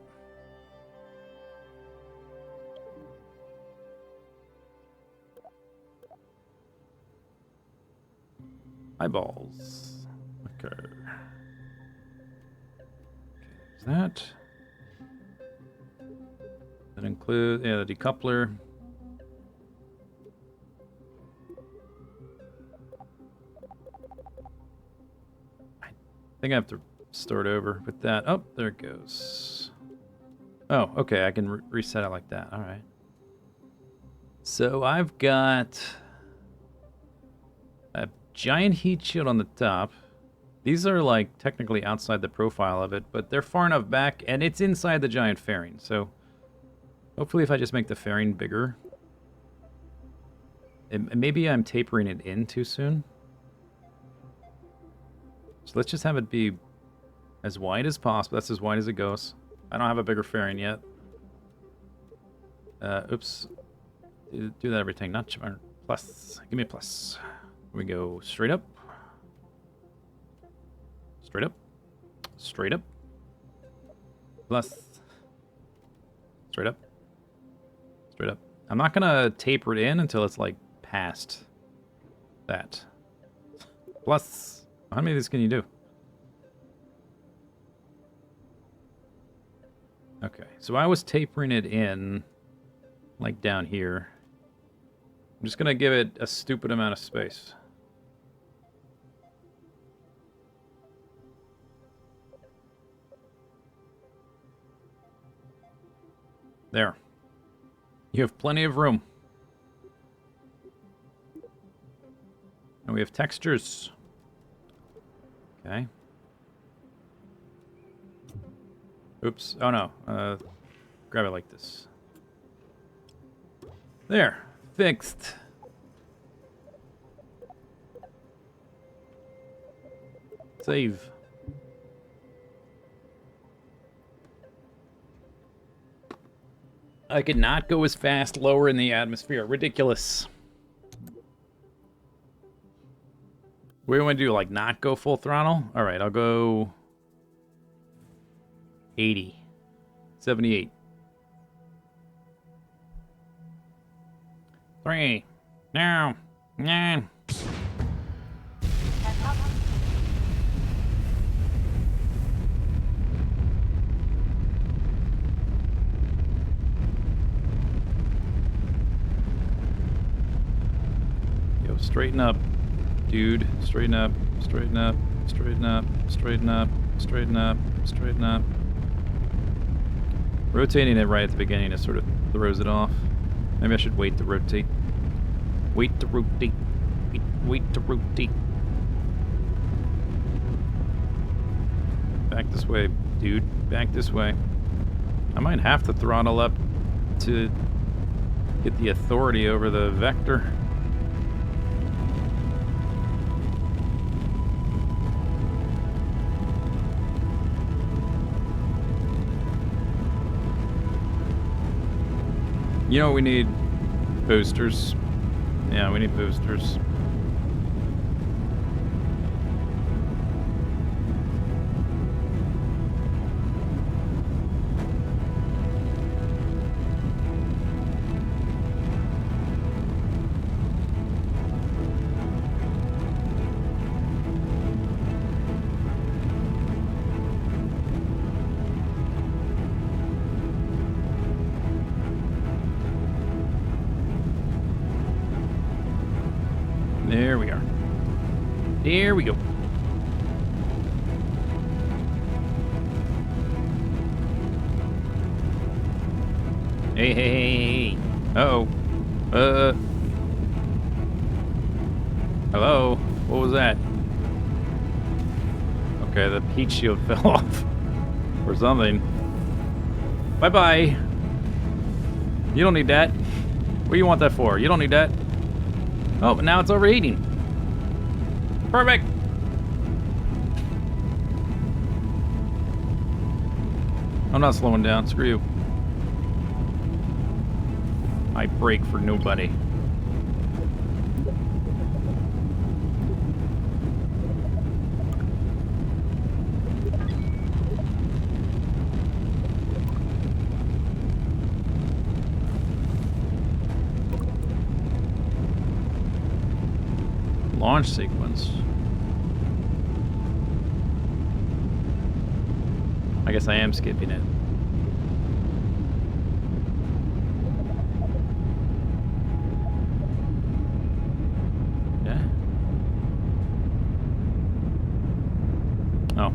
Eyeballs. Okay. Is that? That include the decoupler. I think I have to start over with that. Oh, there it goes. Oh, okay. I can reset it like that. All right. So I've got a giant heat shield on the top. These are like technically outside the profile of it, but they're far enough back and it's inside the giant fairing. So hopefully if I just make the fairing bigger. Maybe I'm tapering it in too soon. So let's just have it be as wide as possible. That's as wide as it goes. I don't have a bigger fairing yet. Oops. Do that everything. Not plus. Give me a plus. We go straight up. Straight up. Straight up. Plus. Straight up. Straight up. I'm not gonna taper it in until it's like past that. Plus. How many of these can you do? Okay, so I was tapering it in like down here. I'm just gonna give it a stupid amount of space. There. You have plenty of room. And we have textures. Okay. Oops. Oh no. Grab it like this. There. Fixed. Save. I could not go as fast lower in the atmosphere. Ridiculous. What do you want to do? Like not go full throttle? Alright, I'll go 80. 78. 3. No. 9. Yo, straighten up, dude. Straighten up, straighten up, straighten up, straighten up, straighten up, straighten up. Rotating it right at the beginning just sort of throws it off. Maybe I should wait to rotate. Wait to rotate. Wait to rotate. Back this way, dude. Back this way. I might have to throttle up to get the authority over the vector. You know what we need? Boosters. Yeah, we need boosters. There we are. There we go. Hey, hey, hey, hey. Uh-oh. Hello? What was that? Okay, the heat shield fell off. Or something. Bye-bye. You don't need that. What do you want that for? You don't need that. Oh, but now it's overheating. Perfect. I'm not slowing down. Screw you. I brake for nobody. Launch sequence. I guess I am skipping it. Yeah. Oh.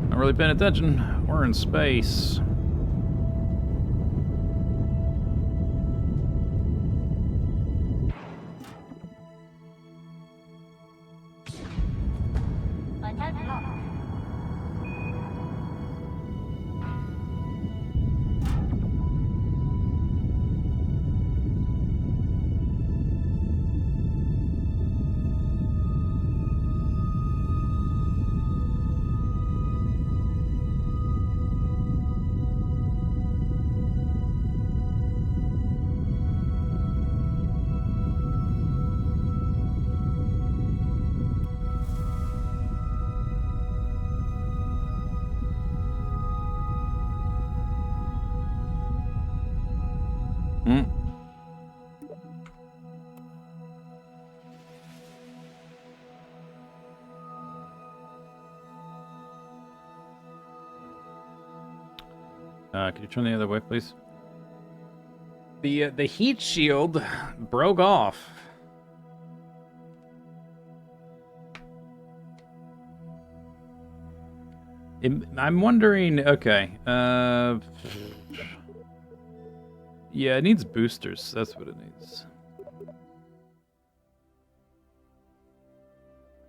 Not really paying attention. We're in space. Hmm. Could you turn the other way, please? The heat shield broke off. I'm wondering. Okay. Yeah, it needs boosters. That's what it needs.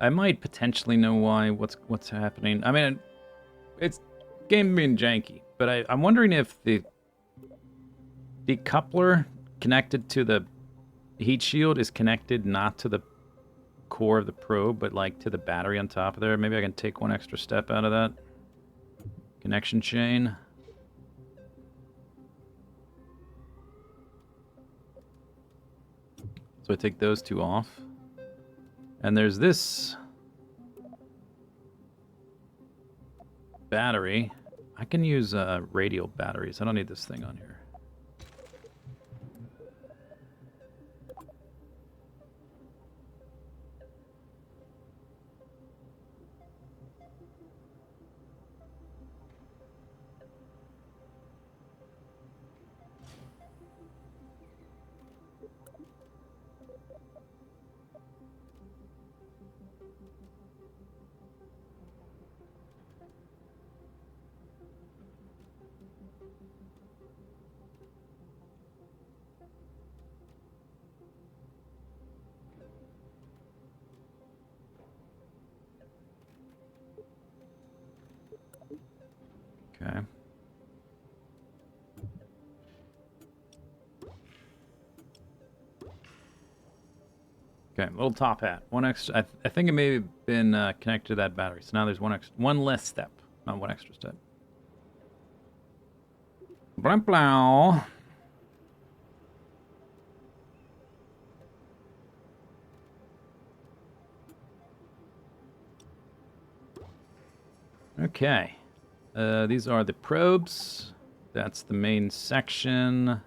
I might potentially know why. What's happening? I mean, it's game being janky, but I'm wondering if the decoupler connected to the heat shield is connected not to the core of the probe, but like to the battery on top of there. Maybe I can take one extra step out of that connection chain. So I take those two off. And there's this battery. I can use radial batteries. I don't need this thing on here. Okay. Okay, little top hat. One extra. I think it may have been connected to that battery. So now there's one less step, not one extra step. Blah, blah. Okay. These are the probes. That's the main section.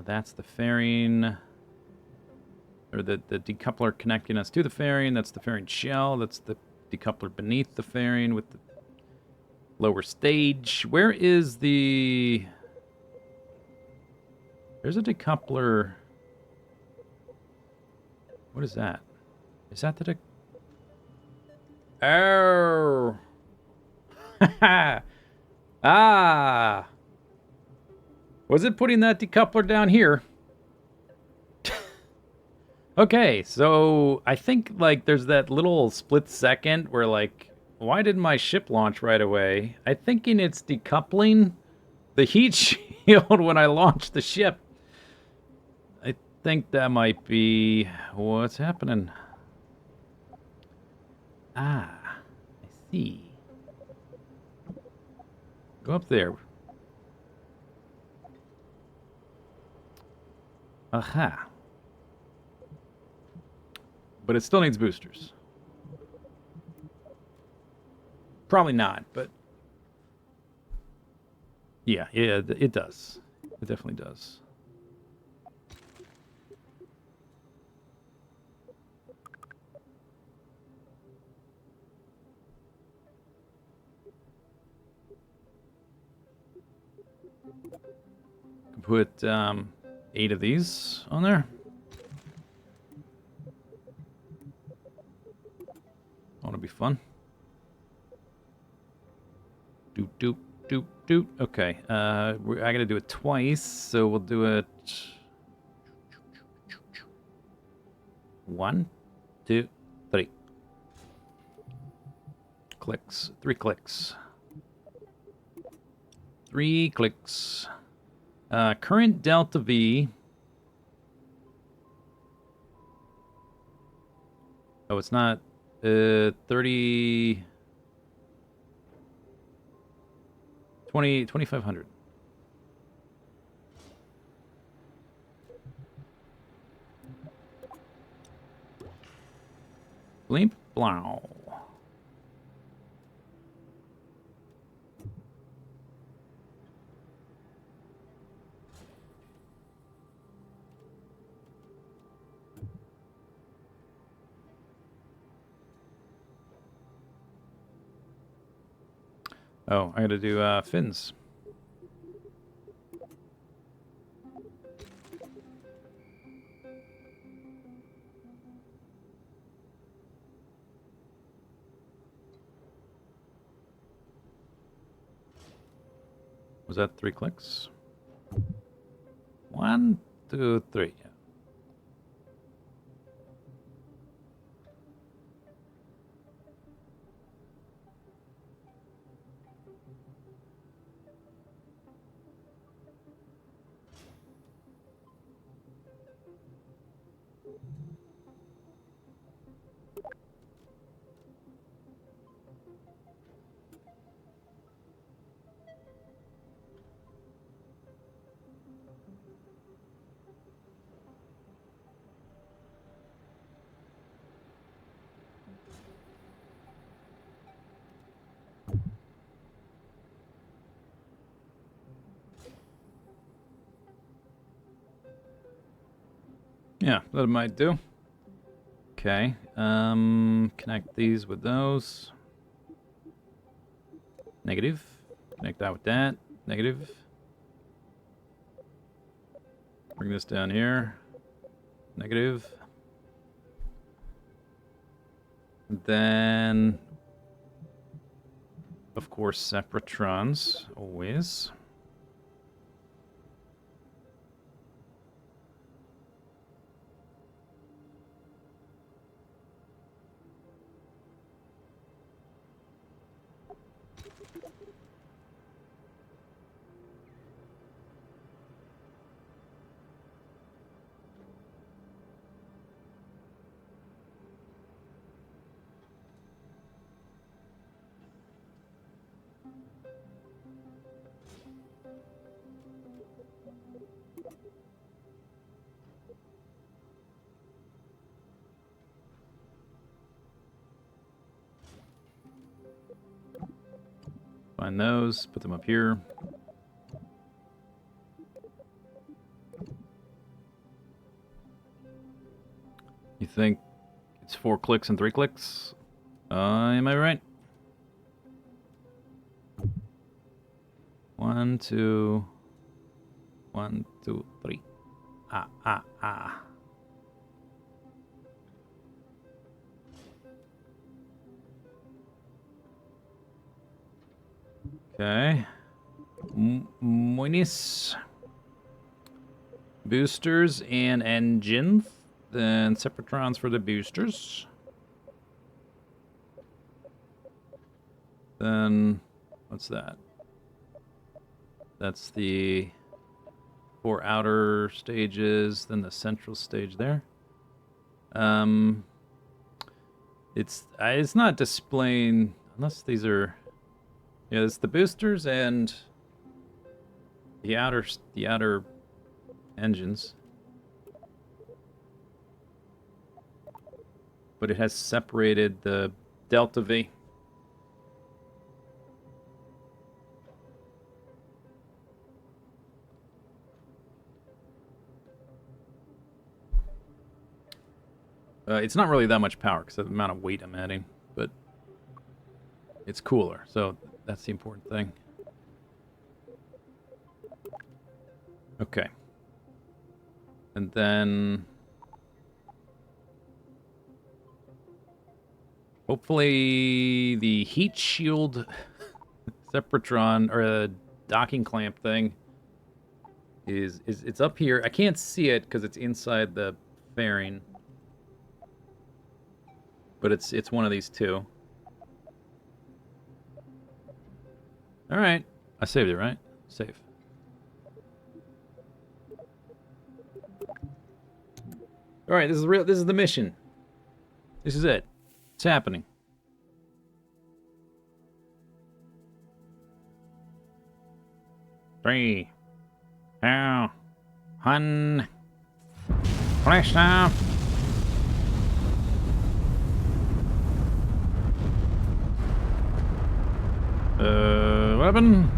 That's the fairing. Or the decoupler connecting us to the fairing. That's the fairing shell. That's the decoupler beneath the fairing with the lower stage. Where is the... There's a decoupler... What is that? Is that the... Oh! Ah! Was it putting that decoupler down here? Okay, so I think, like, there's that little split second where, like, why did my ship launch right away? I'm thinking it's decoupling the heat shield when I launched the ship. I think that might be what's happening. Ah, I see. Go up there. Aha. But it still needs boosters. Probably not, but... Yeah, it does. It definitely does. Put 8 of these on there. Want to be fun. Doop doop doop doop. Okay, I gotta do it twice, so we'll do it 1, 2, 3 clicks. 3 clicks. 3 clicks. Current delta V. Oh, it's not 30 2500. Blimp blow. Oh, I gotta do fins. Was that 3 clicks? 1, 2, 3. Yeah, that might do. Okay. Connect these with those. Negative. Connect that with that. Negative. Bring this down here. Negative. Then, of course, separatrons, always. Find those, put them up here. You think it's 4 clicks and 3 clicks? Am I right? 1, 2, 1, 2, 3. Ah. Okay. Moinis. Boosters and engines. Then Separatrons for the boosters. Then, what's that? That's the 4 outer stages, then the central stage there. It's not displaying, unless these are, yeah, it's the boosters and the outer engines. But it has separated the Delta V. It's not really that much power because of the amount of weight I'm adding, but it's cooler, so that's the important thing. Okay. And then hopefully the heat shield Sepratron or docking clamp thing is it's up here. I can't see it because it's inside the fairing. But it's one of these two. All right, I saved it, right? Save. All right, this is real. This is the mission. This is it. It's happening. Three, two, one. Flash off. What happened?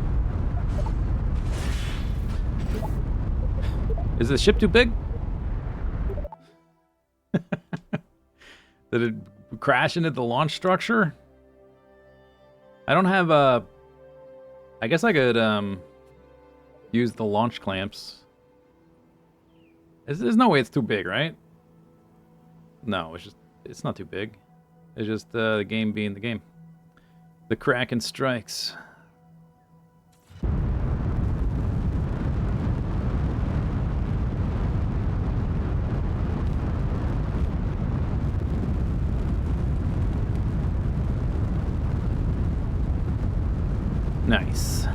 Is the ship too big? Did it crash into the launch structure? I don't have a... I guess I could use the launch clamps. There's no way it's too big, right? No, it's not too big. It's just the game being the game. The Kraken strikes. Nice.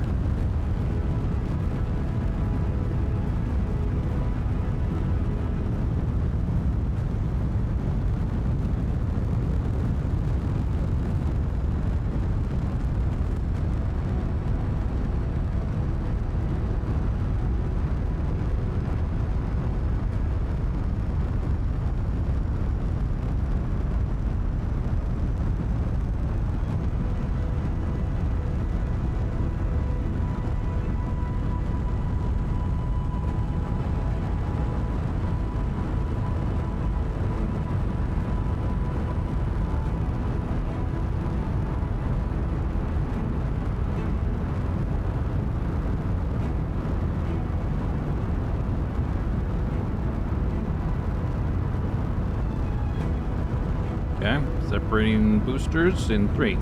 Okay, separating boosters in 3,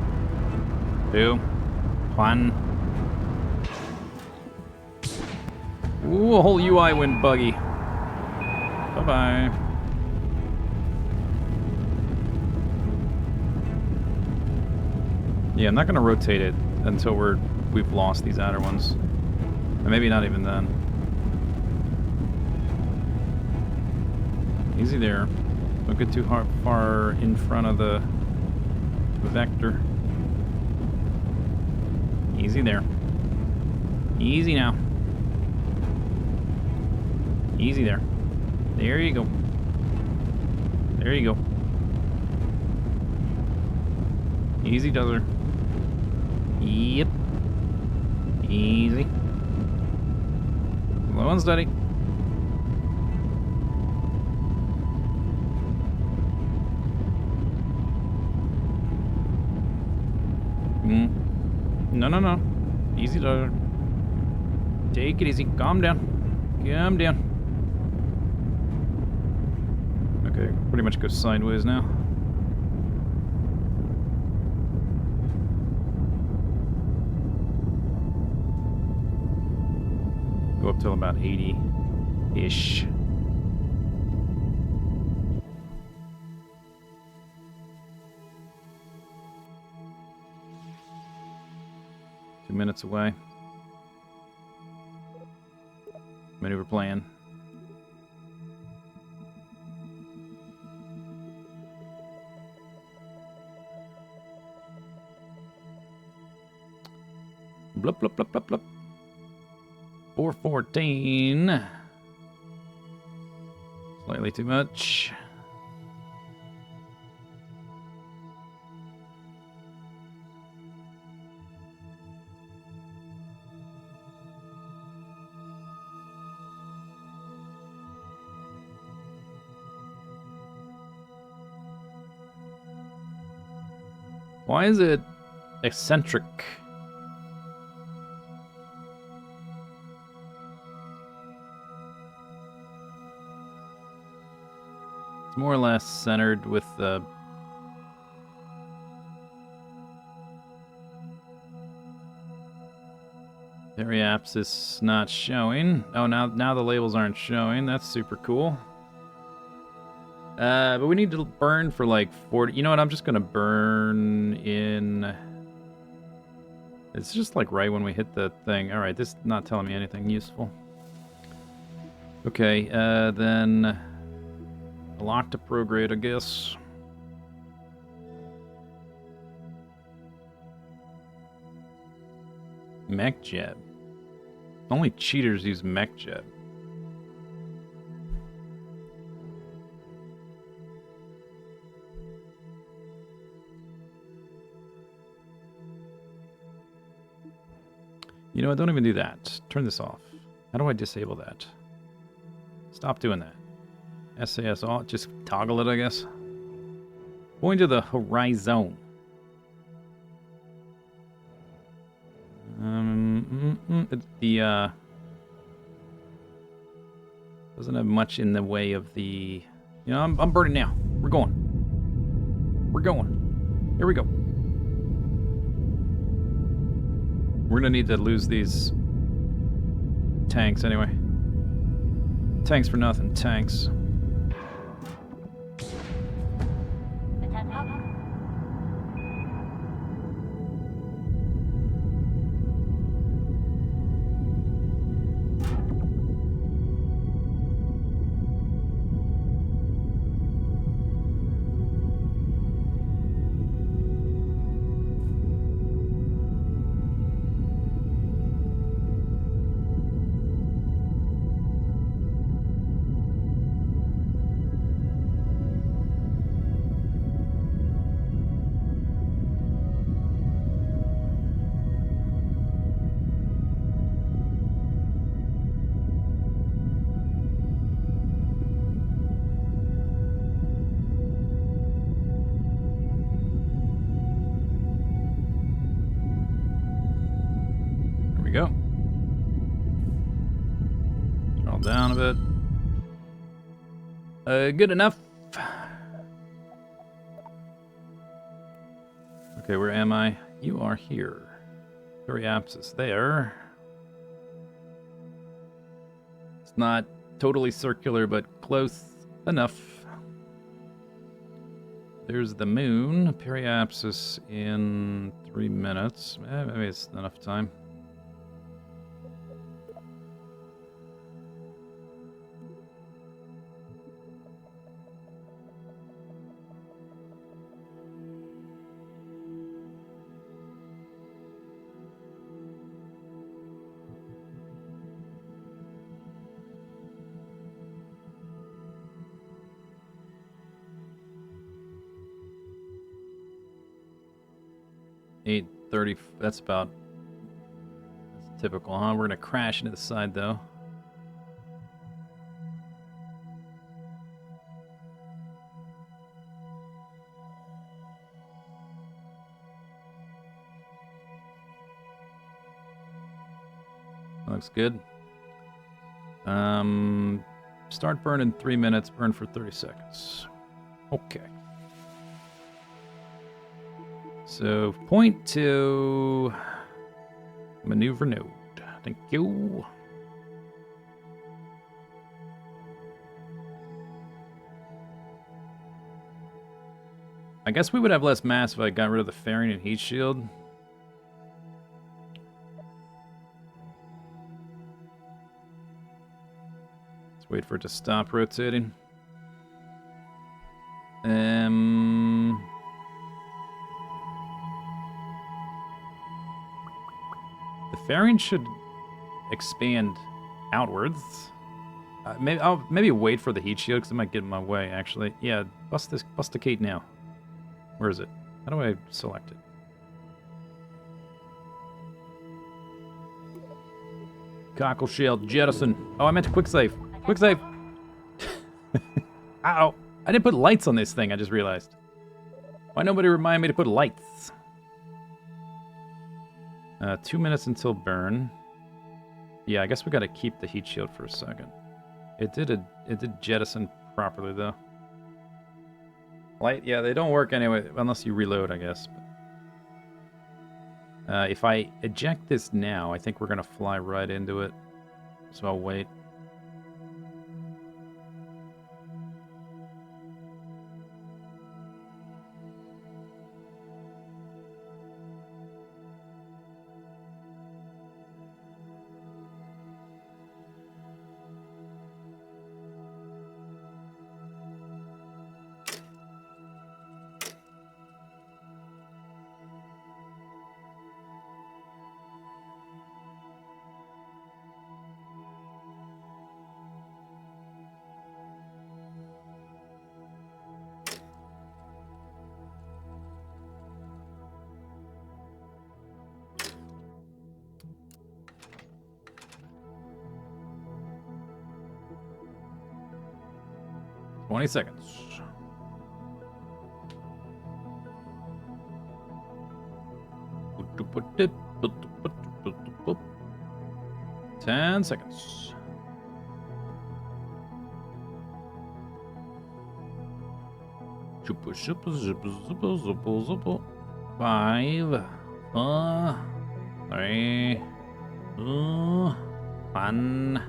2, 1. Ooh, a whole UI went buggy. Bye-bye. Yeah, I'm not gonna rotate it until we've lost these outer ones. Or maybe not even then. Easy there. Don't get too far in front of the vector. Easy there. Easy now. Easy there. There you go. There you go. Easy does her. Yep. Easy. Slow and steady. No. Easy does her. Take it easy. Calm down. Calm down. Okay, pretty much go sideways now. Go up till about 80-ish. Minutes away. Maneuver plan. Blup, blup, blup, blup, blup. 414. Slightly too much. Why is it eccentric? It's more or less centered with the periapsis not showing. Oh, now the labels aren't showing. That's super cool. But we need to burn for like 40. You know what? I'm just gonna burn in. It's just like right when we hit the thing. All right, this is not telling me anything useful. Okay, then lock to prograde, I guess. Mech jet. Only cheaters use mech jet. You know what? Don't even do that. Turn this off. How do I disable that? Stop doing that. SAS off. Just toggle it, I guess. Going to the horizon. Doesn't have much in the way of the. You know, I'm burning now. We're going. We're going. Here we go. We're gonna need to lose these tanks anyway. Tanks for nothing, tanks. Go. Scroll down a bit. Good enough. Okay, where am I? You are here. Periapsis there. It's not totally circular, but close enough. There's the moon. Periapsis in 3 minutes. Maybe it's enough time. $8:30. That's typical, huh? We're gonna crash into the side though. Looks good. Start burn in 3 minutes. Burn for 30 seconds. Okay. So, point to maneuver node. Thank you. I guess we would have less mass if I got rid of the fairing and heat shield. Let's wait for it to stop rotating. The fairing should expand outwards. I'll maybe wait for the heat shield because it might get in my way. Actually, yeah, bust the gate now. Where is it? How do I select it? Cockle shell jettison. Oh, I meant to quick save. Quick save. Ow! I didn't put lights on this thing. I just realized. Why nobody remind me to put lights? 2 minutes until burn. Yeah, I guess we gotta keep the heat shield for a second. It did jettison properly though. Light, yeah, they don't work anyway unless you reload, I guess. If I eject this now, I think we're gonna fly right into it. So I'll wait. $20 seconds. $10 seconds. Five, four, three, two, one.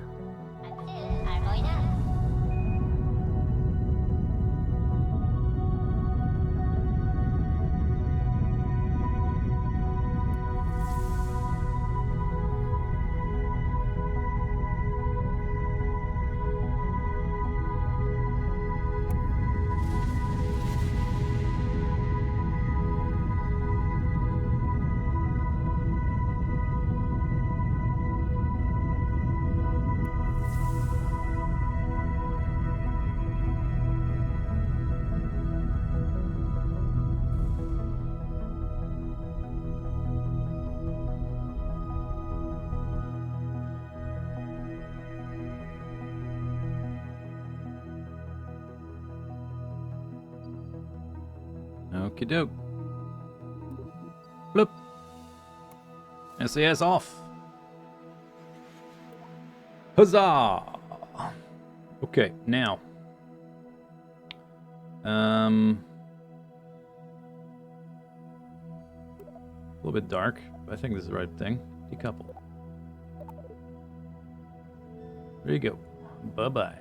Okie doke. Bloop. SAS off. Huzzah! Okay, now. A little bit dark, but I think this is the right thing. Decouple. There you go. Bye-bye.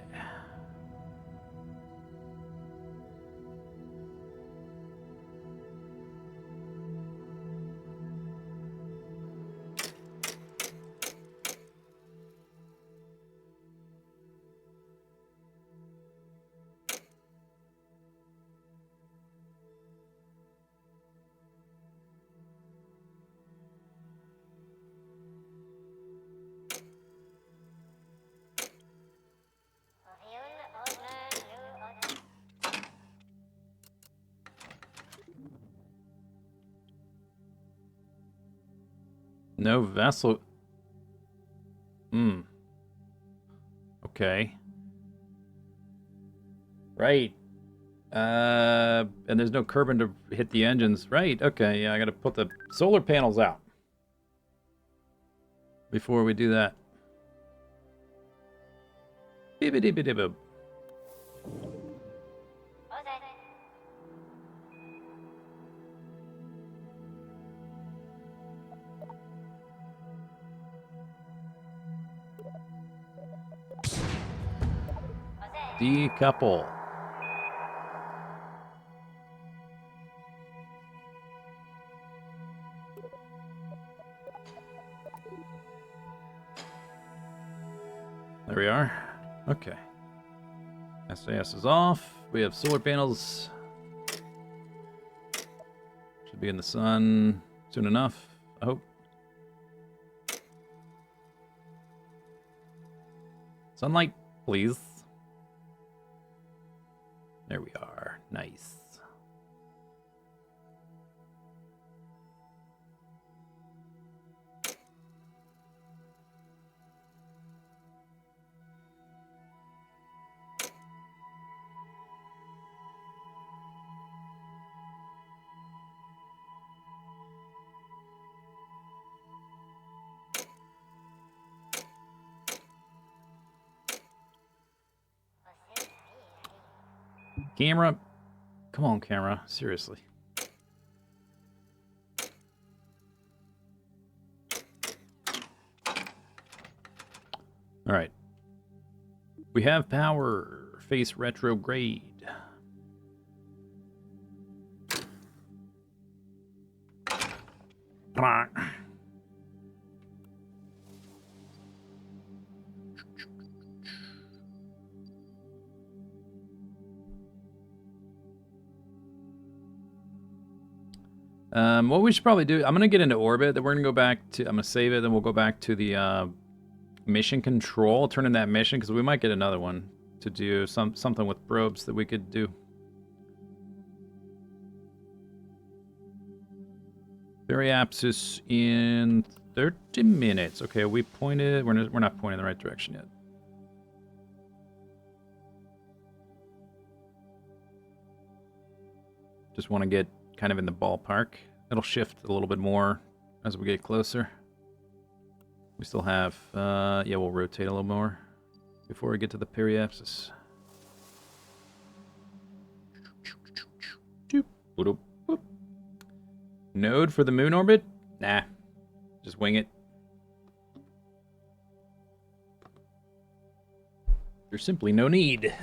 No vessel. Okay. Right. And there's no Kerbal to hit the engines. Right. Okay. Yeah, I gotta put the solar panels out before we do that. Beep-a-dee-ba-dee-boop. Decouple. Okay. SAS is off. We have solar panels. Should be in the sun soon enough, I hope. Sunlight, please. There we are. Nice. Camera. Come on, camera. Seriously. All right. We have power. Face retrograde. What we should probably do, I'm going to get into orbit, then we're going to go back to, I'm going to save it, then we'll go back to the mission control, turn in that mission, because we might get another one to do something with probes that we could do. Periapsis in 30 minutes. Okay, we pointed, we're not pointing in the right direction yet. Just want to get kind of in the ballpark. It'll shift a little bit more as we get closer. We still have, yeah, we'll rotate a little more before we get to the periapsis. Node for the moon orbit? Nah, just wing it. There's simply no need.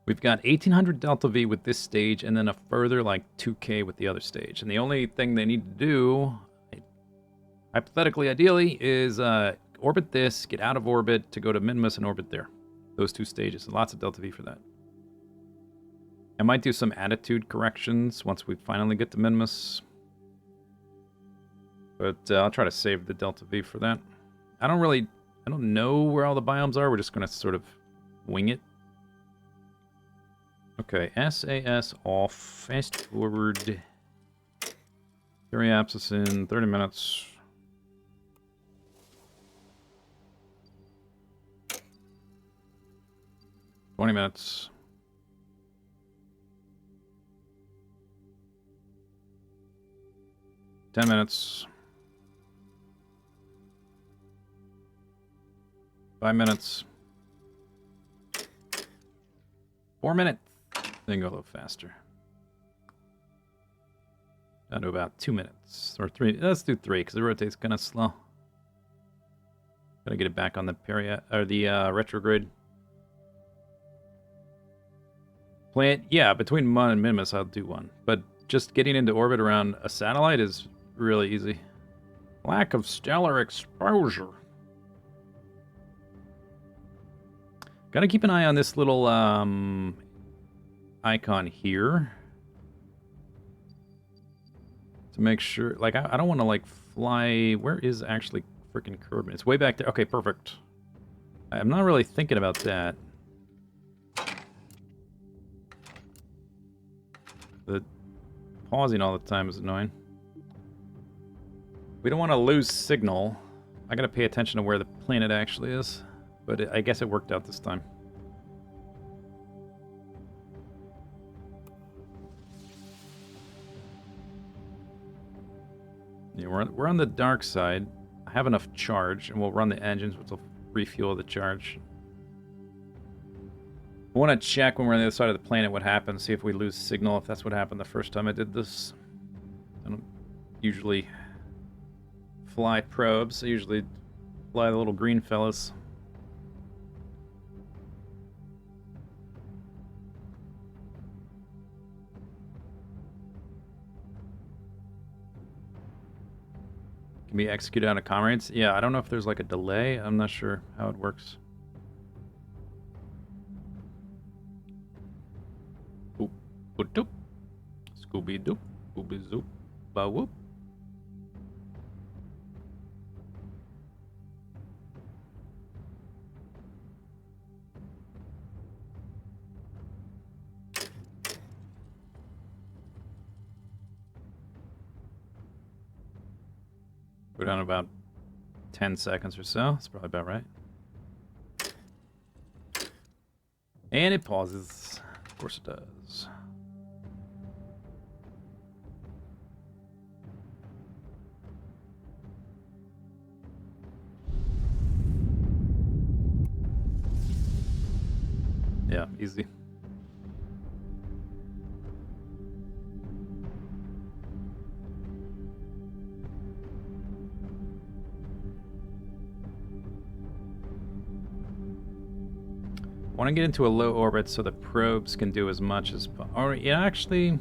We've got 1800 delta V with this stage, and then a further like 2K with the other stage. And the only thing they need to do, hypothetically, ideally, is orbit this, get out of orbit to go to minimus and orbit there. Those two stages. Lots of delta V for that. I might do some attitude corrections once we finally get to minimus. But I'll try to save the delta V for that. I don't know where all the biomes are. We're just going to sort of wing it. Okay, SAS off, fast forward. Periapsis in 30 minutes. $20 minutes. $10 minutes. 5 minutes. 4 minutes. Then go a little faster. Down to about 2 minutes. Or 3. Let's do 3, because it rotates kind of slow. Gotta get it back on the retrograde. Plant, yeah, between Mun and Minimus, I'll do one. But just getting into orbit around a satellite is really easy. Lack of stellar exposure. Gotta keep an eye on this little icon here to make sure, like, I don't want to like fly. Where is actually freaking Kerbal? It's way back there. Okay, perfect. I'm not really thinking about that. The pausing all the time is annoying. We don't want to lose signal. I gotta pay attention to where the planet actually is, but I guess it worked out this time. Yeah, we're on the dark side. I have enough charge, and we'll run the engines, which will refuel the charge. I want to check when we're on the other side of the planet what happens, see if we lose signal, if that's what happened the first time I did this. I don't usually fly probes. I usually fly the little green fellas. Can be executed out of comrades. Yeah, I don't know if there's like a delay. I'm not sure how it works. Boop, boop, doop. Scooby doop, Scooby zoop, ba whoop. Go down about 10 seconds or so. That's probably about right. And it pauses. Of course it does. Yeah, easy. I want to get into a low orbit so the probes can do as much as... Or, yeah, actually...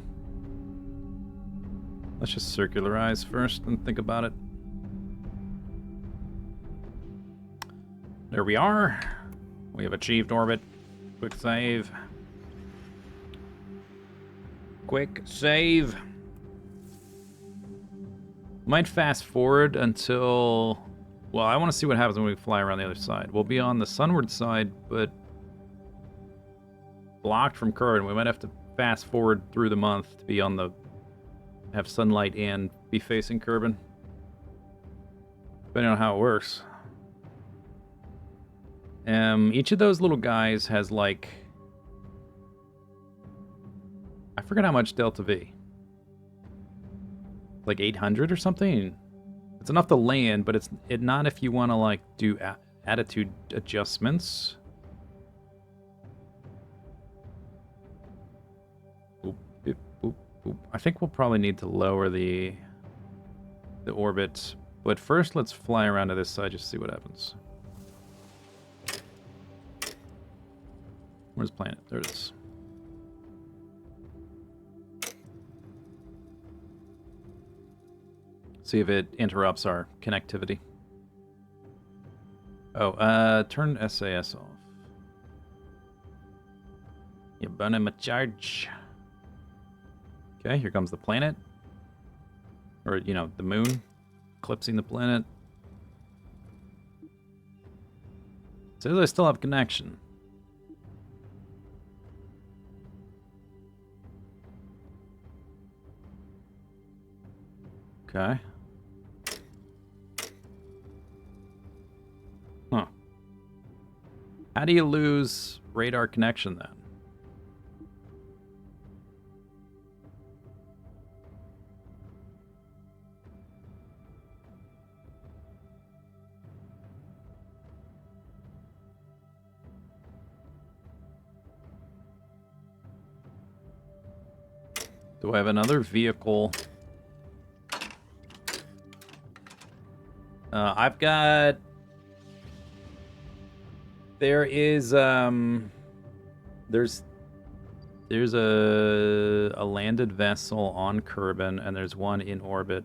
Let's just circularize first and think about it. There we are. We have achieved orbit. Quick save. Quick save. Might fast forward until... Well, I want to see what happens when we fly around the other side. We'll be on the sunward side, but... blocked from Kerbal. We might have to fast forward through the month to be on the... have sunlight and be facing Kerbal. Depending on how it works. Each of those little guys has like... I forget how much Delta V. Like 800 or something? It's enough to land, but it's not if you want to like do attitude adjustments. Boop, boop, boop, boop. I think we'll probably need to lower the orbit. But first, let's fly around to this side just to see what happens. Where's the planet? There it is. See if it interrupts our connectivity. Oh, turn SAS off. You're burning my charge. Okay, here comes the planet. Or, you know, the moon. Eclipsing the planet. Says I still have connection. Okay. Huh. How do you lose radar connection then? Do I have another vehicle? I've got... There is, there's a landed vessel on Kerbal, and there's one in orbit.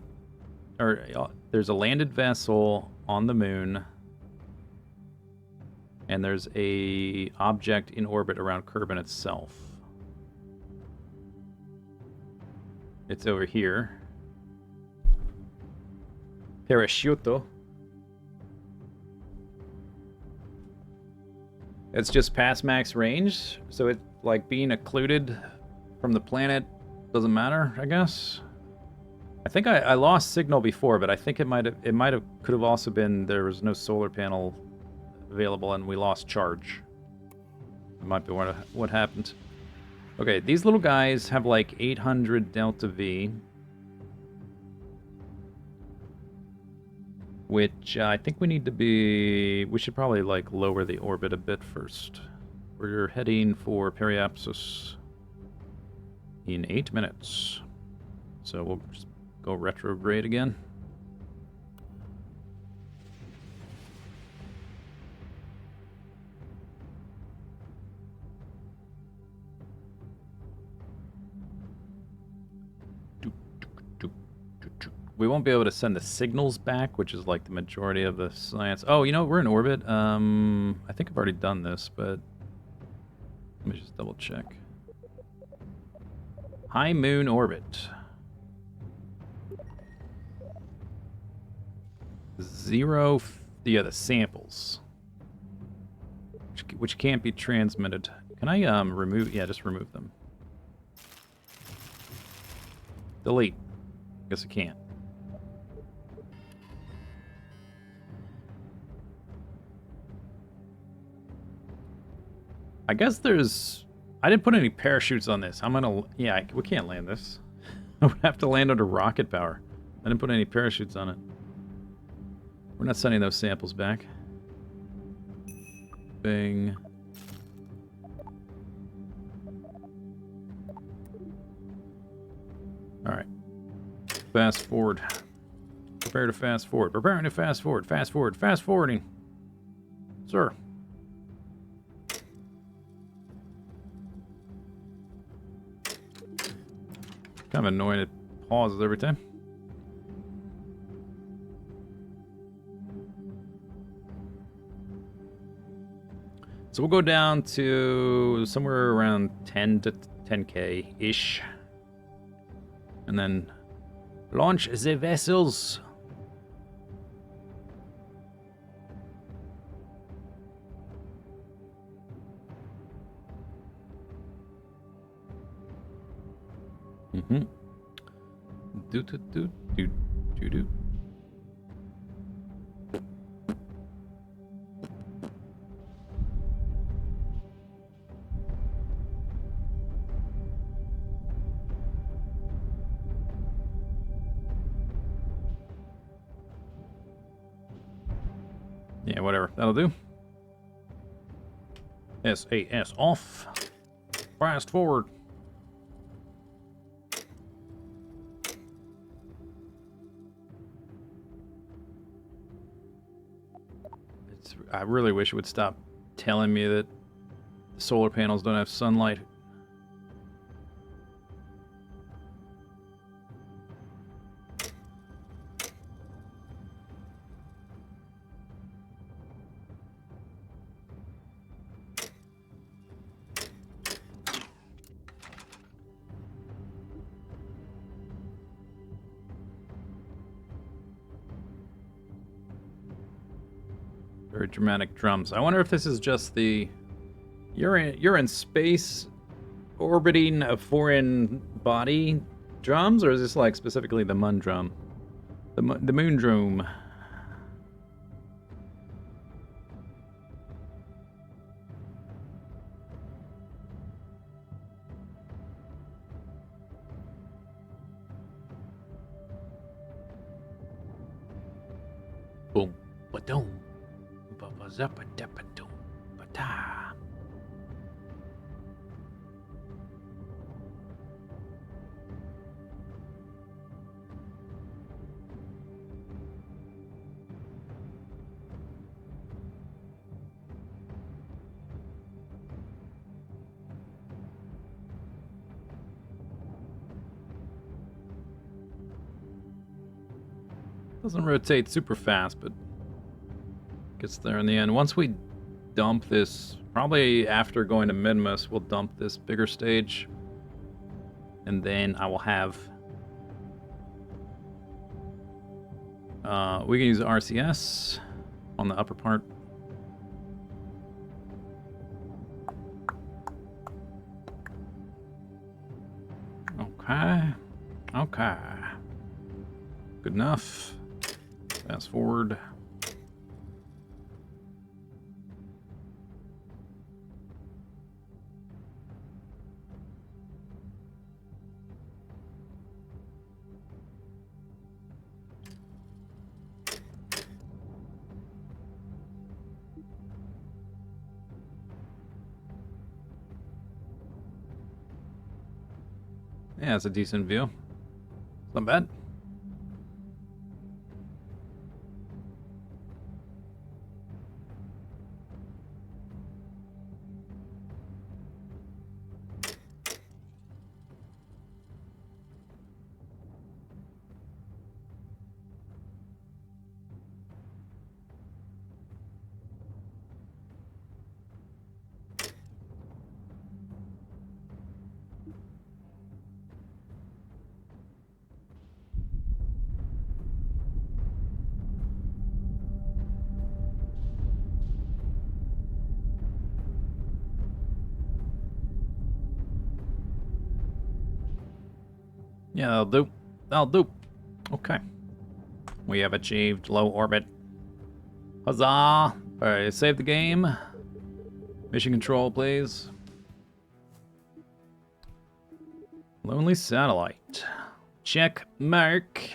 Or, there's a landed vessel on the moon, and there's a object in orbit around Kerbal itself. It's over here. Parasciutto. It's just past max range, so it like being occluded from the planet doesn't matter, I guess. I think I lost signal before, but I think could have also been there was no solar panel available and we lost charge. It might be what happened. Okay, these little guys have like 800 Delta V. Which I think we need to be... We should probably, like, lower the orbit a bit first. We're heading for periapsis in 8 minutes. So we'll just go retrograde again. we won't be able to send the signals back, which is like the majority of the science. Oh, you know, we're in orbit. I think I've already done this, but let me just double check. High moon orbit. 0, yeah, the samples, which can't be transmitted. Can I remove? Yeah, just remove them. Delete. Guess I can't. I guess there's... I didn't put any parachutes on this. I'm gonna... Yeah, we can't land this. I would have to land under rocket power. I didn't put any parachutes on it. We're not sending those samples back. Bing. Alright. Fast forward. Prepare to fast forward. Preparing to fast forward. Fast forward. Fast forwarding. Sir. Kind of annoying. It pauses every time. So we'll go down to somewhere around 10 to 10K-ish. And then launch the vessels. Mm-hmm. Do. Yeah, whatever. That'll do. SAS off. Fast forward. I really wish it would stop telling me that the solar panels don't have sunlight. Very dramatic drums. I wonder if this is just the... You're in space orbiting a foreign body drums, or is this like specifically the Mun drum? The moon drum. Boom, ba-doom. Doesn't rotate super fast, but gets there in the end. Once we dump this, probably after going to Midmus, we'll dump this bigger stage. And then I will have... we can use RCS on the upper part. Okay. Okay. Good enough. Fast forward. Yeah, it's a decent view. Not bad. Yeah, that'll do. That'll do. Okay. We have achieved low orbit. Huzzah! Alright, save the game. Mission control, please. Lonely satellite. Check mark.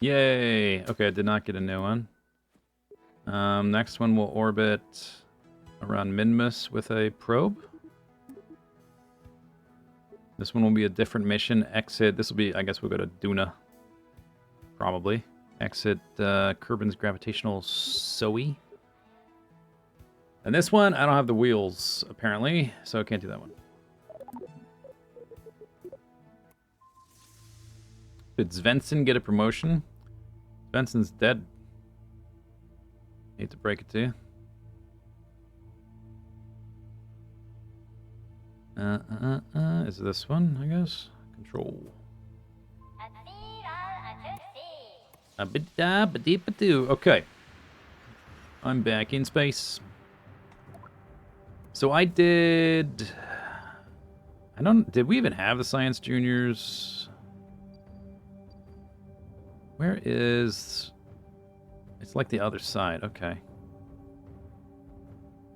Yay! Okay, I did not get a new one. Next one will orbit around Minmus with a probe. This one will be a different mission. Exit. This will be, I guess we'll go to Duna. Probably. Exit Kerbin's gravitational Soe. And this one, I don't have the wheels, apparently, so I can't do that one. Did Svensson get a promotion? Svensson's dead. Hate to break it to you. Is this one, I guess? Control. Okay. I'm back in space. So I did... Did we even have the Science Juniors? Where is... It's like the other side, okay.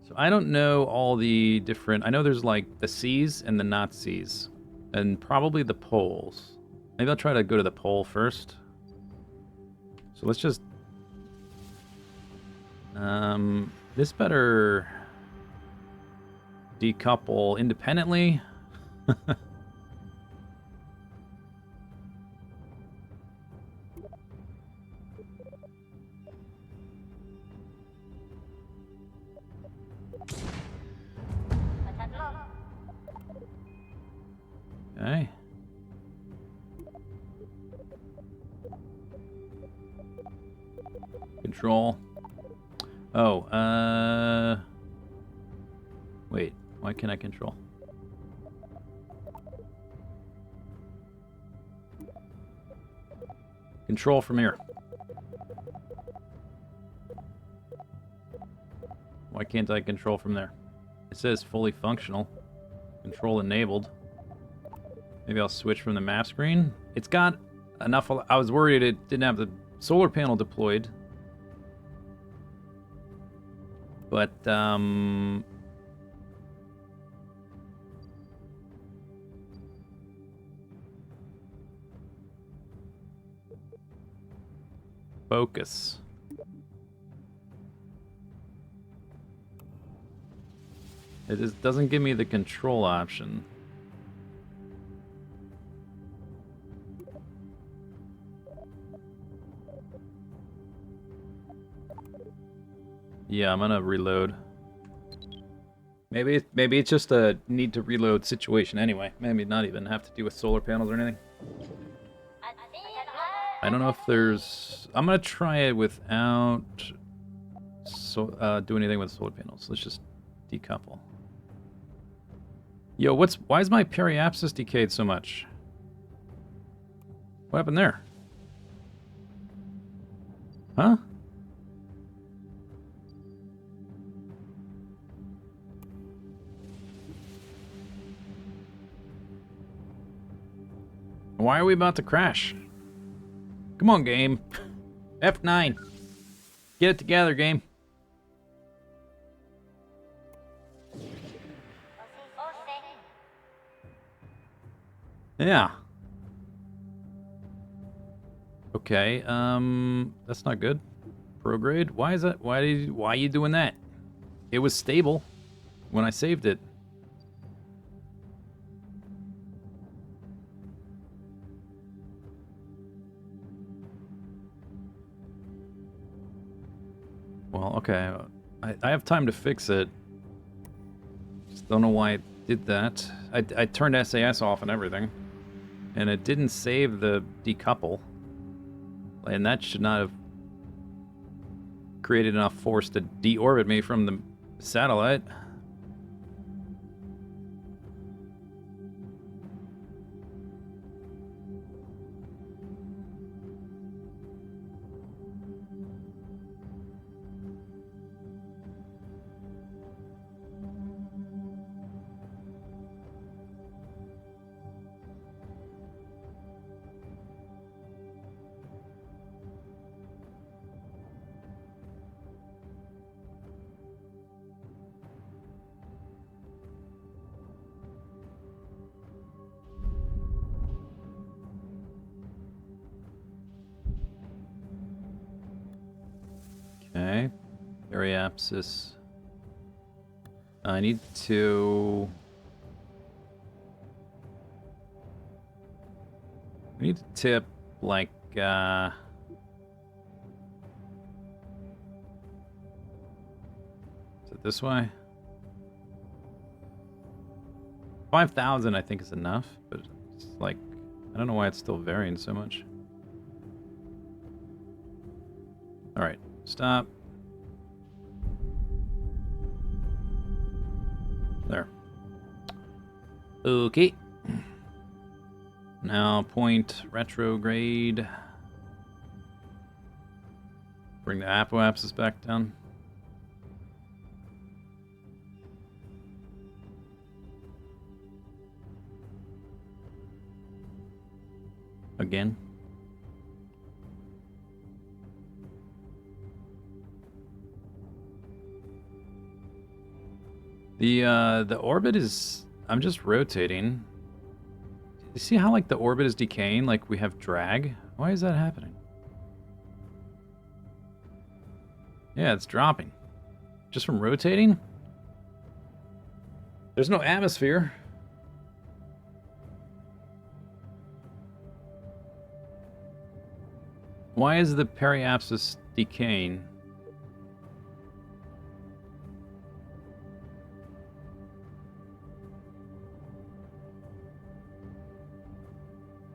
So I don't know all the different... I know there's like the C's and the not C's. And probably the poles. Maybe I'll try to go to the pole first. So let's just... this better... decouple independently. Okay. Control. Oh, wait, why can't I control? Control from here. Why can't I control from there? It says fully functional. Control enabled. Maybe I'll switch from the map screen. It's got enough... I was worried it didn't have the solar panel deployed. But, focus. It just doesn't give me the control option. Yeah, I'm gonna reload. Maybe it's just a need to reload situation anyway. Maybe not even have to do with solar panels or anything. I don't know if there's... I'm gonna try it without do anything with solar panels. Let's just decouple. Yo, why is my periapsis decayed so much? What happened there? Huh? Why are we about to crash? Come on, game. F9. Get it together, game. Yeah. Okay, that's not good. Prograde? Why is that? Why are you doing that? It was stable when I saved it. Well, okay. I have time to fix it. Just don't know why it did that. I turned SAS off and everything. And it didn't save the decouple. And that should not have created enough force to deorbit me from the satellite. Periapsis. I need to... We need to tip, like, Is it this way? 5,000 I think is enough, but it's like, I don't know why it's still varying so much. Alright, stop. There. Okay. Now point retrograde. Bring the apoapsis back down. Again. The orbit is... I'm just rotating. You see how, like, the orbit is decaying? Like, we have drag? Why is that happening? Yeah, it's dropping. Just from rotating? There's no atmosphere. Why is the periapsis decaying?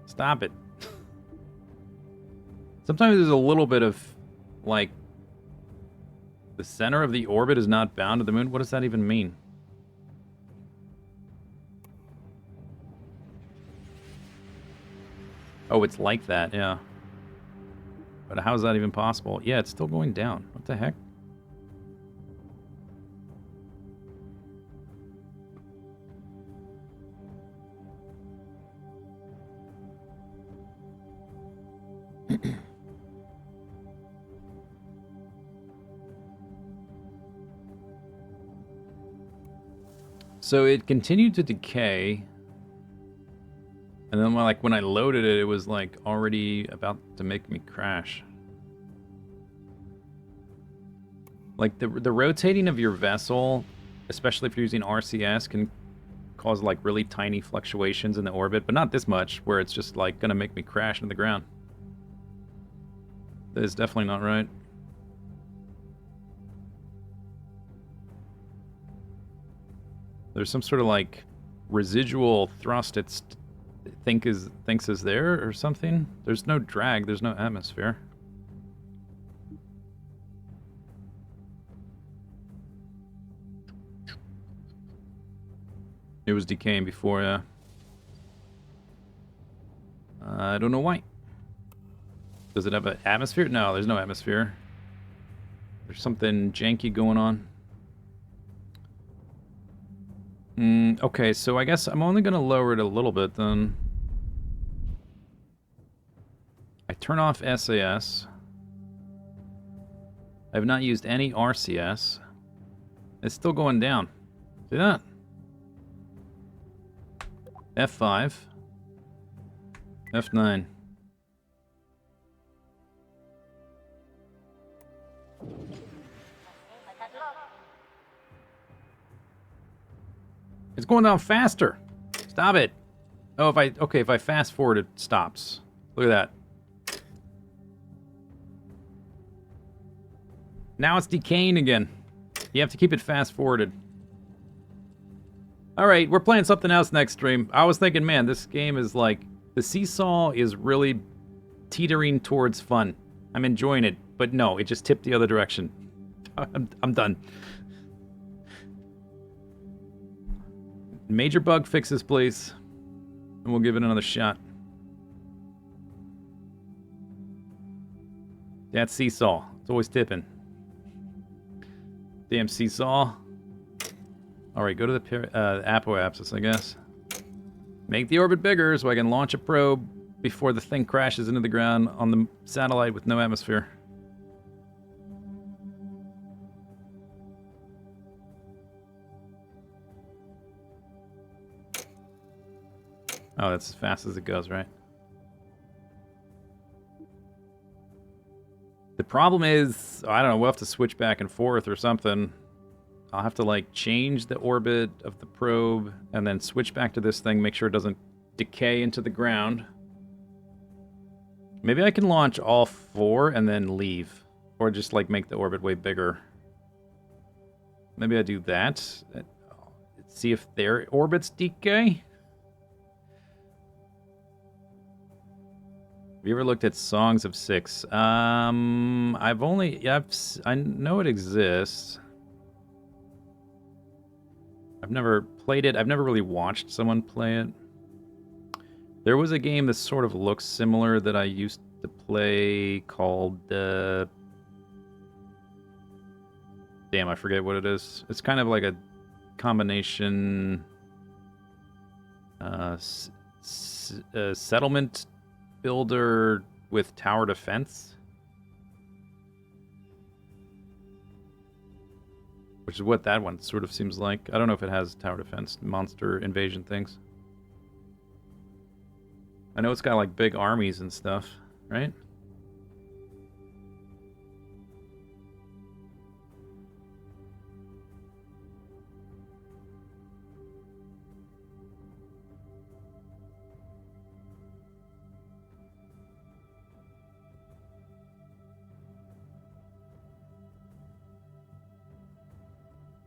Stop it. Sometimes there's a little bit of, like, the center of the orbit is not bound to the moon. What does that even mean? Oh, it's like that, yeah. But how is that even possible? Yeah, it's still going down. What the heck? So it continued to decay. And then, like, when I loaded it, it was, like, already about to make me crash. Like, the rotating of your vessel, especially if you're using RCS, can cause, like, really tiny fluctuations in the orbit, but not this much, where it's just, like, gonna make me crash into the ground. That is definitely not right. There's some sort of, like, residual thrust it thinks is there or something. There's no drag, there's no atmosphere. It was decaying before, yeah. I don't know why. Does it have an atmosphere? No, there's no atmosphere. There's something janky going on. Okay, so I guess I'm only going to lower it a little bit then. I turn off SAS. I have not used any RCS. It's still going down. See that? F5. F9. It's going down faster. Stop it. Oh, if I fast forward, it stops. Look at that. Now it's decaying again. You have to keep it fast forwarded. Alright, we're playing something else next stream. I was thinking, man, this game is like... The Seesaw is really teetering towards fun. I'm enjoying it, but no, it just tipped the other direction. I'm done. Major bug fixes, please. And we'll give it another shot. That's Seesaw. It's always tipping. Damn Seesaw. Alright, go to the apoapsis, I guess. Make the orbit bigger so I can launch a probe before the thing crashes into the ground on the satellite with no atmosphere. Oh, that's as fast as it goes, right? The problem is, I don't know, we'll have to switch back and forth or something. I'll have to, like, change the orbit of the probe and then switch back to this thing, make sure it doesn't decay into the ground. Maybe I can launch all 4 and then leave. Or just, like, make the orbit way bigger. Maybe I do that. See if their orbits decay. Have you ever looked at Songs of Six? I've only... Yeah, I know it exists. I've never played it. I've never really watched someone play it. There was a game that sort of looks similar that I used to play called... Damn, I forget what it is. It's kind of like a combination... settlement builder with tower defense. Which is what that one sort of seems like. I don't know if it has tower defense, monster invasion things. I know it's got like big armies and stuff, right?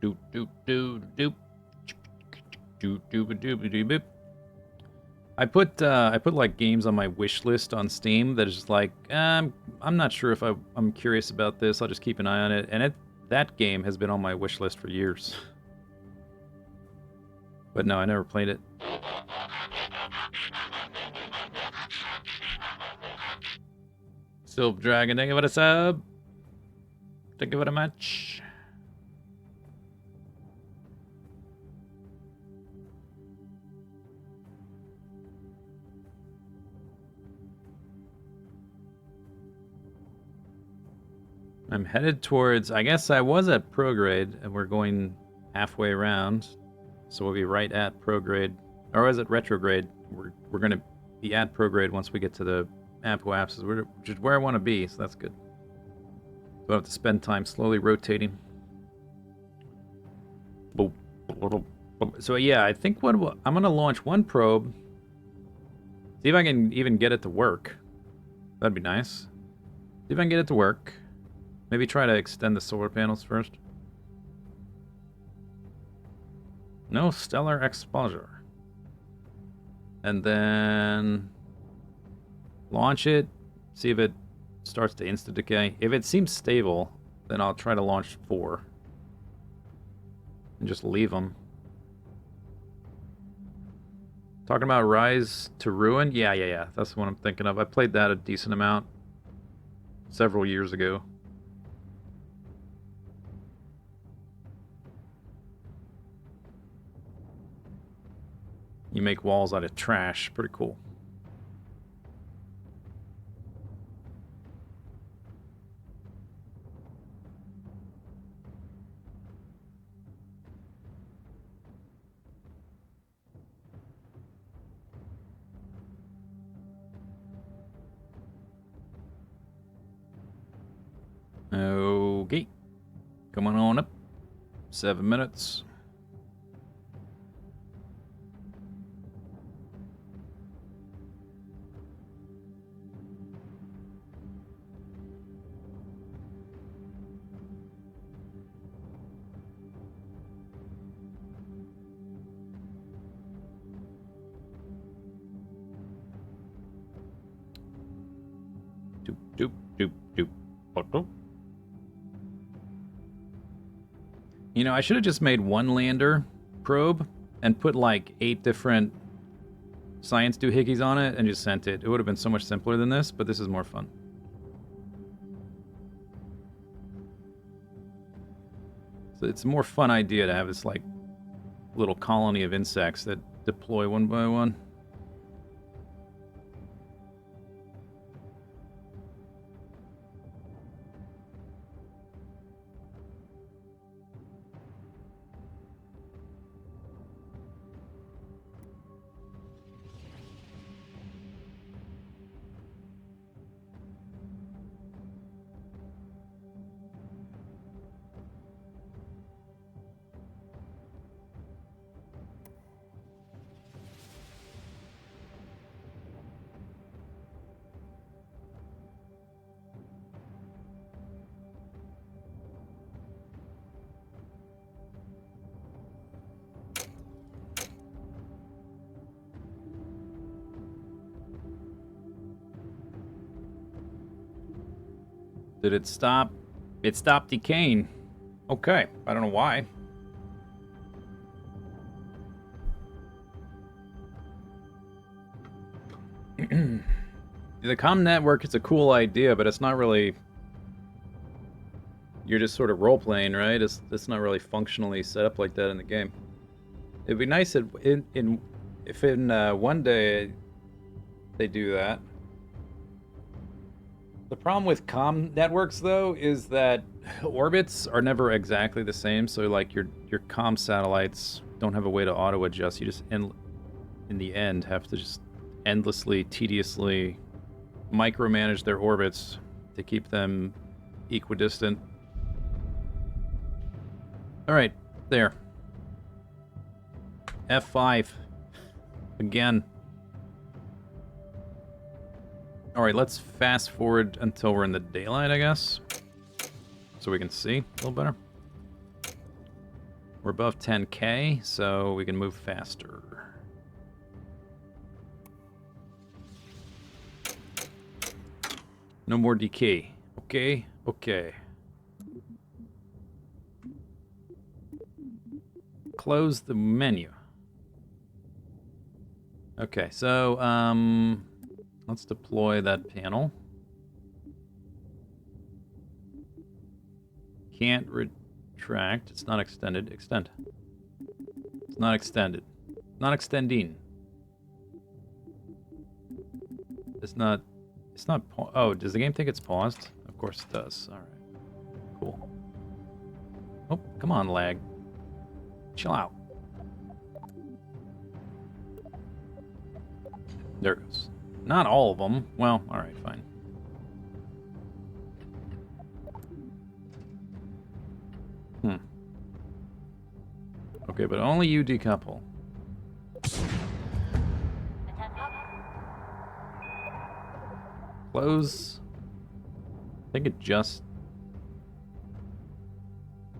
Doop doop doop doop. Doop doop doop doop doop. I put like games on my wish list on Steam that is just like, I'm not sure if I'm curious about this. I'll just keep an eye on it. And that game has been on my wish list for years. But no, I never played it. Silver Dragon, thank you for the sub. Thank you very much. I'm headed towards, I guess I was at prograde, and we're going halfway around, so we'll be right at prograde, or is it retrograde? We're going to be at prograde once we get to the apoapsis, which is where I want to be, so that's good. So I have to spend time slowly rotating. So yeah, I think I'm going to launch one probe, see if I can even get it to work. That'd be nice. See if I can get it to work. Maybe try to extend the solar panels first. No stellar exposure. And then launch it, see if it starts to insta-decay. If it seems stable, then I'll try to launch 4. And just leave them. Talking about Rise to Ruin? Yeah. That's the one I'm thinking of. I played that a decent amount several years ago. You make walls out of trash. Pretty cool. Okay. Coming on up. 7 minutes. You know, I should have just made one lander probe and put like 8 different science doohickeys on it and just sent it. It would have been so much simpler than this, but this is more fun. So it's a more fun idea to have this like little colony of insects that deploy one by one. Did it stop? It stopped decaying. Okay, I don't know why. The comm network is a cool idea, but it's not really... You're just sort of role-playing, right? It's not really functionally set up like that in the game. It'd be nice if in one day they do that. The problem with comm networks, though, is that orbits are never exactly the same. So, like, your comm satellites don't have a way to auto-adjust. You just, in the end, have to just endlessly, tediously micromanage their orbits to keep them equidistant. All right, there. F5. Again. All right, let's fast forward until we're in the daylight, I guess. So we can see a little better. We're above 10K, so we can move faster. No more decay. Okay, okay. Close the menu. Okay, so, let's deploy that panel. Can't retract. It's not extended. Extend. It's not extended. Not extending. It's not... It's not... Oh, does the game think it's paused? Of course it does. Alright. Cool. Oh, come on, lag. Chill out. There it goes. Not all of them. Well, alright, fine. Okay, but only you decouple. Close. I think it just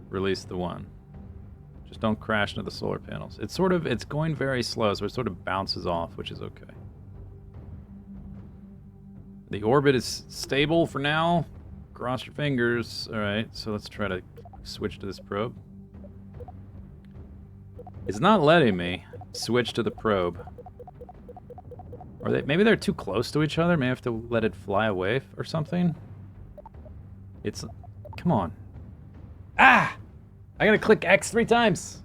released the one. Just don't crash into the solar panels. It's sort of, it's going very slow, so it sort of bounces off, which is okay. The orbit is stable for now. Cross your fingers. Alright, so let's try to switch to this probe. It's not letting me switch to the probe. Or maybe they're too close to each other. Maybe I have to let it fly away or something. It's... Come on. Ah! I gotta click X 3 times.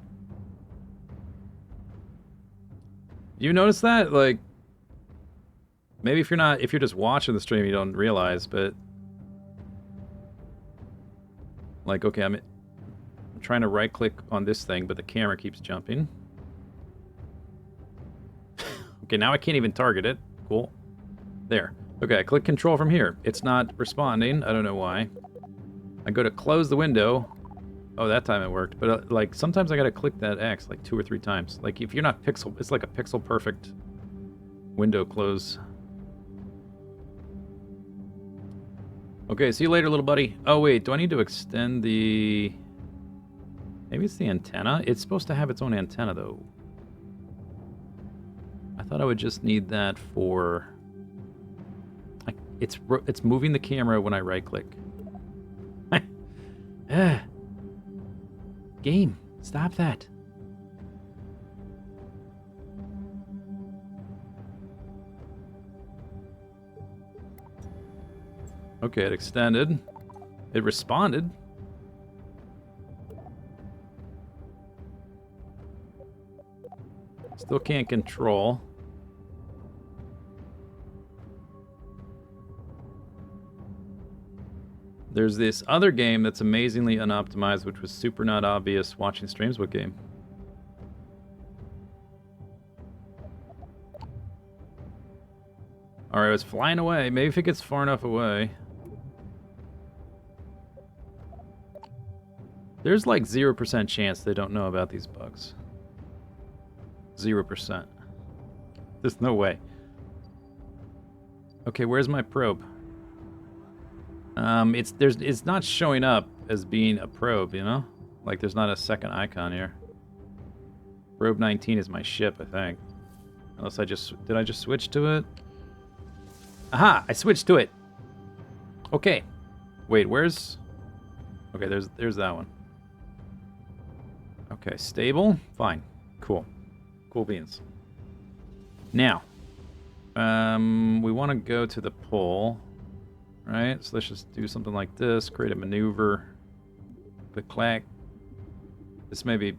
You notice that? Like... Maybe if you're just watching the stream, you don't realize, but... Like, okay, I'm trying to right-click on this thing, but the camera keeps jumping. Okay, now I can't even target it. Cool. There. Okay, I click control from here. It's not responding. I don't know why. I go to close the window. Oh, that time it worked. But, like, sometimes I gotta click that X, like, 2 or 3 times. Like, if you're not pixel... It's like a pixel-perfect window close. Okay, see you later, little buddy. Oh, wait, do I need to extend the... Maybe it's the antenna? It's supposed to have its own antenna, though. I thought I would just need that for... It's moving the camera when I right-click. Game, stop that. Okay, it extended. It responded. Still can't control. There's this other game that's amazingly unoptimized, which was super not obvious watching streams. What game? Alright, it's flying away. Maybe if it gets far enough away. There's like 0% chance they don't know about these bugs. 0%. There's no way. Okay, where's my probe? It's not showing up as being a probe, you know? Like there's not a second icon here. Probe 19 is my ship, I think. Unless did I just switch to it? Aha! I switched to it! Okay. Wait, where's... Okay, there's that one. Okay, stable. Fine. Cool. Cool beans. Now, we want to go to the pole, right? So let's just do something like this. Create a maneuver. Click, clack. This may be...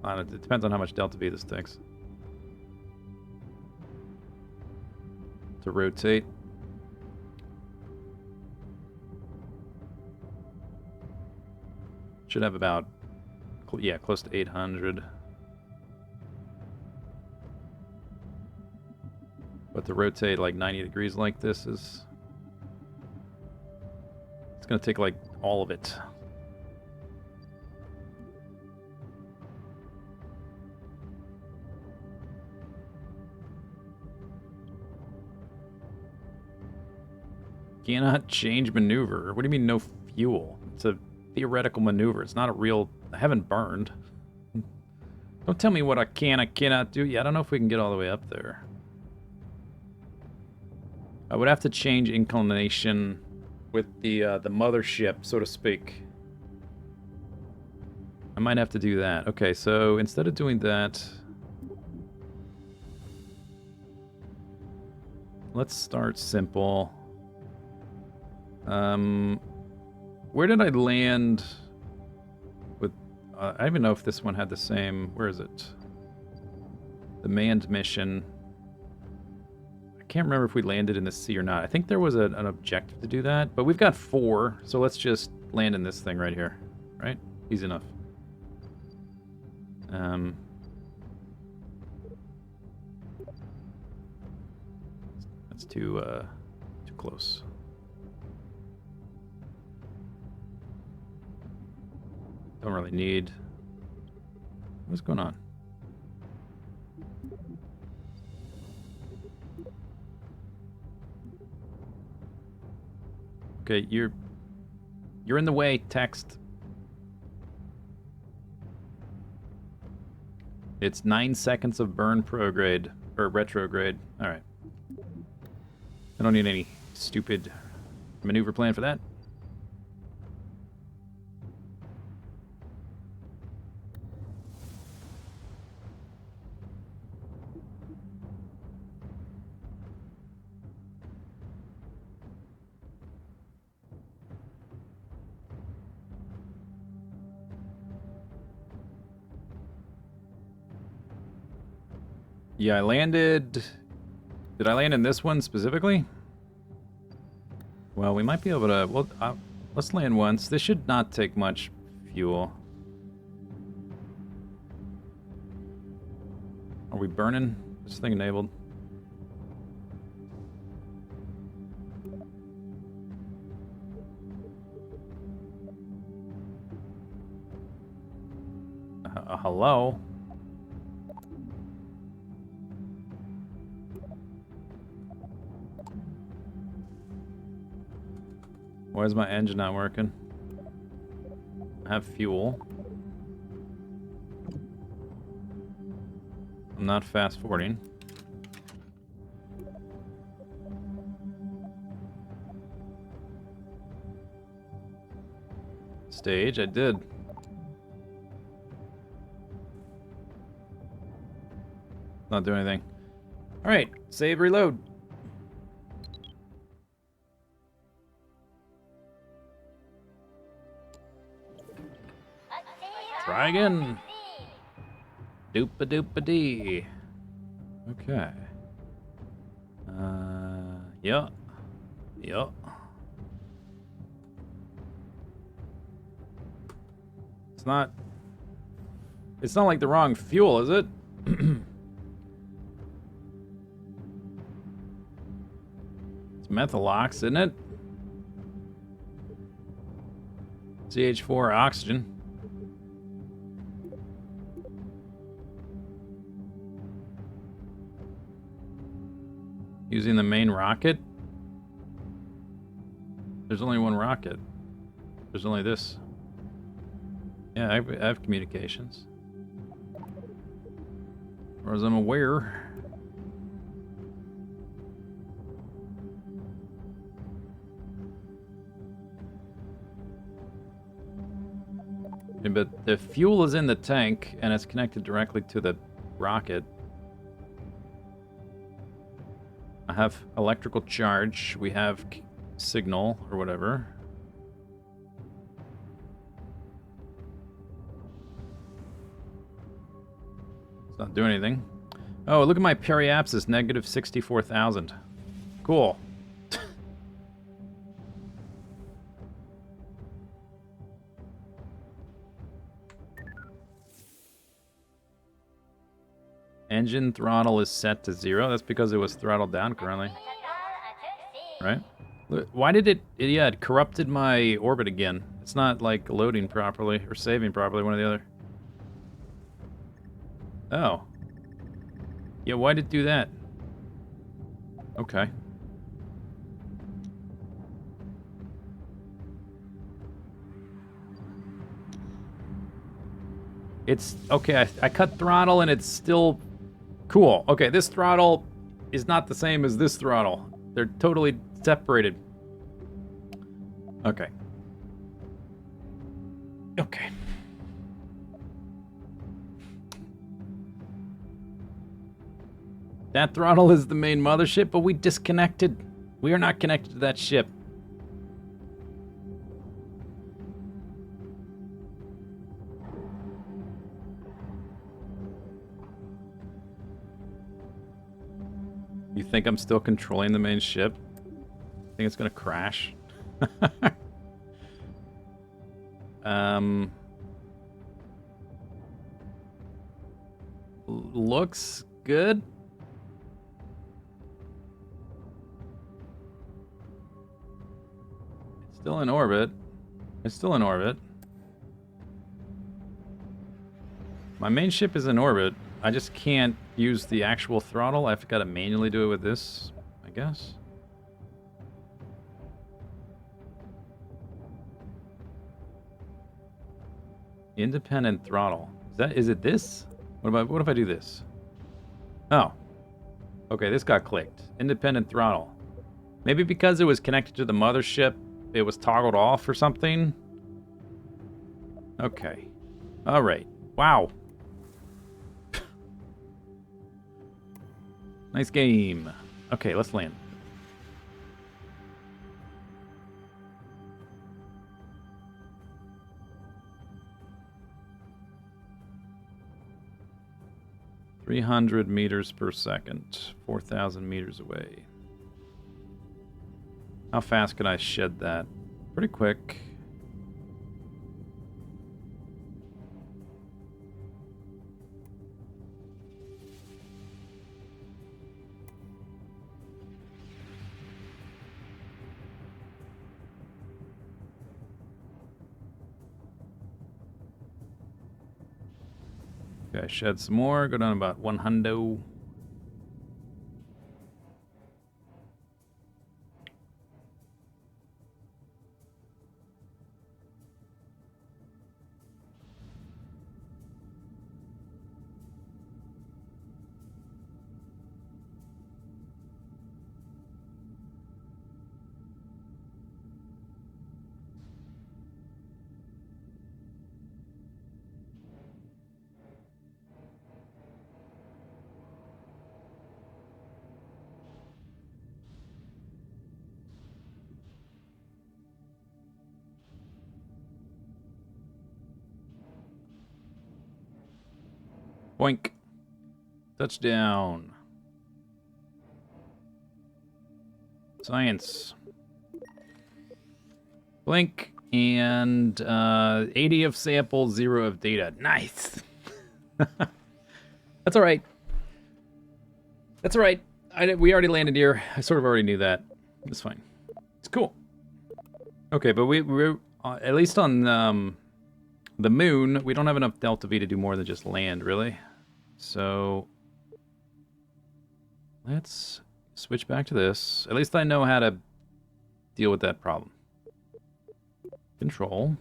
I don't know, it depends on how much delta V this takes. To rotate. Should have about, yeah, close to 800. But to rotate like 90 degrees like this is... It's going to take like all of it. Cannot change maneuver. What do you mean no fuel? It's a theoretical maneuver. It's not a real... I haven't burned. Don't tell me what I cannot do. Yeah, I don't know if we can get all the way up there. I would have to change inclination with the mothership, so to speak. I might have to do that. Okay, so instead of doing that... Let's start simple. Where did I land with... I don't even know if this one had the same... Where is it? The manned mission. I can't remember if we landed in the sea or not. I think there was an objective to do that, but we've got 4, so let's just land in this thing right here. Right? Easy enough. That's too close. Don't really need... What's going on? Okay, you're in the way, text. It's 9 seconds of burn prograde, or retrograde. Alright. I don't need any stupid maneuver plan for that. Yeah, I landed... Did I land in this one specifically? Well, we might be able to... Well, let's land once. This should not take much fuel. Are we burning? This thing enabled. Hello? Why is my engine not working? I have fuel. I'm not fast forwarding. Stage, I did. Not doing anything. Alright, save, reload. Try again. Doop-a-doop-a-dee. Okay. Yeah. Yeah. It's not like the wrong fuel, is it? It's methylox, isn't it? CH4 oxygen. Using the main rocket? There's only one rocket. There's only this. Yeah, I have communications. As far as I'm aware. Yeah, but the fuel is in the tank, and it's connected directly to the rocket. I have electrical charge. We have signal, or whatever. It's not doing anything. Oh, look at my periapsis, negative 64,000. Cool. Engine throttle is set to 0. That's because it was throttled down currently. Right? Why did it... Yeah, it corrupted my orbit again. It's not, like, loading properly or saving properly, one or the other. Oh. Yeah, why did it do that? Okay. It's... Okay, I cut throttle and it's still... Cool. Okay, this throttle is not the same as this throttle. They're totally separated. Okay. Okay. That throttle is the main mothership, but we disconnected. We are not connected to that ship. You think I'm still controlling the main ship? Think it's gonna crash? Looks good. It's still in orbit. It's still in orbit. My main ship is in orbit. I just can't use the actual throttle. I've got to manually do it with this, I guess. Independent throttle. Is it this? What if I do this? Oh. Okay, this got clicked. Independent throttle. Maybe because it was connected to the mothership, it was toggled off or something? Okay. Alright. Wow. Nice game. Okay, let's land. "300 meters per second, 4,000 meters away." How fast can I shed that? Pretty quick. Okay, shed some more. Go down about 100. Boink. Touchdown. Science. Blink. And 80 of sample, 0 of data. Nice. That's all right. That's all right. We already landed here. I sort of already knew that. It's fine. It's cool. Okay, but we're at least on the moon, we don't have enough delta V to do more than just land, really. So let's switch back to this. At least I know how to deal with that problem. Control.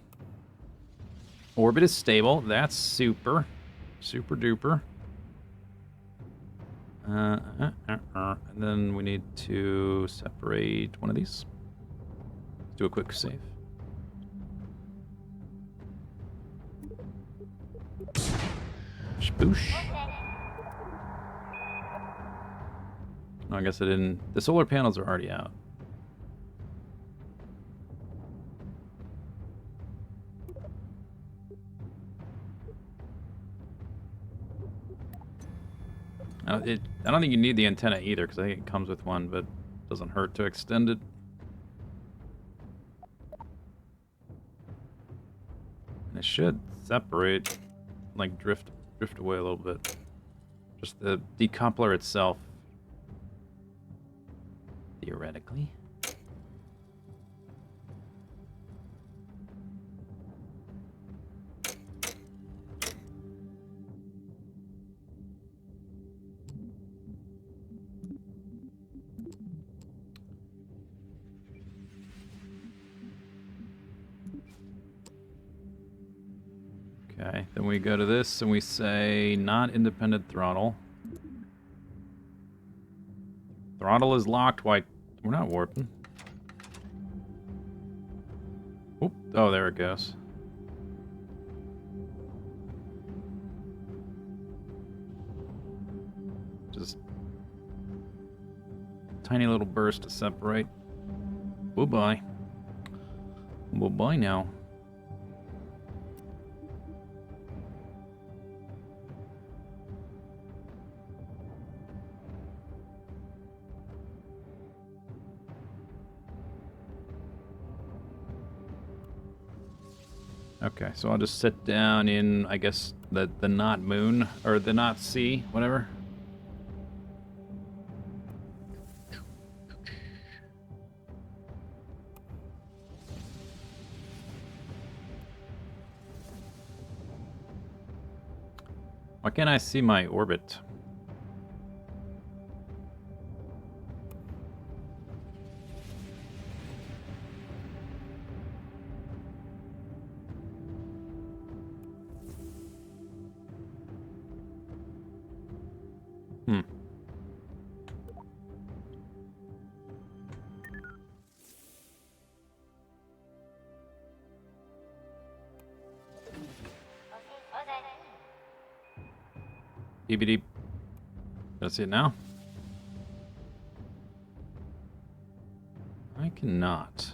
Orbit is stable. That's super. Super duper. And then we need to separate one of these. Do a quick save. Spoosh. Oh, I guess I didn't... The solar panels are already out. I don't think you need the antenna either, because I think it comes with one, but it doesn't hurt to extend it. And it should separate, like drift away a little bit. Just the decoupler itself, theoretically. Okay, then we go to this and we say not independent throttle. Throttle is locked. Why? We're not warping. Oop. Oh, there it goes. Just tiny little burst to separate. Bye-bye. Bye-bye now. Okay, so I'll just sit down in, I guess, the not moon, or the not sea, whatever. Why can't I see my orbit? BBD. Can I see it now? I cannot.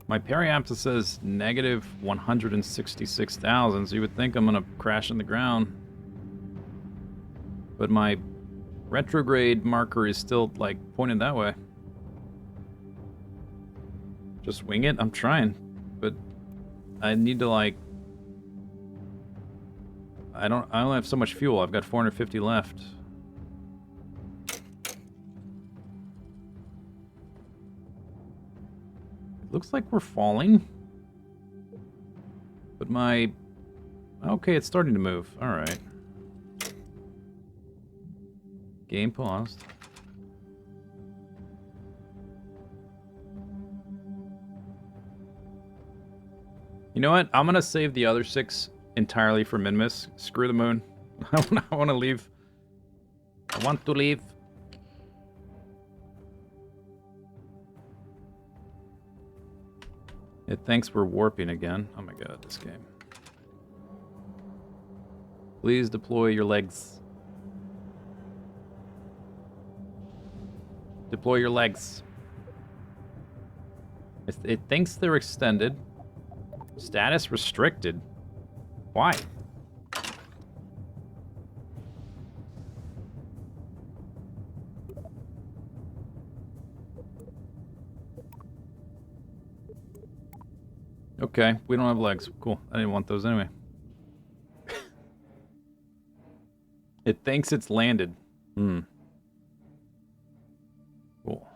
My periapsis says negative 166,000, so you would think I'm gonna crash in the ground. But my retrograde marker is still, like, pointed that way. Just wing it? I'm trying, but I need to, like... I only have so much fuel. I've got 450 left. It looks like we're falling. But my... Okay, it's starting to move. Alright. Game paused. You know what? I'm gonna save the other 6 entirely for Minmus. Screw the moon. I want to leave. I want to leave. It thinks we're warping again. Oh my god, this game. Please deploy your legs. Deploy your legs. It thinks they're extended. Status restricted. Why? Okay, we don't have legs. Cool. I didn't want those anyway. It thinks it's landed. Hmm. Cool.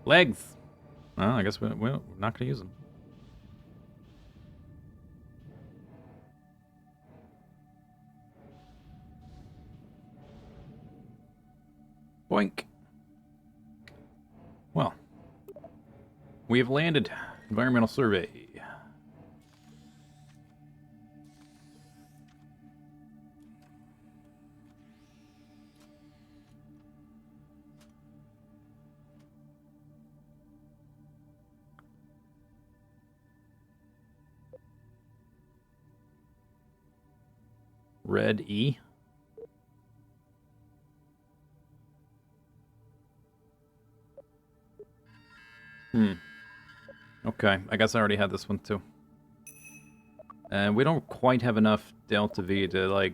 Legs. Well, I guess we're not going to use them. Boink. Well, we have landed. Environmental survey. Red E. Okay, I guess I already had this one too. And we don't quite have enough Delta V to, like,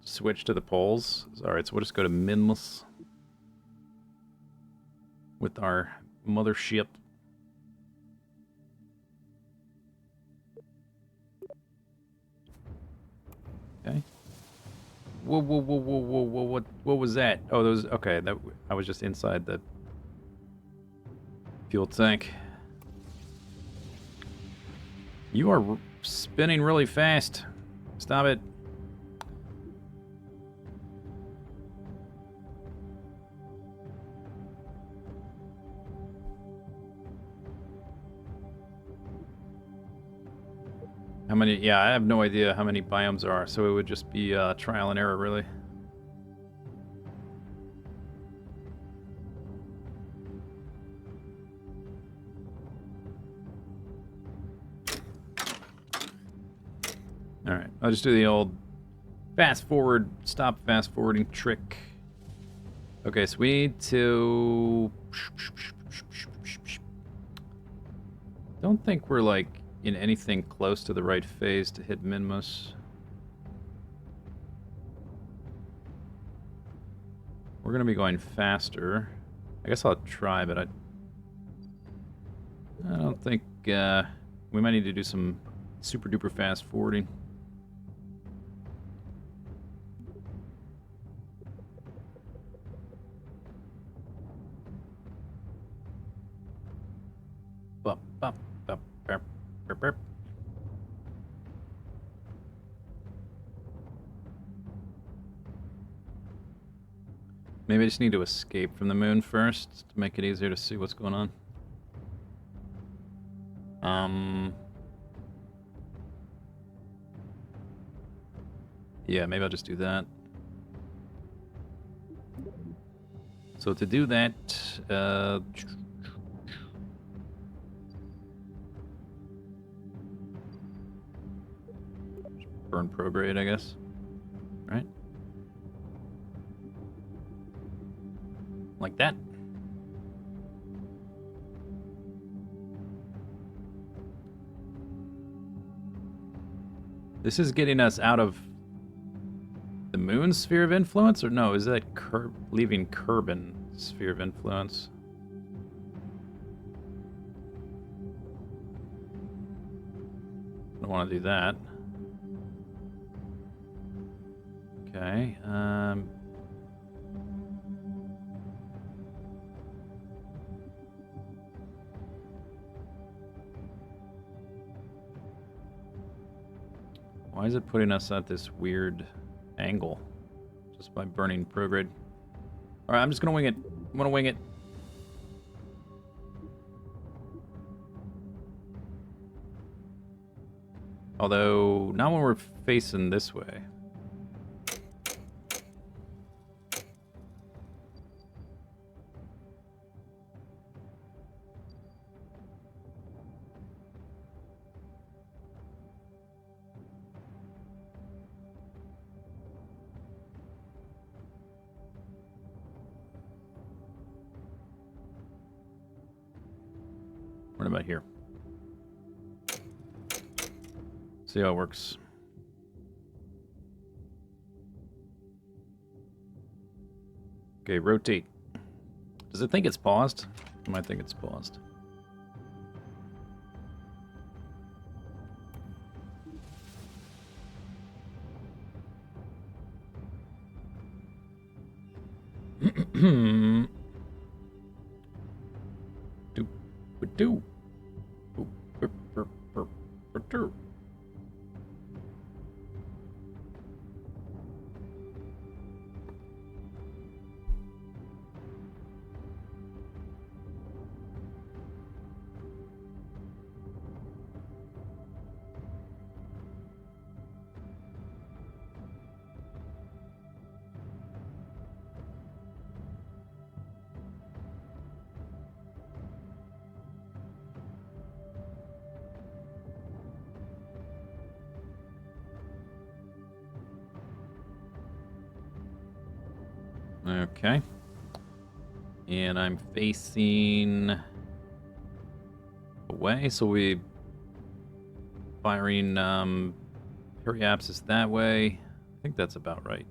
switch to the poles. Alright, so we'll just go to Minmus with our mothership. Okay. Whoa, whoa, whoa, whoa, whoa, whoa, what was that? Oh, those, okay, that, I was just inside the fuel tank. You are spinning really fast. Stop it. How many? Yeah, I have no idea how many biomes there are, so it would just be trial and error, really. Alright, I'll just do the old fast forward, stop fast forwarding trick. Okay, so we need to... Don't think we're, like, in anything close to the right phase to hit Minmus. We're gonna be going faster. I guess I'll try, but I don't think, we might need to do some super duper fast forwarding. Bup, bup, bup, burp, burp, burp. Maybe I just need to escape from the moon first to make it easier to see what's going on. Yeah, maybe I'll just do that. So to do that, burn prograde, I guess. Right? Like that. This is getting us out of the moon's sphere of influence, or no? Is that leaving Kerbal sphere of influence? I don't want to do that. Okay. Why is it putting us at this weird angle? Just by burning prograde. Alright, I'm just gonna wing it. I'm gonna wing it. Although, not when we're facing this way. What about here? See how it works. Okay, rotate. Does it think it's paused? I might think it's paused. Do. Okay. And I'm facing away, so we firing periapsis that way. I think that's about right.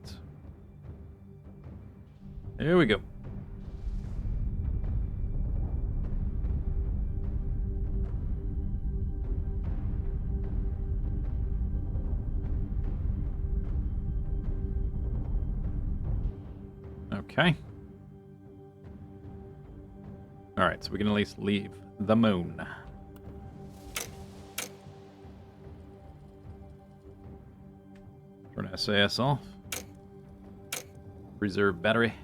There we go. Okay. Alright, so we can at least leave the moon. Turn SAS off. Reserve battery.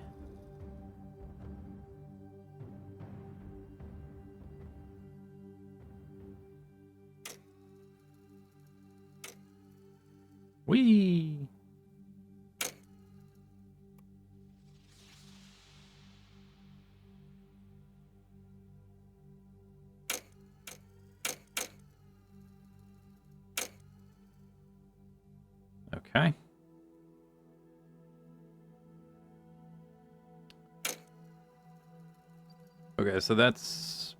Whee! Okay. Okay, so that's...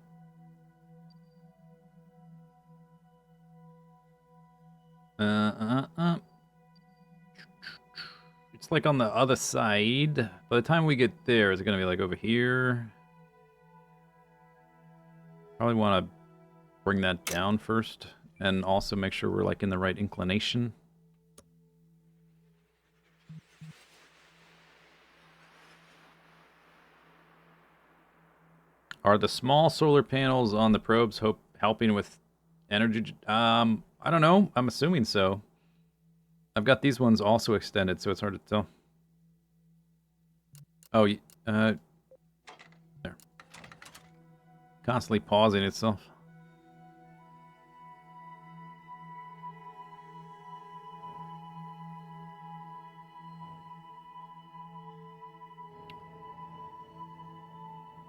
It's like on the other side. By the time we get there, is it going to be like over here? Probably want to bring that down first. And also make sure we're like in the right inclination. Are the small solar panels on the probes helping with energy? I don't know. I'm assuming so. I've got these ones also extended, so it's hard to tell. Oh, there. Constantly pausing itself.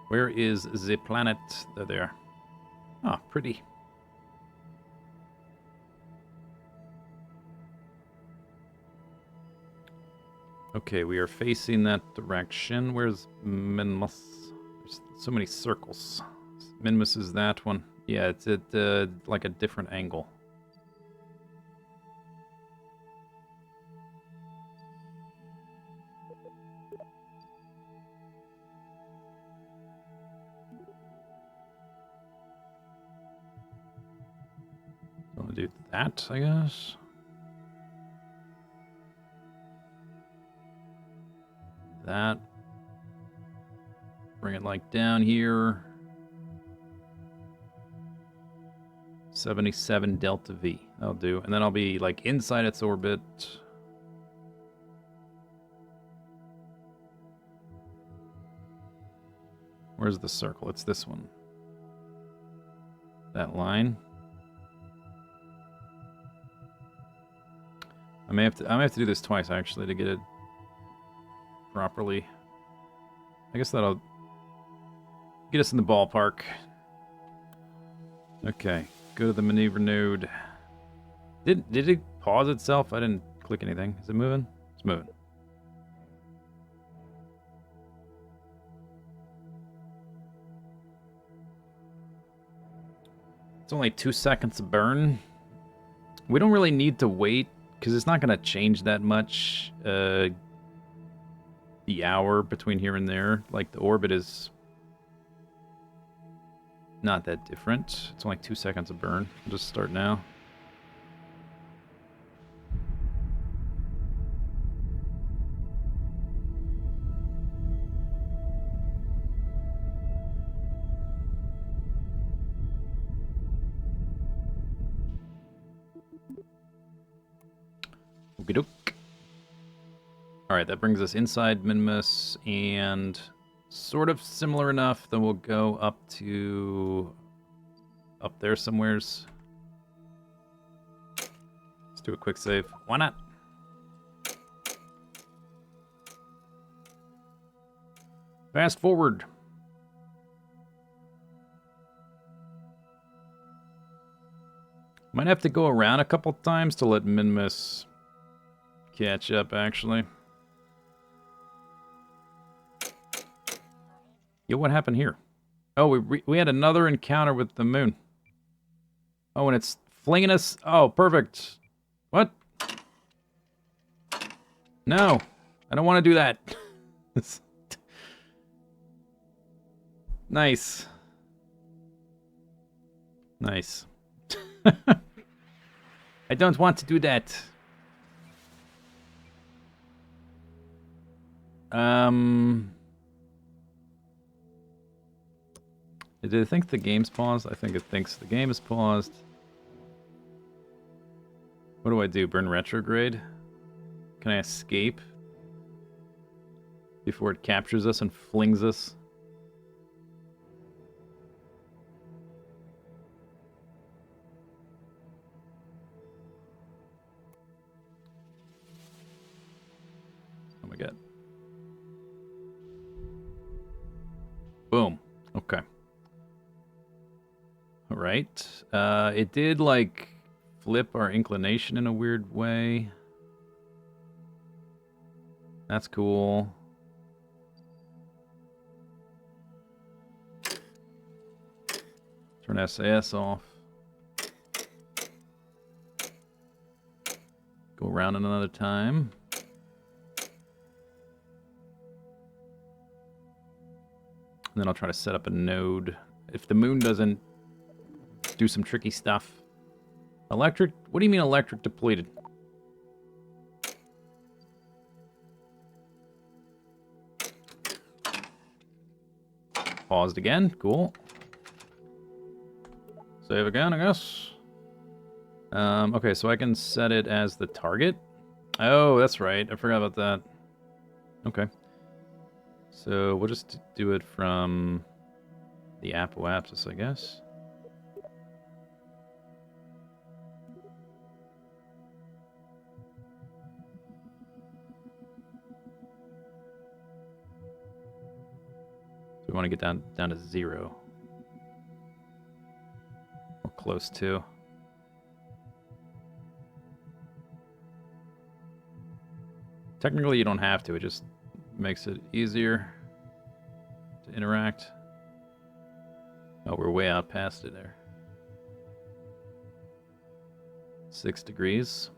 Where is the planet? They're there. Ah, pretty. Okay, we are facing that direction. Where's Minmus? There's so many circles. Minmus is that one. Yeah, it's at like a different angle. So I'm gonna do that, I guess. That. Bring it like down here. 77 delta V. That'll do. And then I'll be like inside its orbit. Where's the circle? It's this one. That line. I may have to do this twice actually to get it properly. I guess that'll get us in the ballpark. Okay, go to the maneuver node. Did it pause itself? I didn't click anything. Is it moving? It's moving. It's only 2 seconds of burn. We don't really need to wait because it's not going to change that much. The hour between here and there, like the orbit is not that different. It's only 2 seconds of burn. I'll just start now. Okey-doke. Alright, that brings us inside Minmus, and sort of similar enough, then we'll go up to... up there somewheres. Let's do a quick save. Why not? Fast forward. Might have to go around a couple times to let Minmus catch up, actually. Yo, what happened here? Oh, we had another encounter with the moon. Oh, and it's flinging us. Oh, perfect. What? No, I don't want to do that. Nice. Nice. I don't want to do that. Did it think the game's paused? I think it thinks the game is paused. What do I do? Burn retrograde? Can I escape before it captures us and flings us? Oh my god. Boom. Okay. Alright. It did, like, flip our inclination in a weird way. That's cool. Turn SAS off. Go around another time. And then I'll try to set up a node. If the moon doesn't do some tricky stuff. Electric? What do you mean electric depleted? Paused again. Cool. Save again, I guess. Okay, so I can set it as the target. Oh, that's right. I forgot about that. Okay. So we'll just do it from the apoapsis, I guess. So we want to get down to 0. Or close to. Technically, you don't have to. It just makes it easier to interact. Oh, we're way out past it there. 6 degrees.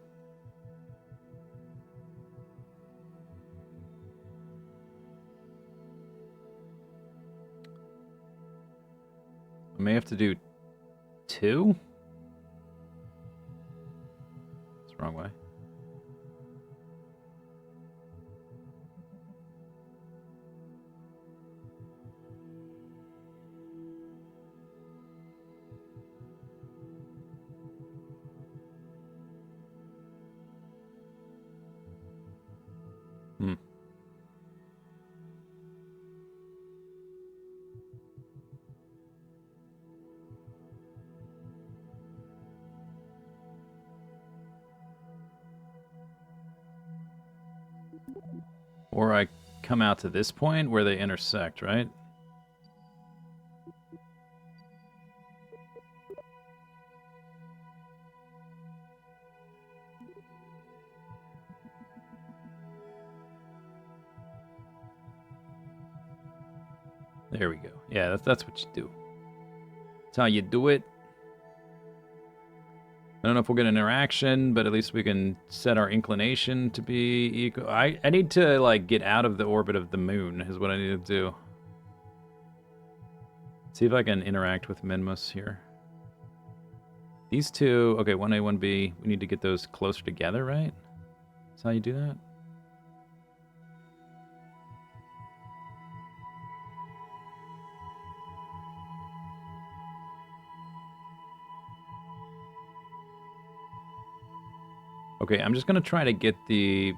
I may have to do 2? It's the wrong way. Or I come out to this point where they intersect, right? There we go. Yeah, that's what you do. That's how you do it. I don't know if we'll get an interaction, but at least we can set our inclination to be equal. I need to, like, get out of the orbit of the moon is what I need to do. See if I can interact with Minmus here. These two, okay, 1A, 1B, we need to get those closer together, right? That's how you do that? Okay, I'm just going to try to get the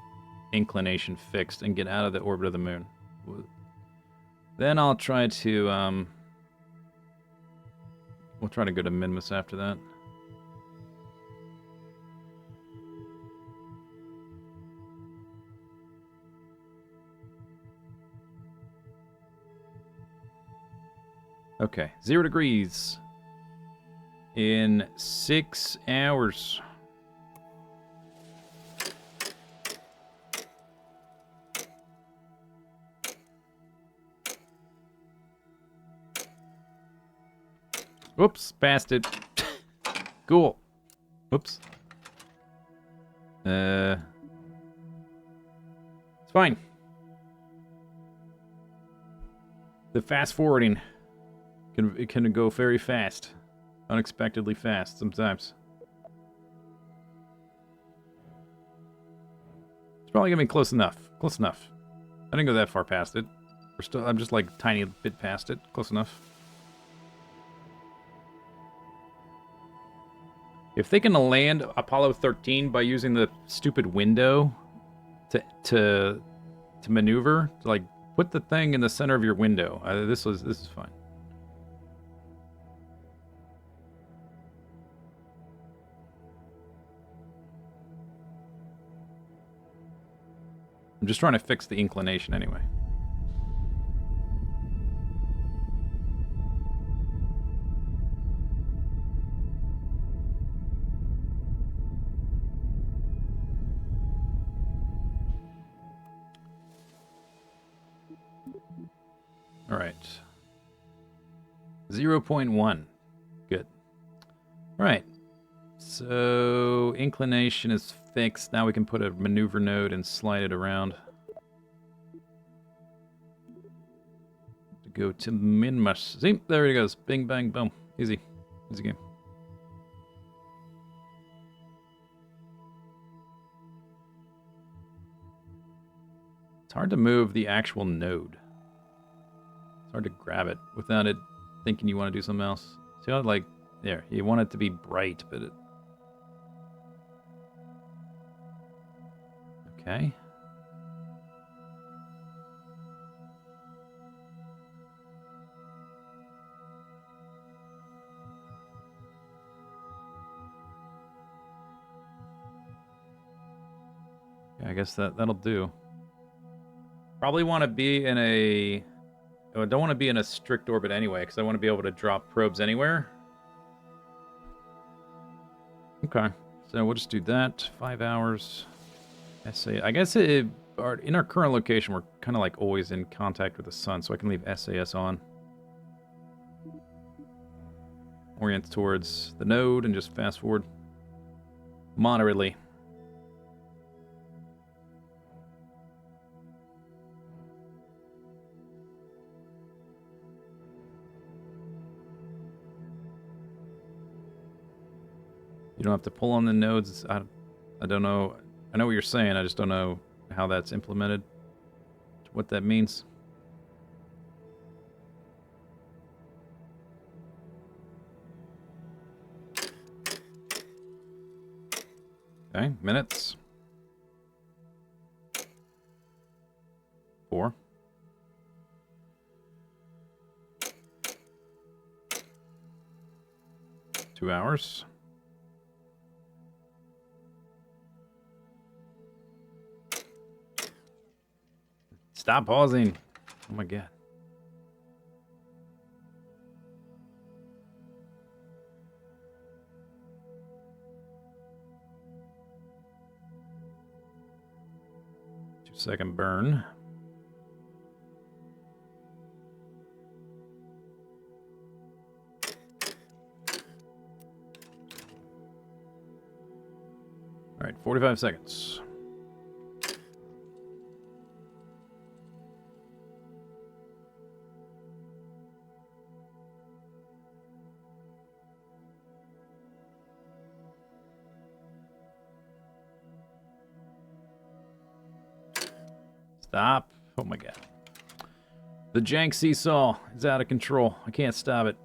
inclination fixed and get out of the orbit of the moon. Then I'll try to, we'll try to go to Minmus after that. Okay, 0 degrees in 6 hours. Whoops, passed it. Cool. Whoops. It's fine. The fast forwarding can go very fast. Unexpectedly fast sometimes. It's probably gonna be close enough. Close enough. I didn't go that far past it. I'm just like tiny bit past it. Close enough. If they can land Apollo 13 by using the stupid window to maneuver, to like put the thing in the center of your window. This is fine. I'm just trying to fix the inclination anyway. All right. 0.1. Good. All right. So inclination is fixed. Now we can put a maneuver node and slide it around. To go to min-mush. See? There it goes. Bing, bang, boom. Easy. Easy game. It's hard to move the actual node. It's hard to grab it without it thinking you want to do something else. See how, like, there, you want it to be bright, but it... Okay. Yeah, I guess that'll do. Probably want to be in a... I don't want to be in a strict orbit anyway, because I want to be able to drop probes anywhere. Okay, so we'll just do that. 5 hours. SA. I guess in our current location, we're kind of like always in contact with the sun, so I can leave SAS on. Orient towards the node and just fast forward moderately. You don't have to pull on the nodes. I don't know. I know what you're saying. I just don't know how that's implemented. What that means. Okay, minutes. 4. Two hours. Stop pausing. Oh my god. Second burn. All right, 45 seconds. Stop. Oh my god. The Jank Seesaw is out of control. I can't stop it.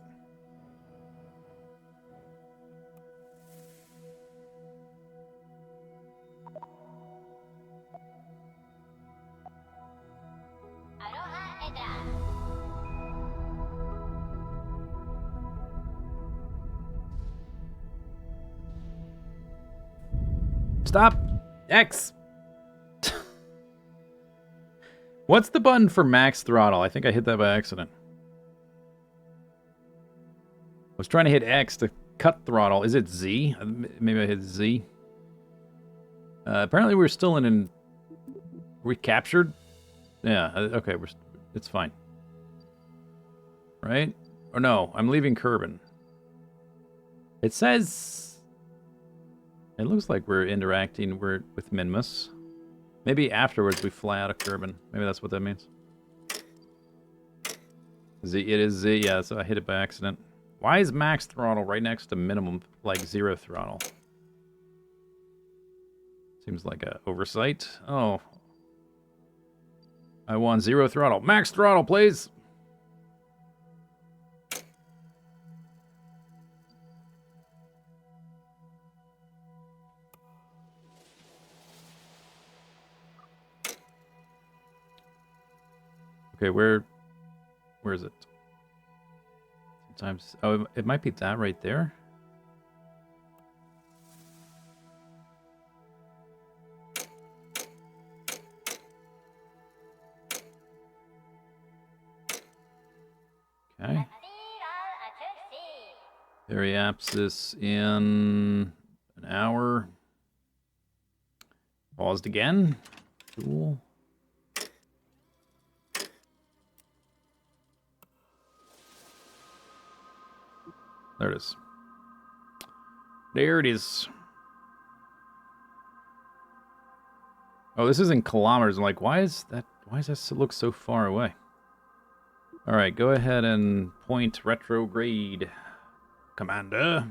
Stop. X. What's the button for max throttle? I think I hit that by accident. I was trying to hit X to cut throttle. Is it Z? Maybe I hit Z. Apparently we're still in... we captured? Yeah, okay, it's fine. Right? Or no, I'm leaving Kerbal. It says... It looks like we're interacting with Minmus. Maybe afterwards we fly out of Kerbin. Maybe that's what that means. Z, it is Z, yeah, so I hit it by accident. Why is max throttle right next to minimum, like 0 throttle? Seems like a oversight. Oh. I want 0 throttle. Max throttle, please! Okay, where is it? Sometimes, oh, it might be that right there. Okay. Periapsis in an hour. Paused again. Cool. There it is. There it is. Oh, this is in kilometers. I'm like, why is that look so far away? All right, go ahead and point retrograde, Commander.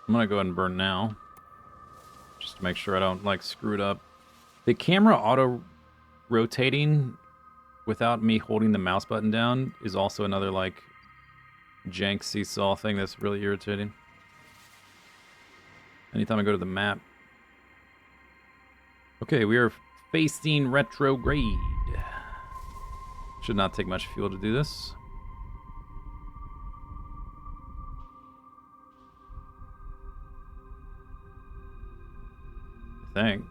I'm gonna go ahead and burn now, just to make sure I don't like screw it up. The camera auto rotating without me holding the mouse button down is also another like jank seesaw thing that's really irritating. Anytime I go to the map. Okay, we are facing retrograde. Should not take much fuel to do this. I think.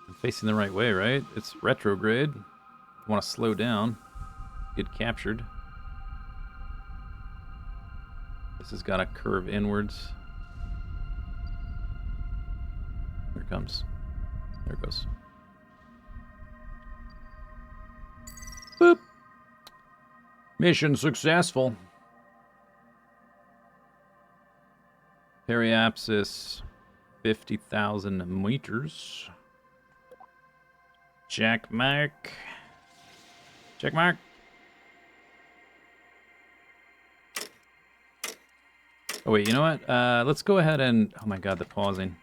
I'm facing the right way, right? It's retrograde. I want to slow down. Get captured. This has got to curve inwards. Here it comes. There it goes. Boop. Mission successful. Periapsis, 50,000 meters. Check mark. Check mark. Oh wait, you know what? Let's go ahead and... Oh my god, the pausing.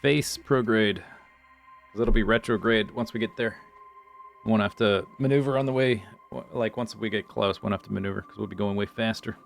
Face prograde. Because it'll be retrograde once we get there. We won't have to maneuver on the way. Like, once we get close, we won't have to maneuver, because we'll be going way faster.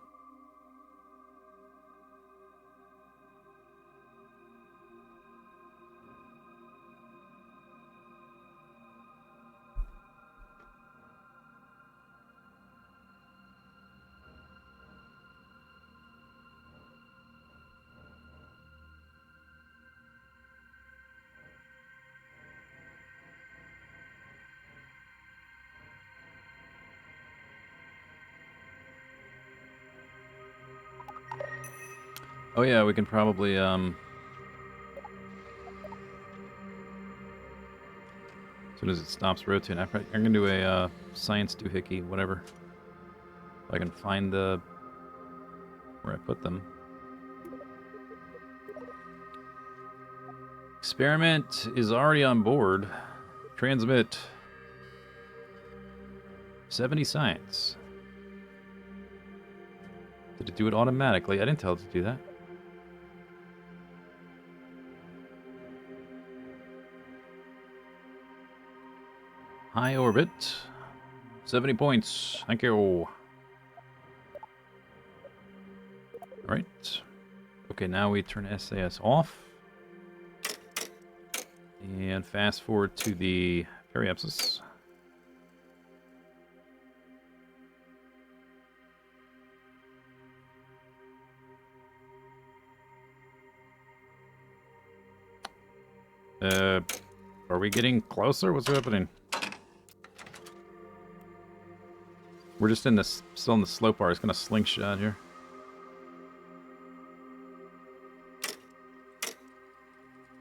Oh yeah, we can probably, as soon as it stops rotating, I'm gonna do a, science doohickey, whatever. If I can find the... where I put them. Experiment is already on board. Transmit. 70 science. Did it do it automatically? I didn't tell it to do that. High orbit. 70 points. Thank you. Alright. Okay, now we turn SAS off. And fast forward to the periapsis. Are we getting closer? What's happening? We're just in this, still in the slope bar. It's gonna slingshot here.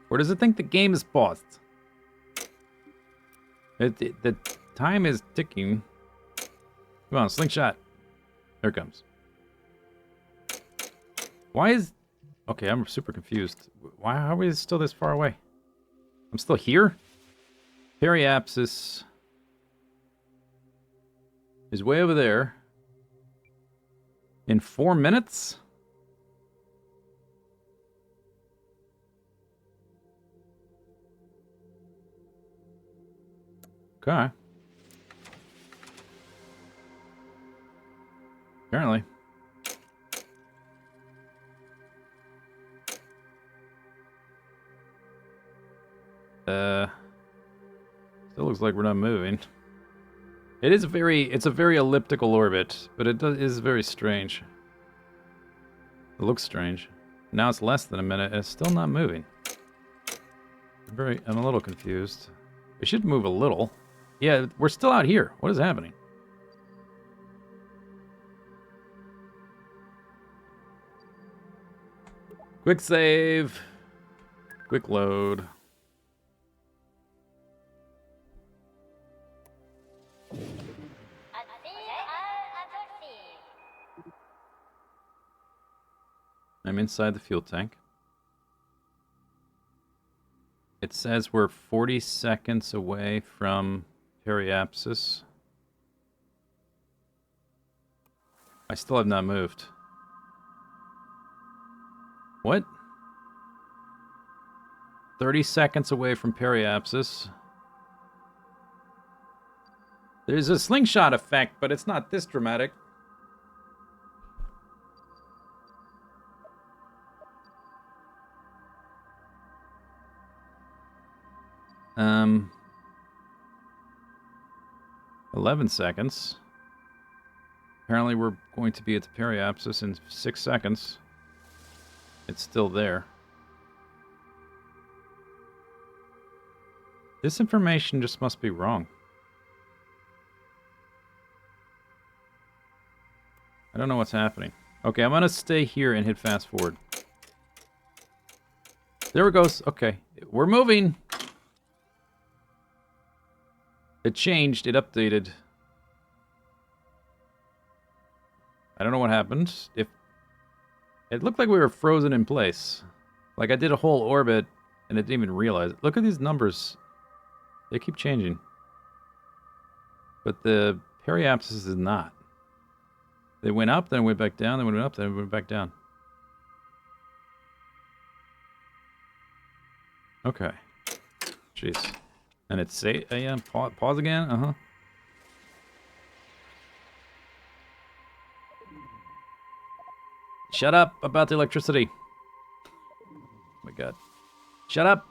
Or does it think the game is paused? The time is ticking. Come on, slingshot. There it comes. Why is... Okay, I'm super confused. Why are we still this far away? I'm still here? Periapsis is way over there. In 4 minutes? Okay. Apparently. Still looks like we're not moving. It's a very elliptical orbit, but it is very strange. It looks strange. Now it's less than a minute and it's still not moving. I'm a little confused. It should move a little. Yeah, we're still out here. What is happening? Quick save. Quick load. I'm inside the fuel tank. It says we're 40 seconds away from periapsis. I still have not moved. What? 30 seconds away from periapsis. There's a slingshot effect, but it's not this dramatic. Um, 11 seconds. Apparently we're going to be at the periapsis in 6 seconds. It's still there. This information just must be wrong. I don't know what's happening. Okay, I'm gonna stay here and hit fast forward. There it goes. Okay, we're moving. It changed. It updated. I don't know what happened. If it looked like we were frozen in place, like I did a whole orbit and it didn't even realize it. Look at these numbers. They keep changing. But the periapsis is not. They went up, then went back down, then went up, then went back down. Okay. Jeez. And it's say, yeah, pause again. Uh-huh. Shut up about the electricity. Oh my god. Shut up.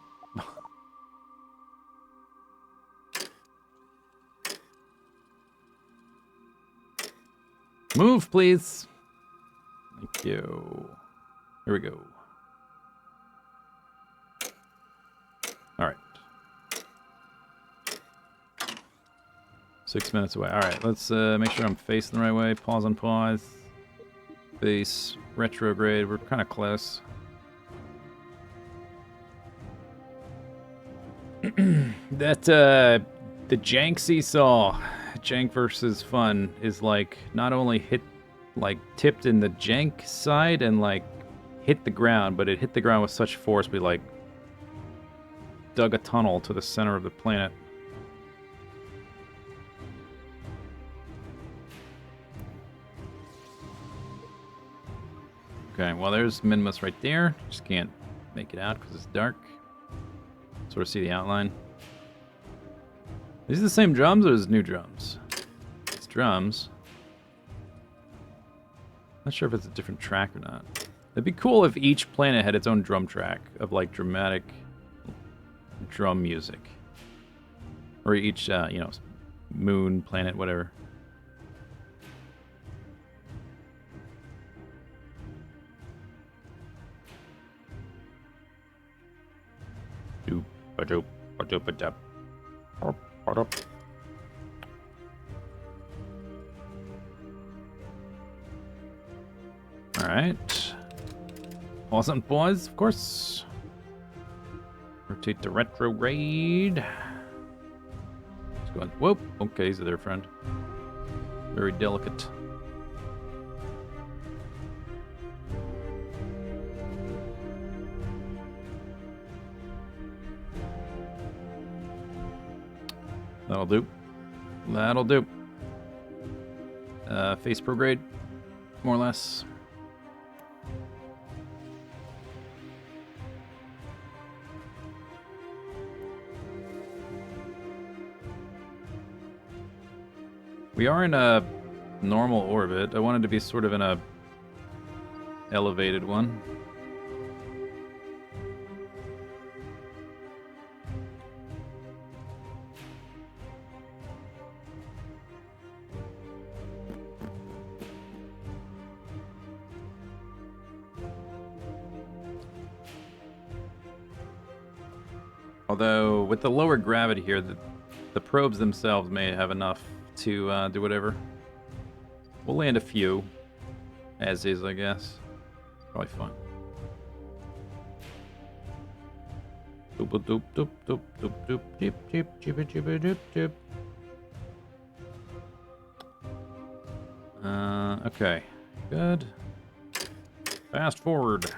Move, please. Thank you. Here we go. All right. 6 minutes away. All right, let's make sure I'm facing the right way. Pause on pause. Face retrograde. We're kind of close. That the Jank Seesaw, Jank versus Fun, is like not only tipped in the Jank side and like hit the ground, but it hit the ground with such force we like dug a tunnel to the center of the planet. Okay, well there's Minmus right there. Just can't make it out because it's dark. Sort of see the outline. These the same drums or is it new drums? It's drums. Not sure if it's a different track or not. It'd be cool if each planet had its own drum track of like dramatic drum music. Or each, you know, moon, planet, whatever. Doop, ba-doop, ba-doop, ba-doop. Ba-doop. Alright. Awesome, boys, of course. Rotate the retrograde. Let's go on. Whoop. Okay, he's there, friend. Very delicate. That'll do. That'll do. Face prograde, more or less. We are in a normal orbit. I wanted to be sort of in a elevated one. Although, with the lower gravity here, the probes themselves may have enough to do whatever. We'll land a few, as is, I guess. Probably fun. Doop doop doop doop doop doop doop doop doop doop doop doop. Okay, good. Fast forward.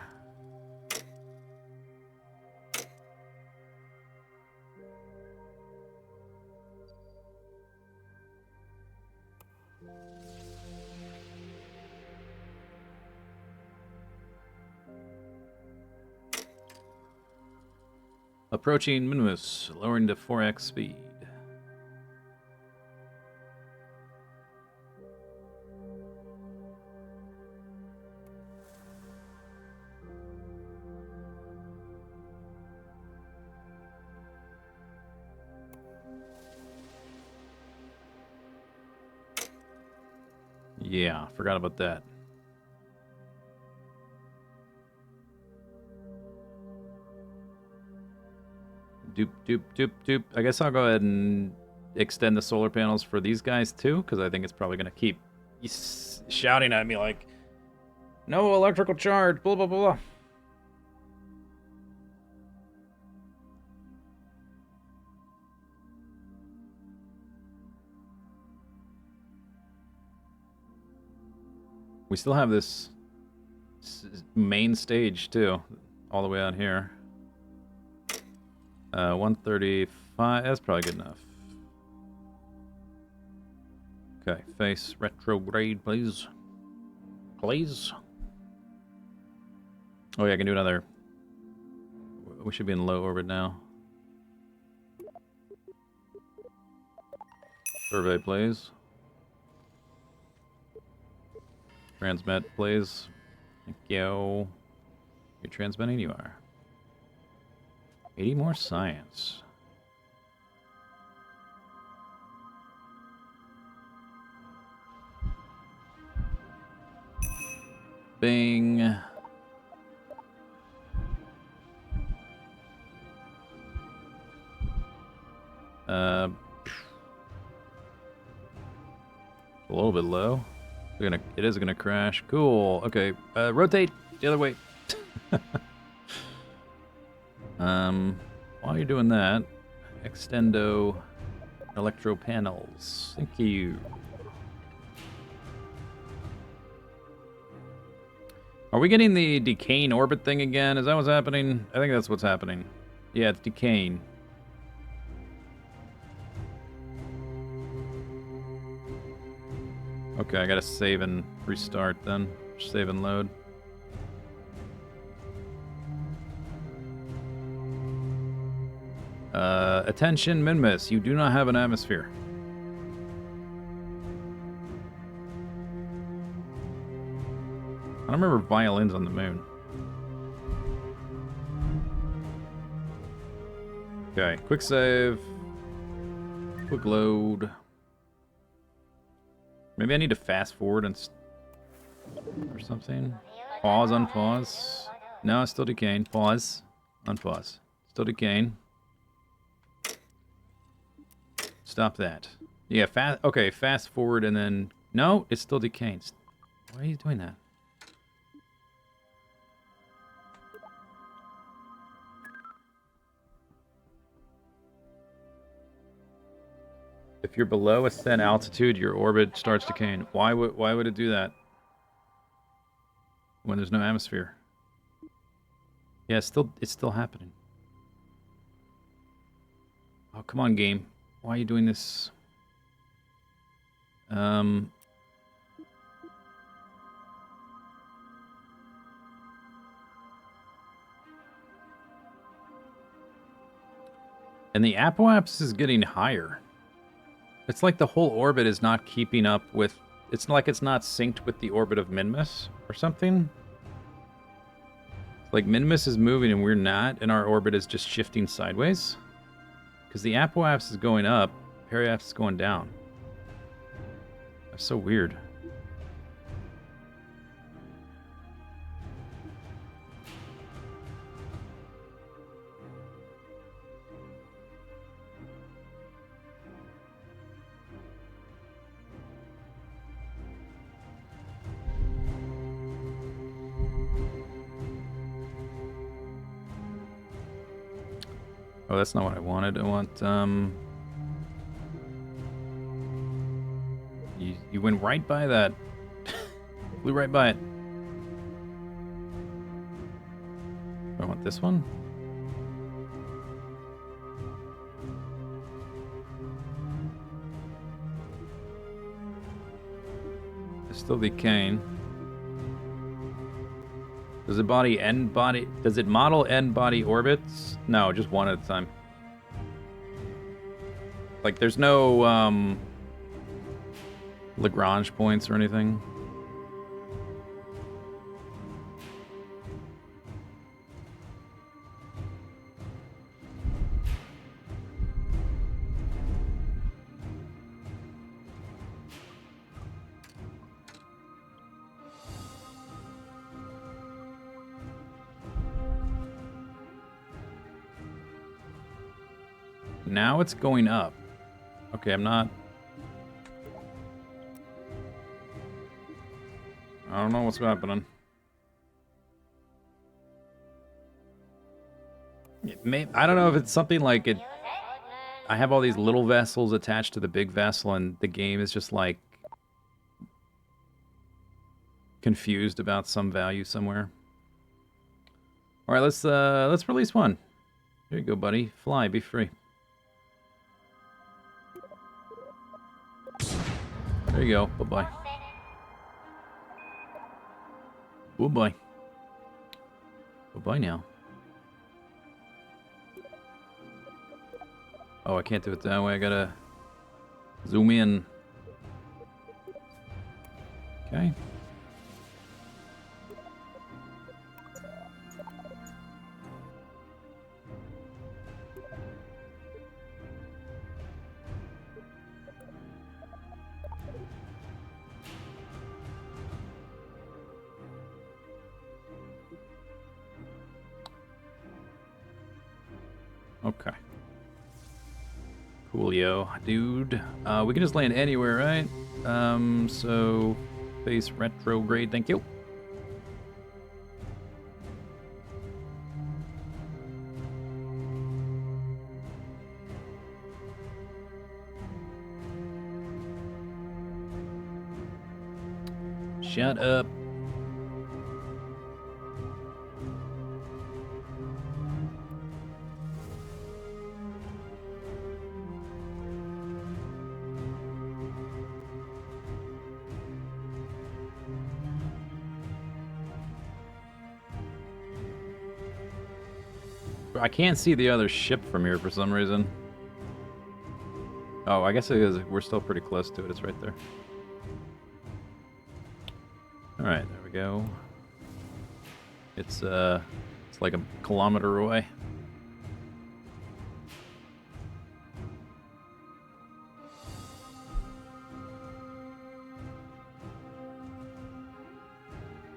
Approaching Minimus, lowering to 4x speed. Yeah, forgot about that. Doop, doop, doop, doop. I guess I'll go ahead and extend the solar panels for these guys too, because I think it's probably going to keep shouting at me like, no electrical charge, blah, blah, blah, blah. We still have this main stage too, all the way out here. 135, that's probably good enough. Okay, face retrograde, please. Please. Oh yeah, I can do another. We should be in low orbit now. Survey, please. Transmit, please. Thank you. You're transmitting? You are. 80 more science. Bing. A little bit low. It is gonna crash. Cool. Okay. Rotate the other way. While you're doing that, extendo electro panels. Thank you. Are we getting the decaying orbit thing again? Is that what's happening? I think that's what's happening. Yeah, it's decaying. Okay, I gotta save and restart then. Save and load. Attention, Minmus. You do not have an atmosphere. I don't remember violins on the moon. Okay, quick save. Quick load. Maybe I need to fast forward and or something. Pause, unpause. No, it's still decaying. Pause. Unpause. Still decaying. Stop that. Yeah, okay, fast forward and then... No, it's still decaying. Why are you doing that? If you're below a set altitude, your orbit starts decaying. Why would it do that? When there's no atmosphere. Yeah, it's still happening. Oh, come on, game. Why are you doing this? And the apoapsis is getting higher. It's like the whole orbit is not keeping up with... It's like it's not synced with the orbit of Minmus or something. Like Minmus is moving and we're not, and our orbit is just shifting sideways. Because the apoapsis is going up, periapsis is going down. That's so weird. Oh, that's not what I wanted. I want, You went right by that. Flew right by it. I want this one. It's still decaying. Does it does it model end body orbits? No, just one at a time. Like there's no Lagrange points or anything. Now it's going up. Okay, I'm not... I don't know what's happening. I don't know if it's something like it... I have all these little vessels attached to the big vessel and the game is just like... confused about some value somewhere. Alright, let's release one. Here you go, buddy. Fly, be free. There you go. Bye-bye. Bye-bye. Bye-bye now. Oh, I can't do it that way. I gotta zoom in. Okay. Okay. Coolio, dude. We can just land anywhere, right? So face retrograde, thank you. Shut up. I can't see the other ship from here for some reason. Oh, I guess it is. We're still pretty close to it. It's right there. All right, there we go. It's like a kilometer away.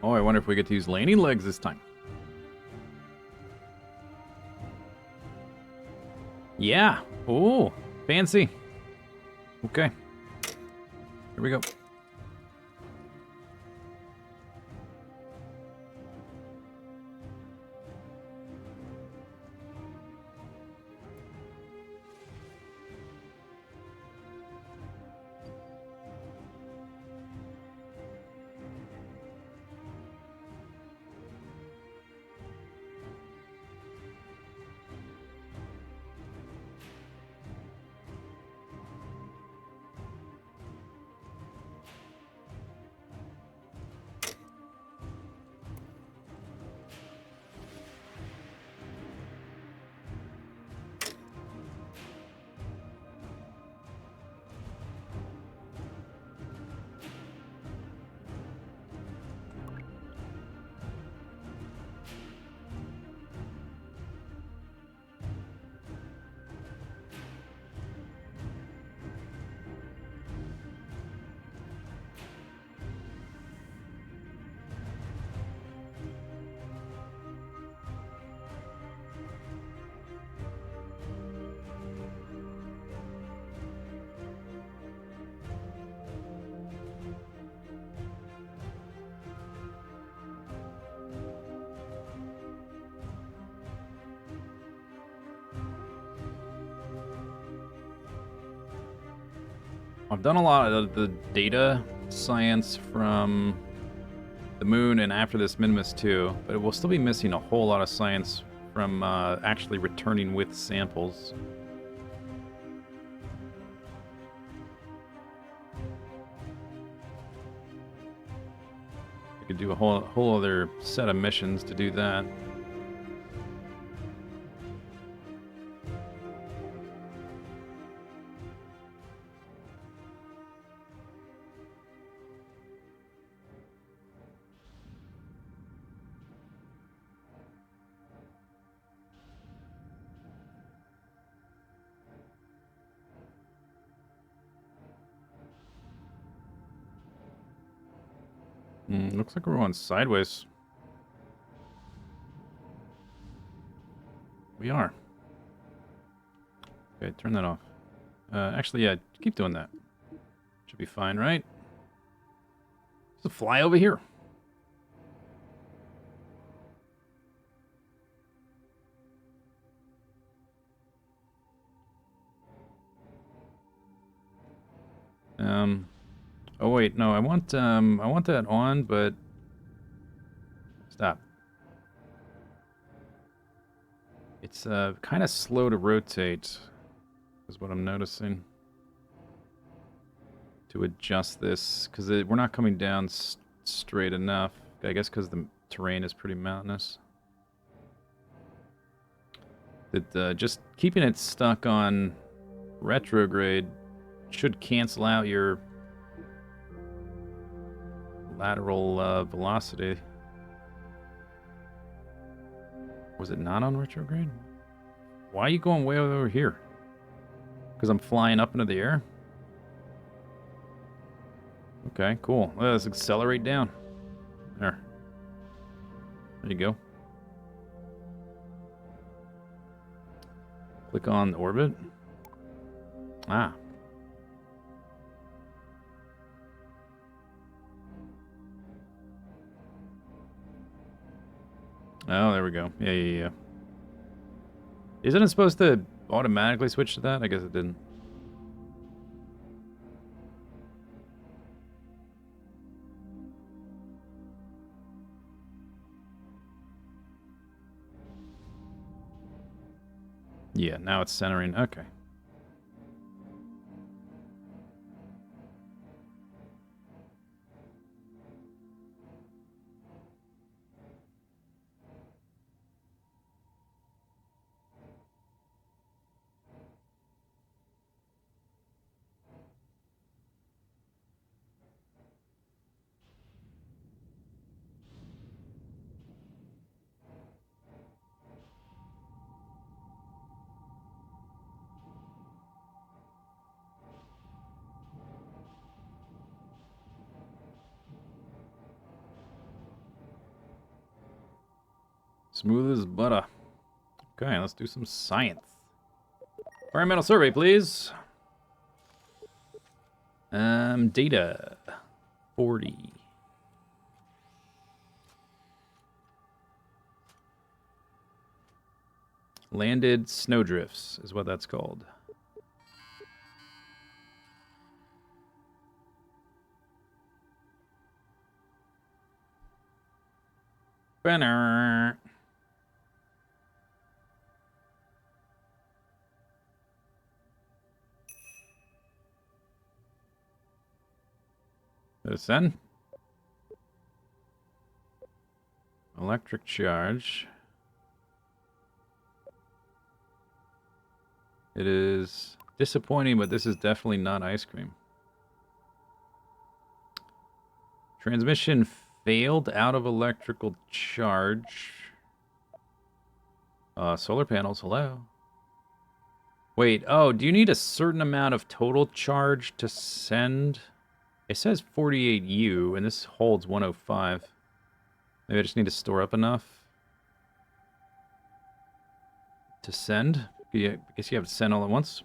Oh, I wonder if we get to use landing legs this time. Yeah. Oh, fancy. Okay. Here we go. I've done a lot of the data science from the moon and after this Minimus 2, but we'll still be missing a whole lot of science from actually returning with samples. We could do a whole other set of missions to do that. Looks like we're going sideways. We are. Okay, turn that off. Actually, yeah, keep doing that. Should be fine, right? There's a fly over here. Oh wait, no, I want that on, but stop. It's kind of slow to rotate, is what I'm noticing. To adjust this, because we're not coming down straight enough. I guess because the terrain is pretty mountainous. That just keeping it stuck on retrograde should cancel out your lateral velocity. Was it not on retrograde? Why are you going way over here? Because I'm flying up into the air? Okay, cool. Let's accelerate down. There. There you go. Click on orbit. Ah. Oh, there we go. Yeah. Isn't it supposed to automatically switch to that? I guess it didn't. Yeah, now it's centering. Okay. Smooth as butter. Okay, let's do some science. Environmental survey, please. Data. 40. Landed snowdrifts is what that's called. Banner. Send. Electric charge. It is disappointing, but this is definitely not ice cream. Transmission failed out of electrical charge. Solar panels, hello. Wait, oh, do you need a certain amount of total charge to send? It says 48U, and this holds 105. Maybe I just need to store up enough to send. I guess you have to send all at once.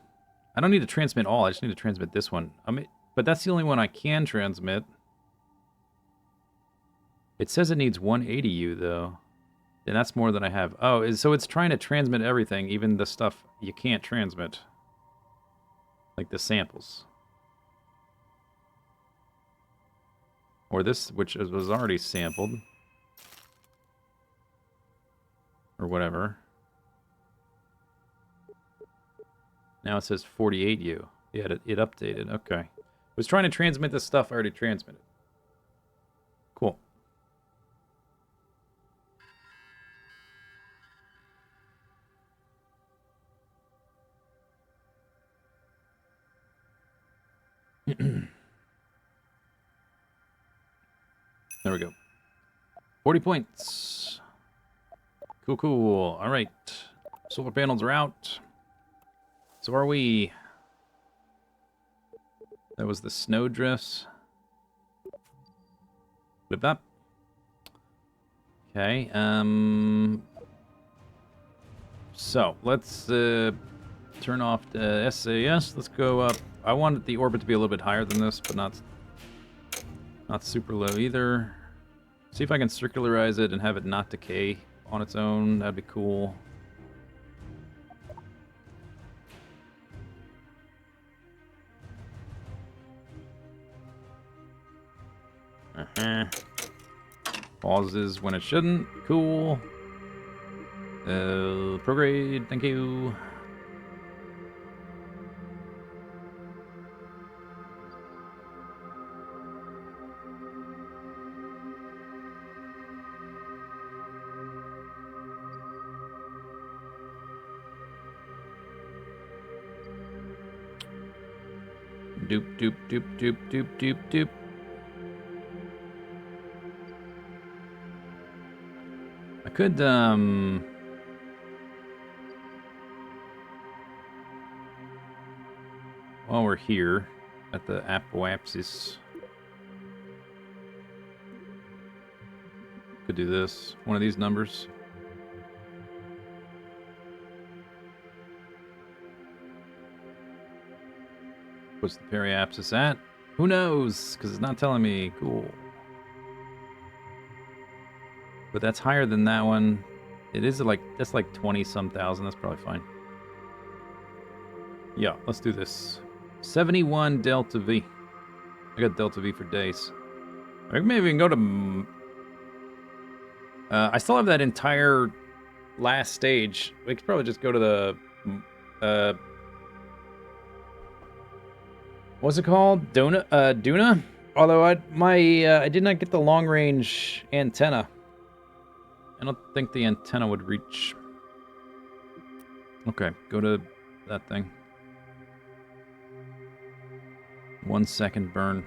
I don't need to transmit all, I just need to transmit this one. I mean, but that's the only one I can transmit. It says it needs 180U, though. And that's more than I have. Oh, so it's trying to transmit everything, even the stuff you can't transmit. Like the samples. Or this, which was already sampled. Or whatever. Now it says 48U. Yeah, it updated. Okay. It was trying to transmit the stuff I already transmitted. Cool. There we go. 40 points. Cool, cool. All right. Solar panels are out. So are we. That was the snow drifts. Flip up. Okay. So let's turn off the SAS. Let's go up. I wanted the orbit to be a little bit higher than this, but not super low either. See if I can circularize it and have it not decay on its own. That'd be cool. Pauses when it shouldn't. Cool. Prograde, thank you. Doop, doop, doop, doop, doop, doop, doop. I could, while we're here at the apoapsis, could do this. One of these numbers. What's the periapsis at? Who knows? Because it's not telling me. Cool. But that's higher than that one. It is like, that's like 20-some thousand. That's probably fine. Yeah, let's do this. 71 Delta V. I got Delta V for days. I think maybe we can go to... I still have that entire last stage. We could probably just go to the... what's it called? Duna? Although I did not get the long-range antenna. I don't think the antenna would reach. Okay, go to that thing. 1 second burn.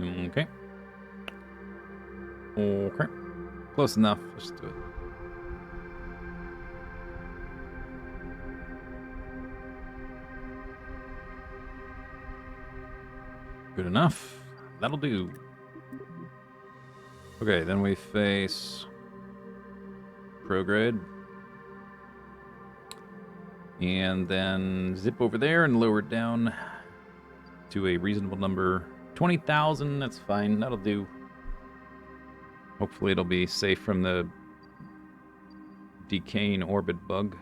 Okay. Okay. Close enough. Let's do it. Good enough. That'll do. Okay, then we face prograde. And then zip over there and lower it down to a reasonable number. 20,000, that's fine. That'll do. Hopefully it'll be safe from the decaying orbit bug.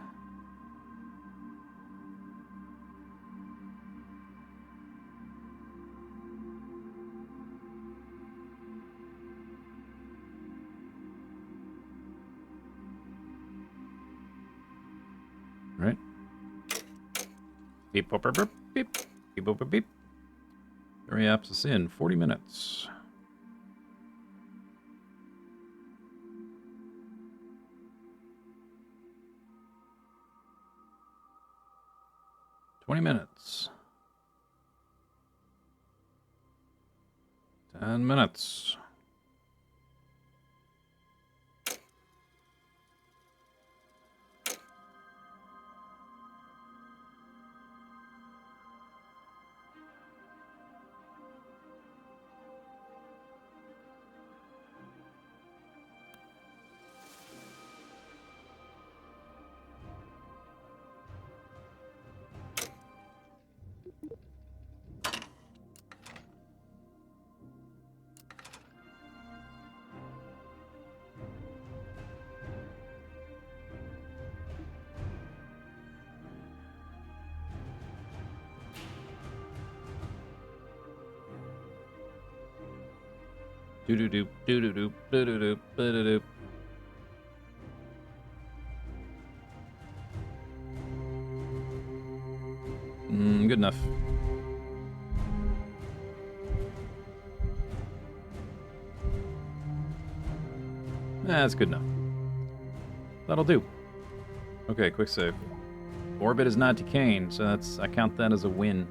Right. Beep, boop, boop, beep, beep, boop, beep, beep. Hurry up, us in 40 minutes. $20. 10 minutes. Do-do-doop, do-do-doop, do-do-doop, do-do-doop. Good enough. That's good enough. That'll do. Okay, quick save. Orbit is not decaying, so I count that as a win.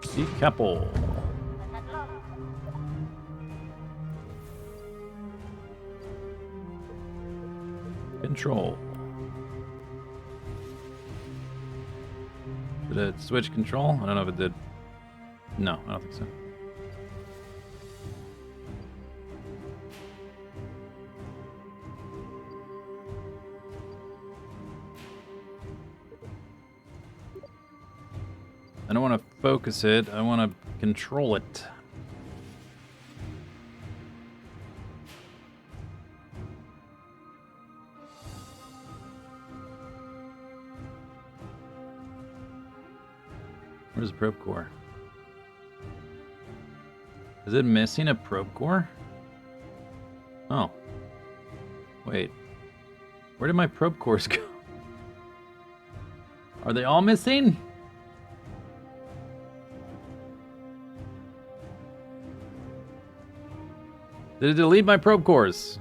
Decouple. Control. Did it switch control? I don't know if it did. No, I don't think so. I don't want to focus it, I want to control it. Where's the probe core? Is it missing a probe core? Oh. Wait. Where did my probe cores go? Are they all missing? Did it delete my probe cores?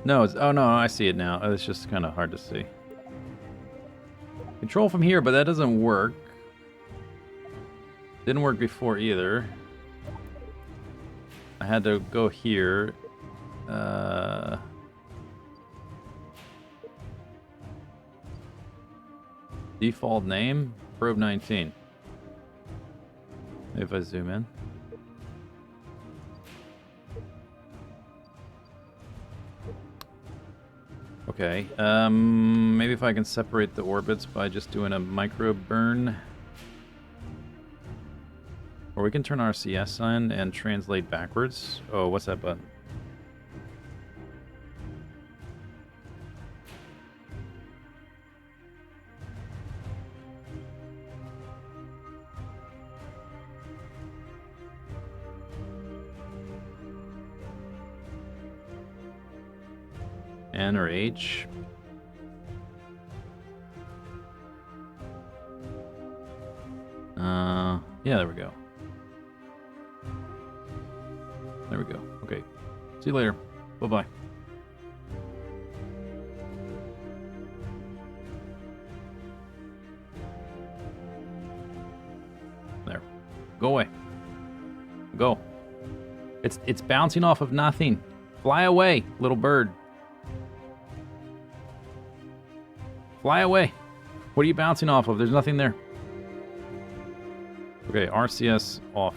No, it's... Oh, no, I see it now. It's just kind of hard to see. Control from here, but that doesn't work. Didn't work before either. I had to go here. Default name? Probe 19. If I zoom in. Okay, maybe if I can separate the orbits by just doing a micro burn. Or we can turn our CS on and translate backwards. Oh, what's that button? N or H. Yeah, there we go. There we go. Okay. See you later. Bye-bye. Go away. Go. It's bouncing off of nothing. Fly away, little bird. Fly away. What are you bouncing off of? There's nothing there. Okay, RCS off.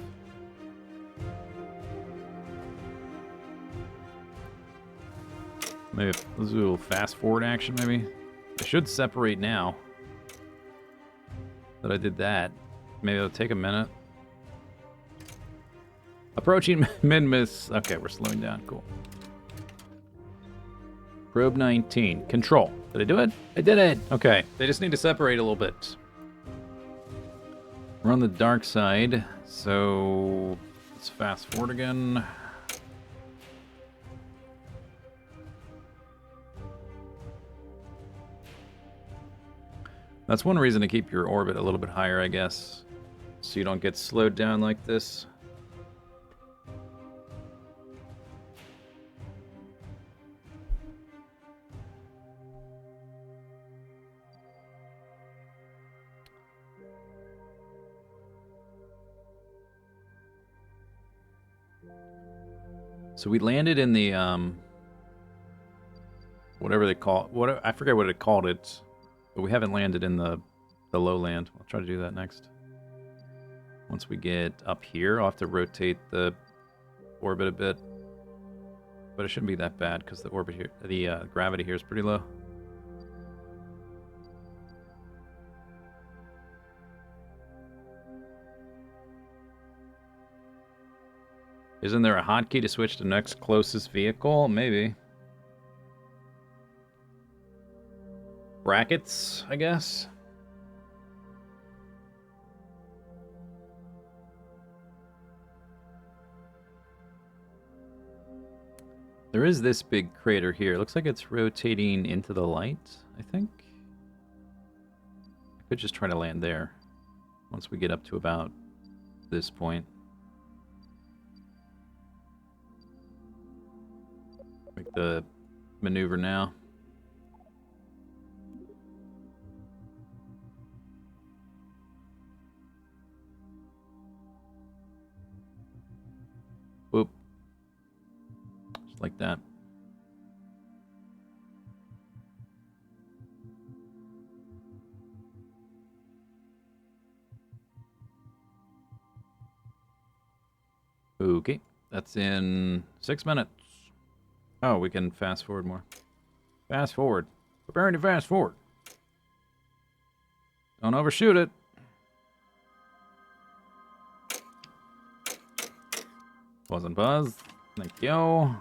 Maybe let's do a little fast forward action, maybe. I should separate now that I did that. Maybe it'll take a minute. Approaching mid-miss. Okay, we're slowing down. Cool. Probe 19. Control. Did I do it? I did it! Okay, they just need to separate a little bit. We're on the dark side, so let's fast forward again. That's one reason to keep your orbit a little bit higher, I guess, so you don't get slowed down like this. So we landed in the whatever they call it. I forget what it called it, but we haven't landed in the lowland. I'll try to do that next. Once we get up here, I'll have to rotate the orbit a bit, but it shouldn't be that bad because the orbit here, the gravity here is pretty low. Isn't there a hotkey to switch to next closest vehicle? Maybe. Brackets, I guess. There is this big crater here. It looks like it's rotating into the light, I think. I could just try to land there once we get up to about this point. Make the maneuver now. Boop. Just like that. Okay, that's in 6 minutes. Oh, we can fast forward more. Fast forward. Preparing to fast forward. Don't overshoot it. Wasn't buzzed. Thank you.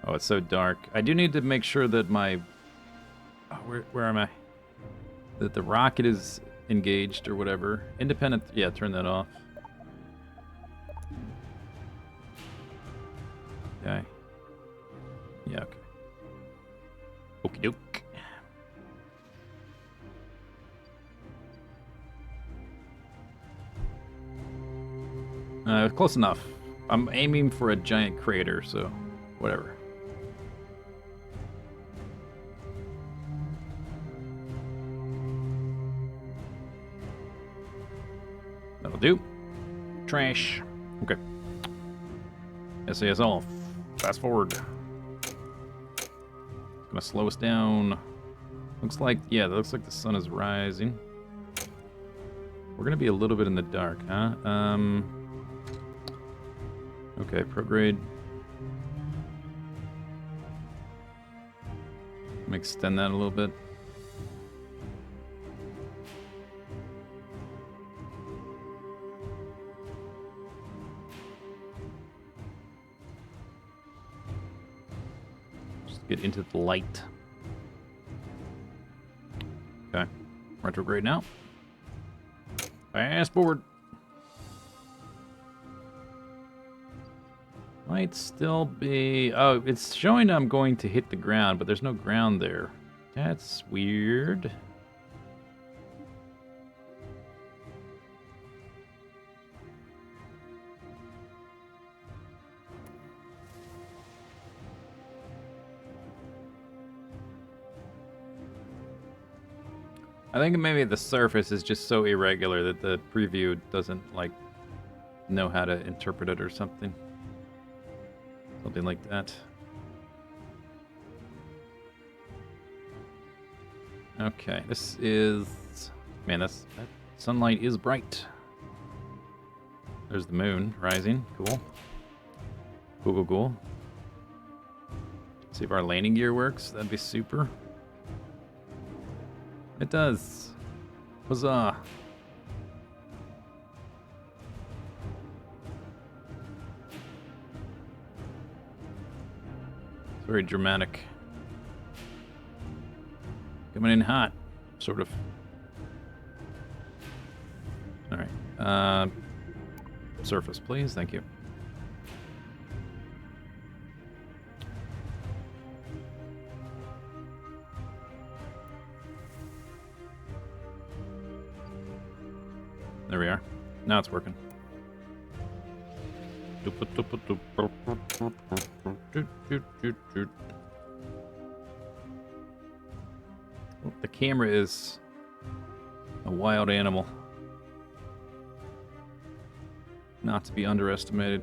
Oh, it's so dark. I do need to make sure that my... Oh, where am I? That the rocket is engaged or whatever. Independent... Yeah, turn that off. Okay. Yeah, okay. Okie doke. Close enough. I'm aiming for a giant crater, so whatever. That'll do. Trash. Okay. SAS off. Fast forward. Gonna slow us down. Looks like, yeah, that looks like the sun is rising. We're gonna be a little bit in the dark, huh? Okay, prograde. Let me extend that a little bit. Just get into the light. Okay, retrograde now. Fast forward. Might still be... Oh, it's showing I'm going to hit the ground, but there's no ground there. That's weird. I think maybe the surface is just so irregular that the preview doesn't, like, know how to interpret it or something. Something like that. Okay, this is... Man, that sunlight is bright. There's the moon rising. Cool. Cool. See if our landing gear works. That'd be super. It does. Huzzah. It's very dramatic. Coming in hot, sort of. Alright. Surface, please. Thank you. There we are. Now it's working. The camera is a wild animal. Not to be underestimated.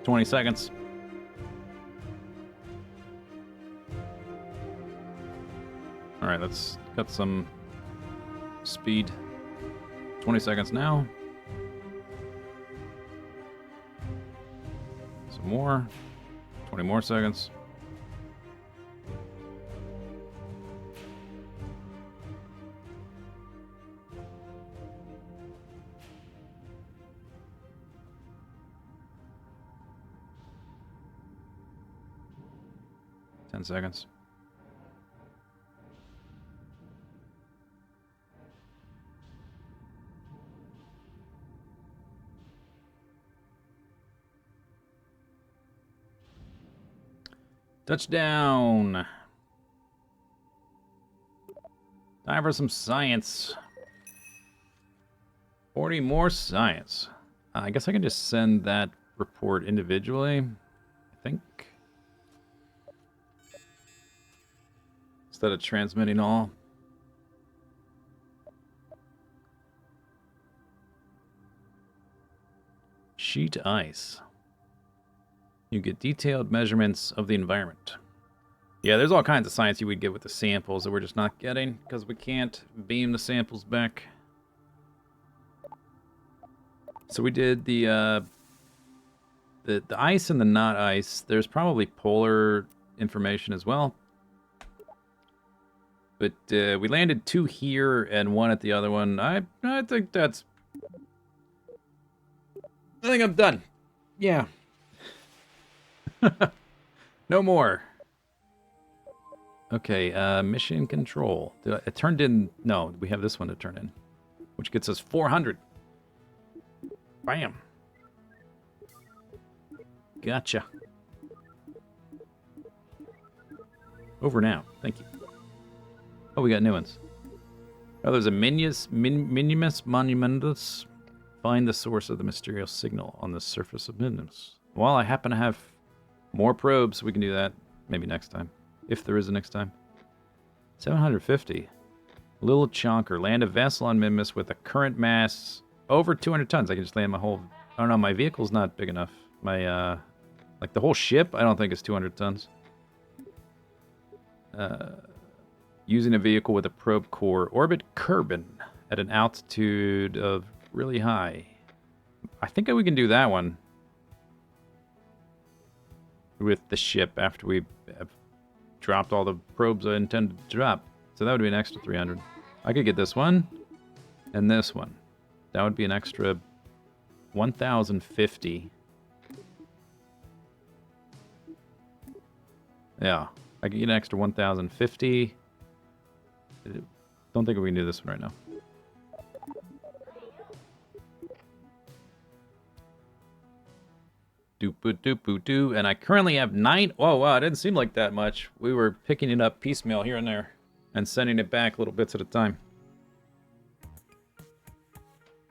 "20 seconds. Alright, let's cut some speed. 20 seconds now. Some more. 20 more seconds. Ten seconds. Touchdown! Time for some science. 40 more science. I guess I can just send that report individually, I think. Instead of transmitting all. Sheet ice. You get detailed measurements of the environment. Yeah, there's all kinds of science you would get with the samples that we're just not getting because we can't beam the samples back. So we did the ice and the not ice. There's probably polar information as well. But we landed 2 here and 1 at the other one. I think that's... I think I'm done. Yeah. No more. Okay, mission control. It turned in... No, we have this one to turn in. Which gets us 400. Bam. Gotcha. Over now. Thank you. Oh, we got new ones. Oh, there's a Minimus Monumentus. Find the source of the mysterious signal on the surface of Minimus. Well, I happen to have more probes. We can do that maybe next time. If there is a next time. 750. Little Chonker. Land a vessel on Minimus with a current mass over 200 tons. I can just land my whole... Oh, no, my vehicle's not big enough. My, like, the whole ship, I don't think is 200 tons. Using a vehicle with a probe core. Orbit Kerbal at an altitude of really high. I think we can do that one. With the ship after we have dropped all the probes I intended to drop. So that would be an extra 300. I could get this one. And this one. That would be an extra 1,050. Yeah. I could get an extra 1,050. Don't think we can do this one right now. Doop-a-doop-a-doo. And I currently have 9... Oh, wow, it didn't seem like that much. We were picking it up piecemeal here and there and sending it back little bits at a time.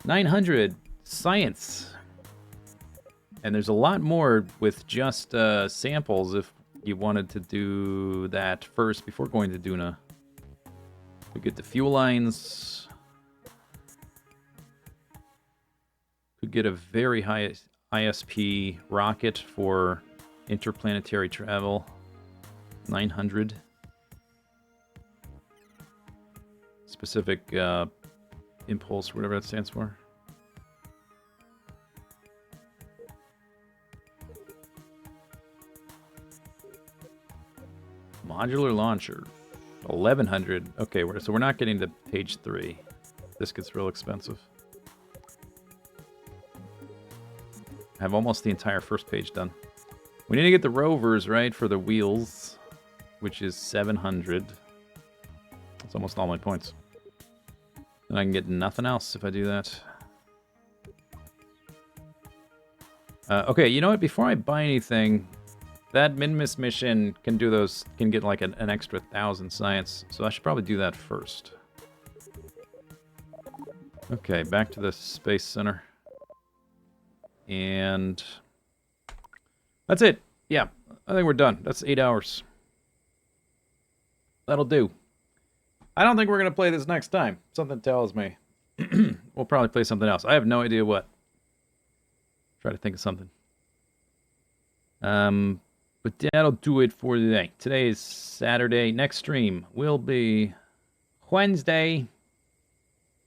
900 science. And there's a lot more with just samples if you wanted to do that first before going to Duna. We get the fuel lines. Could get a very high ISP rocket for interplanetary travel. 900. Specific impulse, whatever that stands for. Modular launcher. 1100. Okay, so we're not getting to page 3. This gets real expensive. I have almost the entire first page done. We need to get the rovers, right, for the wheels, which is 700. That's almost all my points. And I can get nothing else if I do that. Okay, you know what? Before I buy anything, that Minmus mission can do those, can get like an extra 1,000 science. So I should probably do that first. Okay, back to the Space Center. And that's it. Yeah, I think we're done. That's 8 hours. That'll do. I don't think we're going to play this next time. Something tells me. We'll probably play something else. I have no idea what. Try to think of something. But that'll do it for today. Today is Saturday. Next stream will be Wednesday.